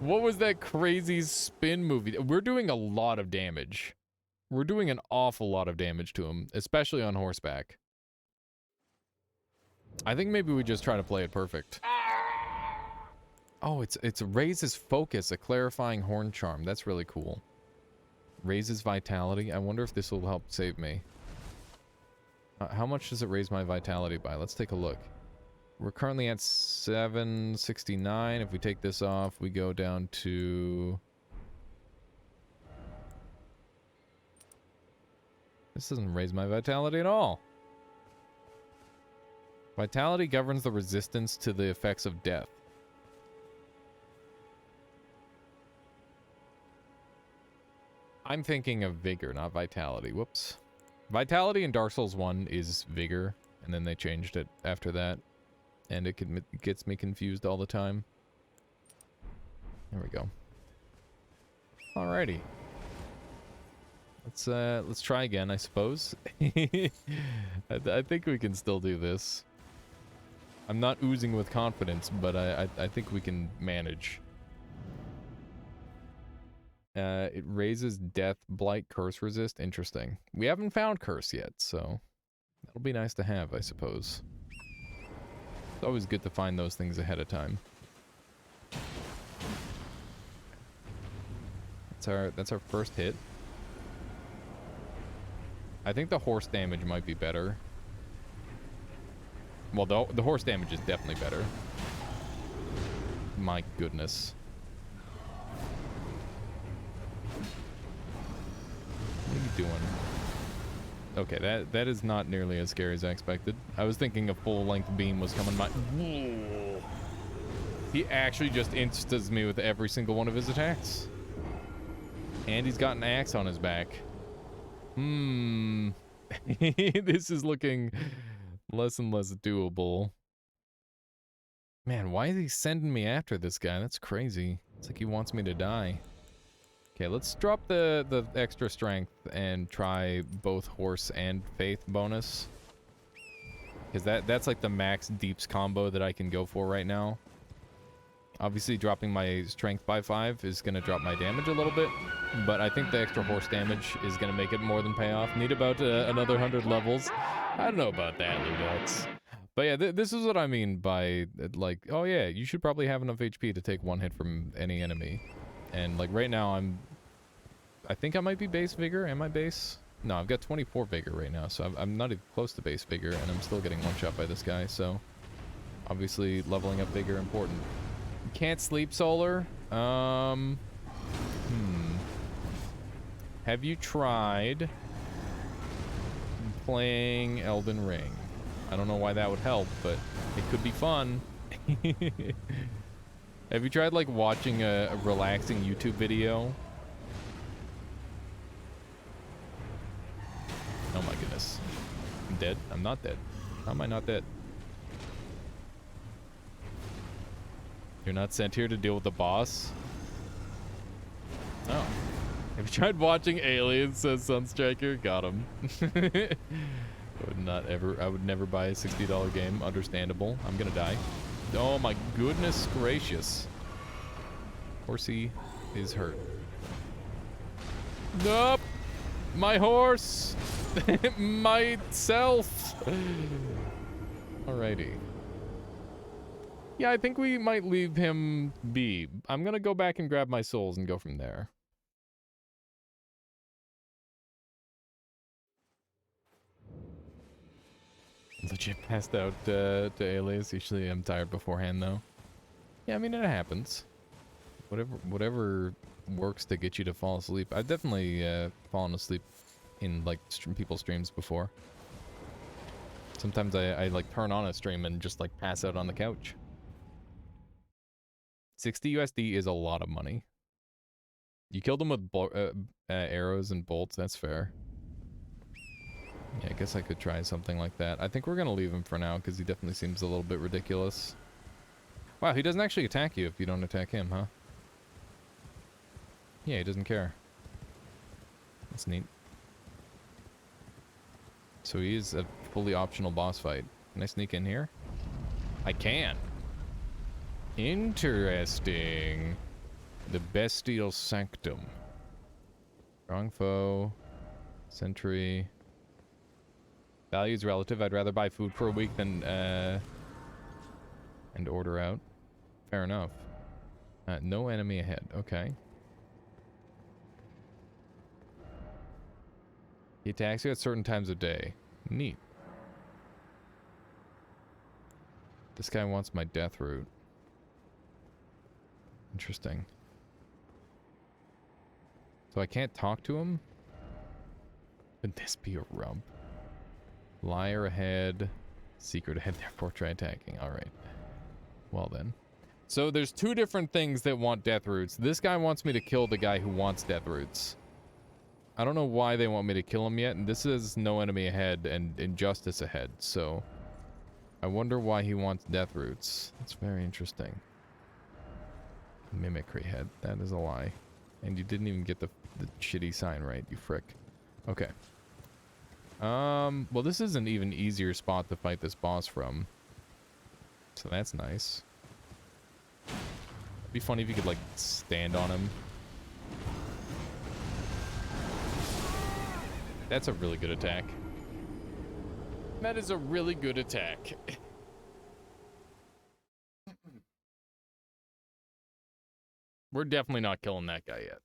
What was that crazy spin movie? We're doing a lot of damage. We're doing an awful lot of damage to him, especially on horseback. I think maybe we just try to play it perfect. Oh, it's raises focus, a clarifying horn charm. That's really cool. Raises vitality. I wonder if this will help save me. How much does it raise my vitality by? Let's take a look. We're currently at 769. If we take this off, we go down to... This doesn't raise my vitality at all. Vitality governs the resistance to the effects of death. I'm thinking of vigor, not vitality. Whoops. Vitality in Dark Souls 1 is vigor, and then they changed it after that. And it gets me confused all the time. There we go. Alrighty. Let's try again, I suppose. I think we can still do this. I'm not oozing with confidence, but I think we can manage. It raises death, blight, curse resist. Interesting. We haven't found curse yet, so that'll be nice to have, I suppose. It's always good to find those things ahead of time. That's our first hit. I think the horse damage might be better. Well, the horse damage is definitely better. My goodness. What are you doing? Okay, that is not nearly as scary as I expected. I was thinking a full-length beam was coming my... He actually just instas me with every single one of his attacks. And he's got an axe on his back. This is looking less and less doable. Man, why is he sending me after this guy? That's crazy. It's like he wants me to die. Okay, let's drop the extra strength and try both horse and faith bonus. Because that's like the max deeps combo that I can go for right now. Obviously, dropping my strength by 5 is going to drop my damage a little bit. But I think the extra horse damage is going to make it more than pay off. Need about another 100 levels. I don't know about that, Ludox. But yeah, this is what I mean by, like, oh yeah, you should probably have enough HP to take one hit from any enemy. And, like, right now I think I might be base vigor. Am I base? No, I've got 24 vigor right now, so I'm not even close to base vigor, and I'm still getting one shot by this guy, so obviously leveling up vigor important. Can't sleep, Solar. Have you tried playing Elden Ring? I don't know why that would help, but it could be fun. Have you tried, like, watching a relaxing YouTube video? Oh my goodness. I'm dead? I'm not dead. How am I not dead? You're not sent here to deal with the boss? Oh. Have you tried watching Aliens, says Sunstriker? Got him. I would never buy a $60 game. Understandable. I'm gonna die. Oh my goodness gracious. Horsey is hurt. Nope! My horse! Myself! Alrighty. Yeah, I think we might leave him be. I'm gonna go back and grab my souls and go from there. Legit passed out to Alias. Usually I'm tired beforehand, though. Yeah, I mean, it happens. Whatever works to get you to fall asleep. I've definitely fallen asleep in, like, people's streams before. Sometimes I like, turn on a stream and just, like, pass out on the couch. 60 USD is a lot of money. You killed him with arrows and bolts, that's fair. Yeah, I guess I could try something like that. I think we're gonna leave him for now, because he definitely seems a little bit ridiculous. Wow, he doesn't actually attack you if you don't attack him, huh? Yeah, he doesn't care. That's neat. So he is a fully optional boss fight. Can I sneak in here? I can. Interesting. The Bestial Sanctum. Strong foe. Sentry. Value's relative. I'd rather buy food for a week than, and order out. Fair enough. No enemy ahead. Okay. He attacks you at certain times of day. Neat. This guy wants my death root. Interesting. So I can't talk to him? Could this be a rump? Liar ahead. Secret ahead, therefore try attacking. Alright. Well then. So there's two different things that want death roots. This guy wants me to kill the guy who wants death roots. I don't know why they want me to kill him yet, and this is no enemy ahead and injustice ahead, so I wonder why he wants death roots. That's very interesting. Mimicry head. That is a lie. And you didn't even get the shitty sign right, you frick. Okay. Well, this is an even easier spot to fight this boss from. So that's nice. It'd be funny if you could, like, stand on him. That's a really good attack. That is a really good attack. We're definitely not killing that guy yet.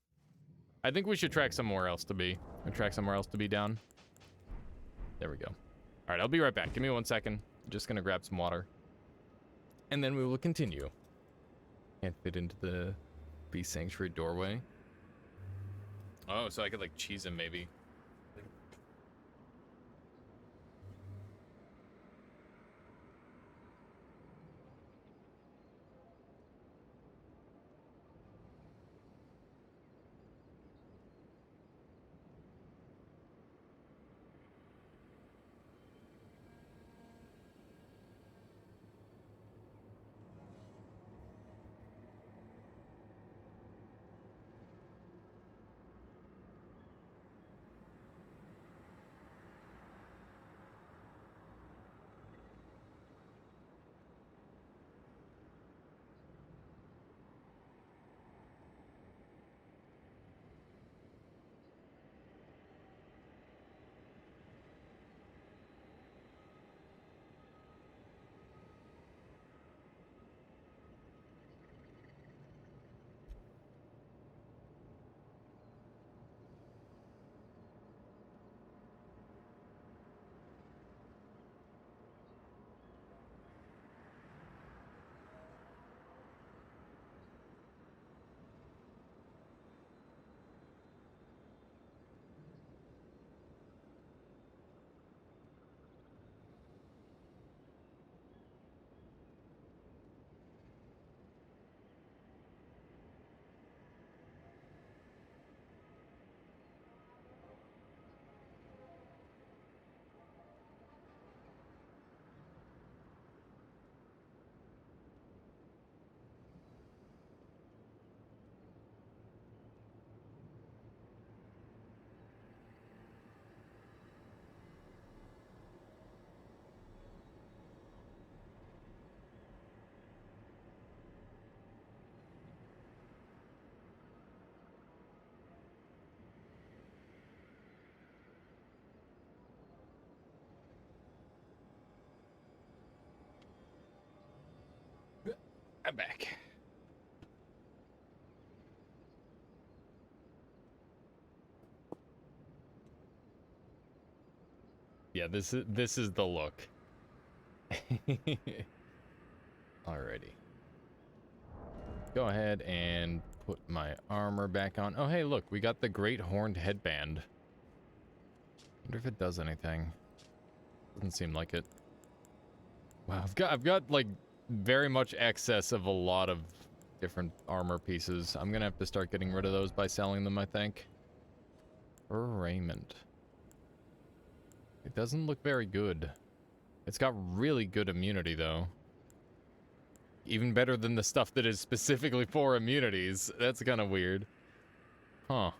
I think we should track somewhere else to be. Or track somewhere else to be down. There we go. Alright, I'll be right back. Give me 1 second. Just gonna grab some water. And then we will continue. Can't fit into the Beast Sanctuary doorway. Oh, so I could, like, cheese him maybe. I'm back. Yeah, this is the look. Alrighty. Go ahead and put my armor back on. Oh, hey, look, we got the Great Horned Headband. Wonder if it does anything. Doesn't seem like it. Wow, I've got like very much excess of a lot of different armor pieces. I'm gonna have to start getting rid of those by selling them, I think. Or raiment. It doesn't look very good. It's got really good immunity, though. Even better than the stuff that is specifically for immunities. That's kind of weird. Huh.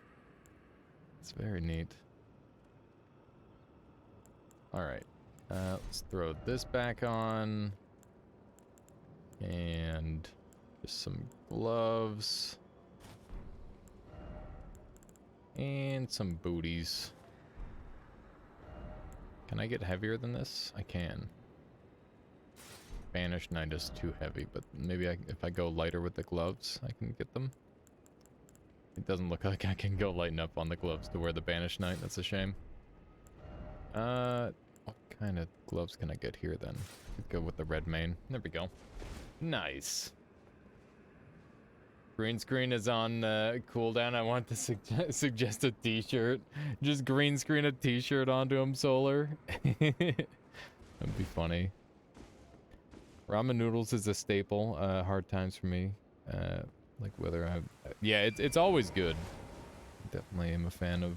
It's very neat. Alright. Let's throw this back on. And just some gloves. And some booties. Can I get heavier than this? I can. Banished Knight is too heavy, but maybe if I go lighter with the gloves, I can get them. It doesn't look like I can go light enough on the gloves to wear the Banished Knight. That's a shame. What kind of gloves can I get here then? Go with the red mane. There we go. Nice. Green screen is on cooldown. I want to suggest a t-shirt. Just green screen a t-shirt onto him, Solar. That'd be funny. Ramen noodles is a staple. Hard times for me. Like whether I... Yeah, it's always good. Definitely am a fan of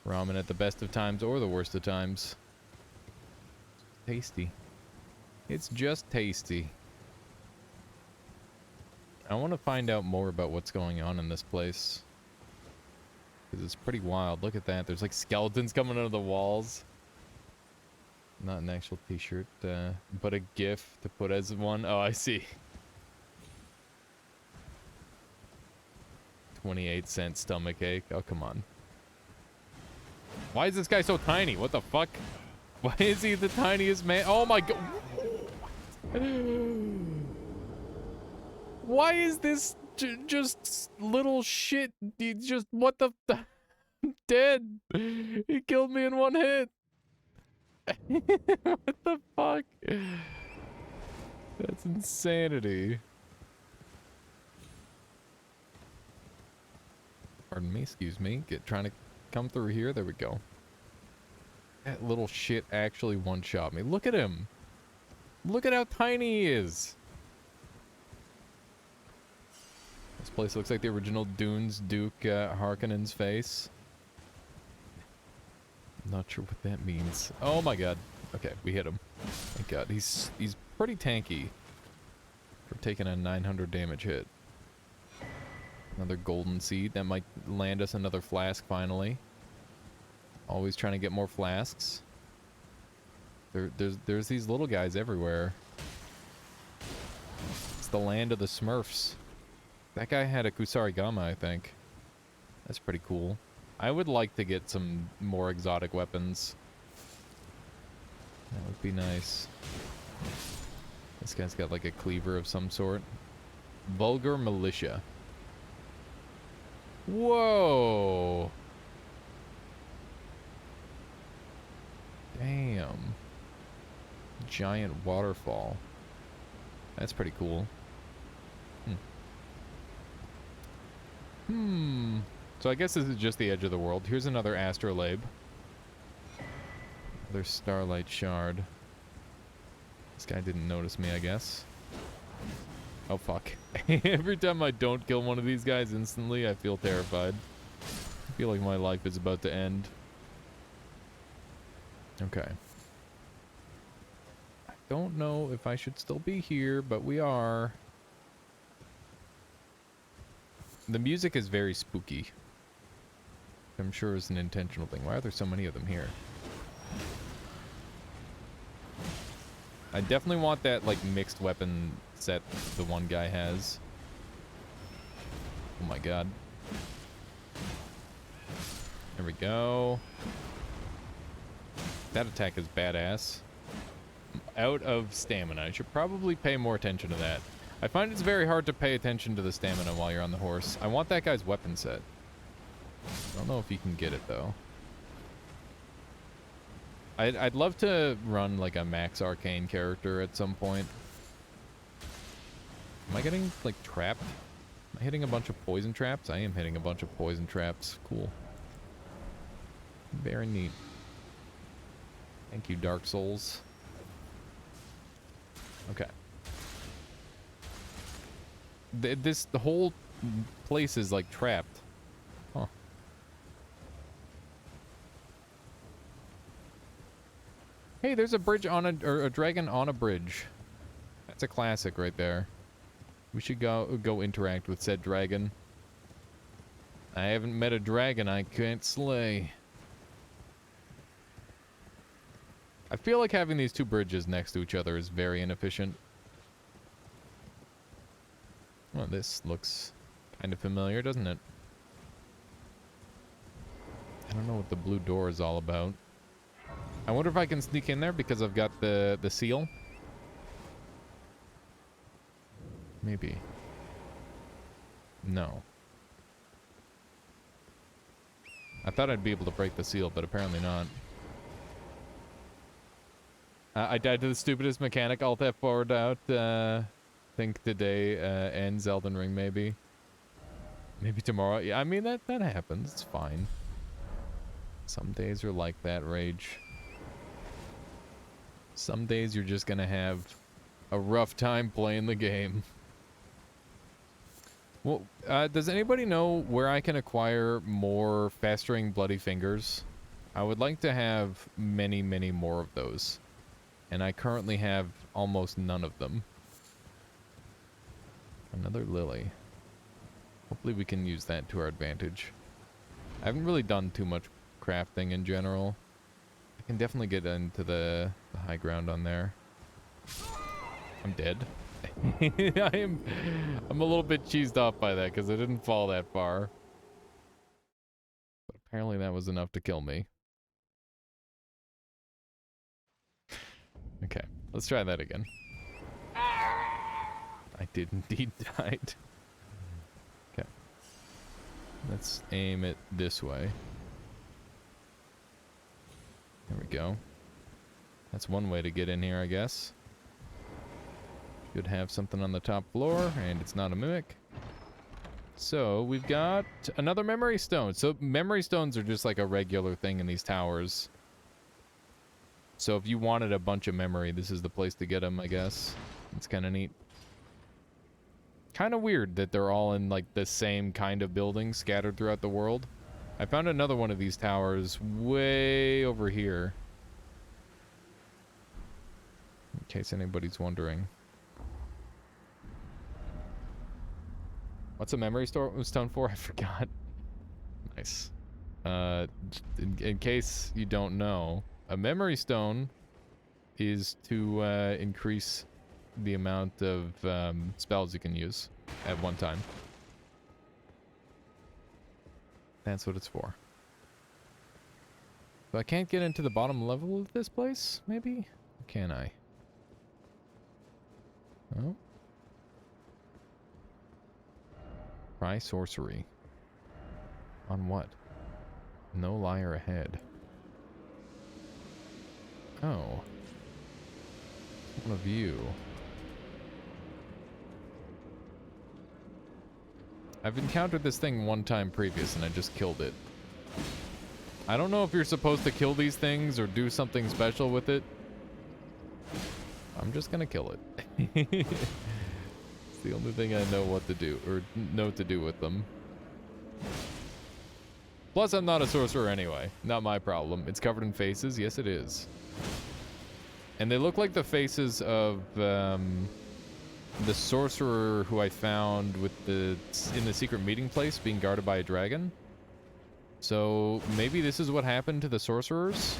ramen at the best of times or the worst of times. Tasty. It's just tasty. I want to find out more about what's going on in this place. Because it's pretty wild. Look at that. There's like skeletons coming out of the walls. Not an actual t-shirt, but a GIF to put as one. Oh, I see. 28-cent stomach ache. Oh, come on. Why is this guy so tiny? What the fuck? Why is he the tiniest man? Oh my god. Why is this just little shit? He just, what the dead. He killed me in one hit. What the fuck? That's insanity. Pardon me, excuse me. Trying to come through here. There we go. That little shit actually one-shot me. Look at him. Look at how tiny he is. This place looks like the original Dunes Duke Harkonnen's face. Not sure what that means. Oh my god. Okay, we hit him. Thank god. He's pretty tanky for taking a 900 damage hit. Another golden seed. That might land us another flask finally. Always trying to get more flasks. There's these little guys everywhere. It's the land of the Smurfs. That guy had a Kusarigama, I think. That's pretty cool. I would like to get some more exotic weapons. That would be nice. This guy's got like a cleaver of some sort. Vulgar Militia. Whoa! Damn. Giant waterfall. That's pretty cool. So I guess this is just the edge of the world. Here's another astrolabe. Another starlight shard. This guy didn't notice me, I guess. Oh, fuck. Every time I don't kill one of these guys instantly, I feel terrified. I feel like my life is about to end. Okay. I don't know if I should still be here, but we are. The music is very spooky. I'm sure it's an intentional thing. Why are there so many of them here? I definitely want that, like, mixed weapon set the one guy has. Oh my god. There we go. That attack is badass. I'm out of stamina. I should probably pay more attention to that. I find it's very hard to pay attention to the stamina while you're on the horse. I want that guy's weapon set. I don't know if you can get it, though. I'd love to run, like, a max arcane character at some point. Am I getting, like, trapped? Am I hitting a bunch of poison traps? I am hitting a bunch of poison traps. Cool. Very neat. Thank you, Dark Souls. Okay. The whole place is, like, trapped. Huh. Hey, there's a bridge on a dragon on a bridge. That's a classic right there. We should go interact with said dragon. I haven't met a dragon I can't slay. I feel like having these two bridges next to each other is very inefficient. Well, this looks kind of familiar, doesn't it? I don't know what the blue door is all about. I wonder if I can sneak in there because I've got the seal. Maybe. No. I thought I'd be able to break the seal, but apparently not. I died to the stupidest mechanic. Alt F forward out. Think today ends Elden Ring, maybe. Maybe tomorrow. Yeah, I mean, that happens. It's fine. Some days are like that, Rage. Some days you're just gonna have a rough time playing the game. Well, does anybody know where I can acquire more fast-ring bloody fingers? I would like to have many, many more of those. And I currently have almost none of them. Another lily. Hopefully we can use that to our advantage. I haven't really done too much crafting in general. I can definitely get into the high ground on there. I'm dead. I'm a little bit cheesed off by that because I didn't fall that far. But apparently that was enough to kill me. Okay, let's try that again. I did indeed die. Okay. Let's aim it this way. There we go. That's one way to get in here, I guess. Should have something on the top floor, and it's not a mimic. So, we've got another memory stone. So, memory stones are just like a regular thing in these towers. So, if you wanted a bunch of memory, this is the place to get them, I guess. It's kind of neat. Kind of weird that they're all in, like, the same kind of building scattered throughout the world. I found another one of these towers way over here. In case anybody's wondering. What's a memory stone for? I forgot. Nice. In case you don't know, a memory stone is to increase the amount of spells you can use at one time. That's what it's for. So I can't get into the bottom level of this place, maybe? Or can I? Oh. Try sorcery. On what? No liar ahead. Oh. One of you. I've encountered this thing one time previous and I just killed it. I don't know if you're supposed to kill these things or do something special with it. I'm just gonna kill it. It's the only thing I know what to do, or know to do with them. Plus, I'm not a sorcerer anyway. Not my problem. It's covered in faces. Yes, it is. And they look like the faces of the sorcerer who I found with in the secret meeting place being guarded by a dragon. So maybe this is what happened to the sorcerers?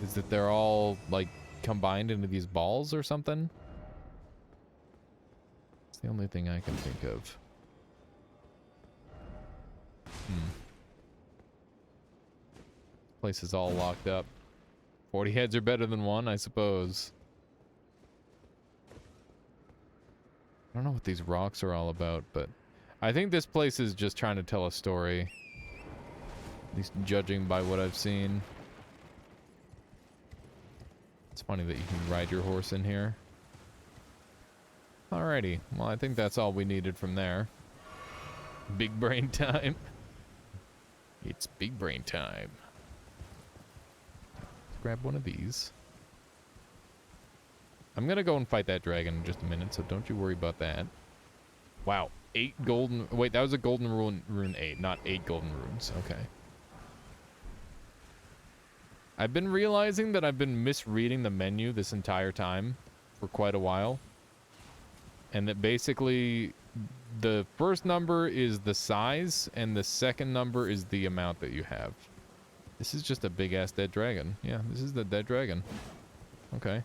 Is that they're all like combined into these balls or something? It's the only thing I can think of. Place is all locked up. 40 heads are better than one, I suppose. don't know what these rocks are all about, but I think this place is just trying to tell a story. At least judging by what I've seen. It's funny that you can ride your horse in here. Alrighty, well I think that's all we needed from there. Big brain time. It's big brain time. Let's grab one of these. I'm gonna go and fight that dragon in just a minute, so don't you worry about that. Wow, 8 golden... Wait, that was a golden rune 8, not 8 golden runes. Okay. I've been realizing that I've been misreading the menu this entire time for quite a while. And that basically the first number is the size and the second number is the amount that you have. This is just a big ass dead dragon. Yeah, this is the dead dragon. Okay.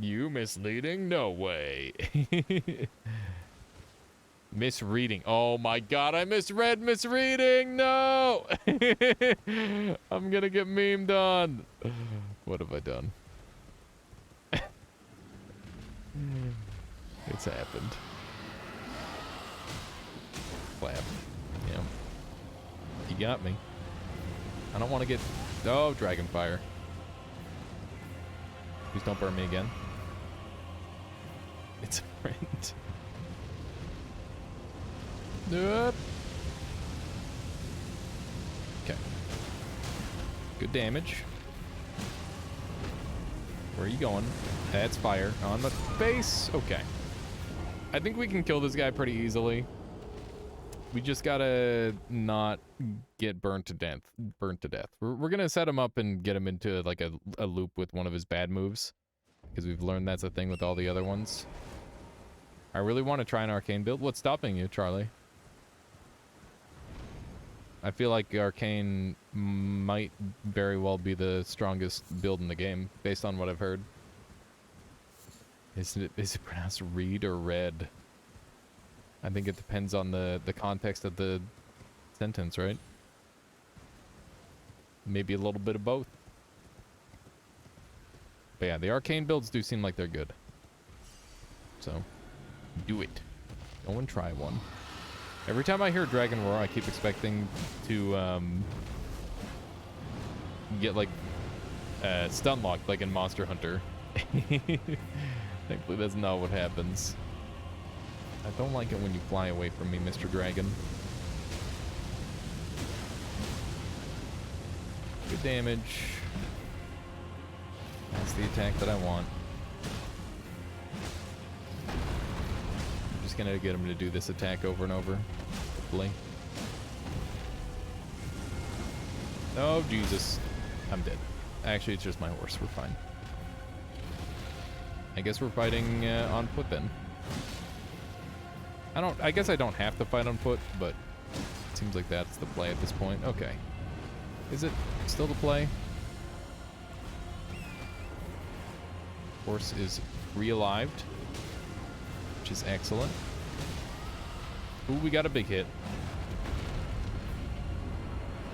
You misleading? No way. Misreading. Oh my god, I misread misreading! No! I'm gonna get memed on. What have I done? It's happened. Clap. Yeah. You got me. I don't want to get... Oh, dragon fire. Please don't burn me again. It's a friend. Nope. Okay. Good damage. Where are you going? That's fire on the face. Okay. I think we can kill this guy pretty easily. We just gotta not get burnt to death. We're gonna set him up and get him into like a loop with one of his bad moves, because we've learned that's a thing with all the other ones. I really want to try an arcane build. What's stopping you, Charlie? I feel like arcane might very well be the strongest build in the game, based on what I've heard. Is it pronounced read or red? I think it depends on the context of the sentence, right? Maybe a little bit of both. But yeah, the arcane builds do seem like they're good. So, do it. Go and try one. Every time I hear Dragon Roar, I keep expecting to get like stun locked like in Monster Hunter. Thankfully that's not what happens. I don't like it when you fly away from me, Mr. Dragon. Good damage. That's the attack that I want. I'm just gonna get him to do this attack over and over. Hopefully. Oh, Jesus. I'm dead. Actually, it's just my horse. We're fine. I guess we're fighting on foot then. I guess I don't have to fight on foot, but it seems like that's the play at this point. Okay. Is it still the play? Horse is re-alived, which is excellent. Ooh, we got a big hit.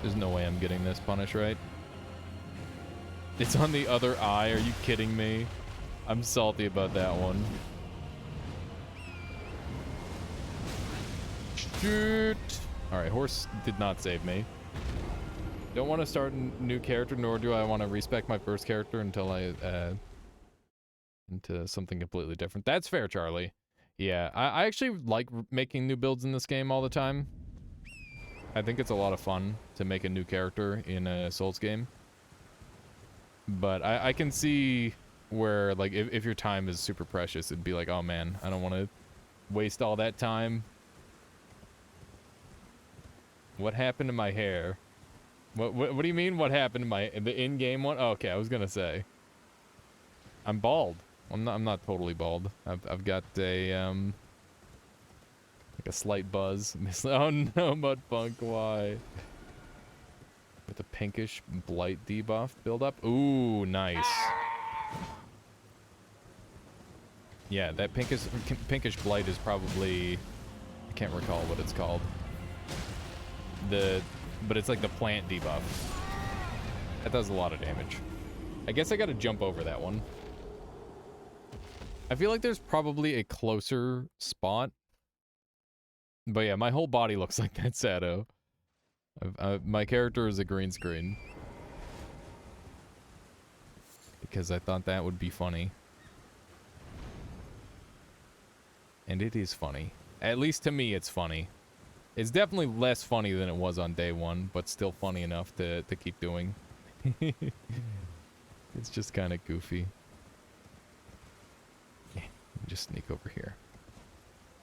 There's no way I'm getting this punish, right? It's on the other eye. Are you kidding me? I'm salty about that one. Shoot! Alright, horse did not save me. Don't want to start a new character, nor do I want to respec my first character until I, into something completely different. That's fair, Charlie. Yeah, I actually like making new builds in this game all the time. I think it's a lot of fun to make a new character in a Souls game. But I can see where, like, if your time is super precious, it'd be like, oh man, I don't want to waste all that time. What happened to my hair? What do you mean? What happened to the in-game one? Oh, okay, I was gonna say. I'm bald. I'm not totally bald. I've got a like a slight buzz. Oh no, Mudpunk, why? With a pinkish blight debuff build up. Ooh, nice. Yeah, that pinkish blight is probably, I can't recall what it's called. But it's like the plant debuff. That does a lot of damage. I guess I gotta jump over that one. I feel like there's probably a closer spot. But yeah, my whole body looks like that Sado. My character is a green screen. Because I thought that would be funny. And it is funny. At least to me, it's funny. It's definitely less funny than it was on day one, but still funny enough to keep doing. It's just kind of goofy. Yeah, just sneak over here.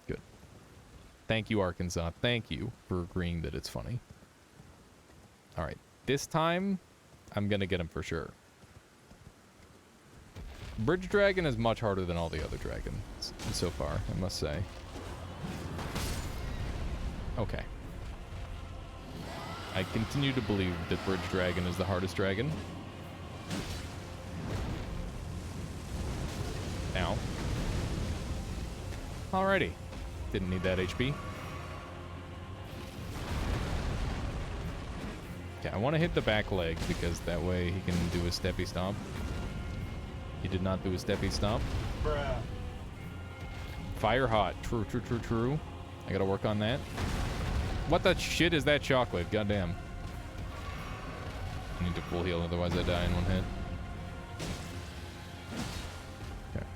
Good. Thank you, Arkansas. Thank you for agreeing that it's funny. Alright, this time, I'm gonna get him for sure. Bridge Dragon is much harder than all the other dragons so far, I must say. Okay. I continue to believe that Bridge Dragon is the hardest dragon. Ow. Alrighty. Didn't need that HP. Okay, I want to hit the back leg because that way he can do a steppy stomp. He did not do a steppy stomp. Bruh. Fire hot. True, true, true, true. I gotta work on that. What the shit is that chocolate? Goddamn. I need to full heal, otherwise I die in one hit. Okay.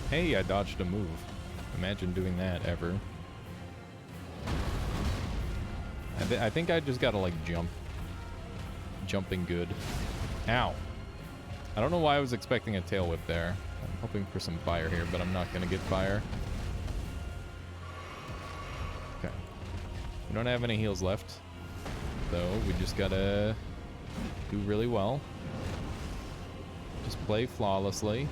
Hey, I dodged a move. Imagine doing that ever. I think I just gotta, like, jump. Jumping good. Ow. I don't know why I was expecting a tail whip there. I'm hoping for some fire here, but I'm not gonna get fire. Okay. We don't have any heals left. So we just gotta do really well. Just play flawlessly.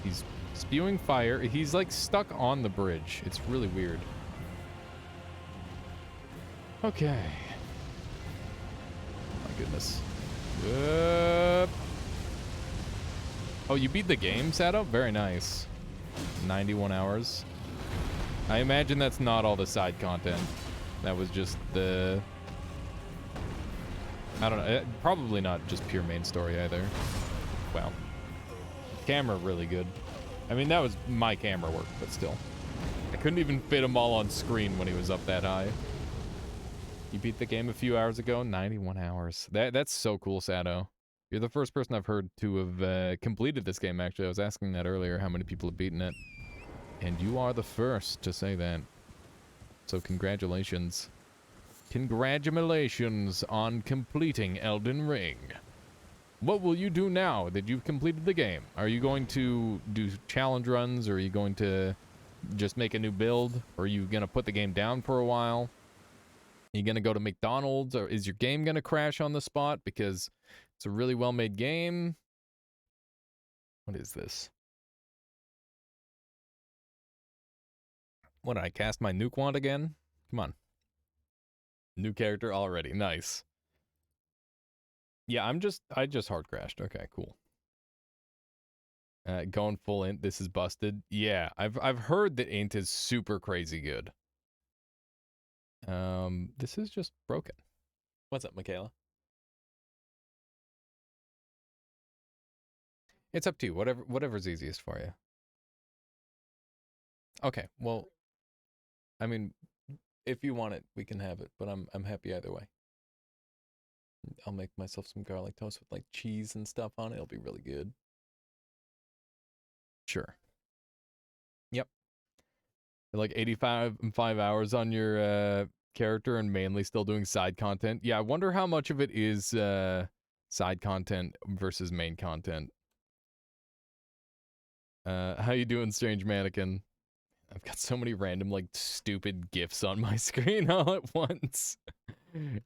He's spewing fire. He's like stuck on the bridge. It's really weird. Okay. My goodness. Oh, you beat the game, Sado? Very nice. 91 hours. I imagine that's not all the side content. That was just the... I don't know. Probably not just pure main story either. Wow. Camera really good. I mean, that was my camera work, but still. I couldn't even fit them all on screen when he was up that high. You beat the game a few hours ago? 91 hours. That's so cool, Sado. You're the first person I've heard to have completed this game, actually. I was asking that earlier, how many people have beaten it. And you are the first to say that. So congratulations. Congratulations on completing Elden Ring. What will you do now that you've completed the game? Are you going to do challenge runs, or are you going to just make a new build? Or are you going to put the game down for a while? Are you going to go to McDonald's, or is your game going to crash on the spot because it's a really well-made game? What is this? What, did I cast my nuke wand again? Come on. New character already. Nice. Yeah, I just hard crashed. Okay, cool. Going full int. This is busted. Yeah, I've heard that int is super crazy good. This is just broken. What's up, Michaela? It's up to you. Whatever's easiest for you. Okay, well, I mean, if you want it, we can have it, but I'm happy either way. I'll make myself some garlic toast with like cheese and stuff on it. It'll be really good. Sure. Yep. Like 85 hours on your character and mainly still doing side content. Yeah, I wonder how much of it is side content versus main content. How you doing, Strange Mannequin? I've got so many random, like, stupid GIFs on my screen all at once.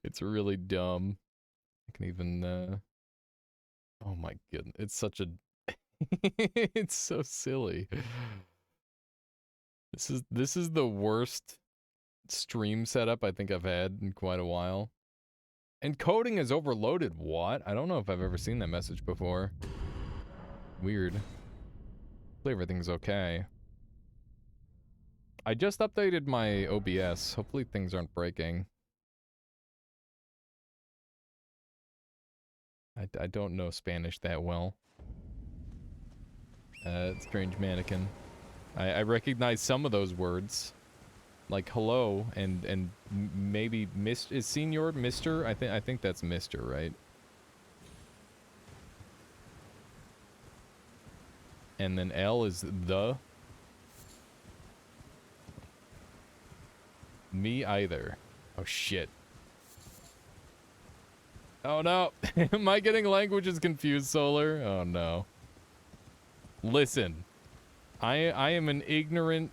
It's really dumb. I can even, oh my goodness. It's such a... It's so silly. This is the worst stream setup I think I've had in quite a while. Encoding is overloaded. What? I don't know if I've ever seen that message before. Weird. Hopefully everything's okay. I just updated my OBS. Hopefully things aren't breaking. I don't know Spanish that well. Strange mannequin. I recognize some of those words. Like hello and maybe is Senor Mr.? I think that's Mr., right? And then L is the. Me either. Oh shit. Oh no. Am I getting languages confused, Solar? Oh no. Listen. I am an ignorant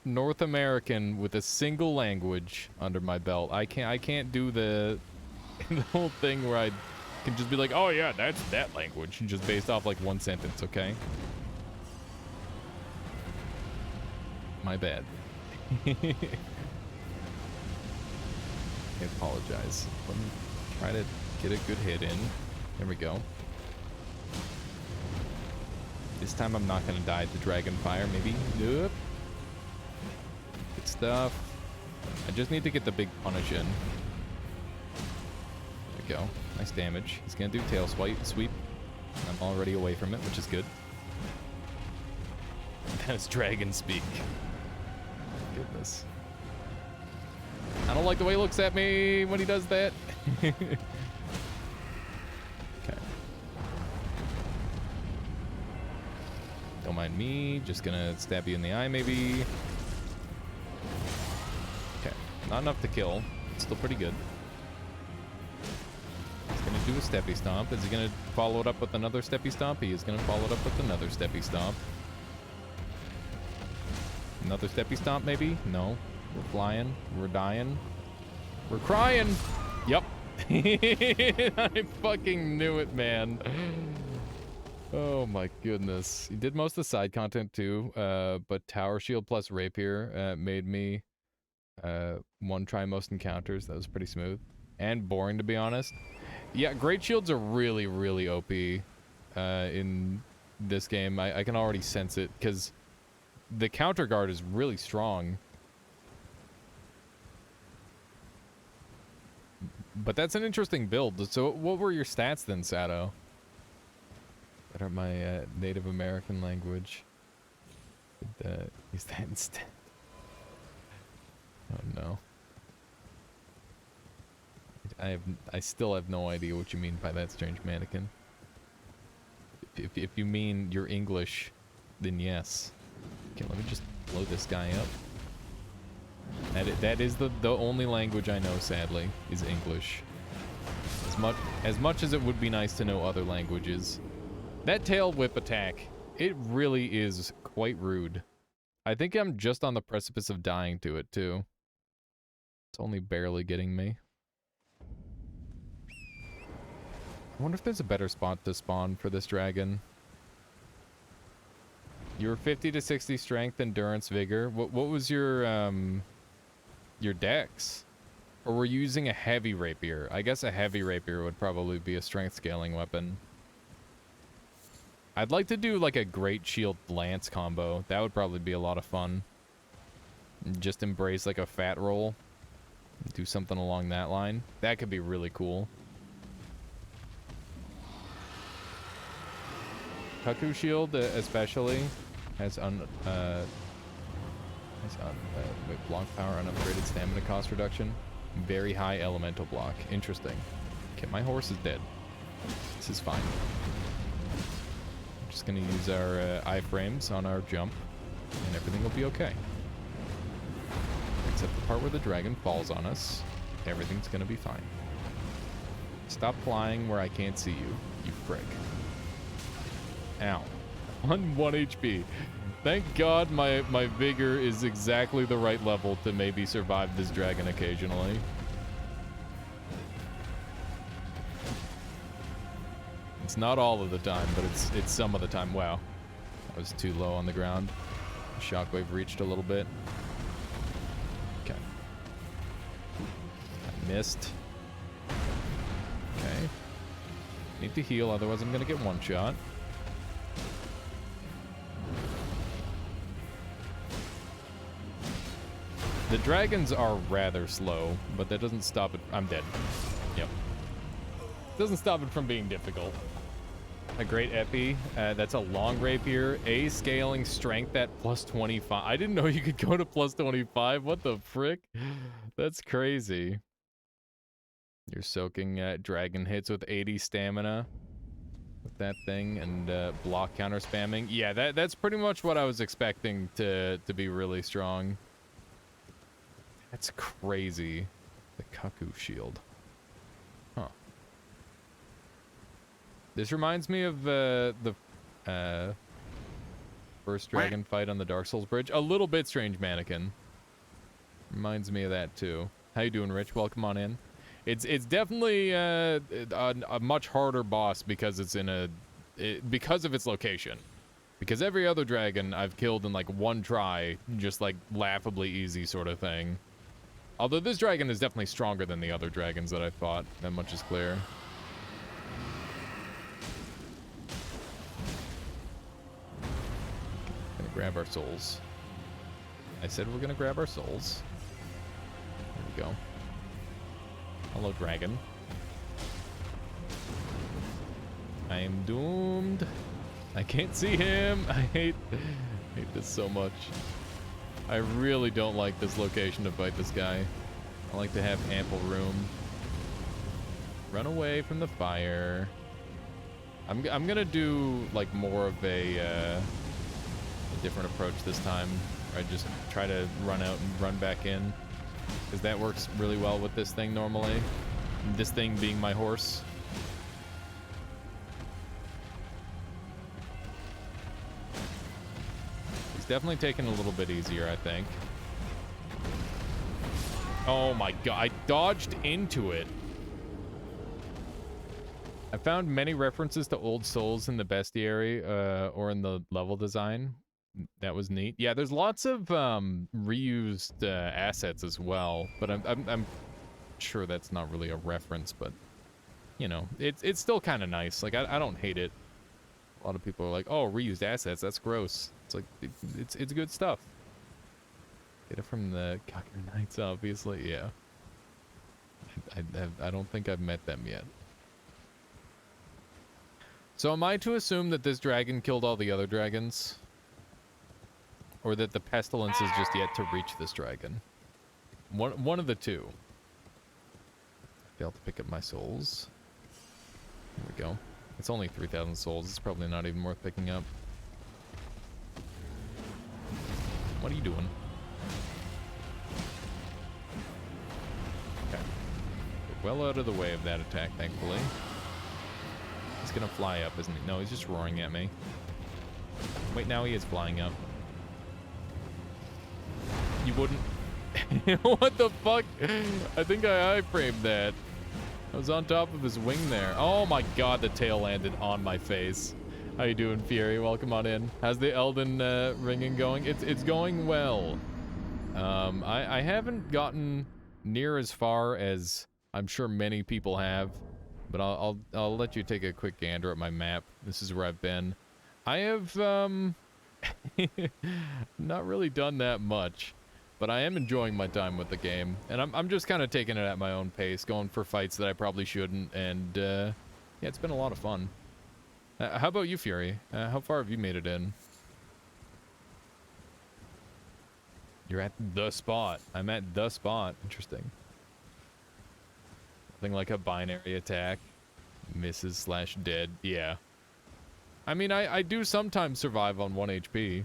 North American with a single language under my belt. I can't do the whole thing where I can just be like, "Oh yeah, that's that language," just based off like one sentence, okay? My bad. I apologize. Let me try to get a good hit in. There we go. This time I'm not gonna die to dragon fire, maybe. Nope. Good stuff. I just need to get the big punish in. There we go. Nice damage. He's gonna do tail sweep. I'm already away from it, which is good. That's dragon speak. Goodness. I don't like the way he looks at me when he does that. Okay. Don't mind me. Just gonna stab you in the eye, maybe. Okay. Not enough to kill. Still pretty good. He's gonna do a steppy stomp. Is he gonna follow it up with another steppy stomp? He is gonna follow it up with another steppy stomp. Another steppy stomp, maybe? No. We're flying. We're dying. We're crying. Yep. I fucking knew it, man. Oh my goodness. He did most of the side content too, but Tower Shield plus Rapier made me one try most encounters. That was pretty smooth. And boring, to be honest. Yeah, Great Shields are really, really OP in this game. I can already sense it, because the counter guard is really strong. But that's an interesting build. So what were your stats then, Sato? That are my Native American language. Use that instead. Oh no. I still have no idea what you mean by that, strange mannequin. If you mean you're English, then yes. Okay, let me just blow this guy up. That is the only language I know, sadly, is English. As much as it would be nice to know other languages. That tail whip attack, it really is quite rude. I think I'm just on the precipice of dying to it, too. It's only barely getting me. I wonder if there's a better spot to spawn for this dragon. You were 50 to 60 strength, endurance, vigor. What was your dex? Or were you using a heavy rapier? I guess a heavy rapier would probably be a strength scaling weapon. I'd like to do like a great shield lance combo. That would probably be a lot of fun. Just embrace like a fat roll. Do something along that line. That could be really cool. Kaku shield especially has block power, unupgraded stamina cost reduction. Very high elemental block. Interesting. Okay, my horse is dead. This is fine. Just gonna use our iframes on our jump, and everything will be okay. Except the part where the dragon falls on us. Everything's gonna be fine. Stop flying where I can't see you, you prick. Ow. On 1 HP. Thank God my vigor is exactly the right level to maybe survive this dragon occasionally. It's not all of the time, but it's some of the time. Wow. I was too low on the ground. Shockwave reached a little bit. Okay. I missed. Okay. Need to heal, otherwise I'm gonna get one shot. The dragons are rather slow, but that doesn't stop it. I'm dead. Yep. Doesn't stop it from being difficult. A great epi. That's a long rapier. A scaling strength at plus 25. I didn't know you could go to plus 25. What the frick? That's crazy. You're soaking dragon hits with 80 stamina with that thing and block counter spamming. Yeah, that's pretty much what I was expecting to be really strong. That's crazy. The Kaku shield. Huh. This reminds me of the first dragon fight on the Dark Souls bridge. A little bit Strange Mannequin. Reminds me of that too. How you doing, Rich? Welcome on in. It's definitely a much harder boss because it's in because of its location. Because every other dragon I've killed in like one try, just like laughably easy sort of thing. Although this dragon is definitely stronger than the other dragons that I fought. That much is clear. Gonna grab our souls. I said we're gonna grab our souls. There we go. Hello, dragon. I am doomed. I can't see him. I hate this so much. I really don't like this location to fight this guy. I like to have ample room. Run away from the fire. I'm gonna do like more of a different approach this time. I just try to run out and run back in, because that works really well with this thing normally. This thing being my horse. Definitely taking a little bit easier, I think. Oh my god, I dodged into it. I found many references to old souls in the bestiary or in the level design. That was neat. Yeah, there's lots of reused assets as well, but I'm sure that's not really a reference, but you know, it's still kind of nice. Like I don't hate it. A lot of people are like, "Oh, reused assets, that's gross." It's like, it's good stuff. Data from the Cocker Knights, obviously, yeah. I don't think I've met them yet. So am I to assume that this dragon killed all the other dragons? Or that the pestilence is just yet to reach this dragon? One of the two. Failed to pick up my souls. Here we go. It's only 3,000 souls. It's probably not even worth picking up. What are you doing? Okay. We're well out of the way of that attack, thankfully. He's gonna fly up, isn't he? No, he's just roaring at me. Wait, now he is flying up. You wouldn't... What the fuck? I think I iframed that. I was on top of his wing there. Oh my god, the tail landed on my face. How you doing, Fury? Welcome on in. How's the Elden ringing going? It's going well. I haven't gotten near as far as I'm sure many people have, but I'll let you take a quick gander at my map. This is where I've been. I have not really done that much, but I am enjoying my time with the game, and I'm just kind of taking it at my own pace, going for fights that I probably shouldn't, and yeah, it's been a lot of fun. How about you, Fury? How far have you made it in? You're at the spot. I'm at the spot. Interesting. Something like a binary attack. Misses / dead. Yeah. I mean, I do sometimes survive on 1 HP.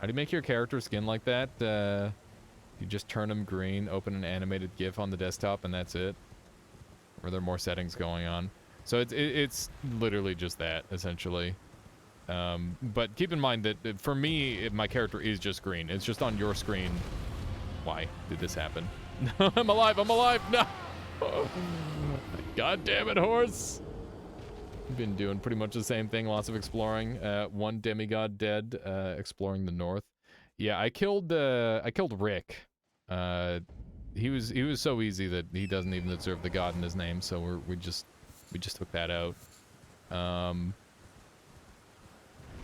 How do you make your character skin like that? You just turn them green, open an animated GIF on the desktop, and that's it? Or are there more settings going on? So it's literally just that, essentially. But keep in mind that for me, my character is just green. It's just on your screen. Why did this happen? I'm alive! I'm alive! No! God damn it, horse! Been doing pretty much the same thing. Lots of exploring. One demigod dead. Exploring the north. Yeah, I killed Rick. He was so easy that he doesn't even deserve the god in his name. So we just took that out.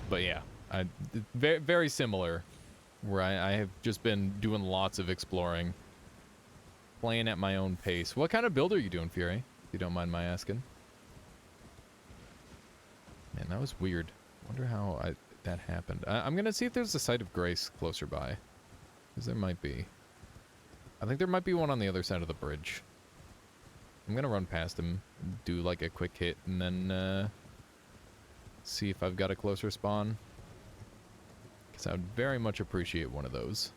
But yeah, very, very similar, where I have just been doing lots of exploring, playing at my own pace. What kind of build are you doing, Fury? you don't mind my asking. Man, that was weird. Wonder how that happened. I'm gonna see if there's a site of grace closer by. Because there might be. I think there might be one on the other side of the bridge. I'm gonna run past him, do like a quick hit, and then see if I've got a closer spawn. Because I would very much appreciate one of those.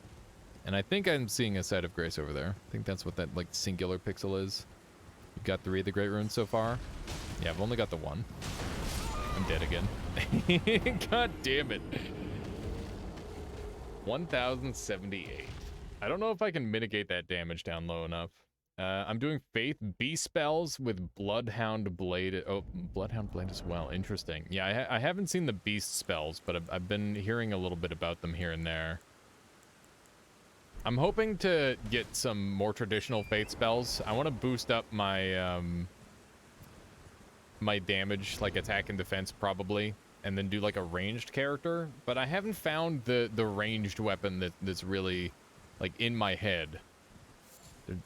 And I think I'm seeing a site of grace over there. I think that's what that like singular pixel is. You've got 3 of the Great Runes so far? Yeah, I've only got the 1. I'm dead again. God damn it. 1078. I don't know if I can mitigate that damage down low enough. I'm doing Faith B spells with Bloodhound Blade. Oh, Bloodhound Blade as well. Interesting. Yeah, I haven't seen the Beast spells, but I've been hearing a little bit about them here and there. I'm hoping to get some more traditional Faith spells. I want to boost up my my damage, like attack and defense probably, and then do like a ranged character. But I haven't found the ranged weapon that's really like in my head.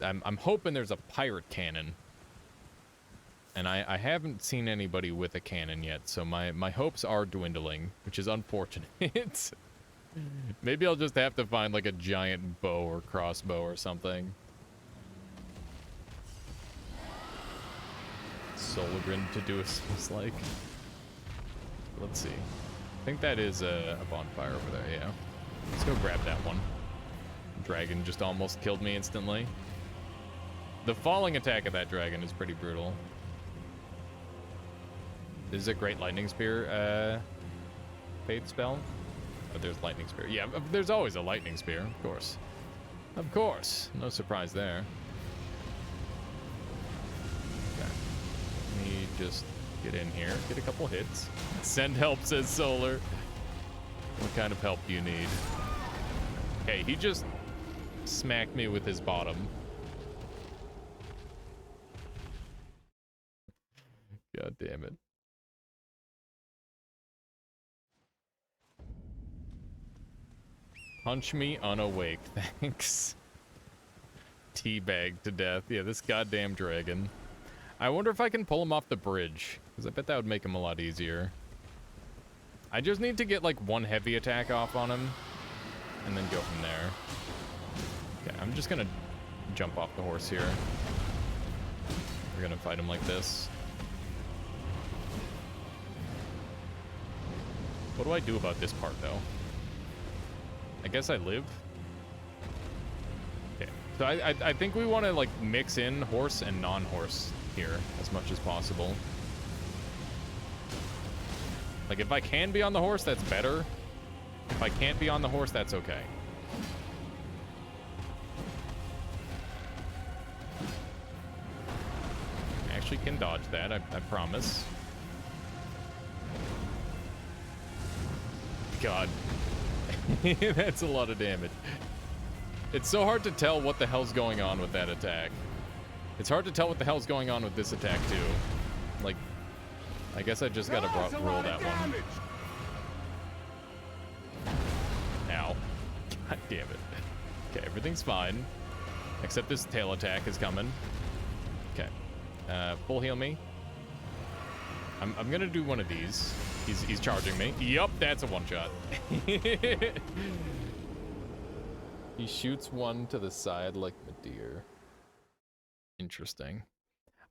I'm hoping there's a pirate cannon. And I haven't seen anybody with a cannon yet, so my hopes are dwindling, which is unfortunate. Maybe I'll just have to find like a giant bow or crossbow or something. Solgren to do a like. Let's see. I think that is a bonfire over there, yeah. Let's go grab that one. Dragon just almost killed me instantly. The falling attack of that dragon is pretty brutal. This is a great lightning spear fade spell. But there's lightning spear. Yeah, there's always a lightning spear, of course. Of course. No surprise there. Okay. Let me just get in here, get a couple hits. Send help, says Solar. What kind of help do you need? Okay, he just smacked me with his bottom. God damn it. Punch me unawake, thanks. Teabagged to death. Yeah, this goddamn dragon. I wonder if I can pull him off the bridge, because I bet that would make him a lot easier. I just need to get like one heavy attack off on him, and then go from there. Okay, I'm just gonna jump off the horse here. We're gonna fight him like this. What do I do about this part, though? I guess I live. Okay, so I think we want to like mix in horse and non-horse here as much as possible. Like if I can be on the horse, that's better. If I can't be on the horse, that's okay. I actually can dodge that, I promise. God. That's a lot of damage. It's so hard to tell what the hell's going on with that attack. It's hard to tell what the hell's going on with this attack, too. Like, I guess I just gotta roll that one. Ow. God damn it. Okay, everything's fine. Except this tail attack is coming. Okay. Full heal me. I'm gonna do one of these. He's charging me. Yup, that's a one-shot. He shoots one to the side like Midir. Interesting.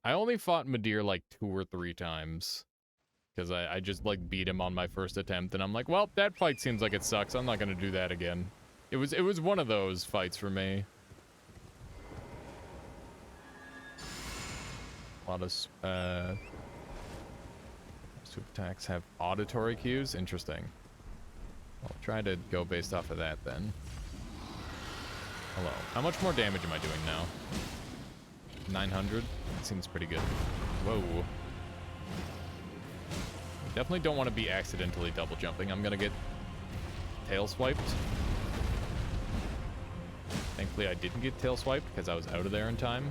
I only fought Midir like 2 or 3 times. Because I just like beat him on my first attempt, and I'm like, well, that fight seems like it sucks. I'm not gonna do that again. It was one of those fights for me. A lot of attacks have auditory cues. Interesting. I'll try to go based off of that then. Hello. How much more damage am I doing now? 900? That seems pretty good. Whoa. Definitely don't want to be accidentally double jumping. I'm gonna get tail swiped. Thankfully I didn't get tail swiped because I was out of there in time.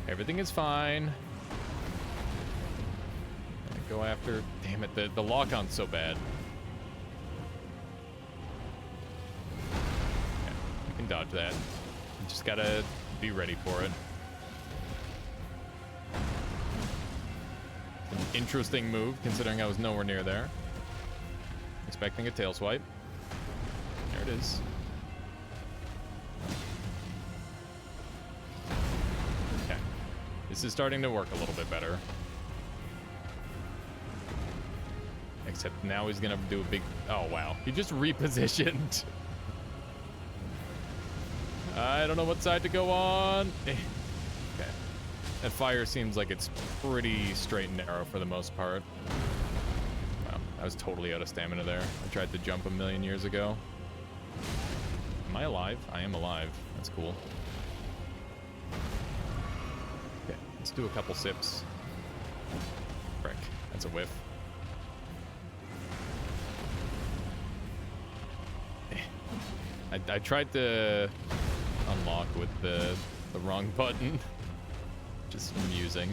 Everything is fine. Go after... Damn it, the lock-on's so bad. Yeah, we can dodge that. Just gotta be ready for it. An interesting move, considering I was nowhere near there. Expecting a tail swipe. There it is. Okay. This is starting to work a little bit better. Except now he's gonna do a big... Oh, wow. He just repositioned. I don't know what side to go on. Okay. That fire seems like it's pretty straight and narrow for the most part. Wow, I was totally out of stamina there. I tried to jump a million years ago. Am I alive? I am alive. That's cool. Okay, let's do a couple sips. Frick, that's a whiff. I tried to unlock with the wrong button. Just amusing.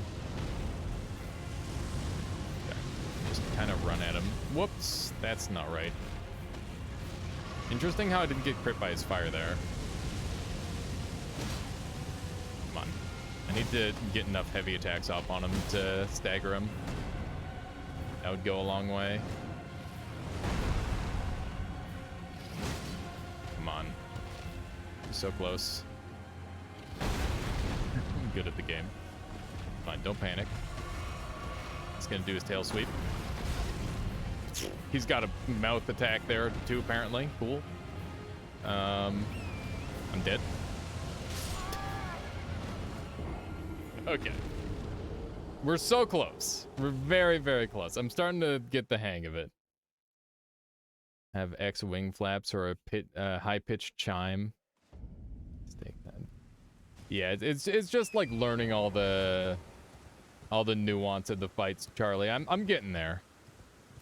Okay. Just kind of run at him. Whoops, that's not right. Interesting how I didn't get crit by his fire there. Come on. I need to get enough heavy attacks off on him to stagger him. That would go a long way. Come on. So close. I'm good at the game. Fine, don't panic. He's gonna do his tail sweep. He's got a mouth attack there too, apparently. Cool. I'm dead. Okay. We're so close. We're very, very close. I'm starting to get the hang of it. Have X wing flaps or a high-pitched chime. Stake that. Yeah, it's just like learning all the nuance of the fights, Charlie. I'm getting there.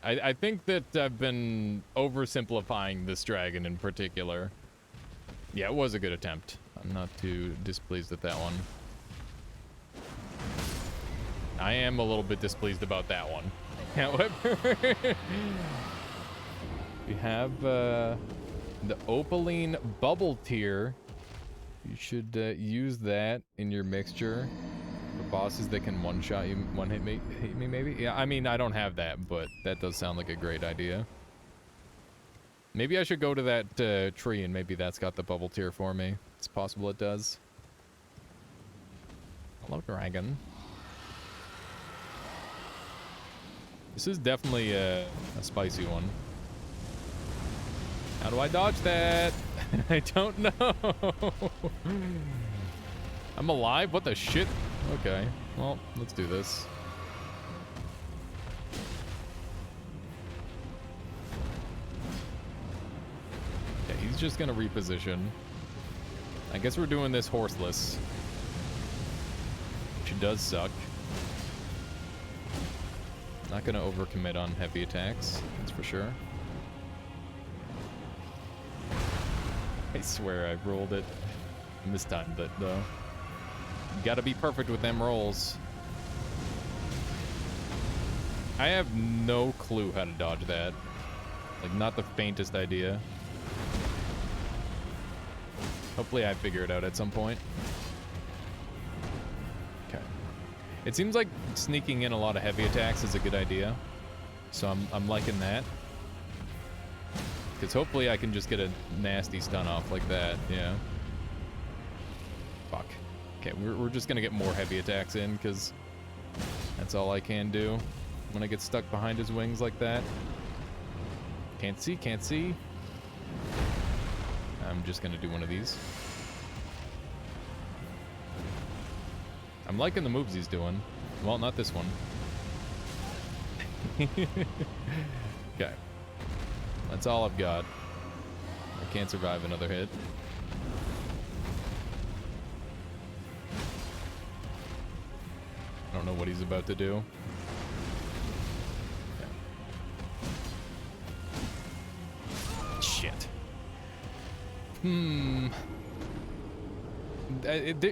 I think that I've been oversimplifying this dragon in particular. Yeah, it was a good attempt. I'm not too displeased at that one. I am a little bit displeased about that one. However, we have the Opaline Bubble Tier. You should use that in your mixture. For bosses that can one-shot you, hit me maybe? Yeah, I mean, I don't have that, but that does sound like a great idea. Maybe I should go to that tree and maybe that's got the bubble tier for me. It's possible it does. Hello, dragon. This is definitely a spicy one. How do I dodge that? I don't know. I'm alive? What the shit? Okay, well, let's do this. Okay, he's just gonna reposition. I guess we're doing this horseless. Which does suck. Not gonna overcommit on heavy attacks, that's for sure. I swear I rolled it. Mistimed it, though. You gotta be perfect with them rolls. I have no clue how to dodge that. Like, not the faintest idea. Hopefully I figure it out at some point. Okay. It seems like sneaking in a lot of heavy attacks is a good idea. So I'm liking that. Because hopefully I can just get a nasty stun off like that, yeah. Fuck. Okay, we're just gonna get more heavy attacks in, because that's all I can do when I get stuck behind his wings like that. Can't see, can't see. I'm just gonna do one of these. I'm liking the moves he's doing. Well, not this one. Okay. That's all I've got. I can't survive another hit. I don't know what he's about to do. Okay. Shit.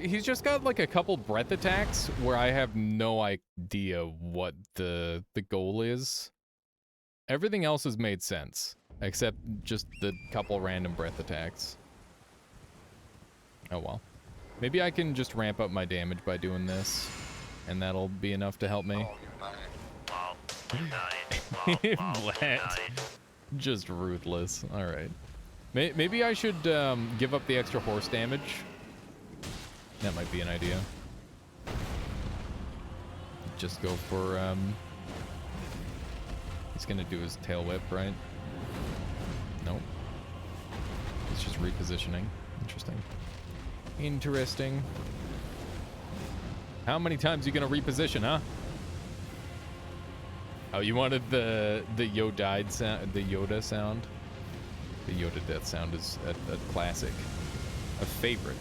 He's just got like a couple breath attacks where I have no idea what the goal is. Everything else has made sense, except just the couple random breath attacks. Oh well. Maybe I can just ramp up my damage by doing this, and that'll be enough to help me. Vlad. Just ruthless. Alright. Maybe I should give up the extra horse damage. That might be an idea. Just go for, he's gonna do his tail whip, right? Nope. He's just repositioning. Interesting. Interesting. How many times are you gonna reposition, huh? Oh, you wanted the Yoda sound, the Yoda sound? The Yoda death sound is a classic. A favorite.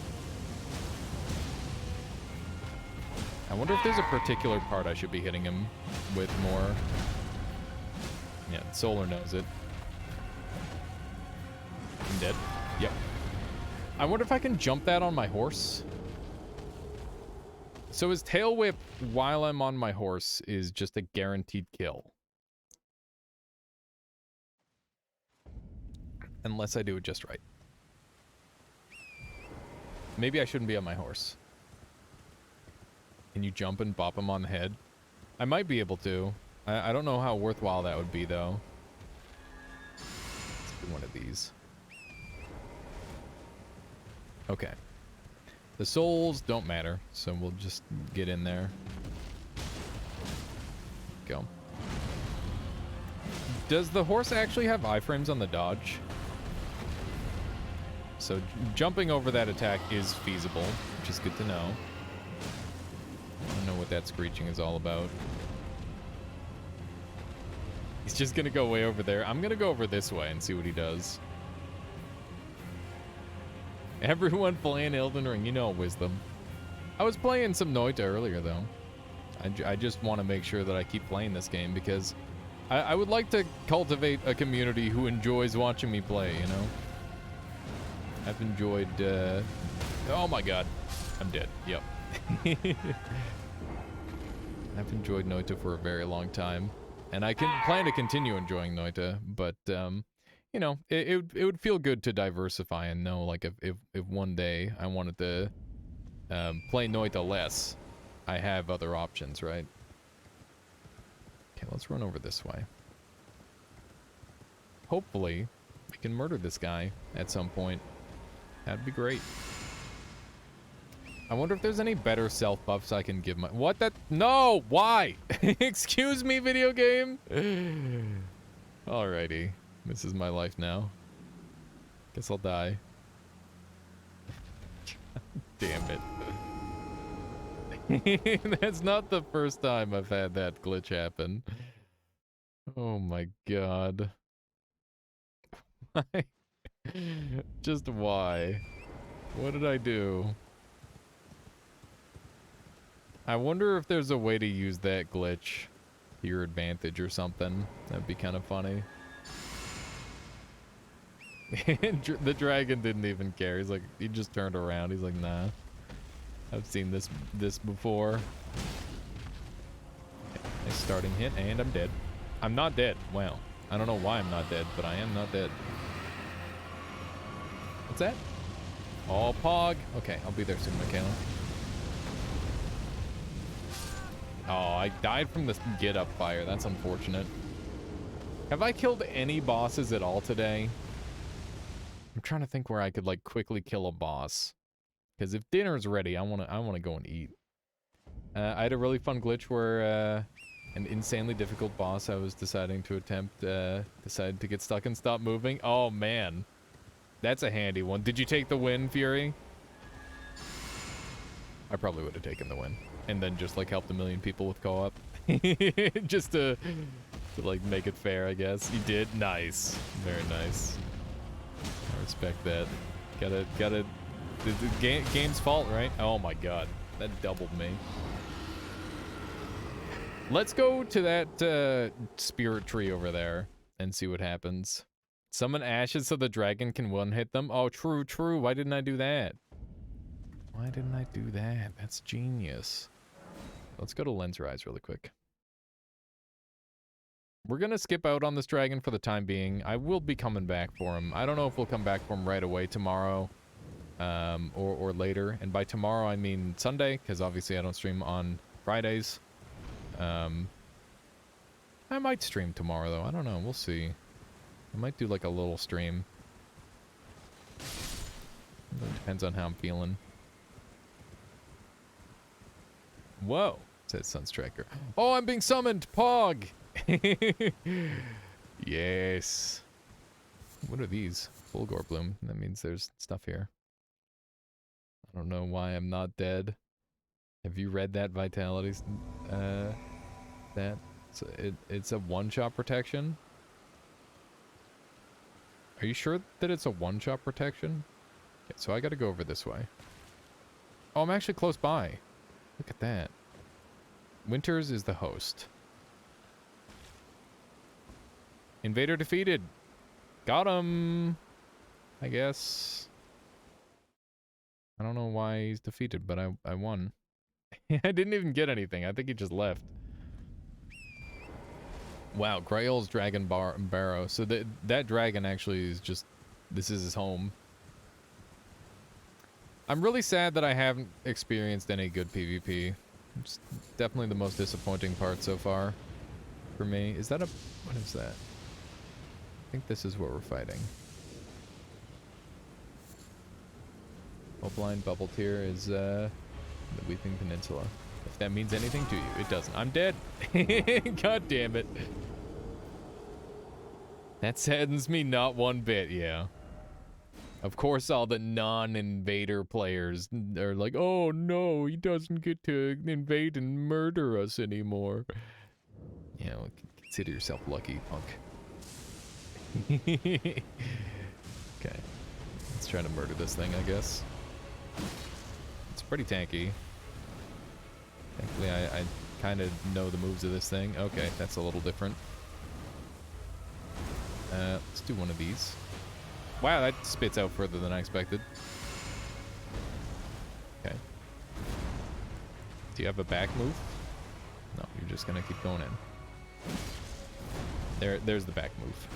I wonder if there's a particular part I should be hitting him with more. Yeah, Solar knows it. I'm dead. Yep. I wonder if I can jump that on my horse. So his tail whip while I'm on my horse is just a guaranteed kill. Unless I do it just right. Maybe I shouldn't be on my horse. Can you jump and bop him on the head? I might be able to. I don't know how worthwhile that would be, though. Let's do one of these. Okay. The souls don't matter, so we'll just get in there. Go. Does the horse actually have iframes on the dodge? So jumping over that attack is feasible, which is good to know. I don't know what that screeching is all about. He's just gonna go way over there. I'm gonna go over this way and see what he does. Everyone playing Elden Ring, you know wisdom. I was playing some Noita earlier, though. I just want to make sure that I keep playing this game because I would like to cultivate a community who enjoys watching me play, you know? I've enjoyed, oh my god. I'm dead. Yep. I've enjoyed Noita for a very long time. And I can plan to continue enjoying Noita, but, you know, it would feel good to diversify and know, like, if one day I wanted to play Noita less, I have other options, right? Okay, let's run over this way. Hopefully, we can murder this guy at some point. That'd be great. I wonder if there's any better self-buffs I can give my... What that... No! Why? Excuse me, video game? Alrighty. This is my life now. Guess I'll die. Damn it. That's not the first time I've had that glitch happen. Oh my god. Why? Just why? What did I do? I wonder if there's a way to use that glitch to your advantage or something. That'd be kind of funny. The dragon didn't even care. He's like, he just turned around. He's like, nah. I've seen this before. Nice starting hit, and I'm dead. I'm not dead. Wow. I don't know why I'm not dead, but I am not dead. What's that? Oh, Pog. Okay, I'll be there soon, Michaela. Oh, I died from this get-up fire. That's unfortunate. Have I killed any bosses at all today? I'm trying to think where I could, like, quickly kill a boss. Because if dinner's ready, I wanna go and eat. I had a really fun glitch where an insanely difficult boss I was deciding to attempt decided to get stuck and stop moving. Oh, man. That's a handy one. Did you take the win, Fury? I probably would have taken the win. And then just, like, helped a million people with co-op. Just to, like, make it fair, I guess. You did? Nice. Very nice. I respect that. Gotta... The game's fault, right? Oh my god. That doubled me. Let's go to that spirit tree over there and see what happens. Summon ashes so the dragon can one-hit them? Oh, true, true. Why didn't I do that? Why didn't I do that? That's genius. Let's go to Lens Rise really quick. We're gonna skip out on this dragon for the time being. I will be coming back for him. I don't know if we'll come back for him right away tomorrow. or later. And by tomorrow, I mean Sunday, because obviously I don't stream on Fridays. I might stream tomorrow, though. I don't know. We'll see. I might do like a little stream. It depends on how I'm feeling. Whoa, says Sunstriker. Oh, I'm being summoned! Pog! Yes. What are these? Fulgor Bloom. That means there's stuff here. I don't know why I'm not dead. Have you read that Vitality? It's a one-shot protection? Are you sure that it's a one-shot protection? Okay, so I gotta go over this way. Oh, I'm actually close by. Look at that. Winters is the host. Invader defeated. Got him. I guess. I don't know why he's defeated, but I won. I didn't even get anything. I think he just left. Wow, Grail's Dragon Barrow. So that dragon actually is just... This is his home. I'm really sad that I haven't experienced any good PvP. It's definitely the most disappointing part so far for me. Is that a... What is that? I think this is what we're fighting. Bubble Bubble Tier is the Weeping Peninsula. If that means anything to you, it doesn't. I'm dead. God damn it. That saddens me not one bit, yeah. Of course, all the non-invader players are like, oh no, he doesn't get to invade and murder us anymore. You know, consider yourself lucky, punk. Okay. Let's try to murder this thing, I guess. It's pretty tanky. Thankfully, I kind of know the moves of this thing. Okay, that's a little different. Let's do one of these. Wow, that spits out further than I expected. Okay. Do you have a back move? No, you're just gonna keep going in. There's the back move.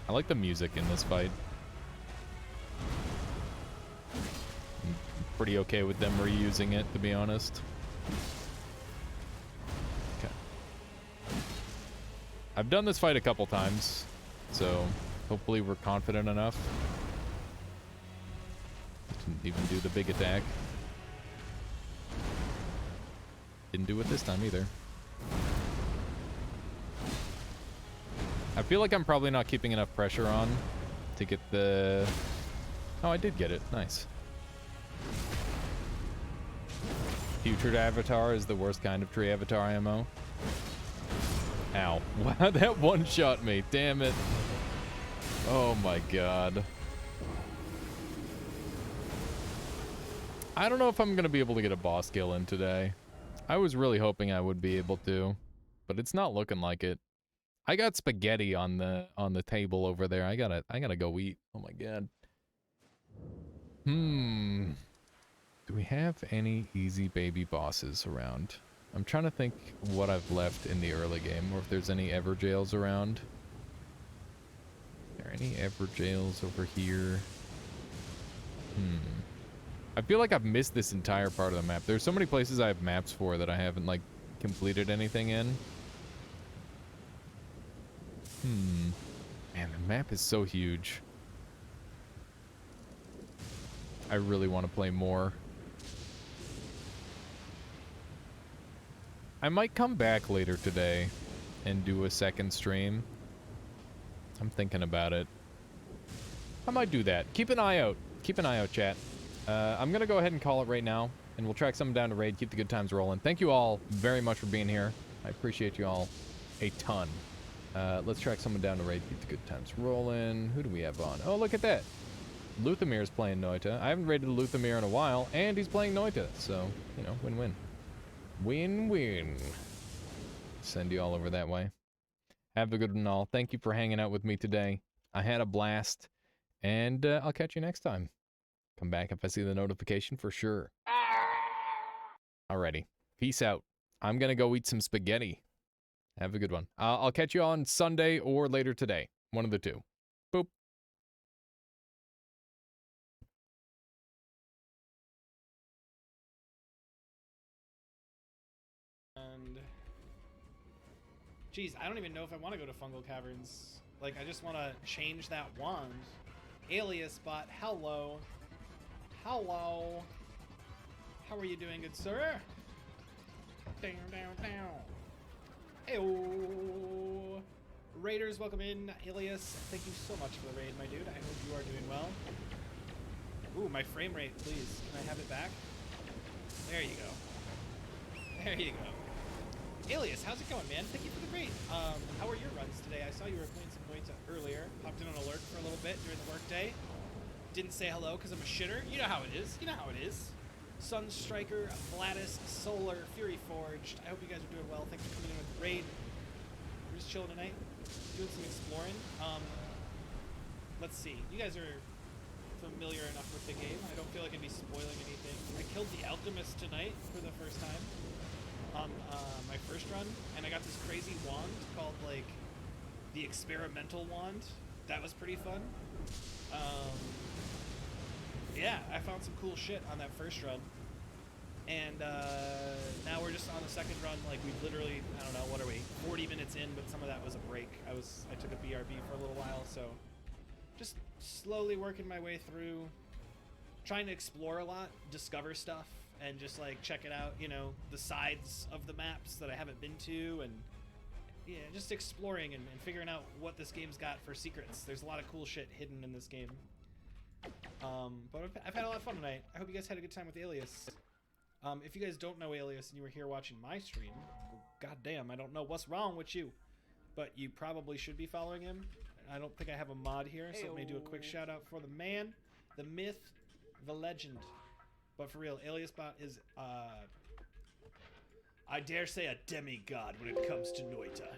I like the music in this fight. I'm pretty okay with them reusing it, to be honest. Okay. I've done this fight a couple times, so hopefully we're confident enough. Didn't even do the big attack. Didn't do it this time either. I feel like I'm probably not keeping enough pressure on to get the... Oh, I did get it. Nice. Putrid Avatar is the worst kind of tree avatar IMO. Ow. Wow, that one-shot me. Damn it. Oh my god. I don't know if I'm going to be able to get a boss kill in today. I was really hoping I would be able to, but it's not looking like it. I got spaghetti on the table over there. I gotta go eat. Oh my god. Do we have any easy baby bosses around? I'm trying to think what I've left in the early game, or if there's any Everjails around. Are there any Everjails over here? I feel like I've missed this entire part of the map. There's so many places I have maps for that I haven't, like, completed anything in. Man, the map is so huge. I really want to play more. I might come back later today and do a second stream. I'm thinking about it. I might do that. Keep an eye out. Keep an eye out, chat. I'm going to go ahead and call it right now, and we'll track someone down to raid, keep the good times rolling. Thank you all very much for being here. I appreciate you all a ton. Let's track someone down to raid, keep the good times rolling. Who do we have on? Oh, look at that. Luthamir's playing Noita. I haven't raided Luthamir in a while, and he's playing Noita, so, you know, win-win. Win-win. Send you all over that way. Have a good one all. Thank you for hanging out with me today. I had a blast, and I'll catch you next time. Come back if I see the notification for sure. Alrighty. Peace out. I'm gonna go eat some spaghetti. Have a good one. I'll catch you on Sunday or later today. One of the two. Boop. Geez, I don't even know if I want to go to Fungal Caverns. Like, I just want to change that wand. Alias bot, hello. Hello. How are you doing, good sir? Down, down, down. Heyo. Raiders, welcome in. Alias, thank you so much for the raid, my dude. I hope you are doing well. Ooh, my frame rate, please. Can I have it back? There you go. There you go. Alias, how's it going, man? Thank you for the raid. How are your runs today? I saw you were playing some points earlier. Popped in on alert for a little bit during the workday. Didn't say hello because I'm a shitter. You know how it is. You know how it is. Sunstriker, Gladys, Solar, Fury Forged. I hope you guys are doing well. Thanks for coming in with the raid. We're just chilling tonight. Doing some exploring. Let's see. You guys are familiar enough with the game. I don't feel like I'd be spoiling anything. I killed the Alchemist tonight for the first time on my first run, and I got this crazy wand called, like, the Experimental Wand. That was pretty fun. Yeah, I found some cool shit on that first run. And now we're just on the second run. Like, we've literally, I don't know, what are we, 40 minutes in, but some of that was a break. I took a BRB for a little while, so just slowly working my way through, trying to explore a lot, discover stuff, and just, like, check it out, you know, the sides of the maps that I haven't been to, and yeah, just exploring and figuring out what this game's got for secrets. There's a lot of cool shit hidden in this game. But I've had a lot of fun tonight. I hope you guys had a good time with Alias. If you guys don't know Alias and you were here watching my stream, well, goddamn, I don't know what's wrong with you, but you probably should be following him. I don't think I have a mod here, so let me do a quick shout out for the man, the myth, the legend. But for real, AliasBot is, I dare say, a demigod when it comes to Noita.